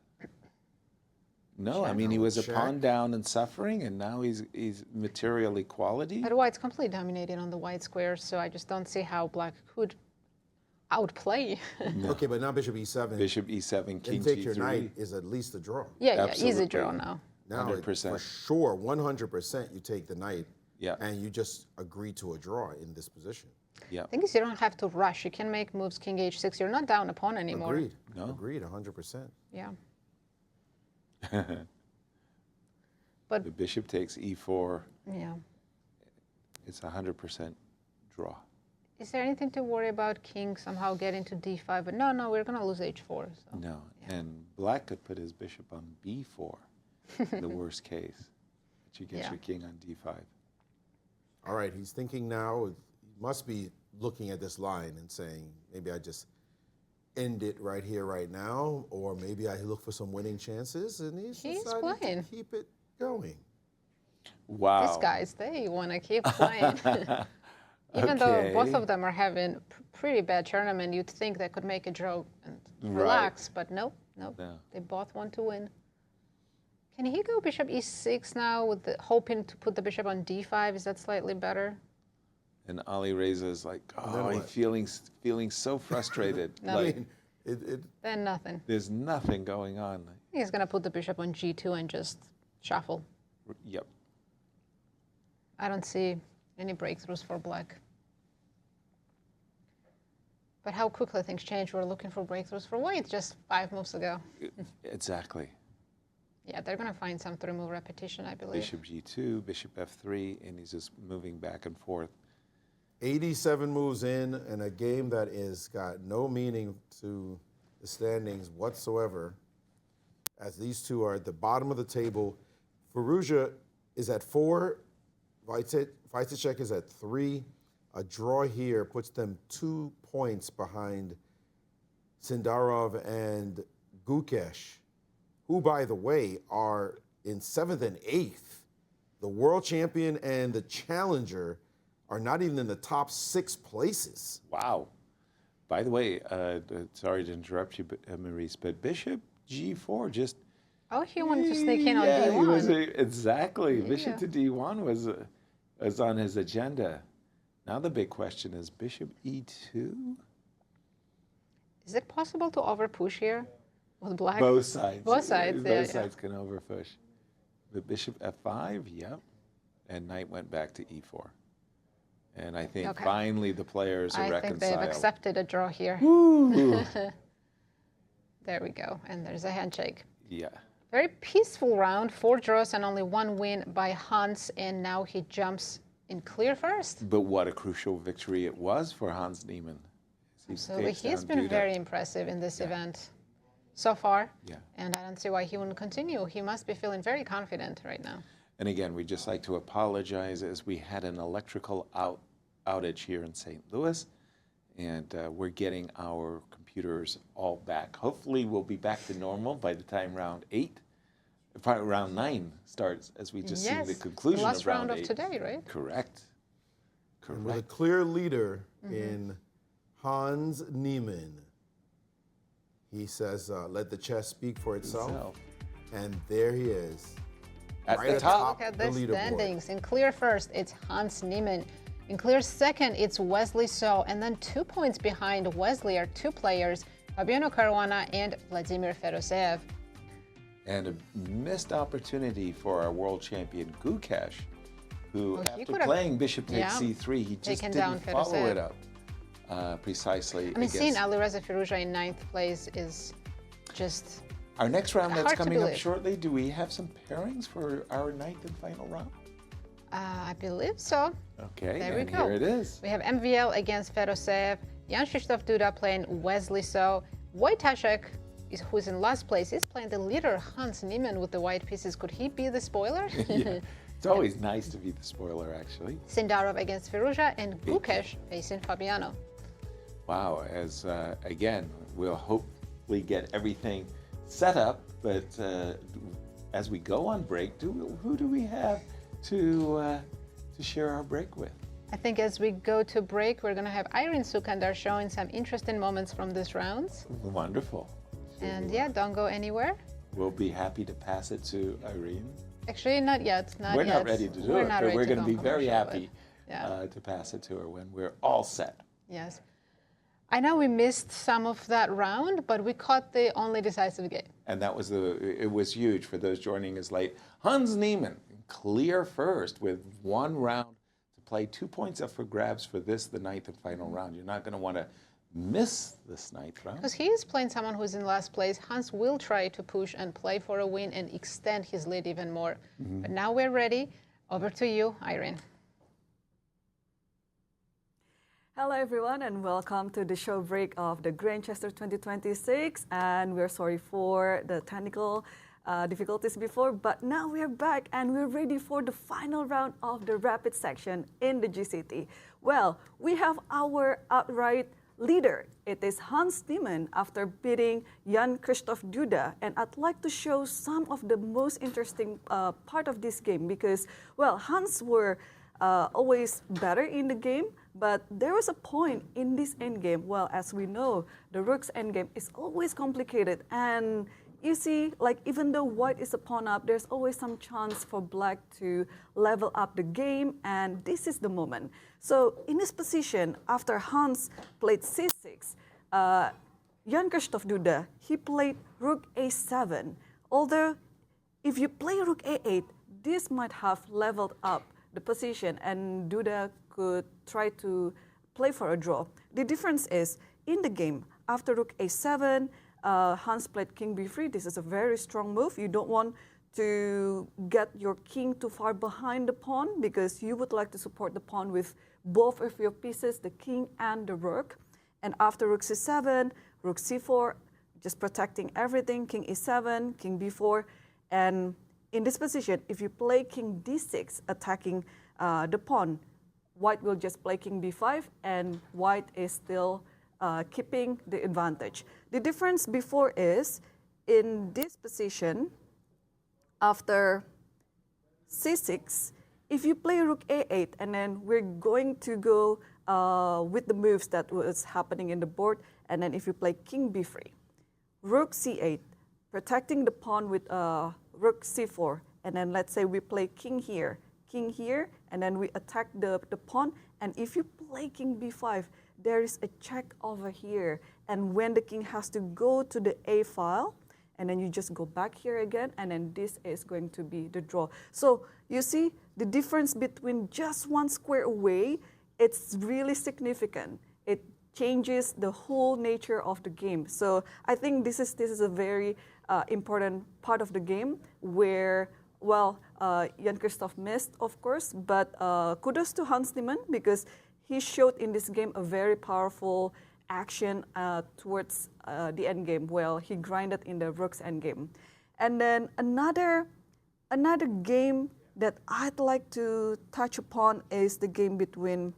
Speaker 5: No, I mean, he was a
Speaker 3: Check.
Speaker 5: pawn down and suffering, and now he's material equality.
Speaker 4: But white's completely dominating on the white square, so I just don't see how black could outplay.
Speaker 3: Okay, but now bishop e7.
Speaker 5: Bishop e7, king
Speaker 3: and take
Speaker 5: g3.
Speaker 3: your knight is at least a draw.
Speaker 4: Yeah,
Speaker 5: Absolutely.
Speaker 4: easy draw now.
Speaker 3: Now,
Speaker 5: 100%.
Speaker 3: for sure, 100% you take the knight,
Speaker 5: Yeah.
Speaker 3: and you just agree to a draw in this position.
Speaker 5: Yeah.
Speaker 4: The thing is, you don't have to rush. You can make moves king h6. You're not down a pawn anymore.
Speaker 3: Agreed.
Speaker 5: No.
Speaker 3: Agreed, 100%.
Speaker 4: Yeah.
Speaker 5: The
Speaker 4: But
Speaker 5: bishop takes e4.
Speaker 4: yeah.
Speaker 5: It's 100% draw.
Speaker 4: Is there anything to worry about king somehow getting to d5? But no, we're going to lose h4. So.
Speaker 5: No. And black could put his bishop on b4, in the worst case. But you get your king on d5.
Speaker 3: All right, he's thinking now, he must be looking at this line and saying, maybe I just end it right here, right now, or maybe I look for some winning chances, and he's decided
Speaker 4: playing.
Speaker 3: to keep it going.
Speaker 5: Wow.
Speaker 4: These guys, they want to keep playing. Even though both of them are having pretty bad tournament, you'd think they could make a draw and relax, but nope.
Speaker 5: No.
Speaker 4: They both want to win. Can he go bishop e6 now with the hoping to put the bishop on d5? Is that slightly better?
Speaker 5: And Alireza is like, oh,
Speaker 3: what?
Speaker 5: he's feeling so frustrated.
Speaker 4: No.
Speaker 5: Like,
Speaker 4: Then nothing.
Speaker 5: there's nothing going on.
Speaker 4: He's going to put the bishop on g2 and just shuffle.
Speaker 5: Yep.
Speaker 4: I don't see any breakthroughs for black. But how quickly things change. We're looking for breakthroughs for white just 5 moves ago.
Speaker 5: Exactly.
Speaker 4: Yeah, they're going to find some 3-move repetition, I believe.
Speaker 5: Bishop g2, bishop f3, and he's just moving back and forth.
Speaker 3: 87 moves in a game that is got no meaning to the standings whatsoever, as these two are at the bottom of the table. Firouzja is at 4, Wojtaszek is at 3. A draw here puts them 2 points behind Sindarov and Gukesh, who, by the way, are in 7th and 8th. The world champion and the challenger are not even in the top 6 places.
Speaker 5: Wow. By the way, sorry to interrupt you, Maurice, but bishop g4 just...
Speaker 4: Oh, he wanted to sneak in on
Speaker 5: yeah,
Speaker 4: d1.
Speaker 5: He was exactly. Yeah. Bishop to d1 was on his agenda. Now the big question is bishop e2?
Speaker 4: Is it possible to overpush here with black?
Speaker 5: Both sides.
Speaker 4: Both sides,
Speaker 5: Both sides can overpush. But bishop f5, yep. And knight went back to e4. And I think finally the players are reconciled.
Speaker 4: I think they've accepted a draw here. There we go. And there's a handshake.
Speaker 5: Yeah.
Speaker 4: Very peaceful round. 4 draws and only 1 win by Hans. And now he jumps in clear first.
Speaker 5: But what a crucial victory it was for Hans Niemann.
Speaker 4: Absolutely. He's been very impressive in this event. so far.
Speaker 5: Yeah.
Speaker 4: And I don't see why he wouldn't continue. He must be feeling very confident right now.
Speaker 5: And again, we'd just like to apologize as we had an electrical outage here in St. Louis, and we're getting our computers all back. Hopefully we'll be back to normal by the time round 9 starts, as we just see the conclusion
Speaker 4: the last
Speaker 5: of round
Speaker 4: round
Speaker 5: 8.
Speaker 4: of today, right?
Speaker 5: Correct.
Speaker 3: And with a clear leader in Hans Niemann. He says, let the chess speak for itself. And there he is.
Speaker 5: At
Speaker 3: right
Speaker 5: the top.
Speaker 4: Look at
Speaker 3: the
Speaker 4: the
Speaker 3: leaderboard.
Speaker 4: standings. In clear first, it's Hans Niemann. In clear second, it's Wesley So. And then 2 points behind Wesley are 2 players, Fabiano Caruana and Vladimir Fedoseev.
Speaker 5: And a missed opportunity for our world champion Gukesh, who after playing bishop takes c3, he just didn't follow it up precisely.
Speaker 4: I mean, seeing Alireza Firouzja in 9th place is just
Speaker 5: our next round that's
Speaker 4: hard to
Speaker 5: coming up
Speaker 4: believe.
Speaker 5: shortly. Do we have some pairings for our 9th and final round?
Speaker 4: I believe so.
Speaker 5: Okay,
Speaker 4: there we
Speaker 5: and
Speaker 4: go.
Speaker 5: here it is.
Speaker 4: We have MVL against Fedoseev, Jan-Krzysztof Duda playing Wesley So. Wojtaszek, who's in last place, is playing the leader Hans Niemann with the white pieces. Could he be the spoiler?
Speaker 5: Yeah. It's always nice to be the spoiler, actually.
Speaker 4: Sindarov against Firouzja and Gukesh facing Fabiano.
Speaker 5: Wow, as again, we'll hopefully get everything set up, but as we go on break, who do we have to share our break with?
Speaker 4: I think as we go to break, we're going to have Irene Sukandar showing some interesting moments from this round.
Speaker 5: Wonderful.
Speaker 4: And yeah, don't go anywhere.
Speaker 5: We'll be happy to pass it to Irene.
Speaker 4: Actually, not yet.
Speaker 5: We're not ready to do it, but we're going to be very happy to pass it to her when we're all set.
Speaker 4: Yes. I know we missed some of that round, but we caught the only decisive game.
Speaker 5: And that was it was huge for those joining us late. Hans Niemann, clear first with 1 round to play, 2 points up for grabs for this, the 9th and final round. You're not going to want to miss this 9th round.
Speaker 4: Because he is playing someone who's in last place. Hans will try to push and play for a win and extend his lead even more. But now we're ready. Over to you, Irene.
Speaker 8: Hello everyone and welcome to the show break of the Grandchester 2026, and we're sorry for the technical difficulties before, but now we're back and we're ready for the final round of the rapid section in the GCT. Well, we have our outright leader. It is Hans Niemann after beating Jan-Krzysztof Duda, and I'd like to show some of the most interesting part of this game because, well, Hans were always better in the game, but there was a point in this endgame. Well, as we know, the rook's endgame is always complicated, and you see, like even though white is a pawn up, there's always some chance for black to level up the game, and this is the moment. So in this position, after Hans played c6, Jan-Krzysztof Duda, he played rook a7. Although if you play rook a8, this might have leveled up the position and Duda could try to play for a draw. The difference is, in the game, after rook a7, Hans played king b3. This is a very strong move. You don't want to get your king too far behind the pawn because you would like to support the pawn with both of your pieces, the king and the rook. And after rook c7, rook c4, just protecting everything, king e7, king b4. And in this position, if you play king d6, attacking the pawn, white will just play king b5, and white is still keeping the advantage. The difference before is, in this position, after c6, if you play rook a8, and then we're going to go with the moves that was happening in the board, and then if you play king b3, rook c8, protecting the pawn with rook c4, and then let's say we play king here, and then we attack the pawn, and if you play king b5, there is a check over here, and when the king has to go to the a file, and then you just go back here again, and then this is going to be the draw. So you see the difference between just one square away, it's really significant. It changes the whole nature of the game. So I think this is a very important part of the game where, well, Jan-Krzysztof missed, of course, but kudos to Hans Niemann because he showed in this game a very powerful action towards the endgame. Well, he grinded in the rook's endgame. And then another game that I'd like to touch upon is the game between,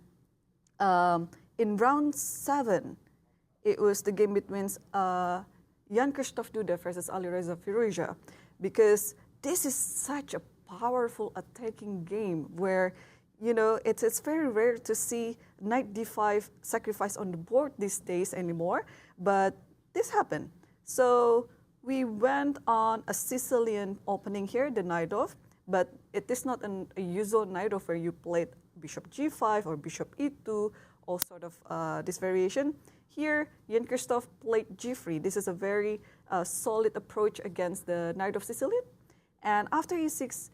Speaker 8: in round 7, it was the game between Jan-Krzysztof Duda versus Alireza Firouzja, because this is such a powerful attacking game where, you know, it's very rare to see knight d5 sacrifice on the board these days anymore, but this happened. So we went on a Sicilian opening here, the knight off, but it is not a usual knight off where you played bishop g5 or bishop e2, all sort of this variation. Here, Jan-Krzysztof played g3. This is a very solid approach against the knight of Sicilian. And after e6,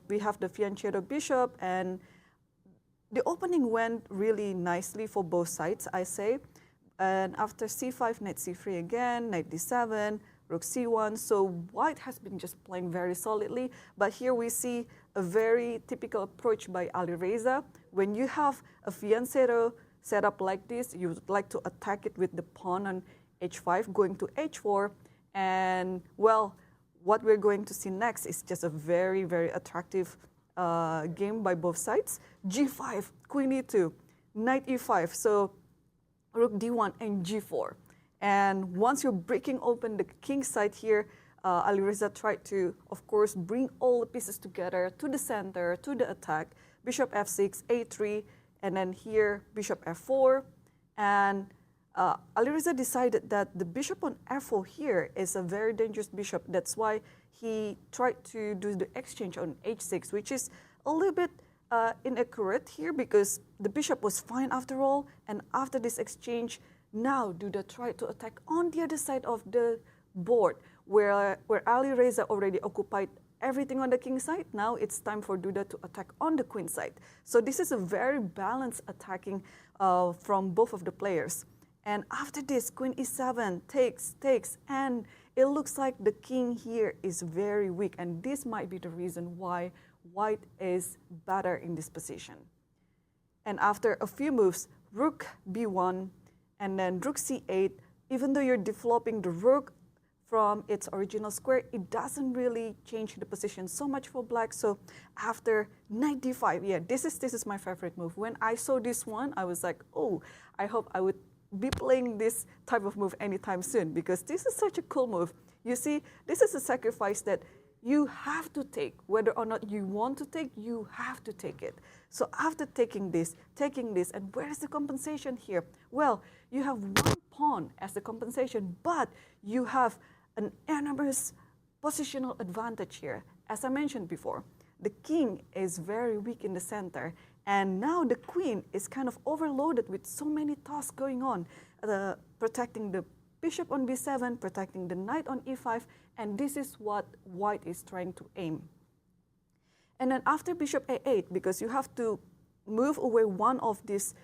Speaker 8: we have the fianchetto bishop, and the opening went really nicely for both sides, I say. And after c5, knight c3 again, knight d7, rook c1. So white has been just playing very solidly. But here we see a very typical approach by Alireza. When you have a fianchetto set up like this, you would like to attack it with the pawn on h5, going to h4. And, well, what we're going to see next is just a very, very attractive game by both sides. g5, queen e2, knight e5, so rook d1 and g4. And once you're breaking open the king side here, Alireza tried to, of course, bring all the pieces together to the center, to the attack. Bishop f6, a3, and then here, bishop f4. And Alireza decided that the bishop on f4 here is a very dangerous bishop. That's why he tried to do the exchange on h6, which is a little bit inaccurate here because the bishop was fine after all. And after this exchange, now Duda tried to attack on the other side of the board where Alireza already occupied everything on the king side. Now it's time for Duda to attack on the queen side. So this is a very balanced attacking from both of the players. And after this, queen e7 takes, and it looks like the king here is very weak, and this might be the reason why white is better in this position. And after a few moves, rook b1, and then rook c8, even though you're developing the rook from its original square, it doesn't really change the position so much for black. So after knight d5, yeah, this is my favorite move. When I saw this one, I was like, oh, I hope I would be playing this type of move anytime soon, because this is such a cool move. You see, this is a sacrifice that you have to take. Whether or not you want to take, you have to take it. So after taking this, and where is the compensation here? Well, you have one pawn as the compensation, but you have an enormous positional advantage here. As I mentioned before, the king is very weak in the center, and now the queen is kind of overloaded with so many tasks going on, protecting the bishop on b7, protecting the knight on e5, and this is what white is trying to aim. And then after bishop a8, because you have to move away one of these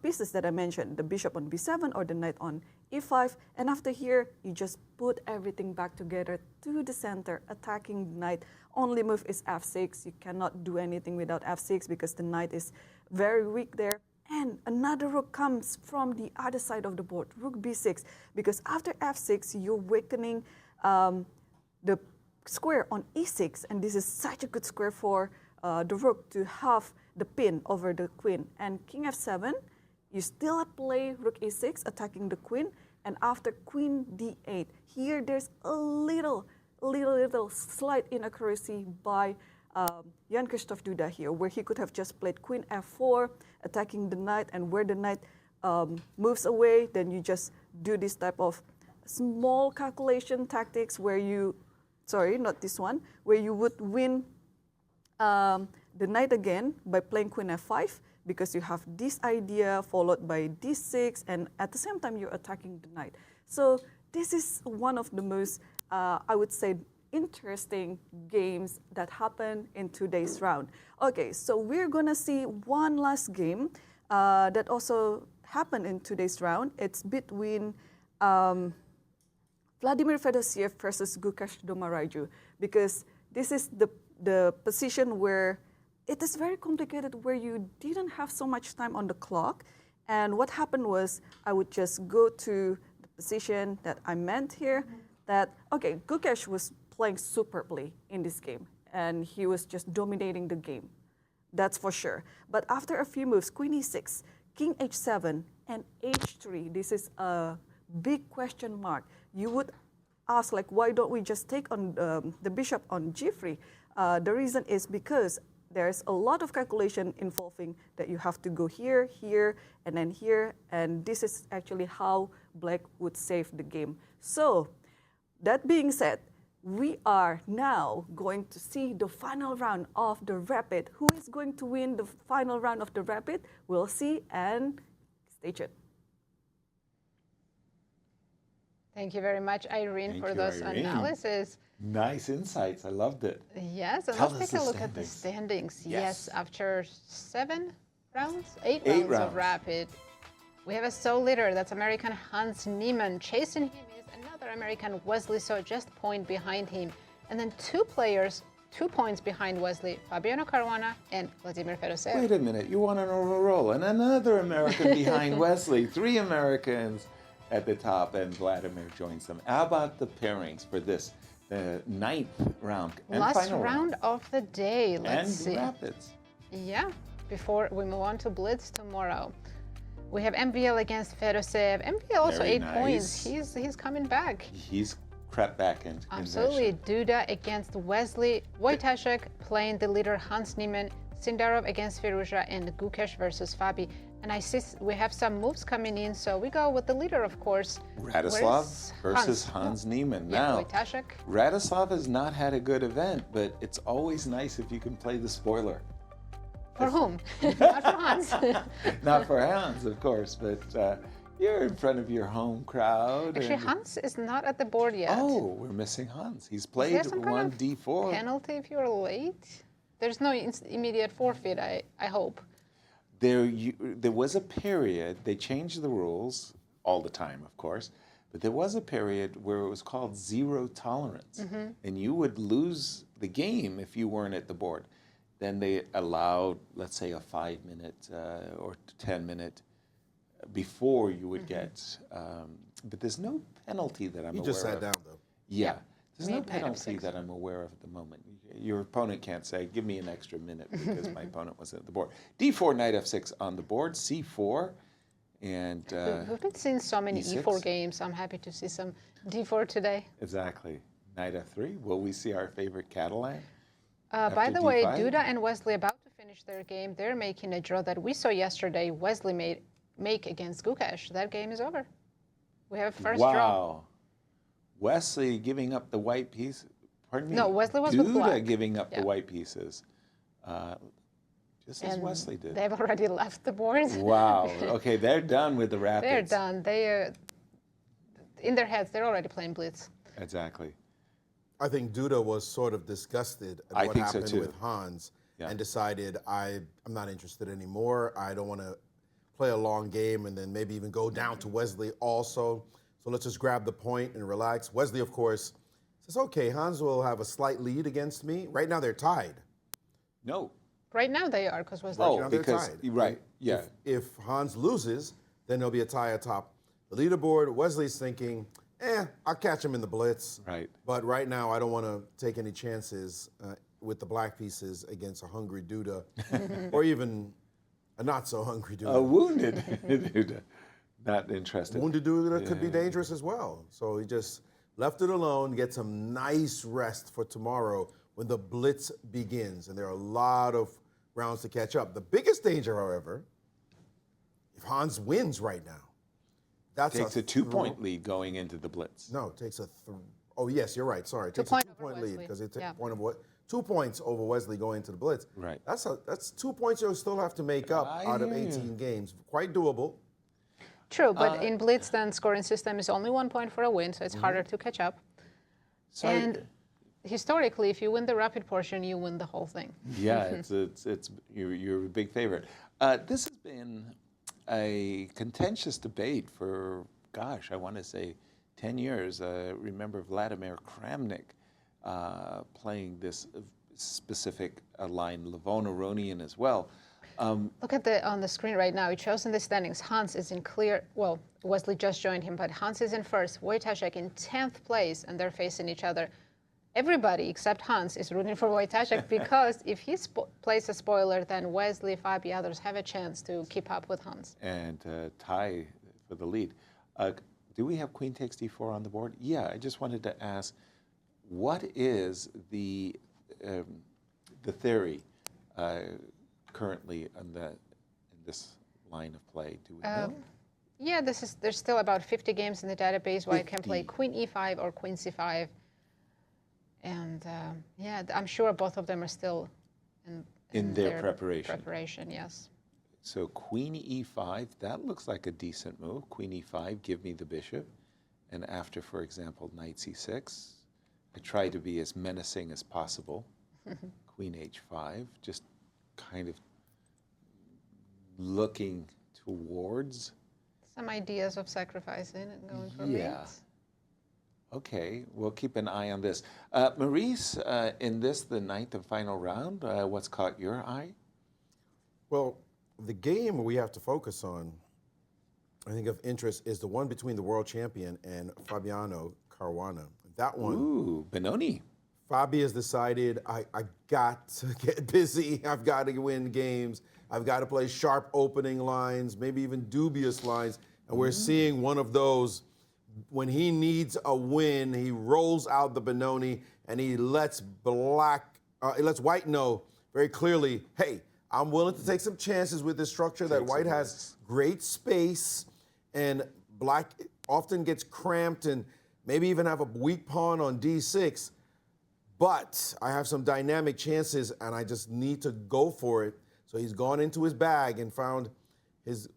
Speaker 8: pieces that I mentioned, the bishop on b7 or the knight on e5, and after here, you just put everything back together to the center, attacking the knight. Only move is f6. You cannot do anything without f6 because the knight is very weak there. And another rook comes from the other side of the board, rook b6, because after f6, you're weakening the square on e6, and this is such a good square for the rook to have the pin over the queen. And king f7, you still play rook e6, attacking the queen, and after queen d8, here there's a little slight inaccuracy by Jan-Krzysztof Duda here, where he could have just played queen f4, attacking the knight, and where the knight moves away, then you just do this type of small calculation tactics where you, sorry, not this one, where you would win the knight again by playing queen f5, because you have this idea followed by d6, and at the same time you're attacking the knight. So this is one of the most, I would say, interesting games that happen in today's round. Okay, so we're gonna see one last game that also happened in today's round. It's between Vladimir Fedoseev versus Gukesh Dommaraju, because this is the position where it is very complicated, where you didn't have so much time on the clock, And what happened was I would just go to the position that I meant here, that, okay, Gukesh was playing superbly in this game, and he was just dominating the game. That's for sure. But after a few moves, Queen e6, King h7, and h3, this is a big question mark. You would ask, like, why don't we just take on the bishop on g3? The reason is because there's a lot of calculation involving that you have to go here, here, and then here, and this is actually how Black would save the game. So, that being said, we are now going to see the final round of the Rapid. Who is going to win the final round of the Rapid? We'll see, and stay tuned.
Speaker 4: Thank you very much, Irene, for those analysis.
Speaker 5: Nice insights. I loved it.
Speaker 4: Yes, and
Speaker 5: Tell
Speaker 4: let's
Speaker 5: us
Speaker 4: take a
Speaker 5: the
Speaker 4: look at the
Speaker 5: standings.
Speaker 4: standings. Yes, after 8 rounds of Rapid, we have a sole leader. That's American Hans Niemann. Chasing him is another American, Wesley, so just point behind him. And then two players, 2 points behind Wesley, Fabiano Caruana and Vladimir Fedoseev.
Speaker 5: Wait a minute, you want on a roll. And another American behind Wesley. 3 Americans at the top, and Vladimir joins them. How about the pairings for this, the 9th round and
Speaker 4: Last
Speaker 5: final
Speaker 4: round of the day. Let's see.
Speaker 5: Rapids.
Speaker 4: Yeah, before we move on to Blitz tomorrow. We have MVL against Fedoseev. MVL also
Speaker 5: Very
Speaker 4: 8
Speaker 5: nice.
Speaker 4: points. He's coming back.
Speaker 5: He's crept back into
Speaker 4: Absolutely. Duda against Wesley. Wojtaszek playing the leader Hans Niemann. Sindarov against Firouzja, and Gukesh versus Fabi. And I see we have some moves coming in, so we go with the leader, of course.
Speaker 5: Radislav versus Hans Niemann.
Speaker 4: Yeah,
Speaker 5: Now,
Speaker 4: Wojtaszek.
Speaker 5: Radislav has not had a good event, but it's always nice if you can play the spoiler.
Speaker 4: For whom? Not for Hans.
Speaker 5: Not for Hans, of course, but you're in front of your home crowd.
Speaker 4: Actually, Hans is not at the board yet.
Speaker 5: Oh, we're missing Hans. He's
Speaker 4: Is there
Speaker 5: played
Speaker 4: some
Speaker 5: one
Speaker 4: kind of
Speaker 5: d4.
Speaker 4: penalty if you're late? There's no immediate forfeit, I hope.
Speaker 5: There was a period, they changed the rules all the time, of course, but there was a period where it was called zero tolerance, and you would lose the game if you weren't at the board. Then they allowed, let's say, a 5-minute or 10-minute before you would get, but there's no penalty that I'm aware of.
Speaker 3: You just sat down, though.
Speaker 5: Yeah. There's no
Speaker 4: Knight f6.
Speaker 5: penalty that I'm aware of at the moment. Your opponent can't say, give me an extra minute because my opponent wasn't at the board. D4, knight f6 on the board, c4, and
Speaker 4: We've been seeing so many
Speaker 5: e6.
Speaker 4: e4 games. I'm happy to see some d4 today.
Speaker 5: Exactly. Knight f3. Will we see our favorite Catalan?
Speaker 4: By
Speaker 5: after
Speaker 4: the way,
Speaker 5: d5?
Speaker 4: Duda and Wesley about to finish their game. They're making a draw that we saw yesterday. Wesley make against Gukesh. That game is over. We have a first draw.
Speaker 5: Wow. Wesley giving up the white piece. Pardon me.
Speaker 4: No, Wesley was
Speaker 5: Duda
Speaker 4: with black.
Speaker 5: giving up
Speaker 4: Yeah.
Speaker 5: the white pieces. Just as
Speaker 4: And
Speaker 5: Wesley did.
Speaker 4: They've already left the board.
Speaker 5: Wow. Okay, they're done with the Rapids.
Speaker 4: They're done. They in their heads, they're already playing Blitz.
Speaker 5: Exactly.
Speaker 3: I think Duda was sort of disgusted at
Speaker 5: I
Speaker 3: what
Speaker 5: think so,
Speaker 3: happened
Speaker 5: too.
Speaker 3: with Hans
Speaker 5: Yeah.
Speaker 3: and decided, I'm not interested anymore. I don't want to play a long game and then maybe even go down to Wesley also. So let's just grab the point and relax. Wesley, of course, says, okay, Hans will have a slight lead against me. Right now they're tied.
Speaker 5: No.
Speaker 4: Right now they are, because Wesley.
Speaker 5: Oh,
Speaker 3: now they're
Speaker 5: because,
Speaker 3: tied.
Speaker 5: right, yeah.
Speaker 3: If Hans loses, then there'll be a tie atop the leaderboard. Wesley's thinking, I'll catch him in the blitz.
Speaker 5: Right.
Speaker 3: But right now, I don't want to take any chances with the black pieces against a hungry Duda, or even a not so hungry Duda.
Speaker 5: A wounded Duda. Not interested.
Speaker 3: Wounded Duda could be dangerous as well. So he just left it alone, get some nice rest for tomorrow when the blitz begins. And there are a lot of rounds to catch up. The biggest danger, however, if Hans wins right now, that's
Speaker 5: Takes a 2-point lead going into the blitz.
Speaker 3: No, it takes a oh yes, you're right. Sorry, it takes a
Speaker 4: point over
Speaker 3: 2-point lead
Speaker 4: Wesley.
Speaker 3: because it takes
Speaker 4: Yeah.
Speaker 3: 2 points over Wesley going into the blitz.
Speaker 5: Right.
Speaker 3: That's 2 points you'll still have to make up
Speaker 5: I
Speaker 3: out of
Speaker 5: hear you.
Speaker 3: 18 games. Quite doable.
Speaker 4: True, but in Blitz, then scoring system is only 1 point for a win, so it's harder to catch up.
Speaker 5: So,
Speaker 4: And historically, if you win the rapid portion, you win the whole thing.
Speaker 5: yeah, it's you're a big favorite. This has been a contentious debate for, gosh, I want to say 10 years. Remember Vladimir Kramnik playing this specific line, Livon-Aronian as well.
Speaker 4: Look at on the screen right now. It shows in the standings. Hans is in clear. Well, Wesley just joined him, but Hans is in first. Wojtaszek in 10th place, and they're facing each other. Everybody except Hans is rooting for Wojtaszek because if he plays a spoiler, then Wesley, Fabi, others have a chance to keep up with Hans.
Speaker 5: And tie for the lead. Do we have Queen takes d4 on the board? Yeah, I just wanted to ask, what is the theory currently in this line of play? Do we know?
Speaker 4: Yeah, there's still about 50 games in the database. White can play Queen e5 or Queen c5. And yeah, I'm sure both of them are still in
Speaker 5: their preparation.
Speaker 4: Preparation, yes.
Speaker 5: So Queen e5, that looks like a decent move. Queen e5, give me the bishop. And after, for example, knight c6, I try to be as menacing as possible. Queen h5, just kind of looking towards.
Speaker 4: Some ideas of sacrificing and going for mates.
Speaker 5: Okay, we'll keep an eye on this. Maurice, in this, the ninth and final round, what's caught your eye?
Speaker 3: Well, the game we have to focus on, I think of interest, is the one between the world champion and Fabiano Caruana. That one.
Speaker 5: Ooh, Benoni.
Speaker 3: Fabi has decided, I got to get busy. I've got to win games. I've got to play sharp opening lines, maybe even dubious lines. And we're seeing one of those. When he needs a win, he rolls out the Benoni and he lets white know very clearly, hey, I'm willing to take some chances with this structure that white has great space and black often gets cramped and maybe even have a weak pawn on d6. But I have some dynamic chances and I just need to go for it. So he's gone into his bag and found his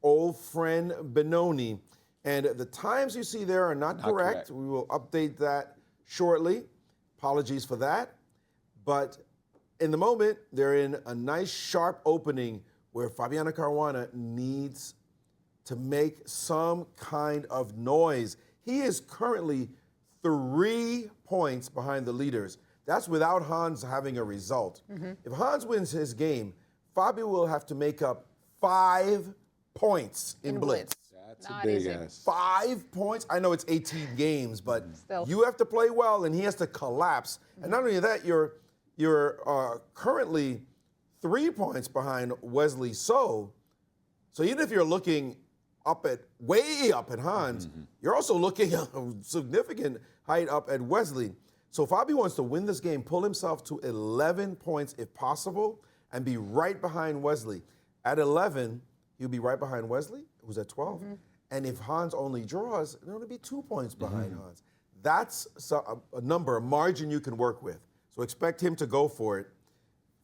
Speaker 3: old friend Benoni. And the times you see there are not correct. We will update that shortly. Apologies for that. But in the moment, they're in a nice sharp opening where Fabiano Caruana needs to make some kind of noise. He is currently 3 points behind the leaders. That's without Hans having a result. If Hans wins his game, Fabi will have to make up 5 points in Blitz.
Speaker 5: That's a big ass.
Speaker 3: 5 points? I know it's 18 games, but
Speaker 4: Still.
Speaker 3: you have to play well and he has to collapse. And not only that, you're currently 3 points behind Wesley. So even if you're looking way up at Hans, you're also looking a significant height up at Wesley. So Fabi wants to win this game, pull himself to 11 points if possible, and be right behind Wesley. At 11, he'll be right behind Wesley, who's at 12. And if Hans only draws, it'll only be 2 points behind Hans. That's a number, a margin you can work with. So expect him to go for it,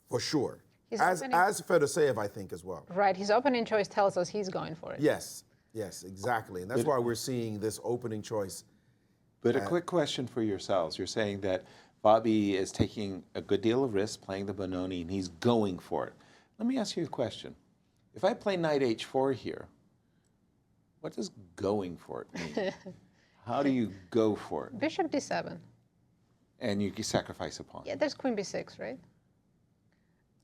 Speaker 3: for sure. As Fedoseev, I think, as well.
Speaker 4: Right, his opening choice tells us he's going for it.
Speaker 3: Yes, exactly. And that's why we're seeing this opening choice.
Speaker 5: But a quick question for yourselves. You're saying that Bobby is taking a good deal of risk playing the Benoni and he's going for it. Let me ask you a question. If I play knight h4 here, what does going for it mean? How do you go for it?
Speaker 4: Bishop d7.
Speaker 5: And you sacrifice a pawn.
Speaker 4: Yeah, there's queen b6, right?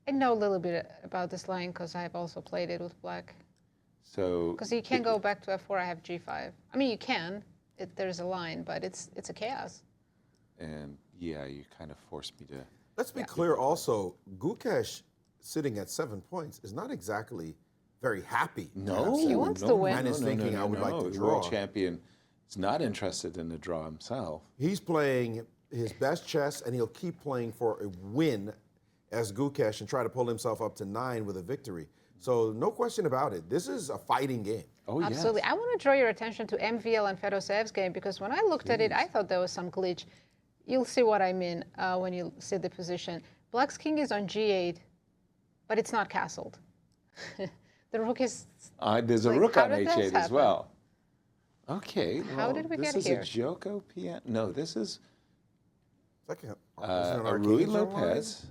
Speaker 4: I know a little bit about this line because I've also played it with black.
Speaker 5: So
Speaker 4: because you can't go back to f4, I have g5. I mean, you can. There's a line, but it's a chaos.
Speaker 5: And yeah, you kind of forced me to.
Speaker 3: Let's be clear also, Gukesh sitting at 7 points is not exactly very happy.
Speaker 5: No,
Speaker 4: he wants to win.
Speaker 3: And is thinking, I would like to
Speaker 5: The
Speaker 3: draw.
Speaker 5: world champion is not interested in the draw himself.
Speaker 3: He's playing his best chess, and he'll keep playing for a win as Gukesh and try to pull himself up to 9 with a victory. So no question about it. This is a fighting game.
Speaker 5: Oh,
Speaker 4: absolutely.
Speaker 5: Yes.
Speaker 4: I want to draw your attention to MVL and Fedoseev's game because when I looked at it, I thought there was some glitch. You'll see what I mean when you see the position. Black's king is on g8, but it's not castled. The rook is...
Speaker 5: there's a rook on h8 as well. Okay.
Speaker 4: How did we get here?
Speaker 5: This is a Joko piano. No, this is
Speaker 3: Like
Speaker 5: a Rui Lopez.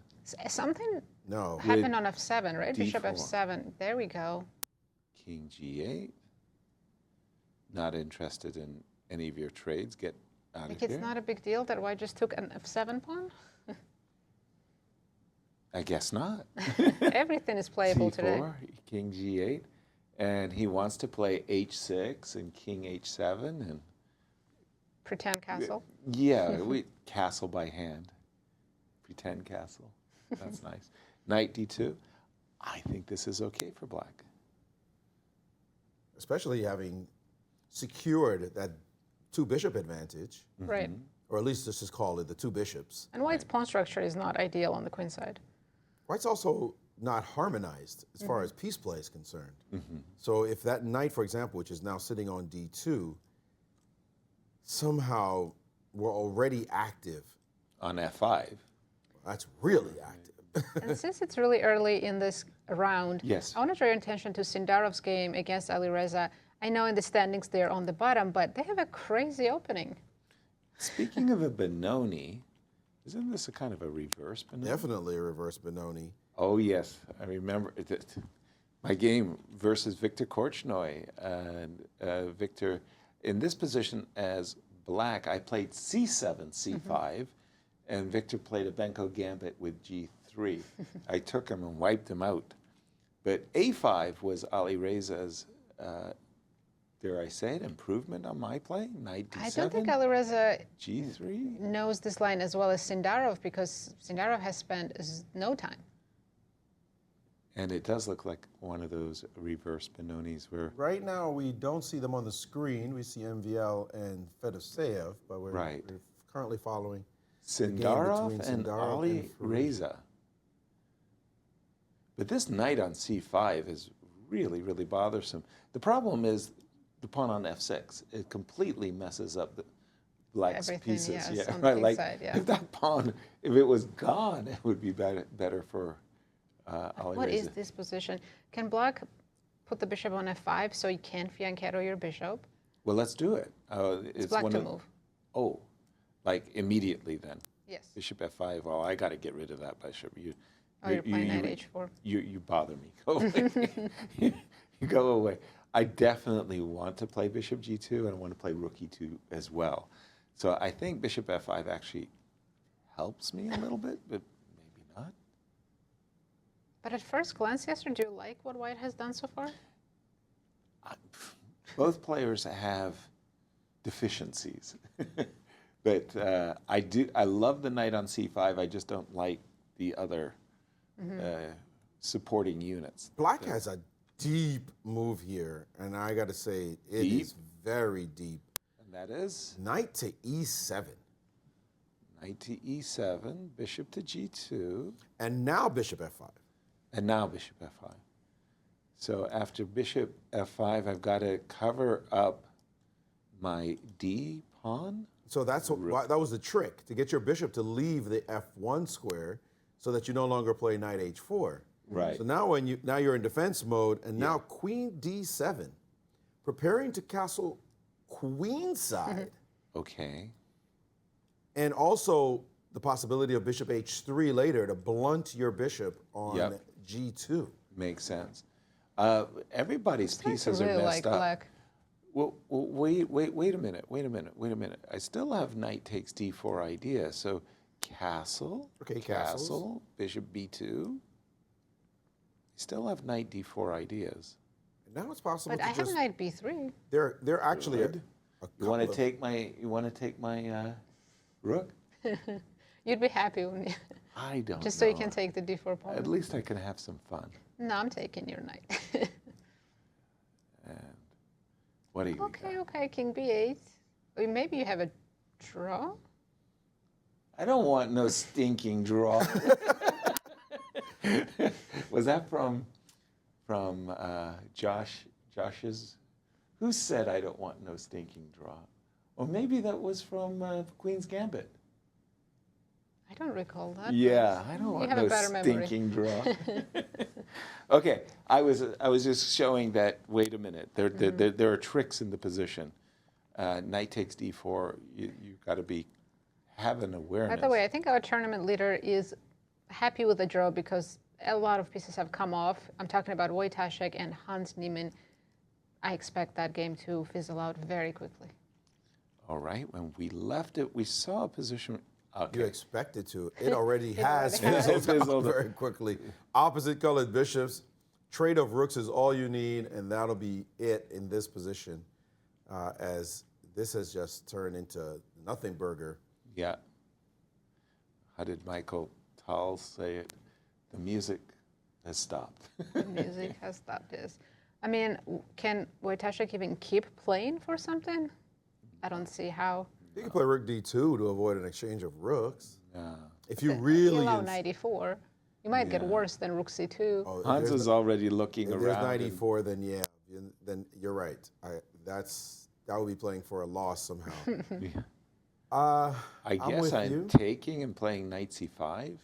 Speaker 4: Something
Speaker 3: No.
Speaker 4: happened on f7, right? Bishop
Speaker 5: D4.
Speaker 4: f7. There we go.
Speaker 5: King g8. Not interested in any of your trades. Get out
Speaker 4: Like
Speaker 5: of
Speaker 4: it's
Speaker 5: here.
Speaker 4: not a big deal that white just took an f7 pawn?
Speaker 5: I guess not.
Speaker 4: Everything is playable today.
Speaker 5: C4, king g8, and he wants to play h6 and king h7 and
Speaker 4: Pretend castle.
Speaker 5: yeah, we castle by hand. Pretend castle. That's nice. Knight d2. I think this is okay for black.
Speaker 3: Especially having secured that two bishop advantage,
Speaker 4: Right.
Speaker 3: or at least let's just call it the two bishops.
Speaker 4: And white's pawn structure is not ideal on the queen side.
Speaker 3: White's also not harmonized as far as piece play is concerned. So if that knight, for example, which is now sitting on d2, somehow we're already active,
Speaker 5: On f5.
Speaker 3: that's really active.
Speaker 4: And since it's really early in this round,
Speaker 5: Yes.
Speaker 4: I want to draw your attention to Sindarov's game against Alireza. I know in the standings they're on the bottom, but they have a crazy opening.
Speaker 5: Speaking of a Benoni, isn't this a kind of a reverse Benoni?
Speaker 3: Definitely a reverse Benoni.
Speaker 5: Oh, yes. I remember my game versus Victor Korchnoi. And Victor, in this position as black, I played c7, c5, and Victor played a Benko gambit with g3. I took him and wiped him out. But a5 was Alireza's, dare I say it, improvement on my play? Knight d7,
Speaker 4: I don't think Alireza
Speaker 5: g3.
Speaker 4: knows this line as well as Sindarov because Sindarov has spent no time.
Speaker 5: And it does look like one of those reverse Benonis where
Speaker 3: Right now, we don't see them on the screen. We see MVL and Fedoseev, but we're currently following
Speaker 5: Sindarov
Speaker 3: between
Speaker 5: and
Speaker 3: Sindarov and
Speaker 5: Alireza. But this knight on c5 is really, really bothersome. The problem is the pawn on f6. It completely messes up the black's
Speaker 4: Everything,
Speaker 5: pieces.
Speaker 4: yes, on the king
Speaker 5: like
Speaker 4: side, yeah.
Speaker 5: if that pawn, if it was gone, it would be better for Alireza.
Speaker 4: What is this position? Can black put the bishop on f5 so you can't fianchetto your bishop?
Speaker 5: Well, let's do it.
Speaker 4: It's black
Speaker 5: one
Speaker 4: to
Speaker 5: of-
Speaker 4: move.
Speaker 5: Oh, like immediately then.
Speaker 4: Yes.
Speaker 5: Bishop f5. Well, I got to get rid of that bishop.
Speaker 4: You're playing knight h4.
Speaker 5: You bother me. Go away. You go away. I definitely want to play bishop g2 and I want to play rook e2 as well. So I think bishop f5 actually helps me a little bit, but maybe not.
Speaker 4: But at first glance, Yasser, do you like what white has done so far?
Speaker 5: Both players have deficiencies. But I love the knight on c5. I just don't like the other supporting units.
Speaker 3: Black has a deep move here, and I got to say, it is very deep.
Speaker 5: And that is?
Speaker 3: Knight to e7.
Speaker 5: Knight to e7, bishop to g2.
Speaker 3: And now bishop f5.
Speaker 5: And now bishop f5. So after bishop f5, I've got to cover up my d pawn.
Speaker 3: So that was the trick, to get your bishop to leave the f1 square so that you no longer play knight h4.
Speaker 5: Right.
Speaker 3: So now now you're in defense mode, and now queen d7, preparing to castle queenside.
Speaker 5: Okay.
Speaker 3: And also the possibility of bishop h3 later to blunt your bishop on g2.
Speaker 5: Makes sense. Everybody's pieces
Speaker 4: really
Speaker 5: are messed
Speaker 4: like
Speaker 5: up.
Speaker 4: black.
Speaker 5: Well, wait a minute. I still have knight takes d4 idea. So castle,
Speaker 3: Okay,
Speaker 5: castle, bishop b2. I still have knight d4 ideas.
Speaker 3: And now it's possible
Speaker 4: But I have knight b3.
Speaker 3: They're actually
Speaker 5: Good. You want to take my rook?
Speaker 4: You'd be happy when you,
Speaker 5: I don't
Speaker 4: just
Speaker 5: know.
Speaker 4: so you can take the d4 pawn.
Speaker 5: At least I can have some fun.
Speaker 4: No, I'm taking your knight.
Speaker 5: And what do you
Speaker 4: Okay, king b8. Or maybe you have a draw?
Speaker 5: I don't want no stinking draw. Was that from Josh's? Who said I don't want no stinking draw? Or maybe that was from Queen's Gambit.
Speaker 4: I don't recall that.
Speaker 5: Yeah, I don't want
Speaker 4: have a
Speaker 5: no
Speaker 4: better memory.
Speaker 5: stinking draw. Okay, I was just showing that. Wait a minute, there are tricks in the position. Knight takes d4. You got to have an awareness.
Speaker 4: By the way, I think our tournament leader is happy with the draw because a lot of pieces have come off. I'm talking about Wojtaszek and Hans Niemann. I expect that game to fizzle out very quickly.
Speaker 5: All right, when we left it, we saw a position Okay.
Speaker 3: You expect it to. It already
Speaker 4: It
Speaker 3: has
Speaker 4: already has.
Speaker 3: fizzled out very quickly. Opposite colored bishops. Trade of rooks is all you need, and that'll be it in this position, as this has just turned into nothing burger.
Speaker 5: Yeah. How did Michael Tal say it? The music has stopped.
Speaker 4: The music has stopped, yes. I mean, can Wojtaszek even keep playing for something? I don't see how.
Speaker 3: You can play rook d2 to avoid an exchange of rooks.
Speaker 5: Yeah.
Speaker 3: If you
Speaker 4: You
Speaker 3: really...
Speaker 4: allow 94. You might get worse than rook c2.
Speaker 3: Oh, if
Speaker 5: Hans
Speaker 3: there's
Speaker 5: is already looking
Speaker 3: if
Speaker 5: around.
Speaker 3: there's 94, then yeah, then you're right. That would be playing for a loss somehow.
Speaker 5: Yeah.
Speaker 3: I
Speaker 5: I guess
Speaker 3: with
Speaker 5: I'm
Speaker 3: you.
Speaker 5: taking and playing knight c5.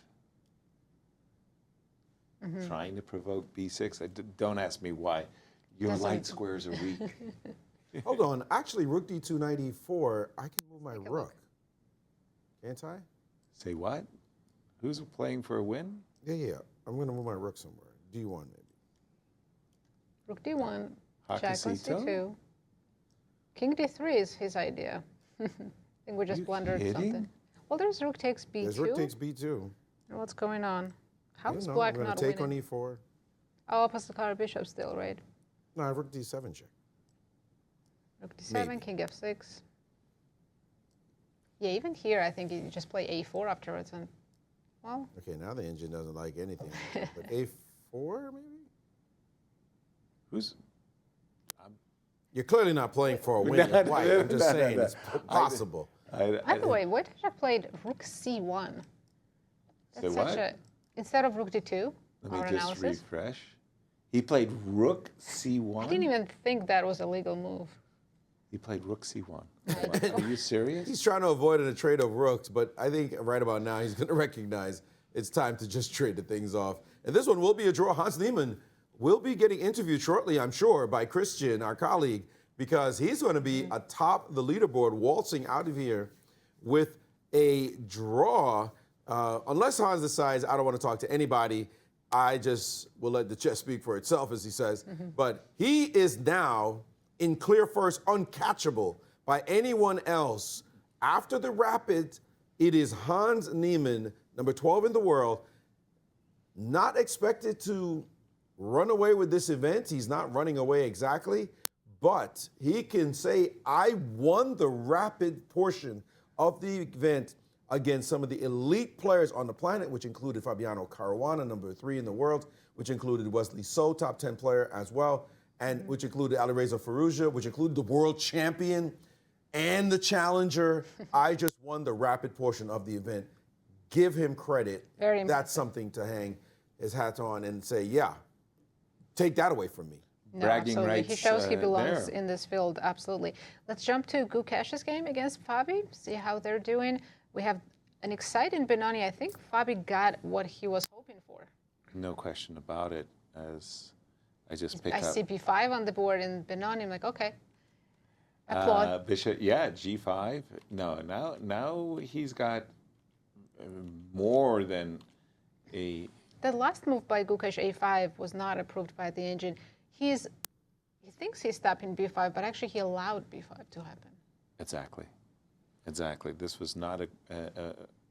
Speaker 5: Trying to provoke b6. Don't ask me why. Your
Speaker 4: Doesn't-
Speaker 5: light squares are weak.
Speaker 3: Hold on. Actually, rook d2, 94, I can move my rook. Can't I?
Speaker 5: Say what? Who's playing for a win?
Speaker 3: Yeah. I'm going to move my rook somewhere. d1 maybe.
Speaker 4: Rook d1, check on
Speaker 5: Hakasito?
Speaker 4: c2. King d3 is his idea. I think we just
Speaker 5: You
Speaker 4: blundered
Speaker 5: kidding?
Speaker 4: something. Well, there's rook takes b2.
Speaker 3: There's rook takes b2.
Speaker 4: What's going on? How
Speaker 3: You
Speaker 4: is
Speaker 3: know,
Speaker 4: black
Speaker 3: I'm going
Speaker 4: not
Speaker 3: to take
Speaker 4: winning?
Speaker 3: on e4.
Speaker 4: Oh, opposite color bishop still, right?
Speaker 3: No, I have rook d7 check.
Speaker 4: Rook d7,
Speaker 3: Maybe.
Speaker 4: king f6. Yeah, even here, I think you just play a4 afterwards, and well,
Speaker 3: Okay, now the engine doesn't like anything. But a4 maybe?
Speaker 5: Who's?
Speaker 3: You're clearly not playing for a win
Speaker 5: No,
Speaker 3: with white. I'm just
Speaker 5: no,
Speaker 3: saying
Speaker 5: no.
Speaker 3: it's possible.
Speaker 4: by the way, Wojtaszek played rook c1.
Speaker 5: Say what?
Speaker 4: Instead of rook d2,
Speaker 5: Let
Speaker 4: our
Speaker 5: me just
Speaker 4: analysis.
Speaker 5: refresh. He played rook c1.
Speaker 4: I didn't even think that was a legal move.
Speaker 5: He played rook c1. Are you serious?
Speaker 3: He's trying to avoid a trade of rooks, but I think right about now he's going to recognize it's time to just trade the things off. And this one will be a draw. Hans Niemann will be getting interviewed shortly, I'm sure, by Cristian, our colleague, because he's going to be atop the leaderboard, waltzing out of here with a draw. Unless Hans decides, I don't want to talk to anybody, I just will let the chess speak for itself, as he says. But he is now in clear first, uncatchable by anyone else. After the Rapid, it is Hans Niemann, number 12 in the world, not expected to run away with this event. He's not running away exactly, but he can say, I won the Rapid portion of the event against some of the elite players on the planet, which included Fabiano Caruana, number 3 in the world, which included Wesley So, top 10 player as well, and which included Alireza Firouzja, which included the world champion and the challenger. I just won the Rapid portion of the event. Give him credit.
Speaker 4: Very impressive.
Speaker 3: That's something to hang his hat on and say, yeah, take that away from me.
Speaker 4: No,
Speaker 5: Bragging
Speaker 4: absolutely.
Speaker 5: rights,
Speaker 4: He shows he belongs
Speaker 5: there.
Speaker 4: in this field, absolutely. Let's jump to Gukesh's game against Fabi, see how they're doing. We have an exciting Benoni. I think Fabi got what he was hoping for.
Speaker 5: No question about it. As I just
Speaker 4: I
Speaker 5: picked up
Speaker 4: see b5 on the board in Benoni. I'm like, okay. Applaud.
Speaker 5: Bishop. Yeah, g5. No, now he's got more than a.
Speaker 4: The last move by Gukesh a5 was not approved by the engine. He thinks he's stopping b5, but actually he allowed b5 to happen.
Speaker 5: Exactly. This was not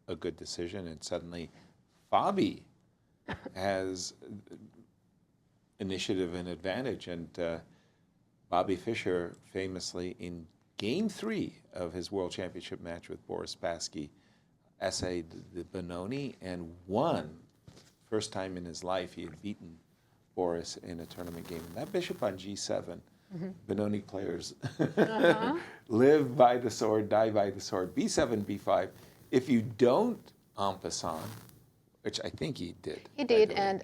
Speaker 5: a good decision, and suddenly Fabi has initiative and advantage. And Bobby Fischer famously in Game 3 of his World Championship match with Boris Spassky essayed the Benoni and won. First time in his life he had beaten Boris in a tournament game. And that bishop on g7, Benoni players live by the sword, die by the sword. b7, b5. If you don't en passant, which I think he did.
Speaker 4: He
Speaker 5: by
Speaker 4: did,
Speaker 5: the way.
Speaker 4: and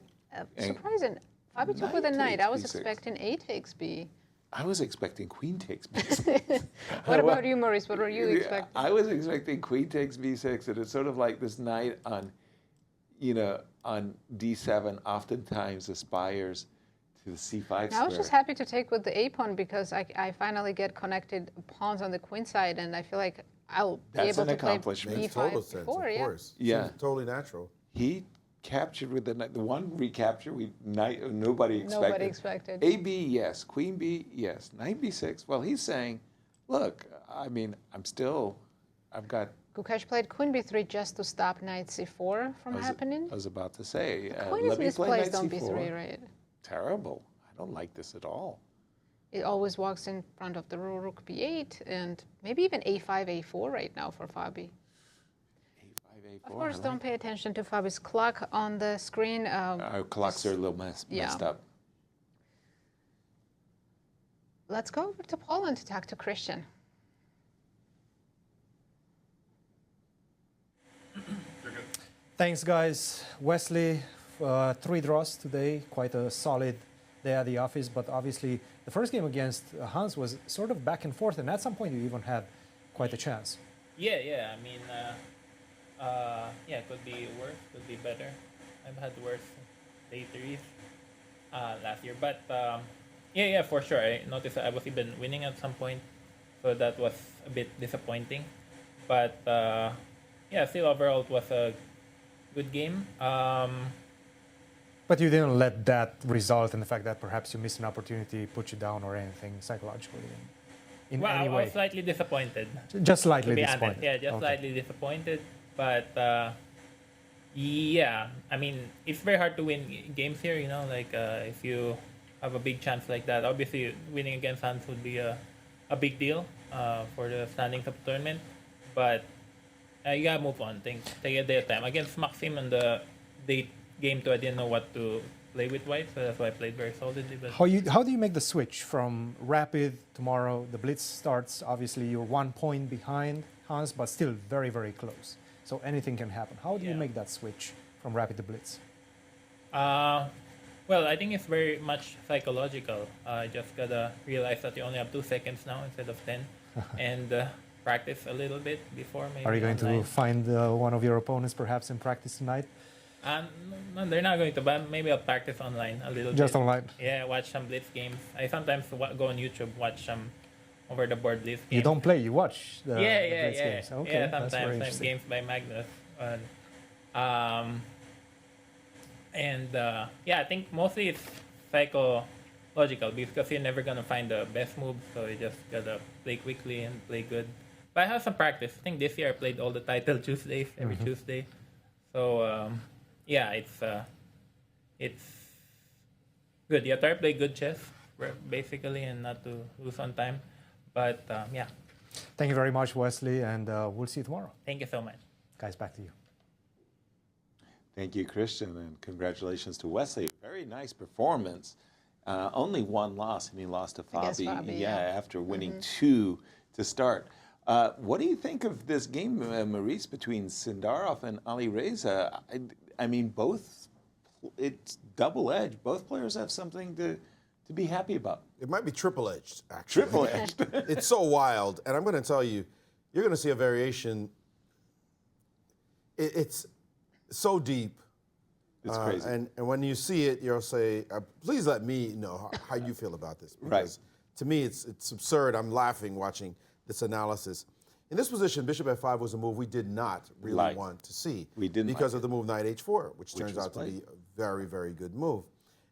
Speaker 4: surprising. Fabi took with a
Speaker 5: Knight
Speaker 4: knight. I
Speaker 5: takes
Speaker 4: was
Speaker 5: b6.
Speaker 4: expecting a takes b.
Speaker 5: I was expecting queen takes b6.
Speaker 4: What about you, Maurice? What were you expecting?
Speaker 5: I was expecting queen takes b6, and it's sort of like this knight on, on d7 oftentimes aspires to the c5 square.
Speaker 4: I was just happy to take with the a pawn because I finally get connected pawns on the queen side, and I feel like I'll be
Speaker 5: That's
Speaker 4: able
Speaker 5: an
Speaker 4: to play
Speaker 5: accomplishment.
Speaker 3: Makes
Speaker 4: b5
Speaker 3: total sense,
Speaker 4: before,
Speaker 3: of
Speaker 4: yeah.
Speaker 3: course.
Speaker 5: Yeah.
Speaker 3: Seems totally natural.
Speaker 5: He captured with the knight. The one recapture nobody expected.
Speaker 4: Nobody expected.
Speaker 5: A b, yes. Queen b, yes. Knight b6. Well, he's saying, look, I mean, I've got
Speaker 4: Gukesh played queen b3 just to stop knight c4 from happening.
Speaker 5: I was about to say,
Speaker 4: Queen is
Speaker 5: let me play
Speaker 4: misplaced
Speaker 5: knight
Speaker 4: on
Speaker 5: c4.
Speaker 4: b3, right?
Speaker 5: Terrible. I don't like this at all.
Speaker 4: It always walks in front of the rook b8 and maybe even a5, a4 right now for Fabi.
Speaker 5: A5, A4.
Speaker 4: Of course, don't pay attention to Fabi's clock on the screen.
Speaker 5: Our clocks are a little messed up.
Speaker 4: Let's go over to Poland to talk to Cristian.
Speaker 2: Thanks, guys. Wesley, 3 draws today, quite a solid day at the office, but obviously the first game against Hans was sort of back and forth, and at some point you even had quite a chance.
Speaker 9: Yeah. I mean, yeah, could be worse, could be better. I've had worse day 3s last year, but yeah, for sure. I noticed that I was even winning at some point, so that was a bit disappointing. But yeah, still overall it was a good game.
Speaker 2: But you didn't let that result in the fact that perhaps you missed an opportunity, put you down or anything psychologically in
Speaker 9: Well,
Speaker 2: any
Speaker 9: I
Speaker 2: way?
Speaker 9: was slightly disappointed.
Speaker 2: Just slightly
Speaker 9: To be
Speaker 2: disappointed.
Speaker 9: honest. Yeah, just
Speaker 2: Okay.
Speaker 9: slightly disappointed. But yeah, I mean, it's very hard to win games here. You know, like if you have a big chance like that, obviously winning against Hans would be a big deal for the standings of the tournament. But you gotta move on. Take a day at a time. Against Maxime in the game 2, I didn't know what to play with white, so that's why I played very solidly. But
Speaker 2: How do you make the switch from rapid tomorrow? The blitz starts. Obviously, you're 1 point behind Hans, but still very, very close. So anything can happen. How do you make that switch from rapid to blitz?
Speaker 9: Well, I think it's very much psychological. Just gotta realize that you only have 2 seconds now instead of 10, and practice a little bit before maybe.
Speaker 2: Are you going
Speaker 9: online.
Speaker 2: to find one of your opponents perhaps in practice tonight?
Speaker 9: No, they're not going to, but maybe I'll practice online a little bit.
Speaker 2: Just online?
Speaker 9: Yeah, watch some blitz games. I sometimes go on YouTube, watch some over the board blitz games.
Speaker 2: You don't play, you watch the
Speaker 9: Yeah.
Speaker 2: blitz games. Okay,
Speaker 9: Yeah,
Speaker 2: that's very
Speaker 9: sometimes
Speaker 2: interesting.
Speaker 9: games by Magnus. Yeah, I think mostly it's psychological because you're never gonna find the best move, so you just gotta play quickly and play good. But I have some practice. I think this year I played all the title Tuesdays, every Tuesday. So yeah, it's good. You have to play good chess, basically, and not to lose on time. But yeah.
Speaker 2: Thank you very much, Wesley, and we'll see you tomorrow.
Speaker 9: Thank you so much.
Speaker 2: Guys, back to you.
Speaker 5: Thank you, Cristian, and congratulations to Wesley. Very nice performance. Only 1 loss, and he lost to
Speaker 4: Against
Speaker 5: Fabi.
Speaker 4: Fabi,
Speaker 5: Yeah,
Speaker 4: yeah.
Speaker 5: after winning 2 to start. What do you think of this game, Maurice, between Sindarov and Alireza? I mean, it's double-edged. Both players have something to be happy about.
Speaker 3: It might be triple-edged, actually.
Speaker 5: Triple-edged.
Speaker 3: It's so wild. And I'm going to tell you, you're going to see a variation. It's so deep.
Speaker 5: It's crazy.
Speaker 3: And when you see it, you'll say, please let me know how you feel about this. Because to me, it's absurd. I'm laughing watching this analysis. In this position, bishop f5 was a move we did not really want to see.
Speaker 5: We didn't
Speaker 3: because
Speaker 5: like
Speaker 3: of the move knight h4, which turns
Speaker 5: was
Speaker 3: out to
Speaker 5: played.
Speaker 3: be a very, very good move.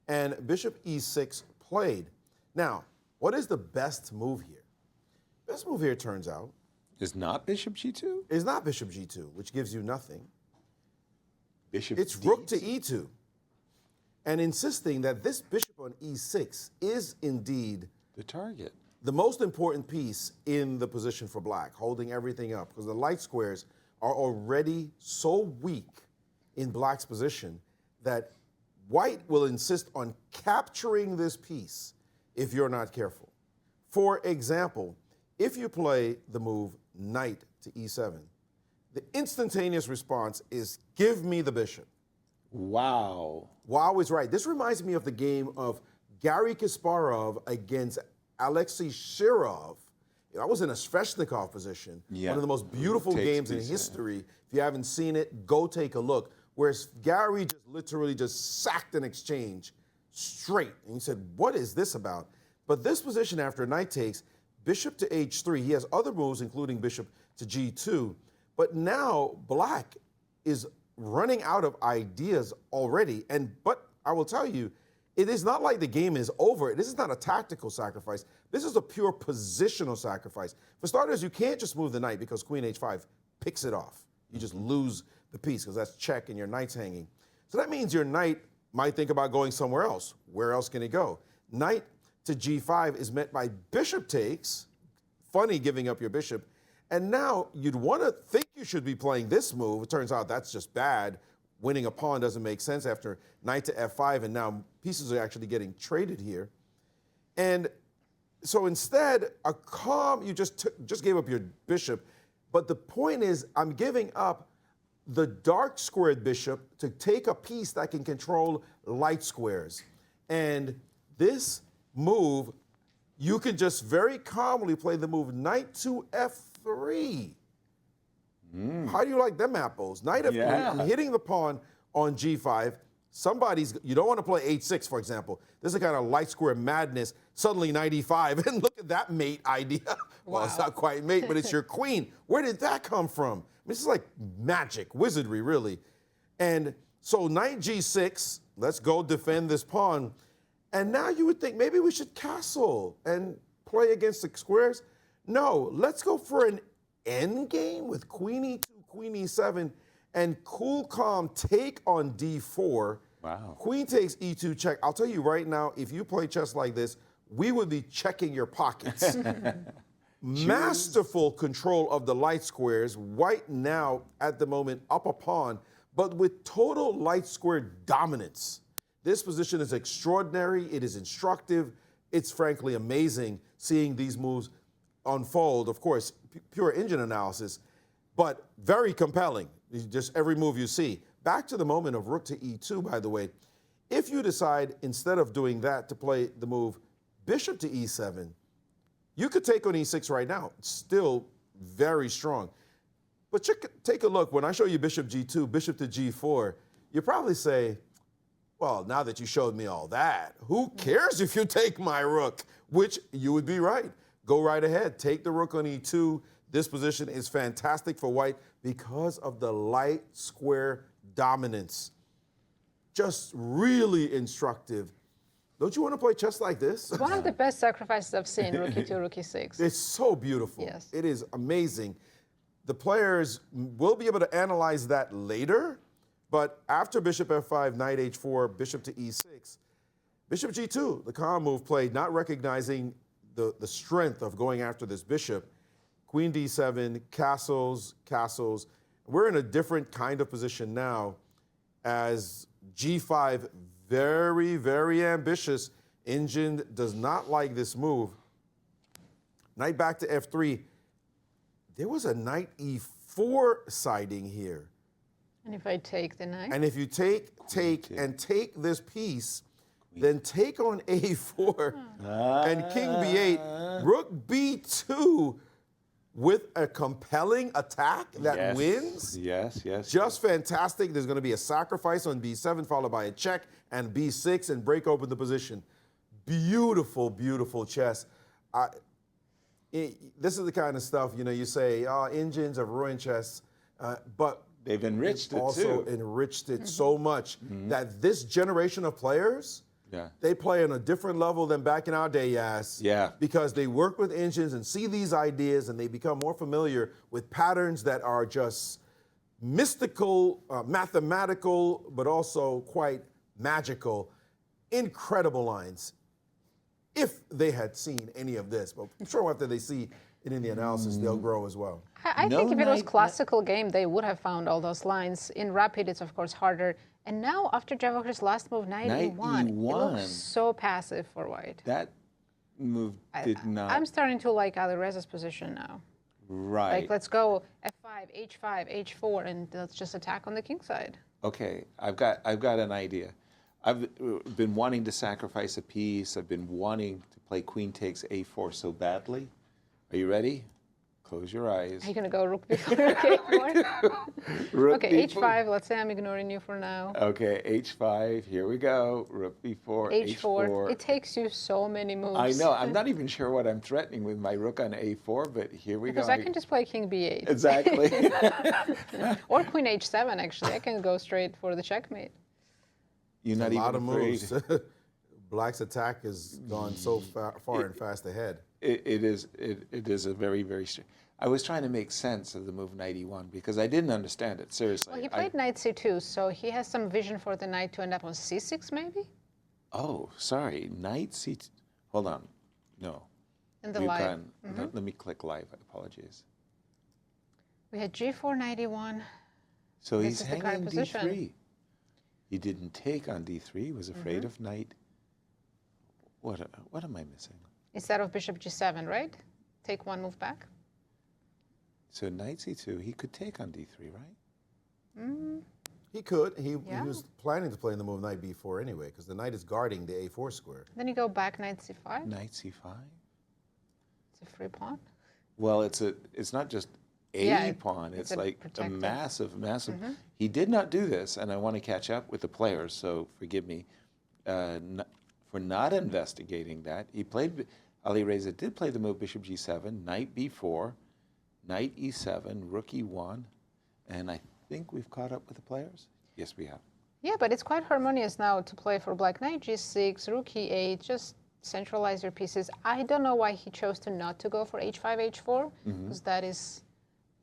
Speaker 3: And bishop e6 played. Now, what is the best move here? Best move here, turns out,
Speaker 5: Is not bishop g2?
Speaker 3: is not bishop g2, which gives you nothing.
Speaker 5: Bishop
Speaker 3: It's
Speaker 5: d2.
Speaker 3: rook to e2. And insisting that this bishop on e6 is indeed
Speaker 5: The target.
Speaker 3: the most important piece in the position for black, holding everything up, because the light squares are already so weak in black's position that white will insist on capturing this piece if you're not careful. For example, if you play the move knight to e7, the instantaneous response is give me the bishop.
Speaker 5: Wow.
Speaker 3: Wow is right. This reminds me of the game of Garry Kasparov against Alexei Shirov. I was in a Sveshnikov position.
Speaker 5: Yeah.
Speaker 3: One of the most beautiful
Speaker 5: Takes
Speaker 3: games in
Speaker 5: piece, yeah.
Speaker 3: history. If you haven't seen it, go take a look. Where Gary just literally just sacked an exchange straight. And he said, what is this about? But this position after knight takes, bishop to h3, he has other moves, including bishop to g2. But now black is running out of ideas already. But I will tell you, it is not like the game is over. This is not a tactical sacrifice. This is a pure positional sacrifice. For starters, you can't just move the knight because queen h5 picks it off. You just lose the piece because that's check and your knight's hanging. So that means your knight might think about going somewhere else. Where else can it go? Knight to g5 is met by bishop takes. Funny giving up your bishop. And now you'd want to think you should be playing this move. It turns out that's just bad. Winning a pawn doesn't make sense after knight to f5, and now pieces are actually getting traded here. And so instead, a calm, you just gave up your bishop. But the point is, I'm giving up the dark squared bishop to take a piece that can control light squares. And this move, you can just very calmly play the move knight to f3. How do you like them apples? Knight f3, I'm hitting the pawn on g5. You don't want to play h6, for example. This is a kind of light square madness. Suddenly knight e5, and look at that mate idea. Well, it's not quite mate, but it's your queen. Where did that come from? This is like magic, wizardry, really. And so knight g6, let's go defend this pawn. And now you would think maybe we should castle and play against the squares. No, let's go for an endgame with queen e2, queen e7, and cool calm take on d4.
Speaker 5: Wow.
Speaker 3: Queen takes e2 check. I'll tell you right now, if you play chess like this, we would be checking your pockets. Masterful control of the light squares. White now, at the moment, up a pawn, but with total light square dominance. This position is extraordinary. It is instructive. It's frankly amazing seeing these moves unfold. Of course, pure engine analysis, but very compelling. Just every move you see. Back to the moment of rook to e2, by the way. If you decide, instead of doing that, to play the move bishop to e7, you could take on e6 right now. It's still very strong. But take a look. When I show you bishop g2, bishop to g4, you probably say, well, now that you showed me all that, who cares if you take my rook? Which you would be right. Go right ahead. Take the rook on e2. This position is fantastic for white because of the light square dominance. Just really instructive. Don't you want to play chess like this?
Speaker 4: It's one of the best sacrifices I've seen, rook e2, rook e6.
Speaker 3: It's so beautiful.
Speaker 4: Yes.
Speaker 3: It is amazing. The players will be able to analyze that later, but after bishop f5, knight h4, bishop to e6, bishop g2, the calm move played, not recognizing the strength of going after this bishop. Queen d7, castles, castles. We're in a different kind of position now as g5, very, very ambitious. Engine does not like this move. Knight back to f3. There was a knight e4 siding here.
Speaker 4: And if I take the knight?
Speaker 3: And if you take this piece, then take on a4 and king b8, rook b2 with a compelling attack that wins.
Speaker 5: Yes.
Speaker 3: Just fantastic. There's going to be a sacrifice on b7 followed by a check and b6 and break open the position. Beautiful, beautiful chess. This is the kind of stuff, you say, engines have ruined chess, but
Speaker 5: they've enriched it
Speaker 3: also
Speaker 5: too.
Speaker 3: enriched it so much that this generation of players, they play on a different level than back in our day, Yas.
Speaker 5: Yeah.
Speaker 3: Because they work with engines and see these ideas and they become more familiar with patterns that are just mystical, mathematical, but also quite magical. Incredible lines. If they had seen any of this, but I'm sure after they see it in the analysis, they'll grow as well.
Speaker 4: I think if it was classical game, they would have found all those lines. In rapid, it's of course harder. And now, after Javokhir's last move, knight e1, it looks so passive for white.
Speaker 5: That move did not.
Speaker 4: I'm starting to like Alireza's position now.
Speaker 5: Right.
Speaker 4: Like, let's go f5, h5, h4, and let's just attack on the king side.
Speaker 5: Okay, I've got an idea. I've been wanting to sacrifice a piece. I've been wanting to play queen takes a4 so badly. Are you ready? Close your eyes.
Speaker 4: Are you going to go rook before rook a4? Okay, h5. Let's say I'm ignoring you for now.
Speaker 5: Okay, h5. Here we go. Rook before
Speaker 4: h4. It takes you so many moves.
Speaker 5: I know. I'm not even sure what I'm threatening with my rook on a4, but here we go.
Speaker 4: Because I can just play king b8.
Speaker 5: Exactly.
Speaker 4: Or queen h7, actually. I can go straight for the checkmate.
Speaker 5: You're not
Speaker 3: a lot
Speaker 5: even
Speaker 3: of moves. Black's attack has gone so far and fast ahead.
Speaker 5: It is a very, very strange. I was trying to make sense of the move knight e1 because I didn't understand it, seriously.
Speaker 4: Well, he played knight c2, so he has some vision for the knight to end up on c6, maybe?
Speaker 5: Oh, sorry, knight c2. Hold on. No.
Speaker 4: In the
Speaker 5: We've
Speaker 4: live.
Speaker 5: gone, let me click live, apologies.
Speaker 4: We had g4, knight e1.
Speaker 5: So
Speaker 4: This
Speaker 5: he's
Speaker 4: is the
Speaker 5: hanging
Speaker 4: current position.
Speaker 5: d3. He didn't take on d3, he was afraid of knight. What am I missing?
Speaker 4: Instead of bishop g7, right? Take one move back.
Speaker 5: So knight c2, he could take on d3, right?
Speaker 3: He could. He
Speaker 4: Yeah.
Speaker 3: was planning to play in the move knight b4 anyway, because the knight is guarding the a4 square.
Speaker 4: Then you go back knight c5.
Speaker 5: Knight c5.
Speaker 4: It's a free pawn.
Speaker 5: Well, it's not just a
Speaker 4: Yeah,
Speaker 5: pawn. It's
Speaker 4: a
Speaker 5: like a
Speaker 4: protected.
Speaker 5: massive. He did not do this, and I want to catch up with the players, so forgive me for not investigating that. He played, Alireza did play the move bishop g7, knight b4, knight e7, rook e1, and I think we've caught up with the players. Yes, we have.
Speaker 4: Yeah, but it's quite harmonious now to play for black knight g6, rook e8, just centralize your pieces. I don't know why he chose to not to go for h5, h4, because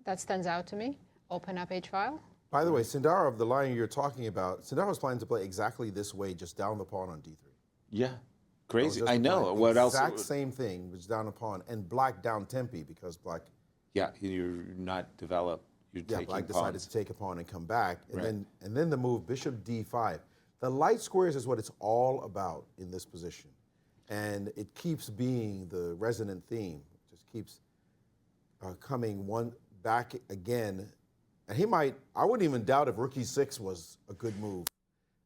Speaker 4: that stands out to me. Open up h-file.
Speaker 3: By the way, Sindarov, the line you're talking about, Sindarov was planning to play exactly this way, just down the pawn on d3.
Speaker 5: Yeah, crazy.
Speaker 3: Just
Speaker 5: I know.
Speaker 3: the
Speaker 5: What else?
Speaker 3: Exact same thing, which is down the pawn, and black down tempi because black.
Speaker 5: Yeah, you're not developed. You're taking
Speaker 3: Black decided
Speaker 5: pawns.
Speaker 3: to take a pawn and come back, and
Speaker 5: Right.
Speaker 3: then the move bishop d5. The light squares is what it's all about in this position, and it keeps being the resonant theme. It just keeps coming one back again, and he might. I wouldn't even doubt if rook e6 was a good move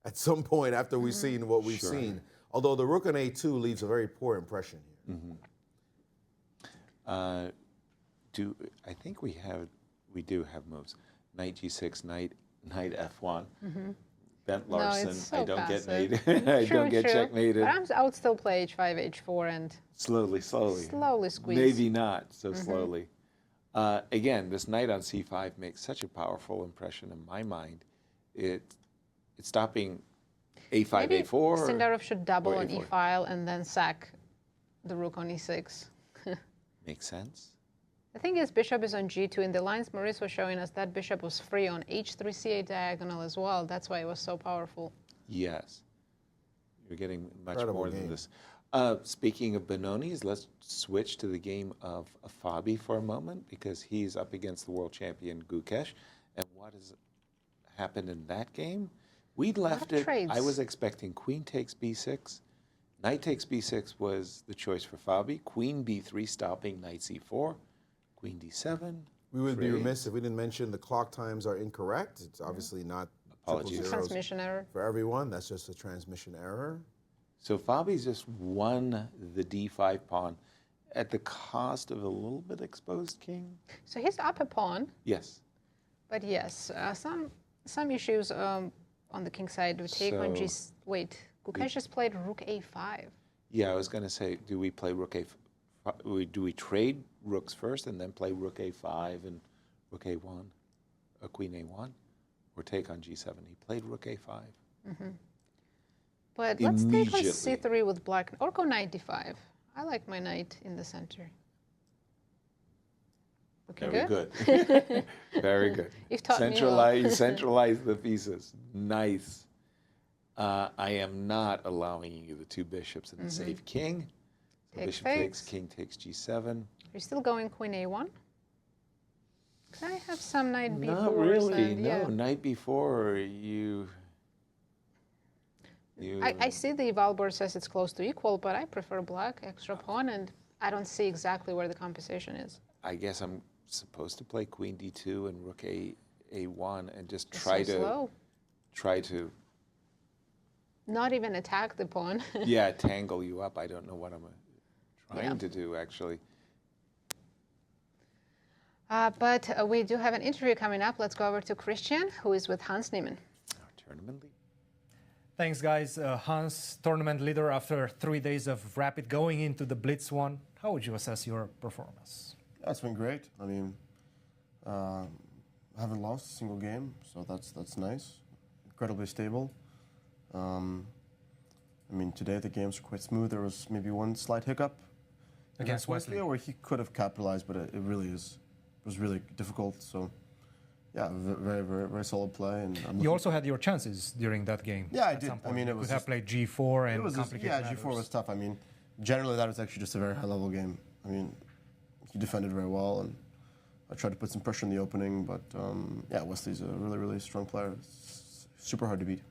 Speaker 3: at some point after we've seen what we've seen. Although the rook on a2 leaves a very poor impression here.
Speaker 5: I think we do have moves. Knight g6, knight f1. Bent Larsen.
Speaker 4: it's so
Speaker 5: I don't
Speaker 4: passive.
Speaker 5: get mated. I don't get checkmated.
Speaker 4: But I would still play h5, h4, and
Speaker 5: Slowly.
Speaker 4: slowly squeeze.
Speaker 5: Maybe not so slowly. Again, this knight on c5 makes such a powerful impression in my mind. It's stopping a5,
Speaker 4: Maybe
Speaker 5: a4.
Speaker 4: Sindarov should double
Speaker 5: or
Speaker 4: on
Speaker 5: a4.
Speaker 4: e-file and then sack the rook on e6.
Speaker 5: Makes sense.
Speaker 4: The thing is, bishop is on g2. In the lines Maurice was showing us, that bishop was free on h3, c8 diagonal as well. That's why it was so powerful.
Speaker 5: Yes. You're getting much
Speaker 3: Incredible
Speaker 5: more than
Speaker 3: game.
Speaker 5: this. Speaking of Benoni's, let's switch to the game of Fabi for a moment because he's up against the world champion Gukesh. And what has happened in that game? We'd left
Speaker 4: of
Speaker 5: it.
Speaker 4: trades.
Speaker 5: I was expecting queen takes b6. Knight takes b6 was the choice for Fabi. Queen b3 stopping knight c4. Queen d7.
Speaker 3: We would be
Speaker 5: free.
Speaker 3: remiss if we didn't mention the clock times are incorrect. It's obviously not
Speaker 5: Apologies.
Speaker 3: triple zeros
Speaker 4: Transmission error.
Speaker 3: for everyone. That's just a transmission error.
Speaker 5: So Fabi's just won the d5 pawn at the cost of a little bit exposed king.
Speaker 4: So he's up a pawn,
Speaker 5: Yes.
Speaker 4: but yes, some issues on the king side. We take on
Speaker 5: So-
Speaker 4: wait, Gukesh just played rook a5.
Speaker 5: Yeah, I was going to say, do we play rook do we trade rooks first and then play rook a5 and rook a1, or queen a1, or take on g7? He played rook a5.
Speaker 4: But let's take on
Speaker 5: Immediately.
Speaker 4: c3 with black, or go knight d5. I like my knight in the center. Looking
Speaker 5: Very
Speaker 4: good?
Speaker 5: good. Very good.
Speaker 4: You've taught me well.
Speaker 5: You centralize the pieces. Nice. I am not allowing you the two bishops and the safe king. So
Speaker 4: Take
Speaker 5: bishop takes,
Speaker 4: fakes.
Speaker 5: king takes g7.
Speaker 4: You're still going queen a1? Can I have some knight b4?
Speaker 5: Not really, no. Knight before you.
Speaker 4: I see the eval board says it's close to equal, but I prefer black, extra pawn, and I don't see exactly where the compensation is.
Speaker 5: I guess I'm supposed to play queen d2 and rook a1 and just
Speaker 4: It's
Speaker 5: try
Speaker 4: so
Speaker 5: to
Speaker 4: slow.
Speaker 5: try to
Speaker 4: Not even attack the pawn.
Speaker 5: tangle you up. I don't know what I'm trying to do actually.
Speaker 4: But we do have an interview coming up. Let's go over to Cristian, who is with Hans Niemann.
Speaker 5: Our tournament lead.
Speaker 10: Thanks, guys. Hans, tournament leader after 3 days of rapid going into the Blitz one. How would you assess your performance?
Speaker 11: That's been great. I mean, I haven't lost a single game, so that's nice. Incredibly stable. I mean, today the games were quite smooth. There was maybe one slight hiccup
Speaker 10: against Wesley.
Speaker 11: Where he could have capitalized, but it was really difficult. So, yeah, very, very, very solid play. And
Speaker 10: You also had your chances during that game.
Speaker 11: Yeah, I
Speaker 10: at
Speaker 11: did.
Speaker 10: some point.
Speaker 11: I mean, it
Speaker 10: You
Speaker 11: was
Speaker 10: could have played G4 and complicated
Speaker 11: G4
Speaker 10: matters.
Speaker 11: was tough. I mean, generally that was actually just a very high-level game. I mean, he defended very well, and I tried to put some pressure in the opening. But yeah, Wesley's a really, really strong player. It's super hard to beat.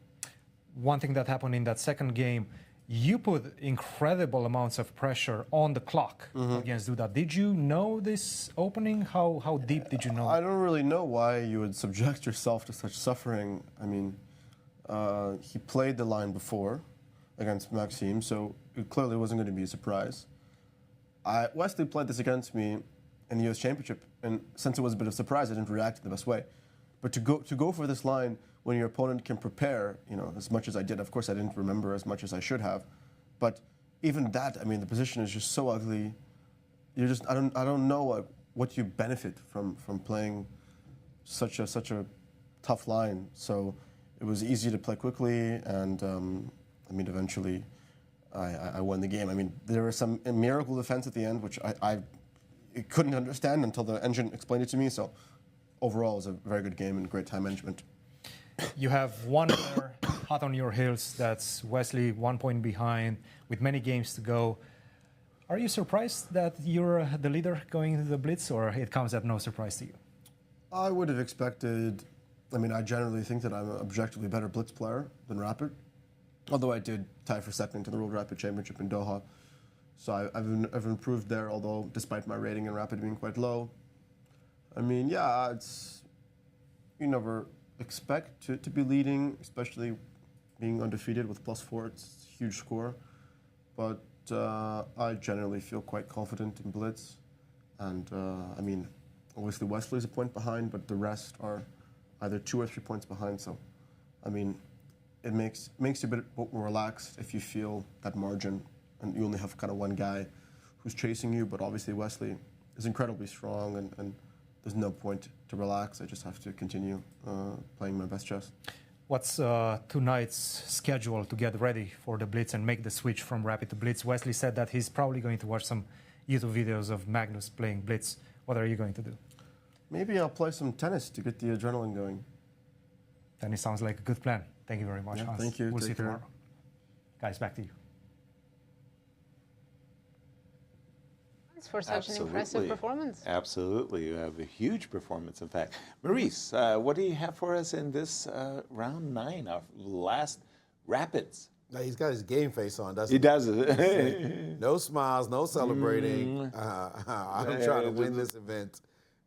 Speaker 10: One thing that happened in that second game, you put incredible amounts of pressure on the clock against Duda. Did you know this opening? How deep did you know?
Speaker 11: I don't really know why you would subject yourself to such suffering. I mean, he played the line before against Maxime, so it clearly wasn't going to be a surprise. Wesley played this against me in the US Championship, and since it was a bit of a surprise, I didn't react in the best way. But to go for this line when your opponent can prepare, as much as I did. Of course, I didn't remember as much as I should have, but even that, I mean, the position is just so ugly. I don't know what you benefit from playing such a tough line. So it was easy to play quickly, and I mean, eventually I won the game. I mean, there was some miracle defense at the end, which I couldn't understand until the engine explained it to me. So overall, it was a very good game and great time management.
Speaker 10: You have one player hot on your heels. That's Wesley, 1 point behind, with many games to go. Are you surprised that you're the leader going into the Blitz, or it comes as no surprise to you?
Speaker 11: I would have expected. I mean, I generally think that I'm an objectively better Blitz player than Rapid, although I did tie for second to the World Rapid Championship in Doha. So I've improved there, although despite my rating in Rapid being quite low. I mean, yeah, you never expect to be leading, especially being undefeated with +4. It's a huge score. But I generally feel quite confident in Blitz. And I mean, obviously Wesley's a point behind, but the rest are either 2 or 3 points behind. So, I mean, it makes you a bit more relaxed if you feel that margin and you only have kind of one guy who's chasing you. But obviously Wesley is incredibly strong, and there's no point to relax. I just have to continue playing my best chess.
Speaker 10: What's tonight's schedule to get ready for the Blitz and make the switch from Rapid to Blitz? Wesley said that he's probably going to watch some YouTube videos of Magnus playing Blitz. What are you going to do?
Speaker 11: Maybe I'll play some tennis to get the adrenaline going.
Speaker 10: Tennis sounds like a good plan. Thank you very much, Hans.
Speaker 11: Thank you.
Speaker 10: We'll see you
Speaker 11: Take care.
Speaker 10: tomorrow. Guys, back to you.
Speaker 4: Thanks for such an impressive performance.
Speaker 5: Absolutely. You have a huge performance, in fact. Maurice, what do you have for us in this round 9 of last Rapids?
Speaker 3: Now, he's got his game face on, doesn't
Speaker 5: He does it.
Speaker 3: No smiles, no celebrating. I'm trying to win this event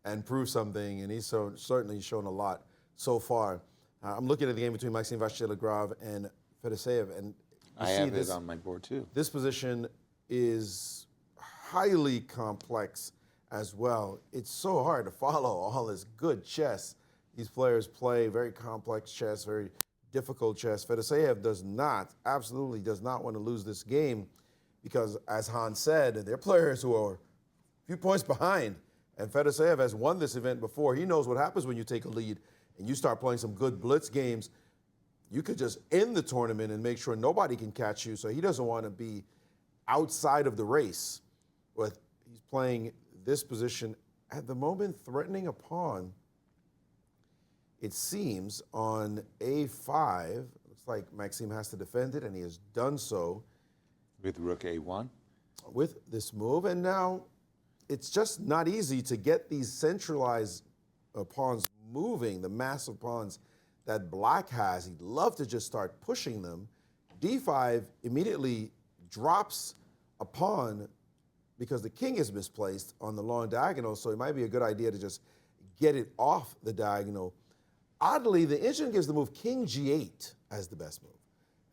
Speaker 3: and prove something, and he's certainly shown a lot so far. I'm looking at the game between Maxime Vachier-Lagrave and Fedoseev, and
Speaker 5: I have it on my board too.
Speaker 3: This position is highly complex as well. It's so hard to follow all this good chess. These players play very complex chess, very difficult chess. Fedoseev absolutely does not want to lose this game because, as Hans said, they're players who are a few points behind. And Fedoseev has won this event before. He knows what happens when you take a lead and you start playing some good blitz games. You could just end the tournament and make sure nobody can catch you. So he doesn't want to be outside of the race. But he's playing this position at the moment, threatening a pawn. It seems on A5. Looks like Maxime has to defend it, and he has done so.
Speaker 5: With rook A1?
Speaker 3: With this move. And now it's just not easy to get these centralized pawns moving, the massive pawns that Black has. He'd love to just start pushing them. D5 immediately drops a pawn because the king is misplaced on the long diagonal, so it might be a good idea to just get it off the diagonal. Oddly, the engine gives the move king G8 as the best move.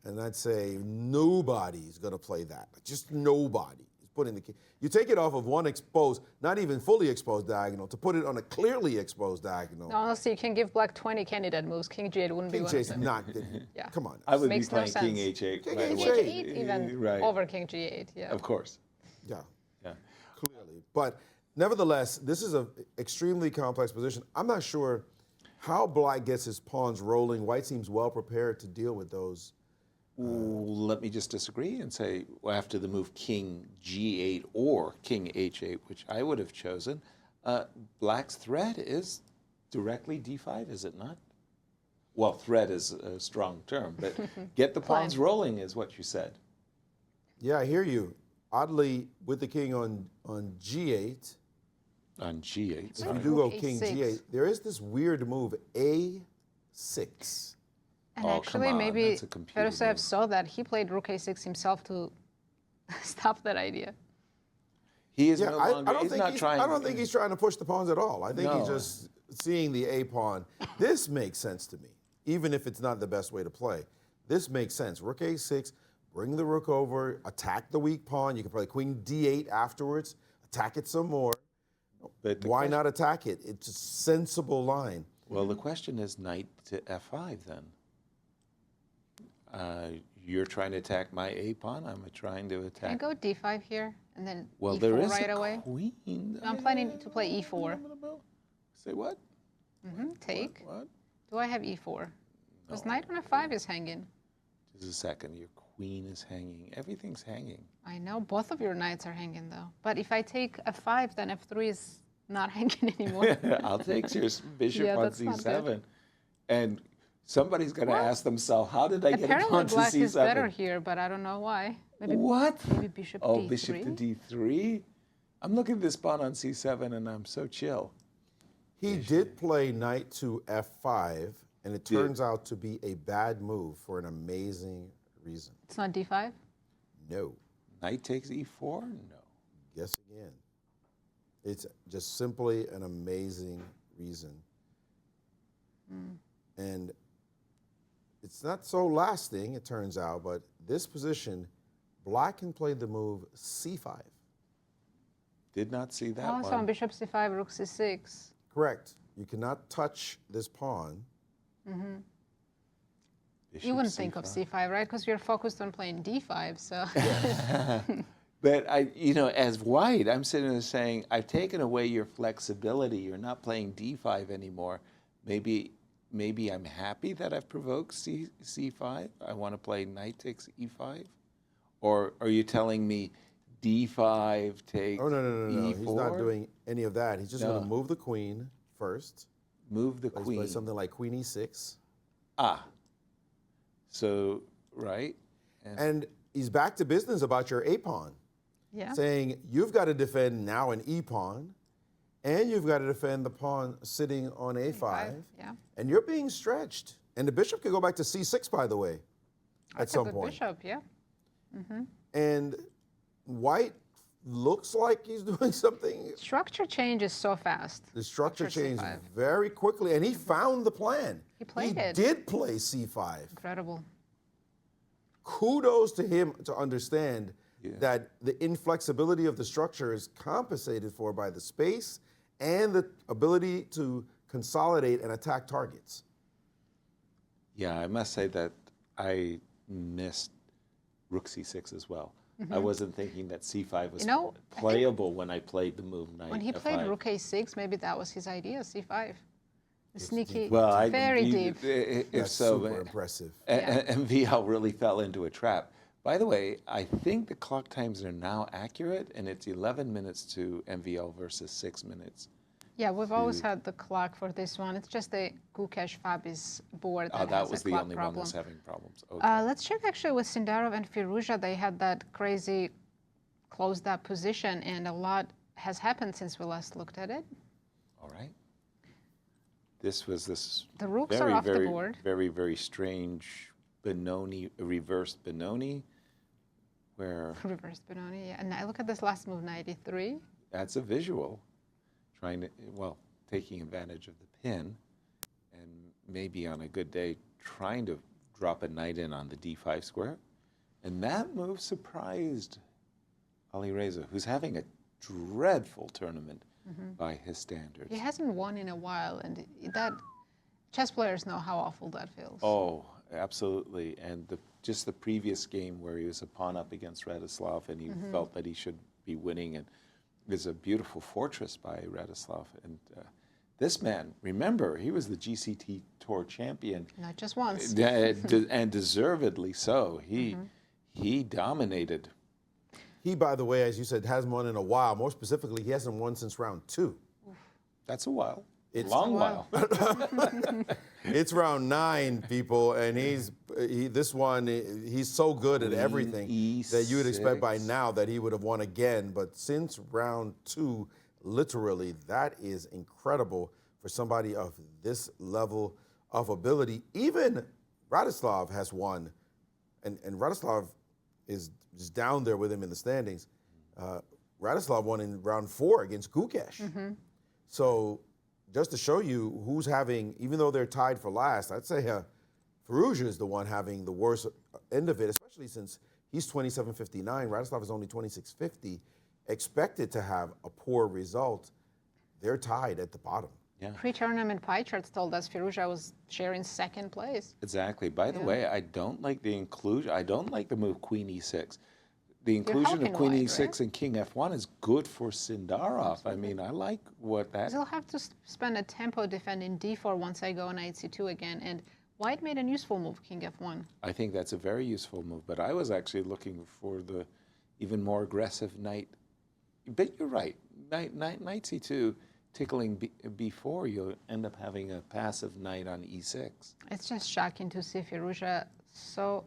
Speaker 3: And I'd say nobody's going to play that. Just nobody is putting the king. You take it off of one exposed, not even fully exposed diagonal, to put it on a clearly exposed diagonal.
Speaker 4: No, honestly, you can give Black 20 candidate moves. King G8 wouldn't be one of
Speaker 3: King G8 is
Speaker 4: them.
Speaker 3: not good.
Speaker 4: Yeah.
Speaker 3: Come on.
Speaker 5: I would
Speaker 4: Makes
Speaker 5: be
Speaker 4: no
Speaker 5: playing King
Speaker 4: sense.
Speaker 5: H8.
Speaker 3: King
Speaker 5: right
Speaker 3: H8
Speaker 5: away.
Speaker 4: even
Speaker 5: Right.
Speaker 4: over King G8, yeah.
Speaker 5: Of course.
Speaker 3: Yeah.
Speaker 5: Yeah.
Speaker 3: Clearly. But nevertheless, this is an extremely complex position. I'm not sure how Black gets his pawns rolling. White seems well prepared to deal with those
Speaker 5: Let me just disagree and say, well, after the move king g8 or king h8, which I would have chosen, black's threat is directly d5, is it not? Well, threat is a strong term, but get the pawns rolling is what you said.
Speaker 3: Yeah, I hear you. Oddly, with the king on g8.
Speaker 5: On g8.
Speaker 3: If you do go king g8, there is this weird move, a6.
Speaker 4: And
Speaker 5: Oh,
Speaker 4: actually,
Speaker 5: come on,
Speaker 4: maybe
Speaker 5: that's a computer
Speaker 4: Fedoseev
Speaker 5: move.
Speaker 4: saw that. He played rook a6 himself to stop that idea.
Speaker 5: He is
Speaker 3: Yeah,
Speaker 5: no
Speaker 3: I
Speaker 5: longer,
Speaker 3: don't
Speaker 5: he's
Speaker 3: think
Speaker 5: not trying.
Speaker 3: I don't think he's trying to push the pawns at all. I think he's
Speaker 5: No.
Speaker 3: just seeing the a pawn. This makes sense to me, even if it's not the best way to play. This makes sense. Rook a6, bring the rook over, attack the weak pawn. You can play queen d8 afterwards, attack it some more.
Speaker 5: But the
Speaker 3: Why
Speaker 5: question-
Speaker 3: not attack it? It's a sensible line.
Speaker 5: Well, the question is knight to f5 then. You're trying to attack my a pawn. I'm trying to
Speaker 4: Can I
Speaker 5: attack.
Speaker 4: go d5 here and then
Speaker 5: Well,
Speaker 4: e4
Speaker 5: there is
Speaker 4: right
Speaker 5: a
Speaker 4: away?
Speaker 5: queen.
Speaker 4: No, I'm planning to play e4.
Speaker 5: Say what?
Speaker 4: Take.
Speaker 5: What?
Speaker 4: Do I have e4? Because knight on f5 is hanging.
Speaker 5: Just a second. Your queen is hanging. Everything's hanging.
Speaker 4: I know both of your knights are hanging though. But if I take f5, then f3 is not hanging anymore.
Speaker 5: I'll take your bishop
Speaker 4: Yeah,
Speaker 5: on
Speaker 4: that's not good.
Speaker 5: c7. And somebody's going to ask themselves, how did I get a
Speaker 4: Apparently
Speaker 5: pawn to
Speaker 4: black
Speaker 5: c7?
Speaker 4: is better here, but I don't know why. Maybe,
Speaker 5: What?
Speaker 4: Maybe bishop
Speaker 5: Oh,
Speaker 4: d3.
Speaker 5: bishop to d3? I'm looking at this pawn on c7 and I'm so chill.
Speaker 3: He did play knight to f5, and it turns out to be a bad move for an amazing reason.
Speaker 4: It's not d5?
Speaker 3: No.
Speaker 5: Knight takes e4? No.
Speaker 3: Guess again. It's just simply an amazing reason. And it's not so lasting, it turns out, but this position, black can play the move c5.
Speaker 5: Did not see that
Speaker 4: Oh, so
Speaker 5: one.
Speaker 4: on bishop c5, rook c6.
Speaker 3: Correct. You cannot touch this pawn.
Speaker 5: Bishop
Speaker 4: You wouldn't think of
Speaker 5: c5.
Speaker 4: c5, right? Because you're focused on playing d5, so.
Speaker 5: But as white, I'm sitting there saying, I've taken away your flexibility. You're not playing d5 anymore. Maybe I'm happy that I've provoked c5. I want to play knight takes e5. Or are you telling me d5 takes
Speaker 3: Oh, no.
Speaker 5: e4?
Speaker 3: He's not doing any of that. He's just going
Speaker 5: No.
Speaker 3: to move the queen first.
Speaker 5: Move the
Speaker 3: Play
Speaker 5: queen.
Speaker 3: something like queen e6.
Speaker 5: So, right?
Speaker 3: And he's back to business about your a pawn,
Speaker 4: Yeah.
Speaker 3: saying you've got to defend now an e pawn, and you've got to defend the pawn sitting on a5,
Speaker 4: Yeah.
Speaker 3: and you're being stretched. And the bishop can go back to c6, by the way, at
Speaker 4: That's
Speaker 3: some
Speaker 4: a good
Speaker 3: point.
Speaker 4: bishop, yeah.
Speaker 3: And white looks like he's doing something.
Speaker 4: Structure changes so fast.
Speaker 3: The structure
Speaker 4: After
Speaker 3: changed
Speaker 4: c5.
Speaker 3: very quickly, and he found the plan.
Speaker 4: He played it.
Speaker 3: Did play c5.
Speaker 4: Incredible.
Speaker 3: Kudos to him to understand that the inflexibility of the structure is compensated for by the space and the ability to consolidate and attack targets.
Speaker 5: Yeah, I must say that I missed rook c6 as well. I wasn't thinking that c5 was playable when I played the move knight
Speaker 4: When he
Speaker 5: f5.
Speaker 4: played rook a6, maybe that was his idea, c5. Sneaky,
Speaker 5: Well,
Speaker 4: very deep.
Speaker 5: If
Speaker 3: That's
Speaker 5: so,
Speaker 3: super impressive.
Speaker 5: MVL really fell into a trap. By the way, I think the clock times are now accurate, and it's 11 minutes to MVL versus 6 minutes.
Speaker 4: Yeah, we've always had the clock for this one. It's just the Gukesh Fabi's board that
Speaker 5: Oh, that
Speaker 4: has
Speaker 5: was
Speaker 4: a
Speaker 5: the
Speaker 4: clock
Speaker 5: only
Speaker 4: problem.
Speaker 5: one that's having problems. Okay.
Speaker 4: Let's check actually with Sindarov and Firouzja. They had that crazy closed up position, and a lot has happened since we last looked at it.
Speaker 5: All right. This was
Speaker 4: The rooks
Speaker 5: very,
Speaker 4: are off the
Speaker 5: very,
Speaker 4: board.
Speaker 5: very, very strange Benoni, reversed Benoni, where
Speaker 4: Reverse Benoni, yeah. And I look at this last move, 93.
Speaker 5: that's a visual, taking advantage of the pin, and maybe on a good day trying to drop a knight in on the d5 square. And that move surprised Alireza, who's having a dreadful tournament by his standards.
Speaker 4: He hasn't won in a while, and that chess players know how awful that feels.
Speaker 5: Oh, absolutely. And just the previous game where he was a pawn up against Radislav, and he felt that he should be winning, and there's a beautiful fortress by Radislav, and This man, remember, he was the GCT Tour champion.
Speaker 4: Not just once.
Speaker 5: And deservedly so. He dominated.
Speaker 3: He, by the way, as you said, hasn't won in a while. More specifically, he hasn't won since round 2.
Speaker 5: That's a while.
Speaker 3: It's
Speaker 5: long while.
Speaker 3: It's round 9, people, and he's so good at everything that you would expect by now that he would have won again. But since round 2, literally, that is incredible for somebody of this level of ability. Even Radislav has won, and Radislav is just down there with him in the standings. Radislav won in round 4 against Gukesh. So just to show you who's having, even though they're tied for last, I'd say Firouzja is the one having the worst end of it, especially since he's 27.59. Radislav is only 26.50. Expected to have a poor result. They're tied at the bottom.
Speaker 5: Yeah.
Speaker 4: Pre-tournament pie charts told us Firouzja was sharing 2nd place.
Speaker 5: Exactly. By the way, I don't like the inclusion. I don't like the move Queen E6. The inclusion of Queen E6 right? and King F1 is good for Sindarov. I mean, I like what that.
Speaker 4: He'll have to spend a tempo defending D4 once I go on Knight C2 again. And White made a useful move, King F1.
Speaker 5: I think that's a very useful move. But I was actually looking for the even more aggressive Knight. But you're right. Knight C2. Tickling B4, you'll end up having a passive knight on E6.
Speaker 4: It's just shocking to see Firouzja so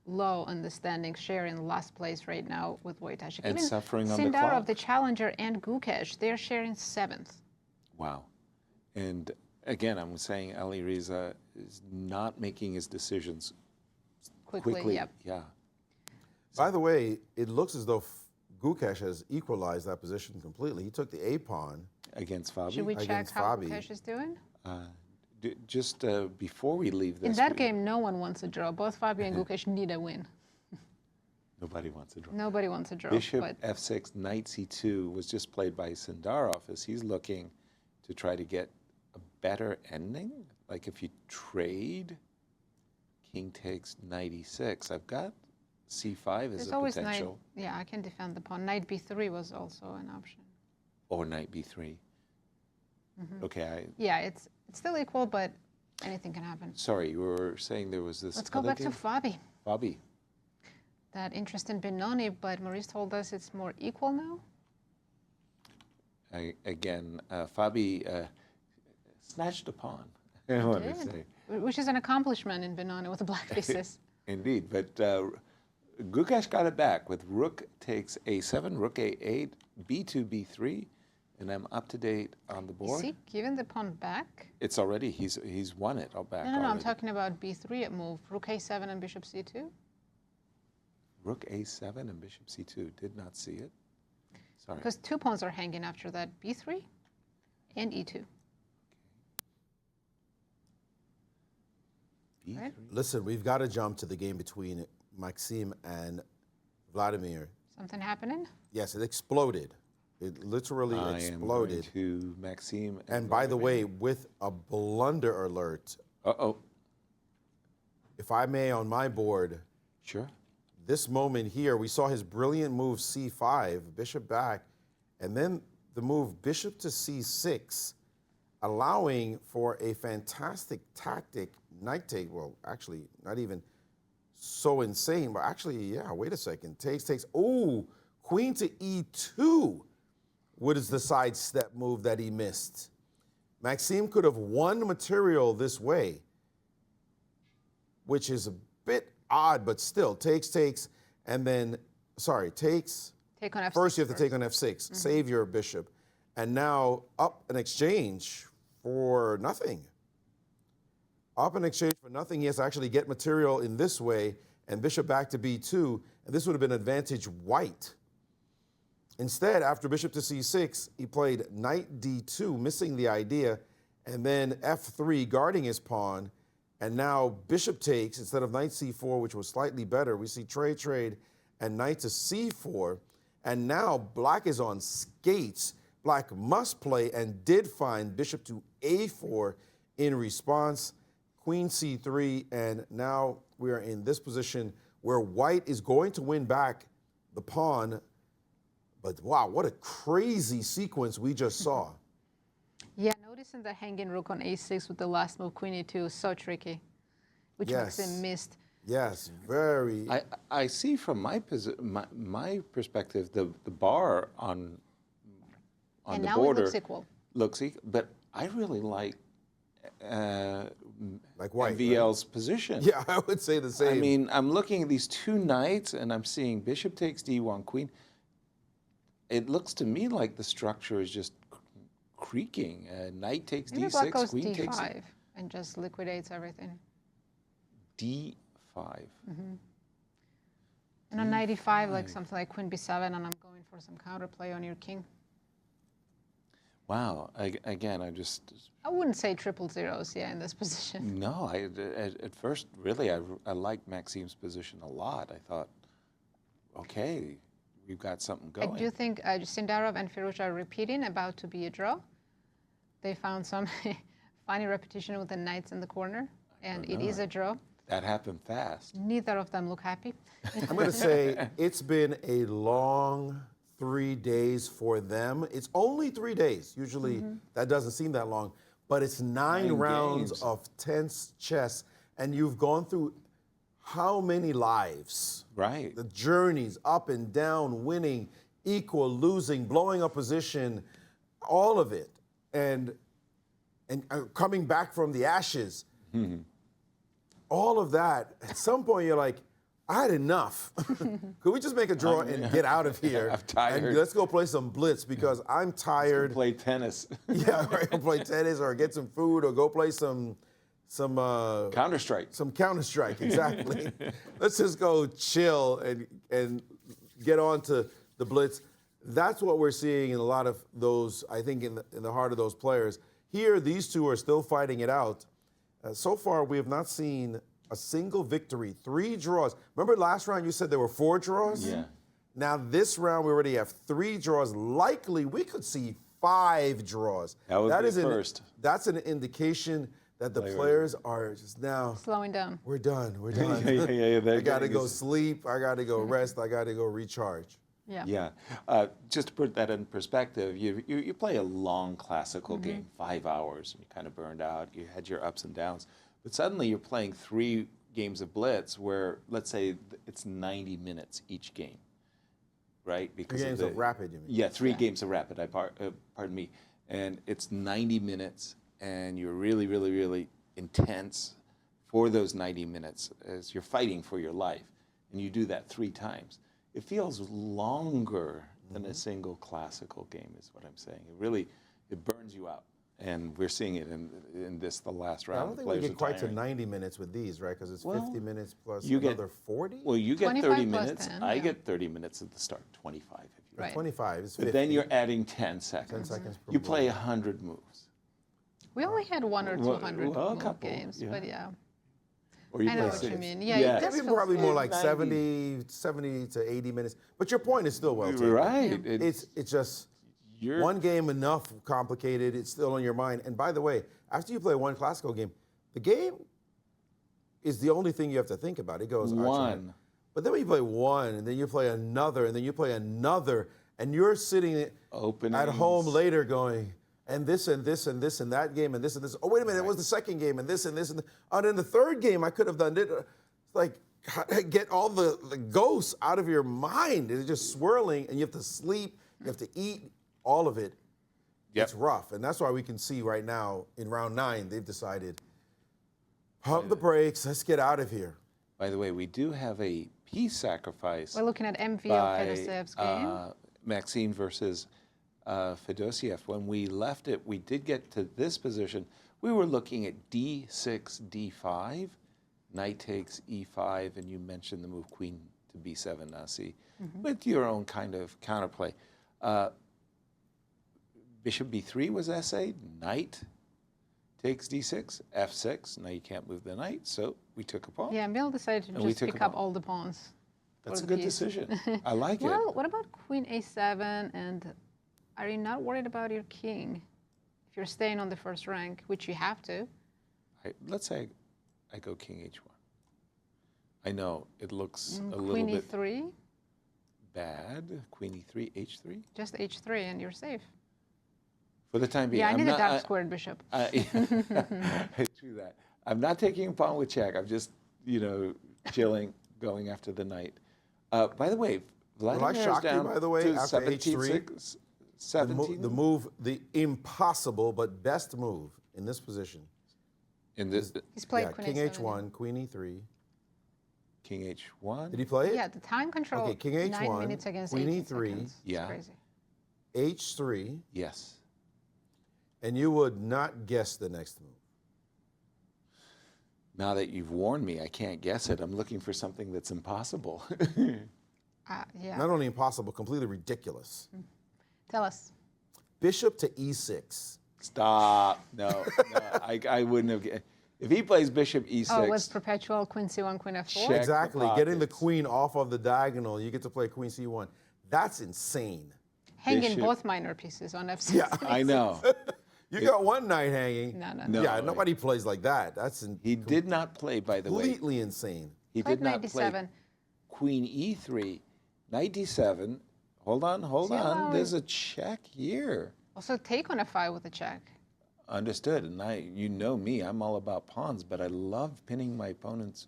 Speaker 4: low on the standings, sharing last place right now with Wojtaszek.
Speaker 5: And
Speaker 4: even
Speaker 5: suffering on
Speaker 4: Sindarov,
Speaker 5: the clock.
Speaker 4: The challenger, and Gukesh, they're sharing 7th.
Speaker 5: Wow. And again, I'm saying Alireza is not making his decisions quickly.
Speaker 4: Yep.
Speaker 5: Yeah.
Speaker 3: By the way, it looks as though Gukesh has equalized that position completely. He took the A pawn.
Speaker 5: Against Fabi?
Speaker 4: Should we check how Gukesh is doing?
Speaker 5: Just before we leave this.
Speaker 4: In that game, no one wants a draw. Both Fabi and Gukesh need a win.
Speaker 5: Nobody wants a draw.
Speaker 4: Nobody wants a draw.
Speaker 5: Bishop F6, Knight C2 was just played by Sindarov as he's looking to try to get a better ending. Like if you trade, King takes Knight E6. I've got C5 as a potential.
Speaker 4: Knight, yeah, I can defend the pawn. Knight B3 was also an option.
Speaker 5: Or Knight B3. Okay.
Speaker 4: Yeah, it's still equal, but anything can happen.
Speaker 5: Sorry, you were saying there was this.
Speaker 4: Let's go back to Fabi.
Speaker 5: Fabi.
Speaker 4: That interest in Benoni, but Maurice told us it's more equal now.
Speaker 5: Fabi snatched a pawn. I want to say,
Speaker 4: which is an accomplishment in Benoni with the black pieces.
Speaker 5: Indeed, but Gukesh got it back with Rook takes A7, Rook A8, B2, B3. And I'm up to date on the board.
Speaker 4: Is he giving the pawn back?
Speaker 5: It's already, he's won it all back.
Speaker 4: No, I'm talking about B3 at move. Rook A7 and Bishop C2.
Speaker 5: Rook A7 and Bishop C2. Did not see it. Sorry.
Speaker 4: Because 2 pawns are hanging after that. B3 and E2.
Speaker 5: B3.
Speaker 4: Right?
Speaker 3: Listen, we've got to jump to the game between Maxime and Vladimir.
Speaker 4: Something happening?
Speaker 3: Yes, it exploded. It literally exploded.
Speaker 5: To Maxime.
Speaker 3: And by the way, with a blunder alert.
Speaker 5: Uh-oh.
Speaker 3: If I may, on my board.
Speaker 5: Sure.
Speaker 3: This moment here, we saw his brilliant move C5, bishop back, and then the move bishop to C6, allowing for a fantastic tactic, knight take. Well, actually, not even so insane, but actually, yeah, wait a second. Takes. Ooh, queen to E2. What is the sidestep move that he missed? Maxime could have won material this way, which is a bit odd, but still, takes, and then, takes.
Speaker 4: Take on F6
Speaker 3: First, you have to take on F6, save your bishop, and now up an exchange for nothing. Up an exchange for nothing, he has to actually get material in this way, and bishop back to B2, and this would have been advantage white. Instead, after bishop to C6, he played knight D2, missing the idea, and then F3, guarding his pawn, and now bishop takes instead of knight C4, which was slightly better. We see trade, and knight to C4, and now black is on skates. Black must play and did find bishop to A4 in response, queen C3, and now we are in this position where white is going to win back the pawn. But wow, what a crazy sequence we just saw.
Speaker 4: Yeah, no noticing the hanging rook on a6 with the last move, queen e2, so tricky, which
Speaker 3: Yes.
Speaker 4: Maxime missed.
Speaker 3: Yes, very.
Speaker 5: I see from my perspective the bar on
Speaker 4: And
Speaker 5: the
Speaker 4: now
Speaker 5: border
Speaker 4: it looks equal.
Speaker 5: looks equal, but I really like
Speaker 3: white,
Speaker 5: MVL's position.
Speaker 3: Yeah, I would say the same.
Speaker 5: I mean, I'm looking at these two knights, and I'm seeing bishop takes d1, queen. It looks to me like the structure is just creaking. Knight takes
Speaker 4: Maybe black
Speaker 5: d6,
Speaker 4: goes
Speaker 5: queen takes
Speaker 4: d5 and just liquidates everything.
Speaker 5: d5.
Speaker 4: And on knight e5, like something like queen b7, and I'm going for some counterplay on your king.
Speaker 5: Wow. Again,
Speaker 4: I wouldn't say triple zeros, yeah, in this position.
Speaker 5: No, at first, really, I liked Maxime's position a lot. I thought, okay, we've got something going.
Speaker 4: I do think Sindarov and Firouzja are repeating, about to be a draw. They found some funny repetition with the knights in the corner, and it is a draw.
Speaker 5: That happened fast.
Speaker 4: Neither of them look happy.
Speaker 3: I'm going to say it's been a long 3 days for them. It's only 3 days. Usually that doesn't seem that long, but it's 9 rounds
Speaker 5: games.
Speaker 3: of tense chess, and you've gone through how many lives?
Speaker 5: Right.
Speaker 3: The journeys up and down, winning, equal, losing, blowing up position, all of it, and coming back from the ashes. All of that. At some point, you're like, I had enough. Could we just make a draw and get out of here?
Speaker 5: I'm tired.
Speaker 3: And let's go play some blitz because I'm tired.
Speaker 5: Play tennis.
Speaker 3: Yeah, right. Go play tennis or get some food or go play some
Speaker 5: Counter-Strike.
Speaker 3: Some Counter-Strike, exactly. Let's just go chill and get on to the blitz. That's what we're seeing in a lot of those, I think, in the heart of those players. Here, these two are still fighting it out. So far, we have not seen a single victory, 3 draws. Remember last round you said there were 4 draws?
Speaker 5: Yeah.
Speaker 3: Now this round we already have 3 draws. Likely we could see 5 draws.
Speaker 5: That would be first.
Speaker 3: That's an indication that the players are just now
Speaker 4: Slowing down.
Speaker 3: We're done. We're done. I got to go sleep. I got to go rest. I got to go recharge.
Speaker 4: Yeah.
Speaker 5: Yeah. Just to put that in perspective, you play a long classical game, 5 hours, and you're kind of burned out. You had your ups and downs. But suddenly you're playing 3 games of blitz where, let's say, it's 90 minutes each game, right? Because
Speaker 3: 3 games of rapid, you mean?
Speaker 5: Yeah, 3 games of rapid, pardon me. And it's 90 minutes, and you're really, really, really intense for those 90 minutes as you're fighting for your life. And you do that 3 times. It feels longer than a single classical game, is what I'm saying. It burns you out. And we're seeing it in the last round.
Speaker 3: I don't think we get quite to 90 minutes with these, right? Because it's 50 minutes plus another 40?
Speaker 5: Well, you get
Speaker 4: 25
Speaker 5: 30
Speaker 4: plus
Speaker 5: minutes.
Speaker 4: 10,
Speaker 5: I get 30 minutes at the start, 25 if you
Speaker 4: Right.
Speaker 3: 25 is 50.
Speaker 5: But then you're adding 10 seconds.
Speaker 3: 10 seconds per
Speaker 5: You
Speaker 3: move.
Speaker 5: play 100 moves.
Speaker 4: We only had 1 or 200
Speaker 5: well, a
Speaker 4: move
Speaker 5: couple,
Speaker 4: games,
Speaker 5: yeah.
Speaker 4: but yeah.
Speaker 5: Or you
Speaker 4: I
Speaker 5: play
Speaker 4: know what you
Speaker 5: 6.
Speaker 4: mean. Yeah, it does
Speaker 3: Maybe
Speaker 4: feel
Speaker 3: probably more like
Speaker 5: 90.
Speaker 3: 70 to 80 minutes. But your point is still well taken.
Speaker 5: Right.
Speaker 3: It's just one game enough complicated. It's still on your mind. And by the way, after you play one classical game, the game is the only thing you have to think about. It goes
Speaker 5: one.
Speaker 3: But then when you play one, and then you play another, and then you play another, and you're sitting at home later going, and this and this and this and that game and this and this. Oh, wait a minute, it was the second game and this and this and this. And then the third game, I could have done it. It's like, get all the ghosts out of your mind. It's just swirling, and you have to sleep, you have to eat, all of it. It's rough, and that's why we can see right now in round 9, they've decided, pump the brakes, let's get out of here.
Speaker 5: By the way, we do have a piece sacrifice.
Speaker 4: We're looking at MV
Speaker 5: by,
Speaker 4: of Fedoseev's game.
Speaker 5: Maxime versus Fedoseev. When we left it, we did get to this position. We were looking at d6, d5, knight takes e5, and you mentioned the move queen to b7, Nasi, with your own kind of counterplay. Bishop b3 was essayed, knight takes d6, f6. Now you can't move the knight, so we took a pawn.
Speaker 4: Yeah, Bill decided to just pick up all the pawns.
Speaker 5: That's a good decision. I like it.
Speaker 4: Well, what about queen a7? And are you not worried about your king if you're staying on the first rank, which you have to?
Speaker 5: Let's say I go king h1. I know it looks a little
Speaker 4: Queen
Speaker 5: bit
Speaker 4: e3?
Speaker 5: bad. Queen e3, h3.
Speaker 4: Just h3 and you're safe.
Speaker 5: For the time being.
Speaker 4: Yeah, I
Speaker 5: I'm
Speaker 4: need a
Speaker 5: not-
Speaker 4: dark squared bishop.
Speaker 5: True that. I'm not taking a pawn with check. I'm just, chilling, going after the knight. By the way, Vladimir is
Speaker 3: shock you,
Speaker 5: down
Speaker 3: by the way,
Speaker 5: to
Speaker 3: after
Speaker 5: 17,
Speaker 3: H3?
Speaker 5: 17.
Speaker 3: The move, the impossible but best move in this position.
Speaker 5: In this,
Speaker 4: He's played
Speaker 3: Yeah,
Speaker 4: Queen
Speaker 3: King
Speaker 4: A7.
Speaker 3: H1, Queen E3.
Speaker 5: King H1.
Speaker 3: Did he play it?
Speaker 4: Yeah, the time control.
Speaker 3: Okay, King
Speaker 4: 9
Speaker 3: H1,
Speaker 4: minutes against
Speaker 3: Queen
Speaker 4: 18
Speaker 3: E3.
Speaker 4: seconds. It's
Speaker 5: Yeah.
Speaker 4: crazy.
Speaker 3: H3,
Speaker 5: Yes.
Speaker 3: and you would not guess the next move.
Speaker 5: Now that you've warned me, I can't guess it. I'm looking for something that's impossible.
Speaker 4: Yeah.
Speaker 3: Not only impossible, completely ridiculous.
Speaker 4: Tell us.
Speaker 3: Bishop to E6.
Speaker 5: Stop. No, I wouldn't have. If he plays Bishop E6.
Speaker 4: Oh, it was perpetual Queen C1, Queen F4?
Speaker 5: Check.
Speaker 3: Exactly.
Speaker 5: the
Speaker 3: Getting the
Speaker 5: pockets.
Speaker 3: queen off of the diagonal, you get to play Queen C1. That's insane.
Speaker 4: Hanging
Speaker 5: Bishop.
Speaker 4: both minor pieces on F6.
Speaker 3: Yeah.
Speaker 5: I know.
Speaker 3: You got one knight hanging.
Speaker 4: No.
Speaker 3: Yeah, nobody plays like that. That's
Speaker 5: He did not play, by the way.
Speaker 3: completely insane.
Speaker 5: He
Speaker 4: Played
Speaker 5: did not
Speaker 4: knight
Speaker 5: play
Speaker 4: D7.
Speaker 5: Queen E3, Knight D7. Hold on.
Speaker 4: Yeah.
Speaker 5: There's a check here.
Speaker 4: Also take on F5 with a check.
Speaker 5: Understood. And you know me, I'm all about pawns, but I love pinning my opponents.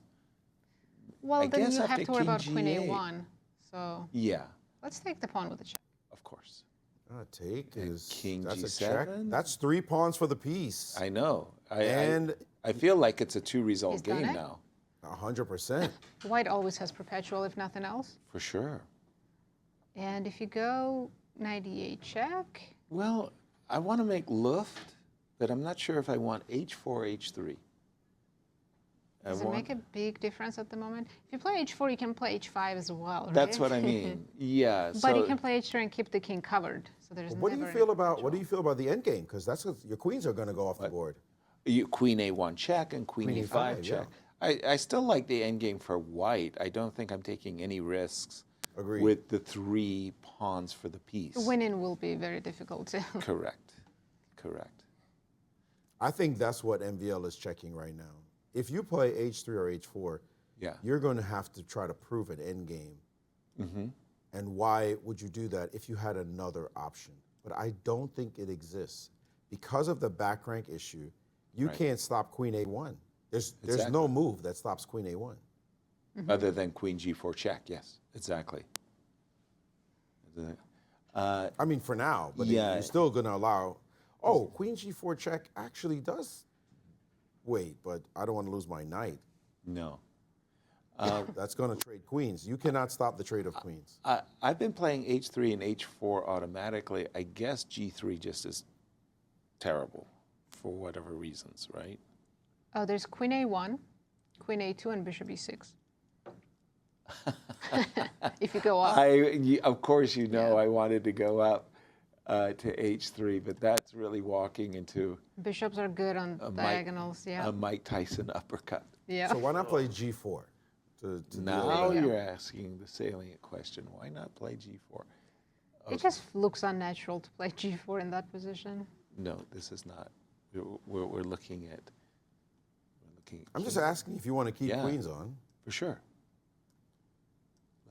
Speaker 4: Well,
Speaker 5: I
Speaker 4: then
Speaker 5: guess
Speaker 4: you have
Speaker 5: after
Speaker 4: to worry
Speaker 5: King
Speaker 4: about Queen
Speaker 5: G8.
Speaker 4: A1. So
Speaker 5: Yeah,
Speaker 4: let's take the pawn with a check.
Speaker 5: of course.
Speaker 3: Take is
Speaker 5: King
Speaker 3: that's
Speaker 5: G7?
Speaker 3: a check. That's 3 pawns for the piece.
Speaker 5: I know.
Speaker 3: And-
Speaker 5: I feel like it's a 2-result
Speaker 4: He's done
Speaker 5: game
Speaker 4: it?
Speaker 5: now,
Speaker 3: 100%.
Speaker 4: White always has perpetual, if nothing else.
Speaker 5: for sure.
Speaker 4: And if you go knight E8 check,
Speaker 5: Well, I want to make Luft, but I'm not sure if I want H4, H3.
Speaker 4: does it make a big difference at the moment? If you play H4, you can play H5 as well, right?
Speaker 5: That's what I mean. Yeah.
Speaker 4: But you
Speaker 5: so-
Speaker 4: can play H3 and keep the king covered. So there's
Speaker 3: What do you
Speaker 4: never
Speaker 3: feel
Speaker 4: any
Speaker 3: about
Speaker 4: perpetual.
Speaker 3: the end game? Because that's what, your queens are going to go off the board.
Speaker 5: Queen A1 check and Queen
Speaker 3: Queen
Speaker 5: E5
Speaker 3: E5,
Speaker 5: check. I still like the endgame for white. I don't think I'm taking any risks
Speaker 3: Agreed.
Speaker 5: with the 3 pawns for the piece.
Speaker 4: Winning will be very difficult too.
Speaker 5: Correct.
Speaker 3: I think that's what MVL is checking right now. If you play H3 or H4,
Speaker 5: Yeah.
Speaker 3: you're going to have to try to prove an end game. And why would you do that if you had another option? But I don't think it exists. Because of the back rank issue, you
Speaker 5: Right.
Speaker 3: can't stop Queen A1. There's
Speaker 5: Exactly.
Speaker 3: no move that stops Queen A1.
Speaker 5: Other than Queen G4 check. Yes, exactly.
Speaker 3: I mean, for now, but
Speaker 5: Yeah.
Speaker 3: you're still going to allow. Oh, Queen G4 check actually does. Wait, but I don't want to lose my knight.
Speaker 5: No.
Speaker 3: That's going to trade queens. You cannot stop the trade of queens.
Speaker 5: I've been playing H3 and H4 automatically. I guess G3 just is terrible for whatever reasons, right?
Speaker 4: Oh, there's Queen A1, Queen A2, and Bishop E6. If you go up.
Speaker 5: Of course, you know I wanted to go up to H3, but that's really walking into
Speaker 4: Bishops are good on diagonals, yeah.
Speaker 5: a Mike Tyson uppercut.
Speaker 4: Yeah.
Speaker 3: So why not play G4? To
Speaker 5: Now
Speaker 3: deal with
Speaker 5: you're asking the salient question. Why not play G4?
Speaker 4: It just looks unnatural to play G4 in that position.
Speaker 5: No, this is not. We're looking at.
Speaker 3: I'm just asking if you want to keep
Speaker 5: Yeah.
Speaker 3: queens on.
Speaker 5: For sure.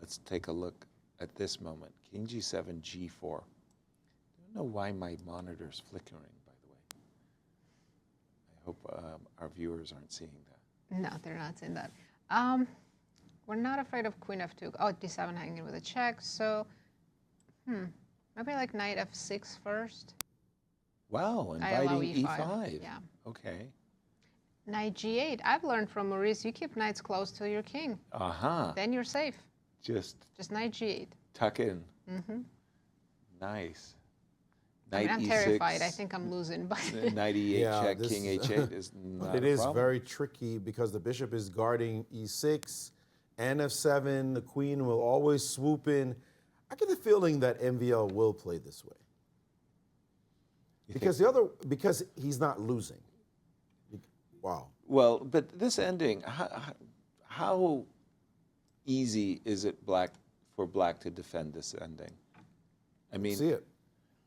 Speaker 5: Let's take a look at this moment. King G7, G4. I don't know why my monitor's flickering, by the way. I hope our viewers aren't seeing that.
Speaker 4: No, they're not saying that. We're not afraid of Queen F2. Oh, D7 hanging with a check. So, maybe like Knight F6 first.
Speaker 5: Wow,
Speaker 4: I allow
Speaker 5: inviting
Speaker 4: E5.
Speaker 5: E5.
Speaker 4: Yeah.
Speaker 5: Okay.
Speaker 4: Knight G8. I've learned from Maurice, you keep knights close to your king.
Speaker 5: Uh-huh.
Speaker 4: Then you're safe.
Speaker 5: Just
Speaker 4: Just Knight G8.
Speaker 5: tuck in. Nice.
Speaker 4: I mean,
Speaker 5: Knight
Speaker 4: I'm
Speaker 5: E6,
Speaker 4: terrified. I think I'm losing, but
Speaker 5: Knight E8
Speaker 3: Yeah,
Speaker 5: check,
Speaker 3: this-
Speaker 5: King H8 is not
Speaker 3: It
Speaker 5: a
Speaker 3: is
Speaker 5: problem.
Speaker 3: very tricky because the bishop is guarding E6 and F7. The queen will always swoop in. I get the feeling that MVL will play this way. Because he's not losing. Wow.
Speaker 5: Well, but this ending, how easy is it for black to defend this ending? I mean,
Speaker 3: See it.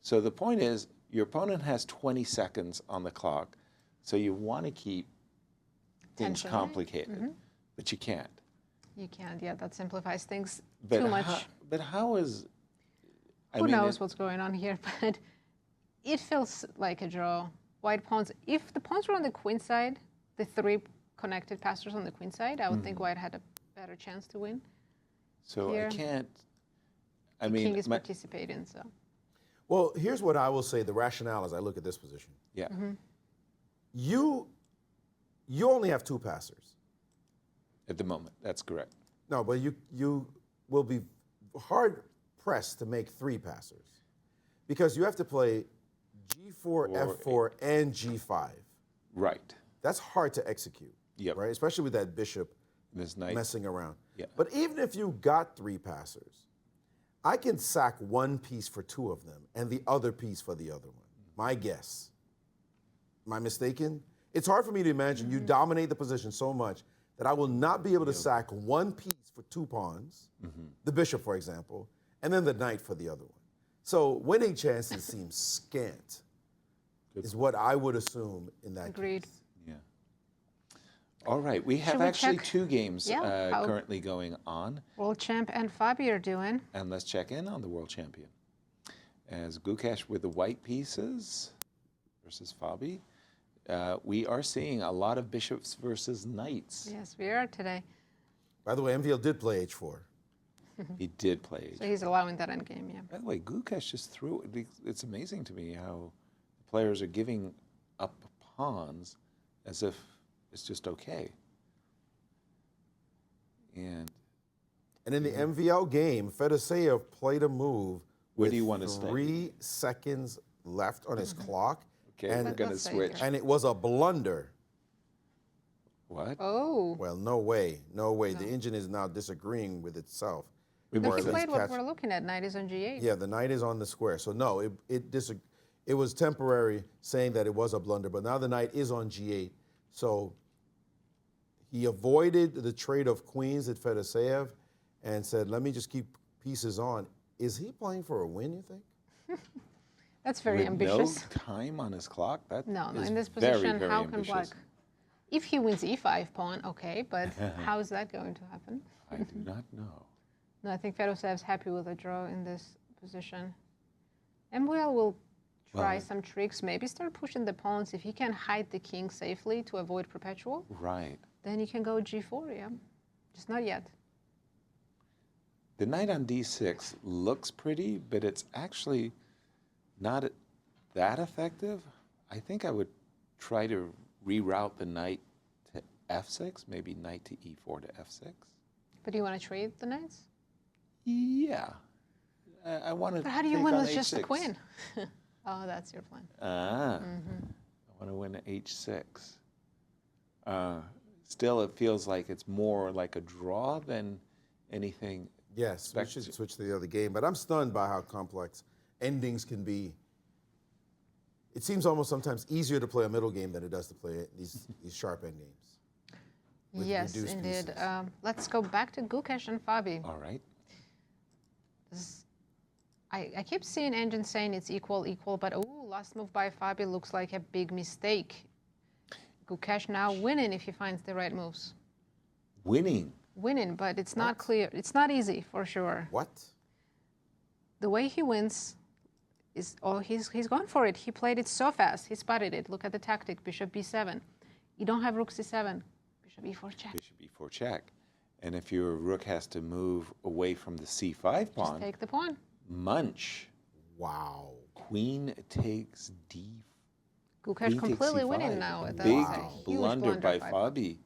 Speaker 5: so the point is, your opponent has 20 seconds on the clock, so you want to keep things
Speaker 4: Tension, right?
Speaker 5: complicated, but you can't.
Speaker 4: you can't. Yeah, that simplifies things
Speaker 5: But
Speaker 4: too much.
Speaker 5: But how is?
Speaker 4: Who knows what's going on here? But It feels like a draw. White pawns, if the pawns were on the queen side, the three connected passers on the queen side, I would think white had a better chance to win.
Speaker 5: So
Speaker 4: Here,
Speaker 5: I can't. I
Speaker 4: the
Speaker 5: mean,
Speaker 4: king is participating, so.
Speaker 3: Well, here's what I will say, the rationale as I look at this position.
Speaker 5: yeah.
Speaker 3: You only have two passers.
Speaker 5: At the moment, that's correct.
Speaker 3: No, but you will be hard pressed to make three passers because you have to play G4, F4, and G5.
Speaker 5: Right.
Speaker 3: That's hard to execute,
Speaker 5: Yep.
Speaker 3: right? Especially with that bishop
Speaker 5: This knight.
Speaker 3: messing around.
Speaker 5: Yeah.
Speaker 3: But even if you got three passers, I can sack one piece for two of them and the other piece for the other one. My guess. Am I mistaken? It's hard for me to imagine you dominate the position so much that I will not be able to sack one piece for two pawns, the bishop, for example, and then the knight for the other one. So winning chances seem scant, is what I would assume in that
Speaker 4: Agreed.
Speaker 3: case.
Speaker 5: Yeah. All right. We have
Speaker 4: Should we
Speaker 5: actually
Speaker 4: check?
Speaker 5: two games
Speaker 4: Yeah, how-
Speaker 5: currently going on.
Speaker 4: World champ and Fabi are doing.
Speaker 5: And let's check in on the world champion. As Gukesh with the white pieces versus Fabi. We are seeing a lot of bishops versus knights.
Speaker 4: Yes, we are today.
Speaker 3: By the way, MVL did play H4.
Speaker 5: He did play.
Speaker 4: So he's allowing that endgame, yeah.
Speaker 5: By the way, Gukesh just threw it. It's amazing to me how the players are giving up pawns as if it's just okay. And
Speaker 3: in the MVL game, Fedoseev played a move
Speaker 5: Where
Speaker 3: with
Speaker 5: do you want to stay?
Speaker 3: 3 seconds left on his clock.
Speaker 5: Okay,
Speaker 3: and,
Speaker 5: we're going to
Speaker 4: Let's say
Speaker 5: switch.
Speaker 4: here.
Speaker 3: and it was a blunder.
Speaker 5: What?
Speaker 4: Oh.
Speaker 3: Well, no way, no way. The engine is now disagreeing with itself.
Speaker 5: We
Speaker 4: But
Speaker 3: Or
Speaker 4: he
Speaker 3: at least
Speaker 4: played what
Speaker 3: catch-
Speaker 4: we're looking at. Knight is on G8.
Speaker 3: Yeah, the knight is on the square. So no, it was temporary saying that it was a blunder, but now the knight is on G8. So he avoided the trade of queens at Fedoseev and said, let me just keep pieces on. Is he playing for a win, you think?
Speaker 4: That's very
Speaker 5: With
Speaker 4: ambitious.
Speaker 5: no time on his clock? That
Speaker 4: No,
Speaker 5: is
Speaker 4: in this
Speaker 5: very,
Speaker 4: position,
Speaker 5: very
Speaker 4: how can
Speaker 5: ambitious.
Speaker 4: black? If he wins e5 pawn, okay, but how is that going to happen?
Speaker 5: I do not know.
Speaker 4: No, I think Fedoseev's happy with a draw in this position. MWL will try
Speaker 5: Well-
Speaker 4: some tricks, maybe start pushing the pawns. If he can hide the king safely to avoid perpetual,
Speaker 5: Right.
Speaker 4: then he can go G4, yeah. Just not yet.
Speaker 5: The knight on D6 looks pretty, but it's actually not that effective. I think I would try to reroute the knight to F6, maybe knight to E4 to F6.
Speaker 4: But do you want to trade the knights?
Speaker 5: Yeah. I want to.
Speaker 4: But how do you win with just the queen? Oh, that's your plan.
Speaker 5: I want to win at H6. Still, it feels like it's more like a draw than anything.
Speaker 3: Yes, we should switch to the other game, but I'm stunned by how complex endings can be. It seems almost sometimes easier to play a middle game than it does to play these sharp endgames. with
Speaker 4: Yes,
Speaker 3: reduced
Speaker 4: indeed.
Speaker 3: pieces.
Speaker 4: Let's go back to Gukesh and Fabi.
Speaker 5: All right.
Speaker 4: I keep seeing engine saying it's equal, but last move by Fabi looks like a big mistake. Gukesh now winning if he finds the right moves.
Speaker 5: Winning.
Speaker 4: Winning, but it's not clear. It's not easy for sure.
Speaker 3: What?
Speaker 4: The way he wins is, he's gone for it. He played it so fast. He spotted it. Look at the tactic, bishop b7. You don't have rook c7. Bishop e4 check.
Speaker 5: Bishop e4 check. And if your rook has to move away from the c5 pawn,
Speaker 4: Just take the pawn.
Speaker 5: munch.
Speaker 3: Wow.
Speaker 5: Queen takes d.
Speaker 4: Gukesh
Speaker 5: Queen takes
Speaker 4: completely
Speaker 5: c5.
Speaker 4: winning now. That's
Speaker 5: Big
Speaker 4: a huge
Speaker 5: blunder by
Speaker 4: Fabi.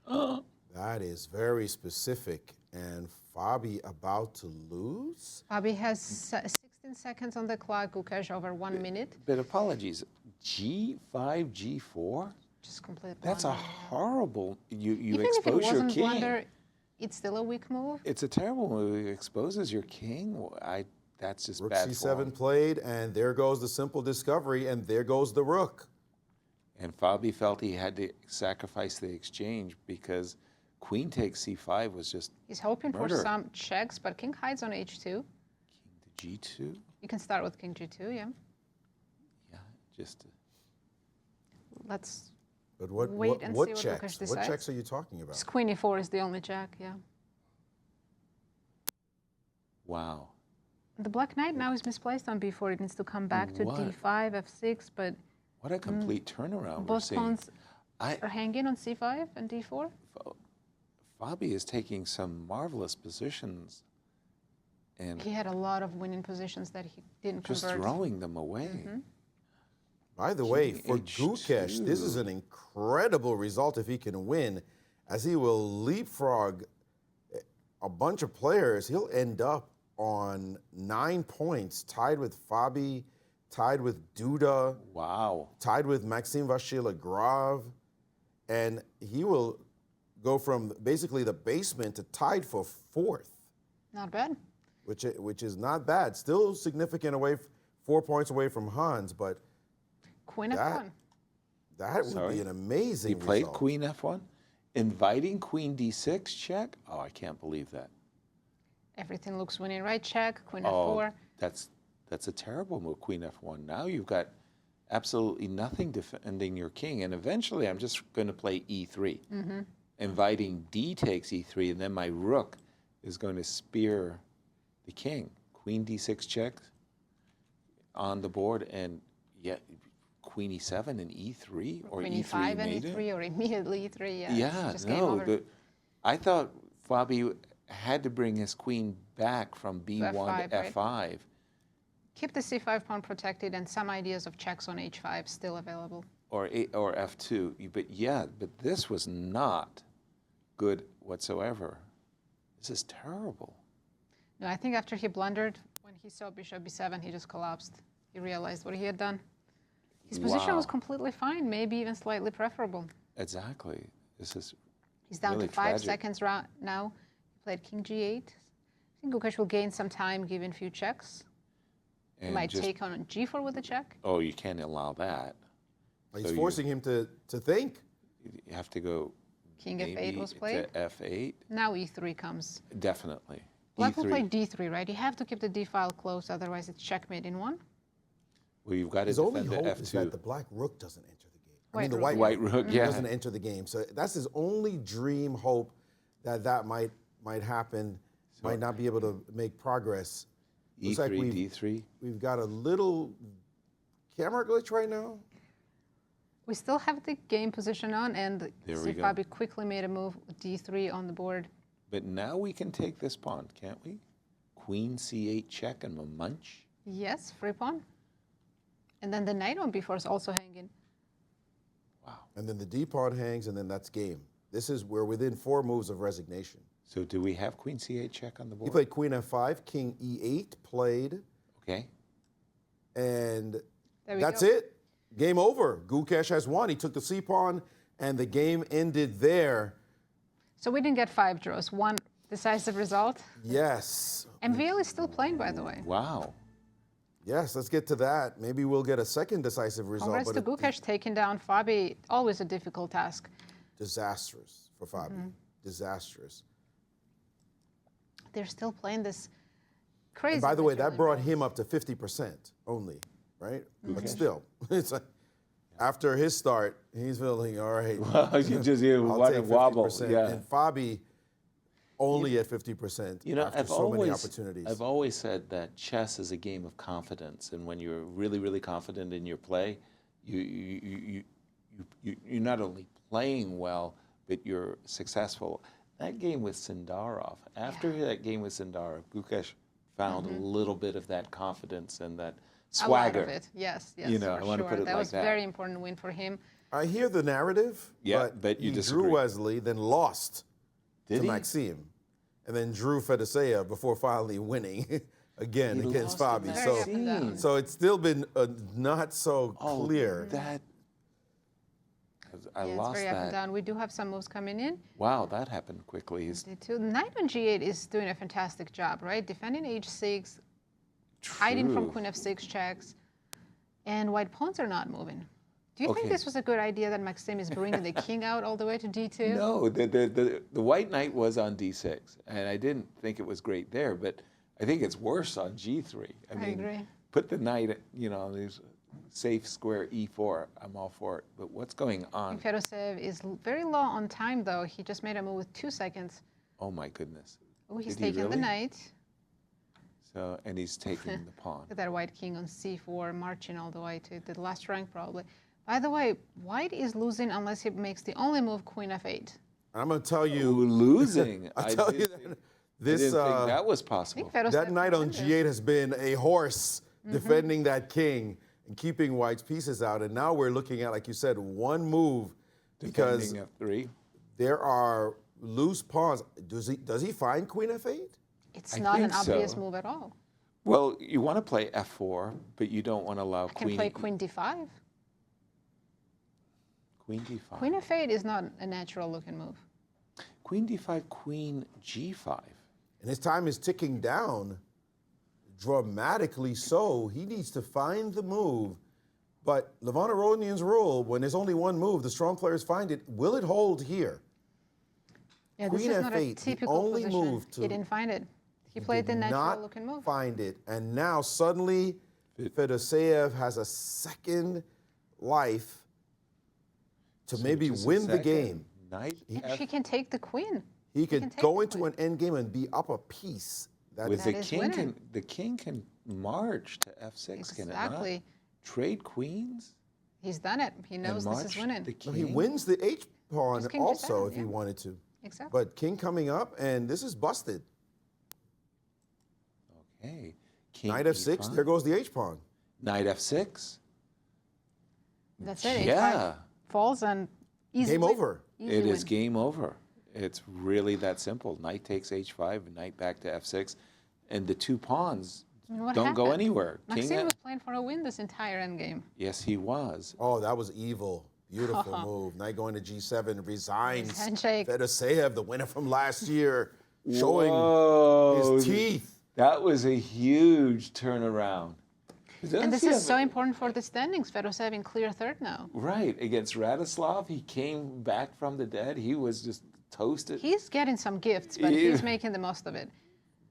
Speaker 5: Fabi.
Speaker 3: That is very specific. And Fabi about to lose?
Speaker 4: Fabi has 16 seconds on the clock. Gukesh over 1 minute.
Speaker 5: But apologies, g5, g4?
Speaker 4: Just complete
Speaker 5: That's a
Speaker 4: blunder.
Speaker 5: horrible, you
Speaker 4: Even if it
Speaker 5: expose your
Speaker 4: wasn't
Speaker 5: king.
Speaker 4: blunder, it's still a weak move.
Speaker 5: It's a terrible move. It exposes your king. That's just
Speaker 3: Rook
Speaker 5: bad
Speaker 3: c7
Speaker 5: form.
Speaker 3: played, and there goes the simple discovery, and there goes the rook.
Speaker 5: And Fabi felt he had to sacrifice the exchange because queen takes c5 was just
Speaker 4: He's hoping
Speaker 5: murder.
Speaker 4: for some checks, but king hides on h2.
Speaker 5: King to g2.
Speaker 4: You can start with king g2, yeah.
Speaker 5: Yeah, just
Speaker 4: Let's
Speaker 3: But what
Speaker 4: wait and
Speaker 3: what
Speaker 4: see what
Speaker 3: checks?
Speaker 4: Gukesh
Speaker 3: What
Speaker 4: decides.
Speaker 3: checks are you talking about?
Speaker 4: Just queen e4 is the only check, yeah.
Speaker 5: wow.
Speaker 4: The black knight now is misplaced on b4. It needs to come back to
Speaker 5: What?
Speaker 4: d5, f6, but
Speaker 5: What a complete turnaround we're
Speaker 4: both
Speaker 5: seeing.
Speaker 4: pawns are hanging on c5 and d4.
Speaker 5: Fabi is taking some marvelous positions and
Speaker 4: He had a lot of winning positions that he didn't
Speaker 5: just
Speaker 4: convert.
Speaker 5: throwing them away.
Speaker 3: By the way,
Speaker 5: King
Speaker 3: for
Speaker 5: H2.
Speaker 3: Gukesh, this is an incredible result if he can win, as he will leapfrog a bunch of players. He'll end up on 9 points, tied with Fabi, tied with Duda,
Speaker 5: Wow.
Speaker 3: tied with Maxime Vachier-Lagrave, and he will go from basically the basement to tied for 4th,
Speaker 4: Not bad.
Speaker 3: which is not bad. Still significant away, 4 points away from Hans, but
Speaker 4: Queen
Speaker 3: That-
Speaker 4: f1.
Speaker 3: that would
Speaker 5: Sorry?
Speaker 3: be an amazing
Speaker 5: He played
Speaker 3: result.
Speaker 5: Queen F1, inviting Queen D6 check. Oh, I can't believe that.
Speaker 4: Everything looks winning, right? Check, Queen
Speaker 5: Oh,
Speaker 4: f4.
Speaker 5: that's a terrible move, Queen F1. Now you've got absolutely nothing defending your king, and eventually I'm just going to play E3, inviting D takes E3, and then my rook is going to spear the king. Queen D6 checks on the board, and yet Queen E7 and E3 or
Speaker 4: Queen
Speaker 5: E3
Speaker 4: e5 and
Speaker 5: mate
Speaker 4: e3 or immediately e3. Yeah,
Speaker 5: Yeah,
Speaker 4: it's just game
Speaker 5: no,
Speaker 4: over.
Speaker 5: I thought Fabi had to bring his queen back from B1
Speaker 4: F5,
Speaker 5: to
Speaker 4: right?
Speaker 5: F5.
Speaker 4: Keep the c5 pawn protected and some ideas of checks on h5 still available.
Speaker 5: Or F2. But this was not good whatsoever. This is terrible.
Speaker 4: No, I think after he blundered, when he saw bishop b7, he just collapsed. He realized what he had done. His position was
Speaker 5: Wow.
Speaker 4: completely fine, maybe even slightly preferable.
Speaker 5: Exactly. This is
Speaker 4: He's down
Speaker 5: really
Speaker 4: to 5
Speaker 5: tragic.
Speaker 4: seconds now. He played king g8. I think Gukesh will gain some time given a few checks. He
Speaker 5: and
Speaker 4: might
Speaker 5: just-
Speaker 4: take on g4 with a check.
Speaker 5: Oh, you can't allow that.
Speaker 3: He's
Speaker 5: So
Speaker 3: forcing him to think.
Speaker 5: You have to go
Speaker 4: King f8
Speaker 5: maybe
Speaker 4: was played.
Speaker 5: to F8.
Speaker 4: Now e3 comes.
Speaker 5: Definitely.
Speaker 4: Black will
Speaker 5: E3.
Speaker 4: play d3, right? You have to keep the d file close, otherwise it's checkmate in one.
Speaker 5: Well, you've got to
Speaker 3: His only
Speaker 5: defend
Speaker 3: hope
Speaker 5: the
Speaker 3: is
Speaker 5: F2.
Speaker 3: that the black rook doesn't enter the game. I mean,
Speaker 4: White
Speaker 3: the
Speaker 4: rook.
Speaker 5: White rook, yeah.
Speaker 3: doesn't enter the game. So that's his only dream hope that might happen. Might not be able to make progress. Looks like
Speaker 5: E3, D3.
Speaker 3: we've got a little camera glitch right now.
Speaker 4: We still have the game position on, and
Speaker 5: There we go.
Speaker 4: Fabi quickly made a move with d3 on the board.
Speaker 5: But now we can take this pawn, can't we? Queen C8 check and a munch.
Speaker 4: Yes, free pawn. And then the knight on b4 is also hanging.
Speaker 5: Wow.
Speaker 3: And then the D pawn hangs, and then that's game. We're within 4 moves of resignation.
Speaker 5: So do we have Queen C8 check on the board?
Speaker 3: He played Queen F5, King E8 played,
Speaker 5: Okay.
Speaker 3: and
Speaker 4: There we
Speaker 3: that's
Speaker 4: go.
Speaker 3: it. Game over. Gukesh has won. He took the C pawn, and the game ended there.
Speaker 4: So we didn't get 5 draws. One decisive result.
Speaker 3: Yes.
Speaker 4: MVL is still playing, by the way.
Speaker 5: Wow.
Speaker 3: Yes, let's get to that. Maybe we'll get a second decisive result.
Speaker 4: Congrats to
Speaker 3: but
Speaker 4: Gukesh taking down Fabi. Always a difficult task.
Speaker 3: disastrous for Fabi. Disastrous.
Speaker 4: They're still playing this crazy.
Speaker 3: And by the way, that
Speaker 4: Vachier-Lagrave.
Speaker 3: brought him up to 50% only, right? But still, it's like after his start, he's feeling all right.
Speaker 5: Well, you just
Speaker 3: I'll
Speaker 5: want
Speaker 3: take
Speaker 5: to wobble.
Speaker 3: 50%.
Speaker 5: Yeah.
Speaker 3: And Fabi only at 50%.
Speaker 5: You know,
Speaker 3: after so many opportunities.
Speaker 5: I've always said that chess is a game of confidence, and when you're really, really confident in your play, you're not only playing well, but you're successful. That game with Sindarov, after that game with Sindarov, Gukesh found a little bit of that confidence and that swagger.
Speaker 4: A lot of it. Yes, yes,
Speaker 5: You know,
Speaker 4: for
Speaker 5: I want to
Speaker 4: sure.
Speaker 5: put it
Speaker 4: that
Speaker 5: like
Speaker 4: was
Speaker 5: that.
Speaker 4: a very important win for him.
Speaker 3: I hear the narrative,
Speaker 5: Yeah, but you
Speaker 3: he
Speaker 5: disagree.
Speaker 3: drew Wesley, then lost
Speaker 5: Did
Speaker 3: to
Speaker 5: he?
Speaker 3: Maxime, and then drew Fedoseev before finally winning again
Speaker 5: He
Speaker 3: against
Speaker 5: lost to
Speaker 3: Fabi.
Speaker 4: Very up and down.
Speaker 3: So it's still been not so
Speaker 5: Oh,
Speaker 3: clear.
Speaker 5: That I
Speaker 4: Yeah,
Speaker 5: lost
Speaker 4: it's very up and
Speaker 5: that.
Speaker 4: down. We do have some moves coming in.
Speaker 5: Wow, that happened quickly. He's
Speaker 4: D2. Knight on g8 is doing a fantastic job, right? Defending h6, hiding from
Speaker 5: true.
Speaker 4: queen f6 checks, and white pawns are not moving. Do you
Speaker 5: Okay.
Speaker 4: think this was a good idea that Maxime is bringing the king out all the way to d2?
Speaker 5: No, the white knight was on d6, and I didn't think it was great there, but I think it's worse on g3. I mean,
Speaker 4: agree.
Speaker 5: put the knight, on these safe square e4. I'm all for it. But what's going on?
Speaker 4: Fedoseev is very low on time, though. He just made a move with 2 seconds.
Speaker 5: Oh my goodness.
Speaker 4: Oh, he's
Speaker 5: Did he
Speaker 4: taking the
Speaker 5: really?
Speaker 4: knight.
Speaker 5: So, and he's taking the pawn.
Speaker 4: Look at that white king on c4, marching all the way to the last rank probably. By the way, white is losing unless he makes the only move, queen f8.
Speaker 3: I'm going to tell you.
Speaker 5: Losing.
Speaker 3: I tell you that
Speaker 5: I
Speaker 3: this,
Speaker 5: didn't think that was possible.
Speaker 3: that knight on g8 has been a horse defending that king and keeping white's pieces out. And now we're looking at, like you said, one move because
Speaker 5: Defending f3.
Speaker 3: there are loose pawns. Does he find queen f8?
Speaker 4: It's
Speaker 5: I
Speaker 4: not an
Speaker 5: think
Speaker 4: obvious
Speaker 5: so.
Speaker 4: move at all.
Speaker 5: Well, you want to play f4, but you don't want to allow
Speaker 4: I can play queen d5.
Speaker 5: Queen d5.
Speaker 4: Queen f8 is not a natural looking move.
Speaker 5: Queen d5, queen g5.
Speaker 3: And his time is ticking down dramatically so. He needs to find the move. But Levon Aronian's rule, when there's only one move, the strong players find it. Will it hold here?
Speaker 4: Yeah,
Speaker 3: Queen
Speaker 4: this is not a
Speaker 3: f8, the
Speaker 4: typical
Speaker 3: only
Speaker 4: position.
Speaker 3: move to-
Speaker 4: He didn't find it. He played the natural
Speaker 3: Not
Speaker 4: looking move.
Speaker 3: find it. And now suddenly Fedoseev has a second life to maybe
Speaker 5: Just a
Speaker 3: win the
Speaker 5: second.
Speaker 3: game.
Speaker 5: Knight
Speaker 4: She can take the queen.
Speaker 3: He can
Speaker 4: take
Speaker 3: go
Speaker 4: the
Speaker 3: into
Speaker 4: queen.
Speaker 3: an endgame and be up a piece.
Speaker 5: with
Speaker 4: That
Speaker 5: the
Speaker 4: is
Speaker 5: king
Speaker 4: winning.
Speaker 5: the king can march to f6, can it not?
Speaker 4: Exactly.
Speaker 5: Trade queens
Speaker 4: He's done it. He knows
Speaker 5: and
Speaker 4: this
Speaker 5: march
Speaker 4: is winning.
Speaker 5: the
Speaker 3: No,
Speaker 5: king.
Speaker 3: he wins the H pawn
Speaker 4: Just king
Speaker 3: also
Speaker 4: G7,
Speaker 3: if he
Speaker 4: yeah.
Speaker 3: wanted to.
Speaker 4: Exactly.
Speaker 3: But king coming up, and this is busted.
Speaker 5: Okay. King
Speaker 3: Knight f6,
Speaker 5: e5.
Speaker 3: there goes the H pawn.
Speaker 5: Knight f6.
Speaker 4: That's it.
Speaker 5: Yeah.
Speaker 4: H5 falls and easy
Speaker 3: Game
Speaker 4: win.
Speaker 3: over.
Speaker 4: Easy
Speaker 5: It is
Speaker 4: win.
Speaker 5: game over. It's really that simple. Knight takes h5, knight back to f6, and the two pawns
Speaker 4: What
Speaker 5: don't go
Speaker 4: happened?
Speaker 5: anywhere.
Speaker 4: Maxime was playing for a win this entire endgame.
Speaker 5: Yes, he was.
Speaker 3: Oh, that was evil. Beautiful move. Knight going to g7, resigns.
Speaker 4: Handshake.
Speaker 3: Fedoseev, the winner from last year, showing
Speaker 5: Whoa.
Speaker 3: his teeth.
Speaker 5: That was a huge turnaround.
Speaker 4: And this is so important for the standings. Fedoseev in clear third now.
Speaker 5: Right, against Radislav, he came back from the dead. He was just toasted.
Speaker 4: He's getting some gifts, but
Speaker 5: Yeah.
Speaker 4: he's making the most of it.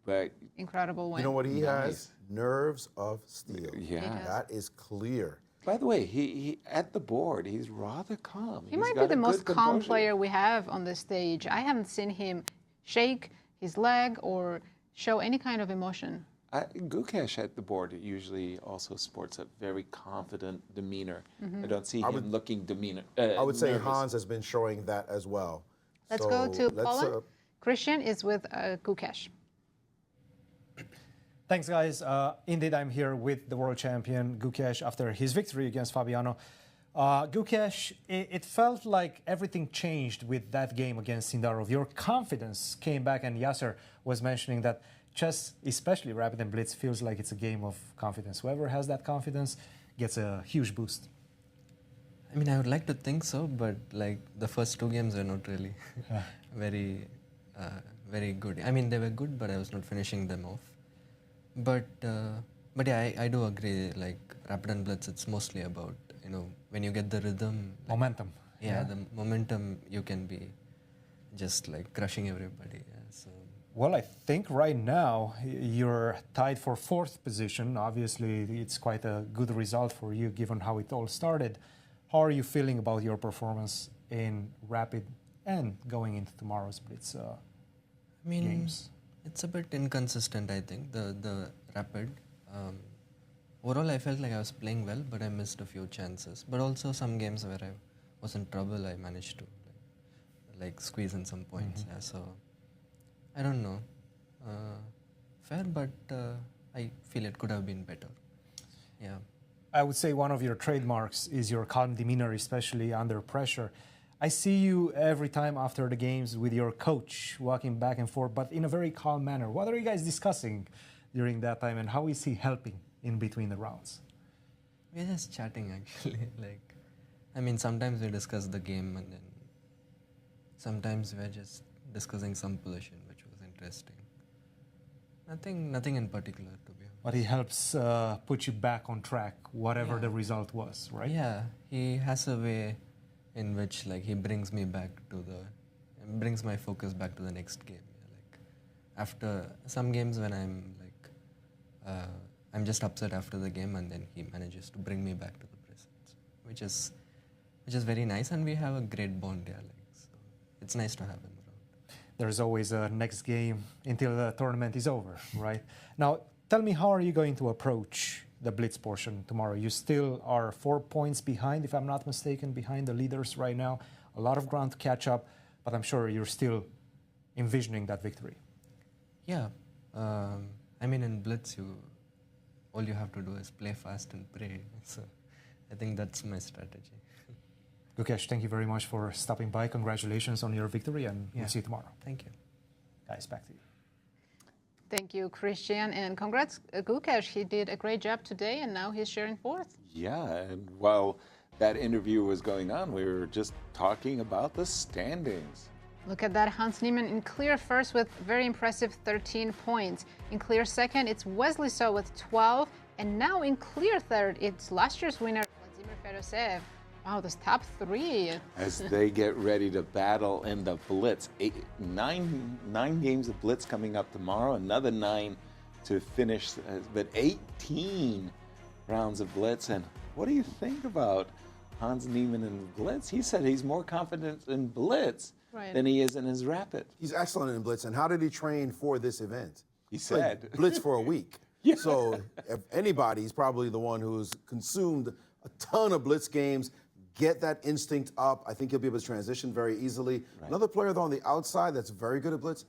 Speaker 5: But
Speaker 4: Incredible win.
Speaker 3: You know what he
Speaker 5: Nice.
Speaker 3: has? Nerves of steel.
Speaker 5: yeah.
Speaker 3: That is clear.
Speaker 5: By the way, he at the board, he's rather calm.
Speaker 4: He might be the most calm player we have on the stage. I haven't seen him shake his leg or show any kind of emotion.
Speaker 5: Gukesh at the board usually also sports a very confident demeanor. I don't see him looking demeanor.
Speaker 3: I would say
Speaker 5: nervous.
Speaker 3: Hans has been showing that as well.
Speaker 4: Let's
Speaker 3: So
Speaker 4: go to
Speaker 3: let's,
Speaker 4: Poland. Cristian is with Gukesh.
Speaker 10: Thanks, guys. Indeed, I'm here with the world champion, Gukesh, after his victory against Fabiano. Gukesh, it felt like everything changed with that game against Sindarov. Your confidence came back, and Yasser was mentioning that chess, especially Rapid and Blitz, feels like it's a game of confidence. Whoever has that confidence gets a huge boost.
Speaker 7: I mean, I would like to think so, but like the first two games were not really very, very good. I mean, they were good, but I was not finishing them off. But yeah, I do agree. Like Rapid and Blitz, it's mostly about when you get the rhythm, like,
Speaker 10: Momentum.
Speaker 7: Yeah, the momentum, you can be just like crushing everybody. Yeah, so.
Speaker 10: Well, I think right now you're tied for fourth position. Obviously, it's quite a good result for you given how it all started. How are you feeling about your performance in Rapid and going into tomorrow's Blitz games?
Speaker 7: It's a bit inconsistent, I think, the Rapid. Overall, I felt like I was playing well, but I missed a few chances. But also some games where I was in trouble, I managed to like squeeze in some points. Yeah, so I don't know. Fair, but I feel it could have been better. Yeah.
Speaker 10: I would say one of your trademarks is your calm demeanor, especially under pressure. I see you every time after the games with your coach walking back and forth, but in a very calm manner. What are you guys discussing during that time, and how is he helping in between the rounds?
Speaker 7: We're just chatting, actually. Like, I mean, sometimes we discuss the game, and then sometimes we're just discussing some position, which was interesting. Nothing in particular, to be honest.
Speaker 10: But he helps put you back on track, whatever the result was, right?
Speaker 7: Yeah, he has a way in which like he brings me back to brings my focus back to the next game. Yeah, like after some games when I'm just upset after the game, and then he manages to bring me back to the present, which is very nice, and we have a great bond. Yeah, like so it's nice to have him around.
Speaker 10: There's always a next game until the tournament is over, right? Now, tell me, how are you going to approach the blitz portion tomorrow? You still are 4 points behind, if I'm not mistaken, behind the leaders right now. A lot of ground to catch up, but I'm sure you're still envisioning that victory.
Speaker 7: Yeah. I mean, in blitz, all you have to do is play fast and pray. So I think that's my strategy.
Speaker 10: Gukesh, thank you very much for stopping by. Congratulations on your victory, and we'll see you tomorrow.
Speaker 7: Thank you.
Speaker 10: Guys, back to you.
Speaker 4: Thank you, Cristian, and congrats, Gukesh. He did a great job today, and now he's sharing fourth.
Speaker 5: Yeah, and while that interview was going on, we were just talking about the standings.
Speaker 4: Look at that, Hans Niemann in clear first with very impressive 13 points. In clear second, it's Wesley with 12, and now in clear third, it's last year's winner, Vladimir Fedoseev. Wow, this top three.
Speaker 5: As they get ready to battle in the Blitz. Nine games of Blitz coming up tomorrow, another 9 to finish, but 18 rounds of Blitz. And what do you think about Hans Niemann in Blitz? He said he's more confident in Blitz than he is in his Rapid.
Speaker 3: He's excellent in Blitz. And how did he train for this event?
Speaker 5: He said.
Speaker 3: Like, Blitz for a week.
Speaker 5: Yeah.
Speaker 3: So if anybody, he's probably the one who's consumed a ton of Blitz games. Get that instinct up. I think he'll be able to transition very easily. Right. Another player, though, on the outside that's very good at Blitz,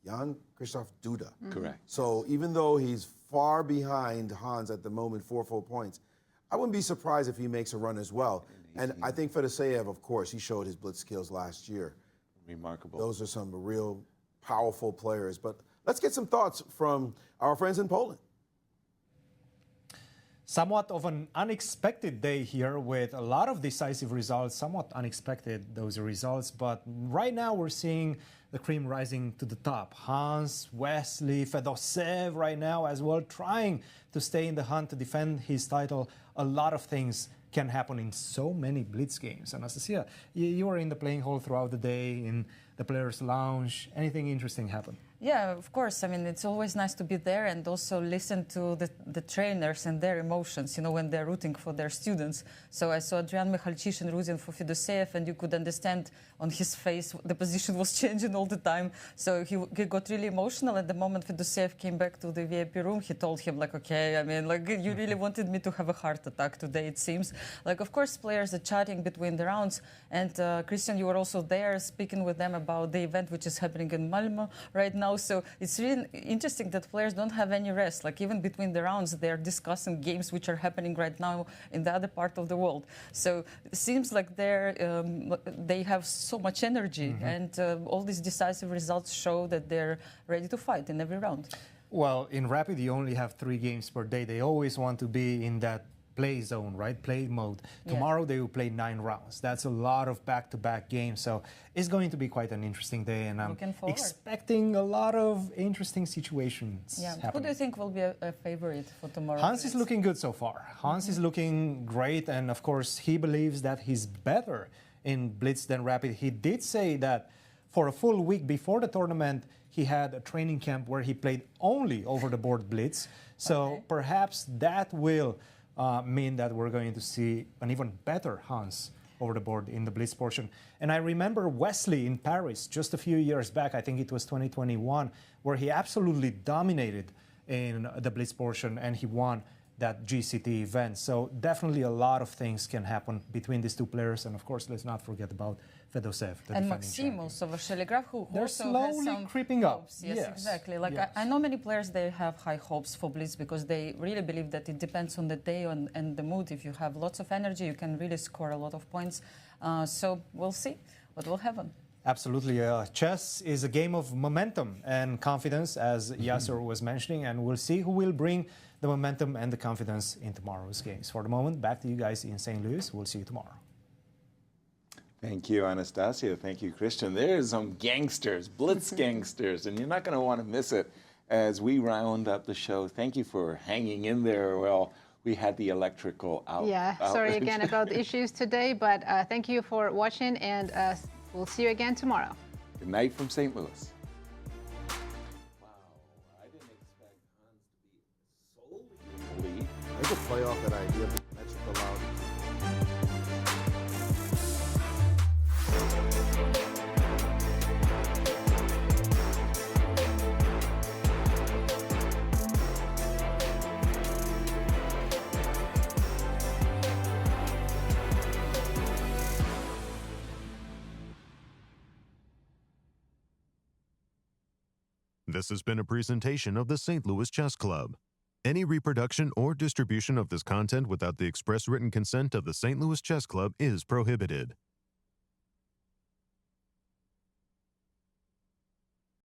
Speaker 3: Jan-Krzysztof Duda.
Speaker 5: Correct.
Speaker 3: So even though he's far behind Hans at the moment, 4 full points, I wouldn't be surprised if he makes a run as well. And I think Fedoseev, of course, he showed his Blitz skills last year.
Speaker 5: Remarkable.
Speaker 3: Those are some real powerful players. But let's get some thoughts from our friends in Poland.
Speaker 10: Somewhat of an unexpected day here with a lot of decisive results, somewhat unexpected, those results. But right now we're seeing the cream rising to the top. Hans, Wesley, Fedoseev right now as well, trying to stay in the hunt to defend his title. A lot of things can happen in so many Blitz games. Anastasiya, you were in the playing hall throughout the day, in the players' lounge. Anything interesting happen?
Speaker 6: Yeah, of course. I mean, it's always nice to be there and also listen to the trainers and their emotions, you know, when they're rooting for their students. So I saw Adrian Michalcishin rooting for Fedoseev, and you could understand on his face the position was changing all the time. So he got really emotional. At the moment Fedoseev came back to the VIP room, he told him, like, okay, I mean, like, you really wanted me to have a heart attack today, it seems. Like, of course, players are chatting between the rounds. And Cristian, you were also there speaking with them about the event which is happening in Malmö right now. So it's really interesting that players don't have any rest. Like, even between the rounds, they're discussing games which are happening right now in the other part of the world. So it seems like they have so much energy, and all these decisive results show that they're ready to fight in every round.
Speaker 10: Well, in Rapid, you only have 3 games per day. They always want to be in that play zone, right? Play mode. Tomorrow they will play 9 rounds. That's a lot of back-to-back games. So it's going to be quite an interesting day, and I'm expecting a lot of interesting situations.
Speaker 6: Yeah.
Speaker 10: happening.
Speaker 6: Who do you think will be a favorite for tomorrow?
Speaker 10: Hans is looking good so far. Hans is looking great, and of course he believes that he's better in Blitz than Rapid. He did say that for a full week before the tournament, he had a training camp where he played only over-the-board Blitz. So perhaps that will mean that we're going to see an even better Hans over the board in the Blitz portion. And I remember Wesley in Paris just a few years back, I think it was 2021, where he absolutely dominated in the Blitz portion and he won that GCT event. So definitely a lot of things can happen between these 2 players. And of course, let's not forget about Fedoseev, the
Speaker 6: and
Speaker 10: defending
Speaker 6: Maxime
Speaker 10: champion.
Speaker 6: also, Vachier-Lagrave, who
Speaker 10: They're
Speaker 6: also
Speaker 10: slowly
Speaker 6: has some
Speaker 10: creeping up.
Speaker 6: hopes. Yes, exactly. Like I know many players, they have high hopes for Blitz because they really believe that it depends on the day and the mood. If you have lots of energy, you can really score a lot of points. So we'll see what will happen.
Speaker 10: Absolutely. Chess is a game of momentum and confidence, as Yasser was mentioning, and we'll see who will bring the momentum and the confidence in tomorrow's games. For the moment, back to you guys in St. Louis. We'll see you tomorrow.
Speaker 5: Thank you, Anastasiya. Thank you, Cristian. There's some gangsters, Blitz gangsters, and you're not going to want to miss it as we round up the show. Thank you for hanging in there. Well, we had the electrical out.
Speaker 4: Yeah, sorry again about the issues today, but thank you for watching, and we'll see you again tomorrow.
Speaker 5: Good night from St. Louis. Wow, I didn't expect Hans to be solely in the lead.
Speaker 3: I could play off that idea of electrical out.
Speaker 1: This has been a presentation of the St. Louis Chess Club. Any reproduction or distribution of this content without the express written consent of the St. Louis Chess Club is prohibited.